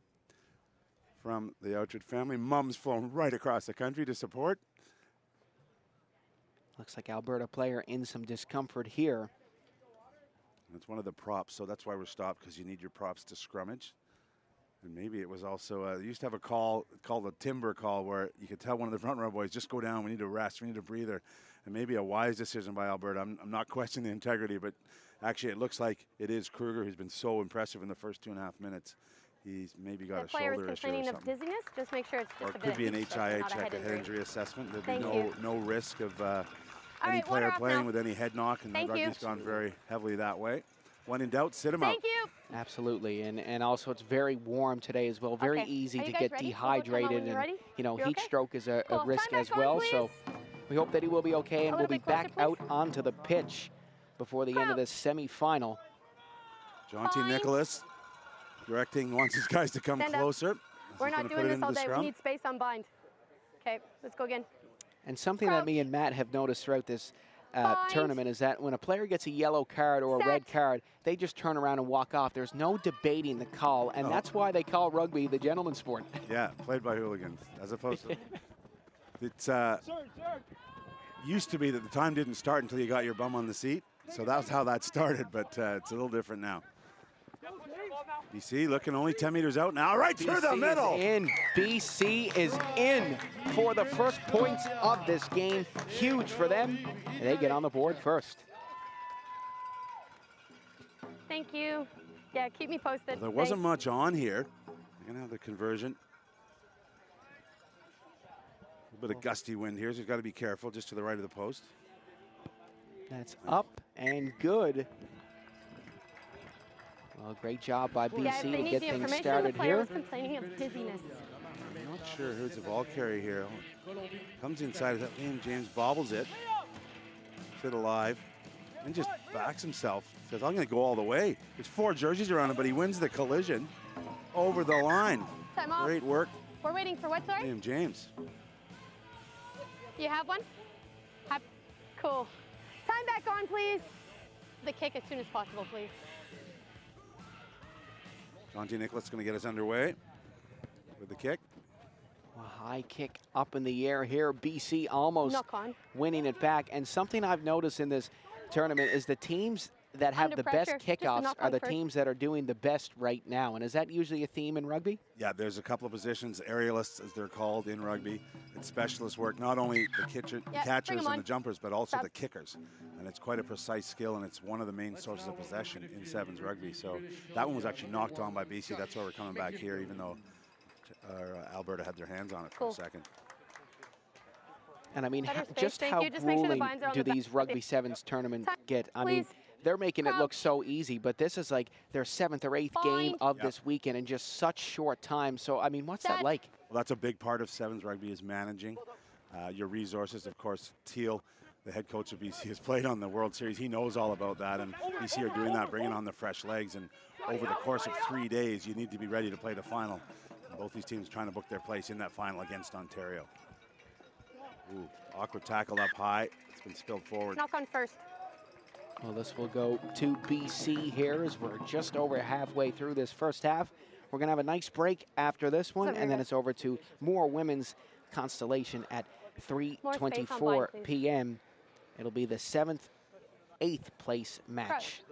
from the Outred family. Mums flown right across the country to support, Looks like Alberta player in some discomfort here. It's one of the props, so that's why we're stopped, because you need your props to scrummage. And maybe it was also, they used to have a call called a timber call, where you could tell one of the front row boys, just go down, we need to rest, we need a breather. And maybe a wise decision by Alberta. I'm not questioning the integrity, but actually it looks like it is Kruger, who's been so impressive in the first 2.5 minutes. He's maybe got a shoulder issue or something. The player is complaining of dizziness. Just make sure it's just or it could be an HIA check, a head injury assessment. There'd be no risk of any player playing with any head knock, and the rugby's gone very heavily that way. When in doubt, sit him out. Thank you. Absolutely, and also it's very warm today as well. Very easy to get dehydrated, and heat stroke is a risk as well. So we hope that he will be okay, and we'll be back out onto the pitch before the end of this semi-final. Jonty Nicholas wants his guys to come closer. We're not doing this all day. We need space on bind. Okay, let's go again. And something that me and Matt have noticed throughout this tournament is that when a player gets a yellow card or a red card, they just turn around and walk off. There's no debating the call, and that's why they call rugby the gentleman's sport. Yeah, played by hooligans, as opposed to... It's used to be that the time didn't start until you got your bum on the seat, so that's how that started, but it's a little different now. BC looking only 10 meters out now, right through the middle. BC is in for the first points of this game. Huge for them, and they get on the board first. Thank you. Yeah, keep me posted. Well, there wasn't much on here. You're gonna have the conversion. A little bit of gusty wind here, so you've got to be careful, just to the right of the post. That's up and good. Well, great job by BC to get things started here. Complaining of dizziness. I'm not sure who's the ball carrier here. Comes inside, Liam James bobbles it. Sit alive. And just backs himself. Says, I'm going to go all the way. There's 4 jerseys around him, but he wins the collision over the line. Time off. Great work. We're waiting for what, sorry? Liam James. You have one? Cool. Time back on, please. The kick as soon as possible, please. Jonty Nicholas going to get us underway with the kick. A high kick up in the air here. BC almost winning it back. And something I've noticed in this tournament is the teams that have the best kickoffs are the teams that are doing the best right now. And is that usually a theme in rugby? Yeah, there's a couple of positions, aerialists as they're called in rugby. It's specialist work, not only the catchers and the jumpers, but also the kickers. And it's quite a precise skill, and it's one of the main sources of possession in sevens rugby. So that one was actually knocked on by BC. That's why we're coming back here, even though Alberta had their hands on it for a second. And I mean, just how grueling do these Rugby Sevens tournaments get? I mean, they're making it look so easy, but this is like their 7th or 8th game of this weekend in just such short time. So, I mean, what's that like? Well, that's a big part of sevens rugby is managing your resources. Of course, Teal, the head coach of BC, has played on the World Series. He knows all about that, and BC are doing that, bringing on the fresh legs. And over the course of 3 days, you need to be ready to play the final. And both these teams trying to book their place in that final against Ontario. Ooh, awkward tackle up high. It's been spilled forward. Knock on first. Well, this will go to BC here as we're just over halfway through this first half. We're going to have a nice break after this one, and then it's over to more women's Constellation at 3:24 p.m. It'll be the 7th, 8th place match.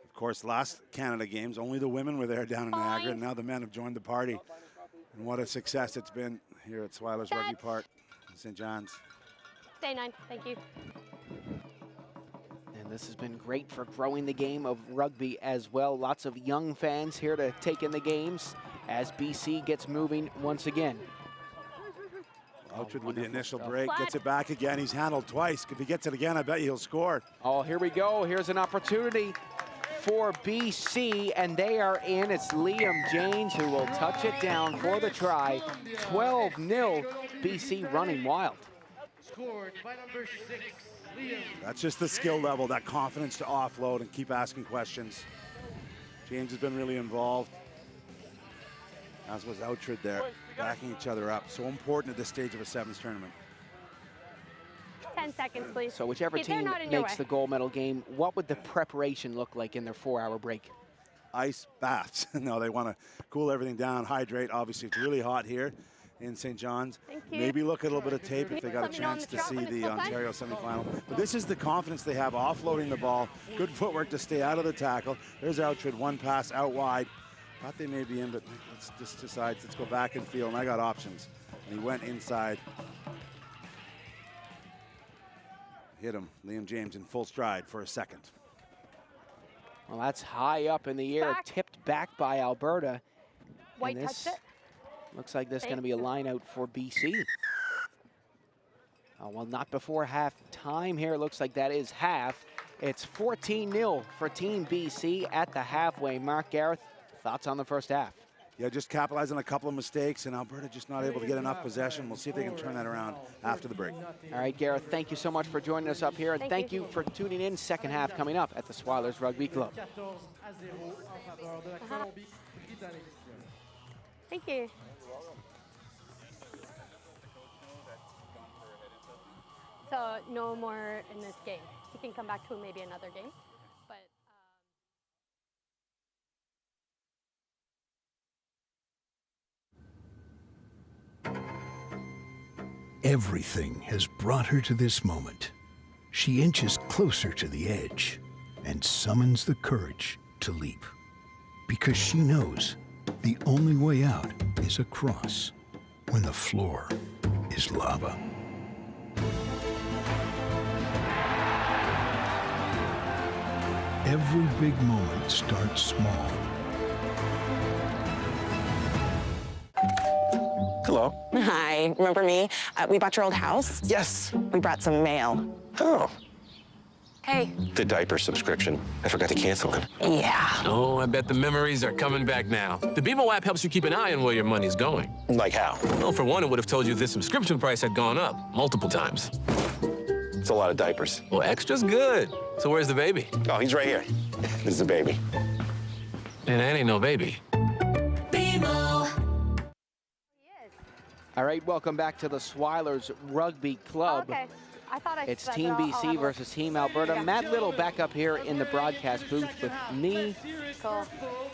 Of course, last Canada Games, only the women were there down in Niagara, and now the men have joined the party. And what a success it's been here at Swilers Rugby Park in St. John's. Stay 9, thank you. And this has been great for growing the game of rugby as well. Lots of young fans here to take in the games as BC gets moving once again. Outred with the initial break, gets it back again. He's handled twice. If he gets it again, I bet he'll score. Oh, here we go. Here's an opportunity for BC, and they are in. It's Liam James who will touch it down for the try. 12-0, BC running wild. Scored by number 6, Liam. That's just the skill level, that confidence to offload and keep asking questions. James has been really involved, as was Outred there, backing each other up. So important at this stage of a sevens tournament. 10 seconds, please. So whichever team makes the gold medal game, what would the preparation look like in their 4-hour break? Ice baths. No, they want to cool everything down, hydrate. Obviously, it's really hot here. in St. John's. Thank you. Maybe look at a little bit of tape if they got a chance to see the Ontario semifinal. But this is the confidence they have offloading the ball. Good footwork to stay out of the tackle. There's Outred, one pass out wide. Thought they may be in, but let's just decide, let's go back and feel, and I got options. And he went inside. Hit him, Liam James in full stride for a second. Well, that's high up in the air, tipped back by Alberta. White and this touched it. looks like this is going to be a line out for BC. Oh, well, not before half time here. Looks like that is half. It's 14-0 for Team BC at the halfway mark. Gareth, thoughts on the first half? Yeah, just capitalize on a couple of mistakes, and Alberta just not able to get enough possession. We'll see if they can turn that around after the break. All right, Gareth, thank you so much for joining us up here, and thank you for tuning in. Second half coming up at the Swilers Rugby Club. Thank you. So no more in this game. You can come back to maybe another game. But Everything has brought her to this moment. She inches closer to the edge and summons the courage to leap. Because she knows the only way out is across when the floor is lava. Every big moment starts small. Hello. Hi, remember me? We bought your old house. Yes. We brought some mail. Oh. Hey. The diaper subscription. I forgot to cancel it. Yeah. Oh, I bet the memories are coming back now. The BMO app helps you keep an eye on where your money's going. Like how? Well, for one, it would have told you this subscription price had gone up multiple times. It's a lot of diapers. Well, extra's good. So where's the baby? Oh, he's right here. This is the baby. And that ain't no baby. All right, welcome back to the Swilers Rugby Club. okay. I thought It's said Team that I'll BC have a- versus Team Alberta. Yeah. Matt Little back up here in the broadcast booth with me. Cool.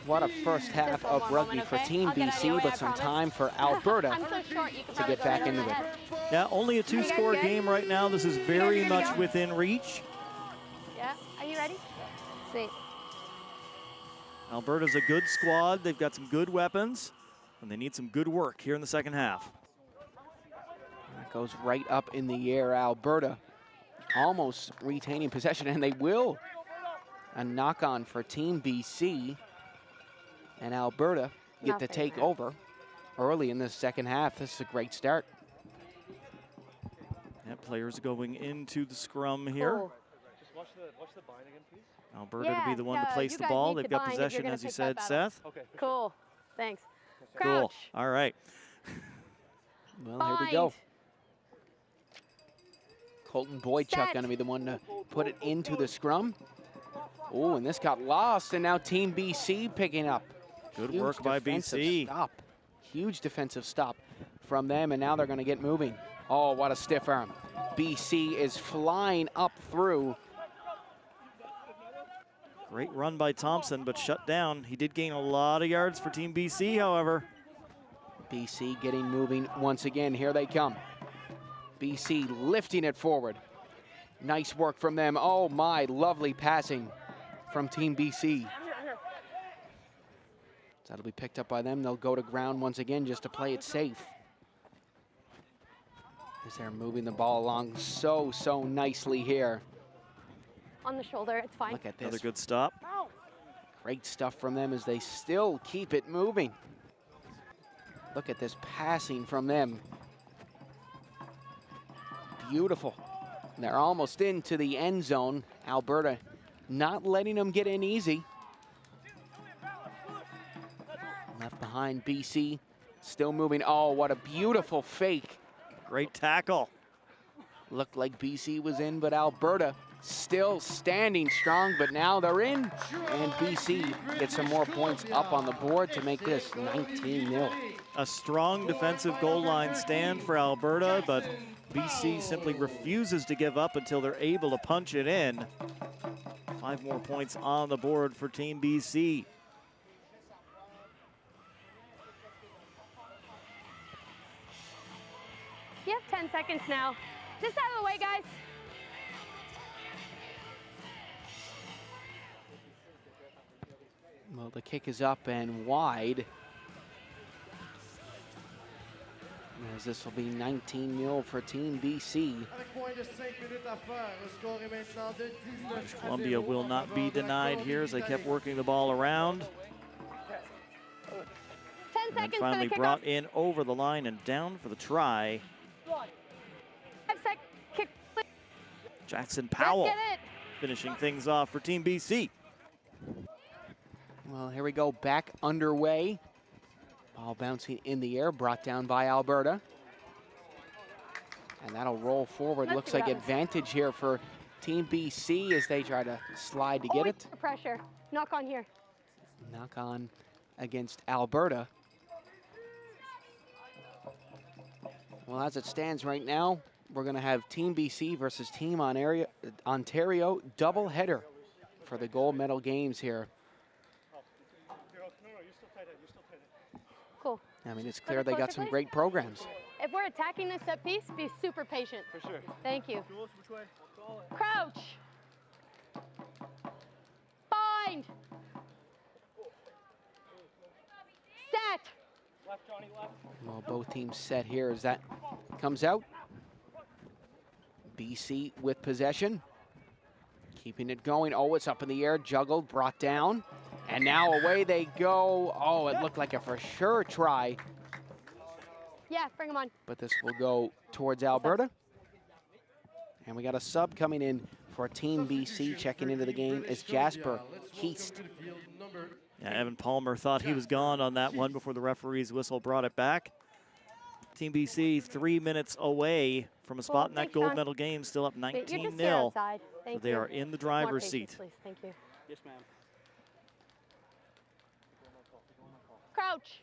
What a first half Just one of more rugby moment, for okay? Team I'll get out of BC, your way, but I some promise. time for Alberta I'm so short, you can to get back into it. Yeah, only a two-score game right now. This is very much within reach. Yeah, are you ready? Sweet. Alberta's a good squad. They've got some good weapons, and they need some good work here in the second half. That goes right up in the air. Alberta almost retaining possession, and they will. A knock-on for Team BC, and Alberta get to take over early in the second half. This is a great start. Yeah, players going into the scrum here. Cool. Just watch the bind again, please. Alberta to be the one to place you the guys ball. need They've to got bind if possession, you're gonna as you pick that said, battle. Seth. Okay. Cool. Thanks. Cool. Crouch. All right. Well, here we go. Colton Boychuk going to be the one to put it into the scrum. Oh, and this got lost, and now Team BC picking up. Good Huge work by defensive BC. Stop. Huge defensive stop from them, and now they're going to get moving. Oh, what a stiff arm. BC is flying up through. Great run by Thompson, but shut down. He did gain a lot of yards for Team BC, however. BC getting moving once again. Here they come. BC lifting it forward. Nice work from them. Oh my, lovely passing from Team BC. That'll be picked up by them. They'll go to ground once again just to play it safe. As they're moving the ball along so nicely here. On the shoulder, it's fine. Look at this. Another good stop. Great stuff from them as they still keep it moving. Look at this passing from them. Beautiful. They're almost into the end zone. Alberta not letting them get in easy. Left behind, BC still moving. Oh, what a beautiful fake. Great tackle. Looked like BC was in, but Alberta still standing strong, but now they're in. And BC gets some more points up on the board to make this 19-0. A strong defensive goal line stand for Alberta, but BC simply refuses to give up until they're able to punch it in. 5 more points on the board for Team BC. seconds now. Just out of the way, guys. Well, the kick is up and wide. As this will be 19-0 for Team BC. British Columbia will not be denied here as they kept working the ball around. 10 seconds finally for the brought kickoff. in over the line and down for the try. 5 sec kick. Jackson Powell Let's get it. finishing things off for Team BC. Well, here we go, back underway. Ball bouncing in the air, brought down by Alberta. And that'll roll forward. Let's Looks see like what happens. advantage here for Team BC as they try to slide to get it. Pressure. Knock on here. Knock on against Alberta. Well, as it stands right now, we're going to have Team BC versus Team Ontario double header for the gold medal games here. Cool. I mean, it's clear they got some great programs. If we're attacking this set piece, be super patient. For sure. Thank you. Crouch. Bind. Set. Left, Johnny, left. Well, both teams set here as that comes out. BC with possession. Keeping it going. Oh, it's up in the air, juggled, brought down. And now away they go. Oh, it looked like a for sure try. Yeah, bring them on. But this will go towards Alberta. And we got a sub coming in for Team BC. Checking into the game is Jasper Keast. Yeah, Evan Palmer thought he was gone on that one before the referee's whistle brought it back. Team BC 3 minutes away from a spot in that gold medal game, still up 19-0. So they are in the driver's seat. Please. Thank you. Yes, ma'am. Crouch.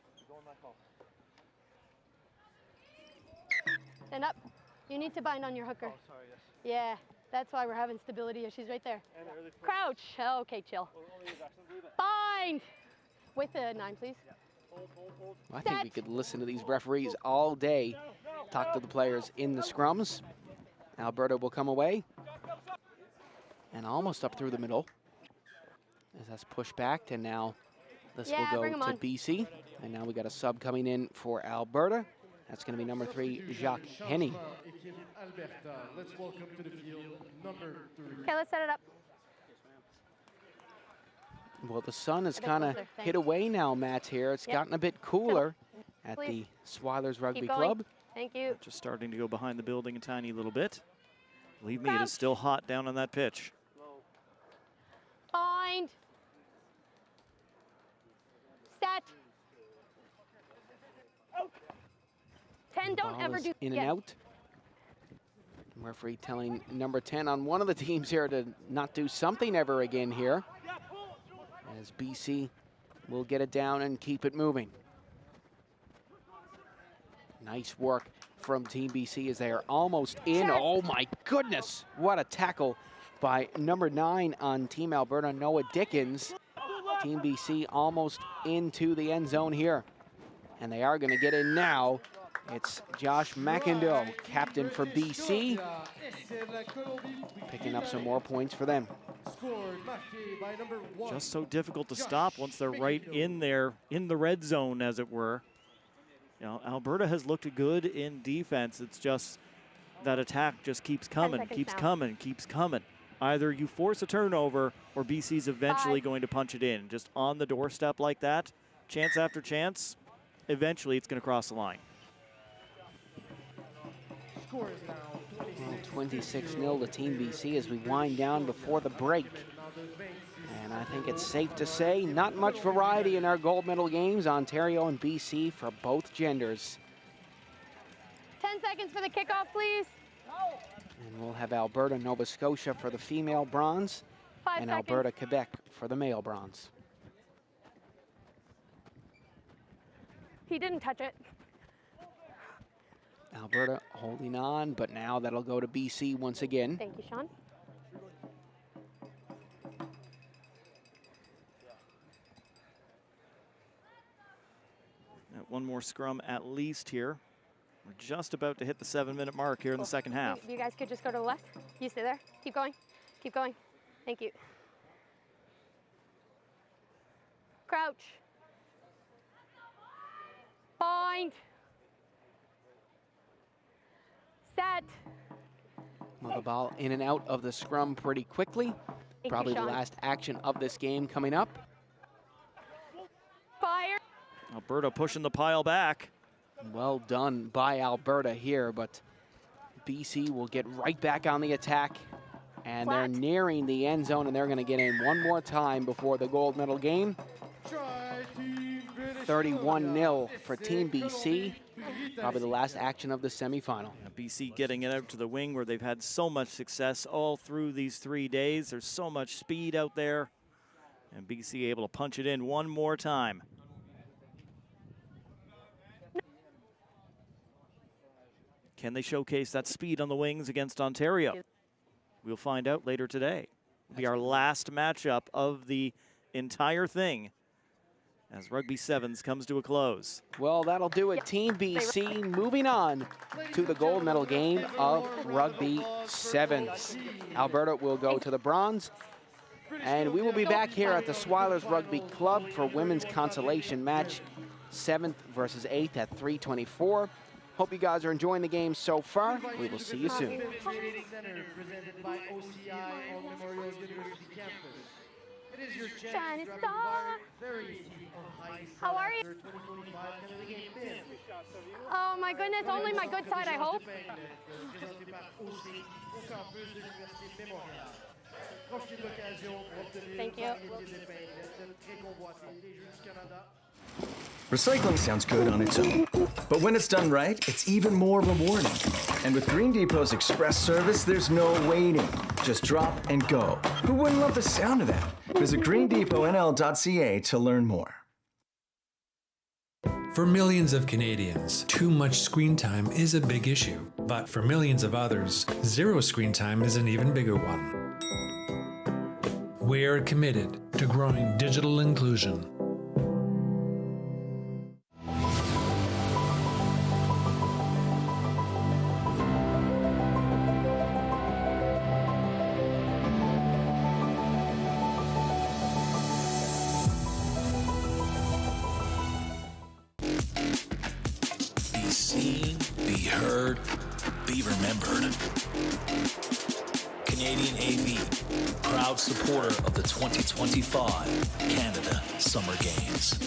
Stand up. You need to bind on your hooker. Oh, sorry, yes. Yeah, that's why we're having stability issues right there. Crouch. Oh, okay, chill. Bind. With a 9, please. I think we could listen to these referees all day, talk to the players in the scrums. Alberta will come away. And almost up through the middle. As that's pushed back, and now this will go to BC. And now we got a sub coming in for Alberta. That's going to be number 3, Jacques Henny. Let's welcome to the field number 3. Okay, let's set it up. Well, the sun has kind of hit away now, Matt, here. It's gotten a bit cooler at the Swilers Rugby Club. Thank you. Just starting to go behind the building a tiny little bit. Believe me, it is still hot down on that pitch. Bind. Set. 10, don't Ball ever is do in and out. Referee telling number 10 on one of the teams here to not do something ever again here. As BC will get it down and keep it moving. Nice work from Team BC as they are almost in. Oh my goodness, what a tackle by number 9 on Team Alberta, Noah Dickens. Team BC almost into the end zone here. And they are going to get in now. It's Josh McIndoe, captain for BC, picking up some more points for them. Just so difficult to stop once they're right in there, in the red zone, as it were. You know, Alberta has looked good in defense. It's just that attack just keeps coming, keeps coming, keeps coming. Either you force a turnover or BC's eventually going to punch it in. Just on the doorstep like that, chance after chance, eventually it's going to cross the line. 26-0 to Team BC as we wind down before the break. And I think it's safe to say not much variety in our gold medal games, Ontario and BC for both genders. 10 seconds for the kickoff, please. And we'll have Alberta, Nova Scotia for the female bronze, 5 and seconds. Alberta, Quebec for the male bronze. He didn't touch it. Alberta holding on, but now that'll go to BC once again. Thank you, Sean. One more scrum at least here. We're just about to hit the 7-minute mark here in the second half. You guys could just go to the left. You stay there. Keep going. Keep going. Thank you. Crouch. Bind. Set. Well, the ball in and out of the scrum pretty quickly. Probably the last action of this game coming up. Fire. Alberta pushing the pile back. Well done by Alberta here, but BC will get right back on the attack. And they're nearing the end zone, and they're going to get in one more time before the gold medal game. 31-0 for Team BC. Probably the last action of the semifinal. BC getting it out to the wing where they've had so much success all through these 3 days. There's so much speed out there. And BC able to punch it in one more time. Can they showcase that speed on the wings against Ontario? We'll find out later today. It'll be our last matchup of the entire thing as Rugby Sevens comes to a close. Well, that'll do it. Team BC moving on to the gold medal game of Rugby Sevens. Alberta will go to the bronze. And we will be back here at the Swilers Rugby Club for women's consolation match, 7th versus 8th at 3:24. Hope you guys are enjoying the game so far. We will see you soon. Shining star. How are you? Oh my goodness, only my good side, I hope. Thank you. Recycling sounds good on its own, but when it's done right, it's even more rewarding. And with Green Depot's express service, there's no waiting. Just drop and go. Who wouldn't love the sound of that? Visit greendepotnl.ca to learn more. For millions of Canadians, too much screen time is a big issue. But for millions of others, zero screen time is an even bigger one. We're committed to growing digital inclusion. Be heard, be remembered. Canadian AV, proud supporter of the 2025 Canada Summer Games.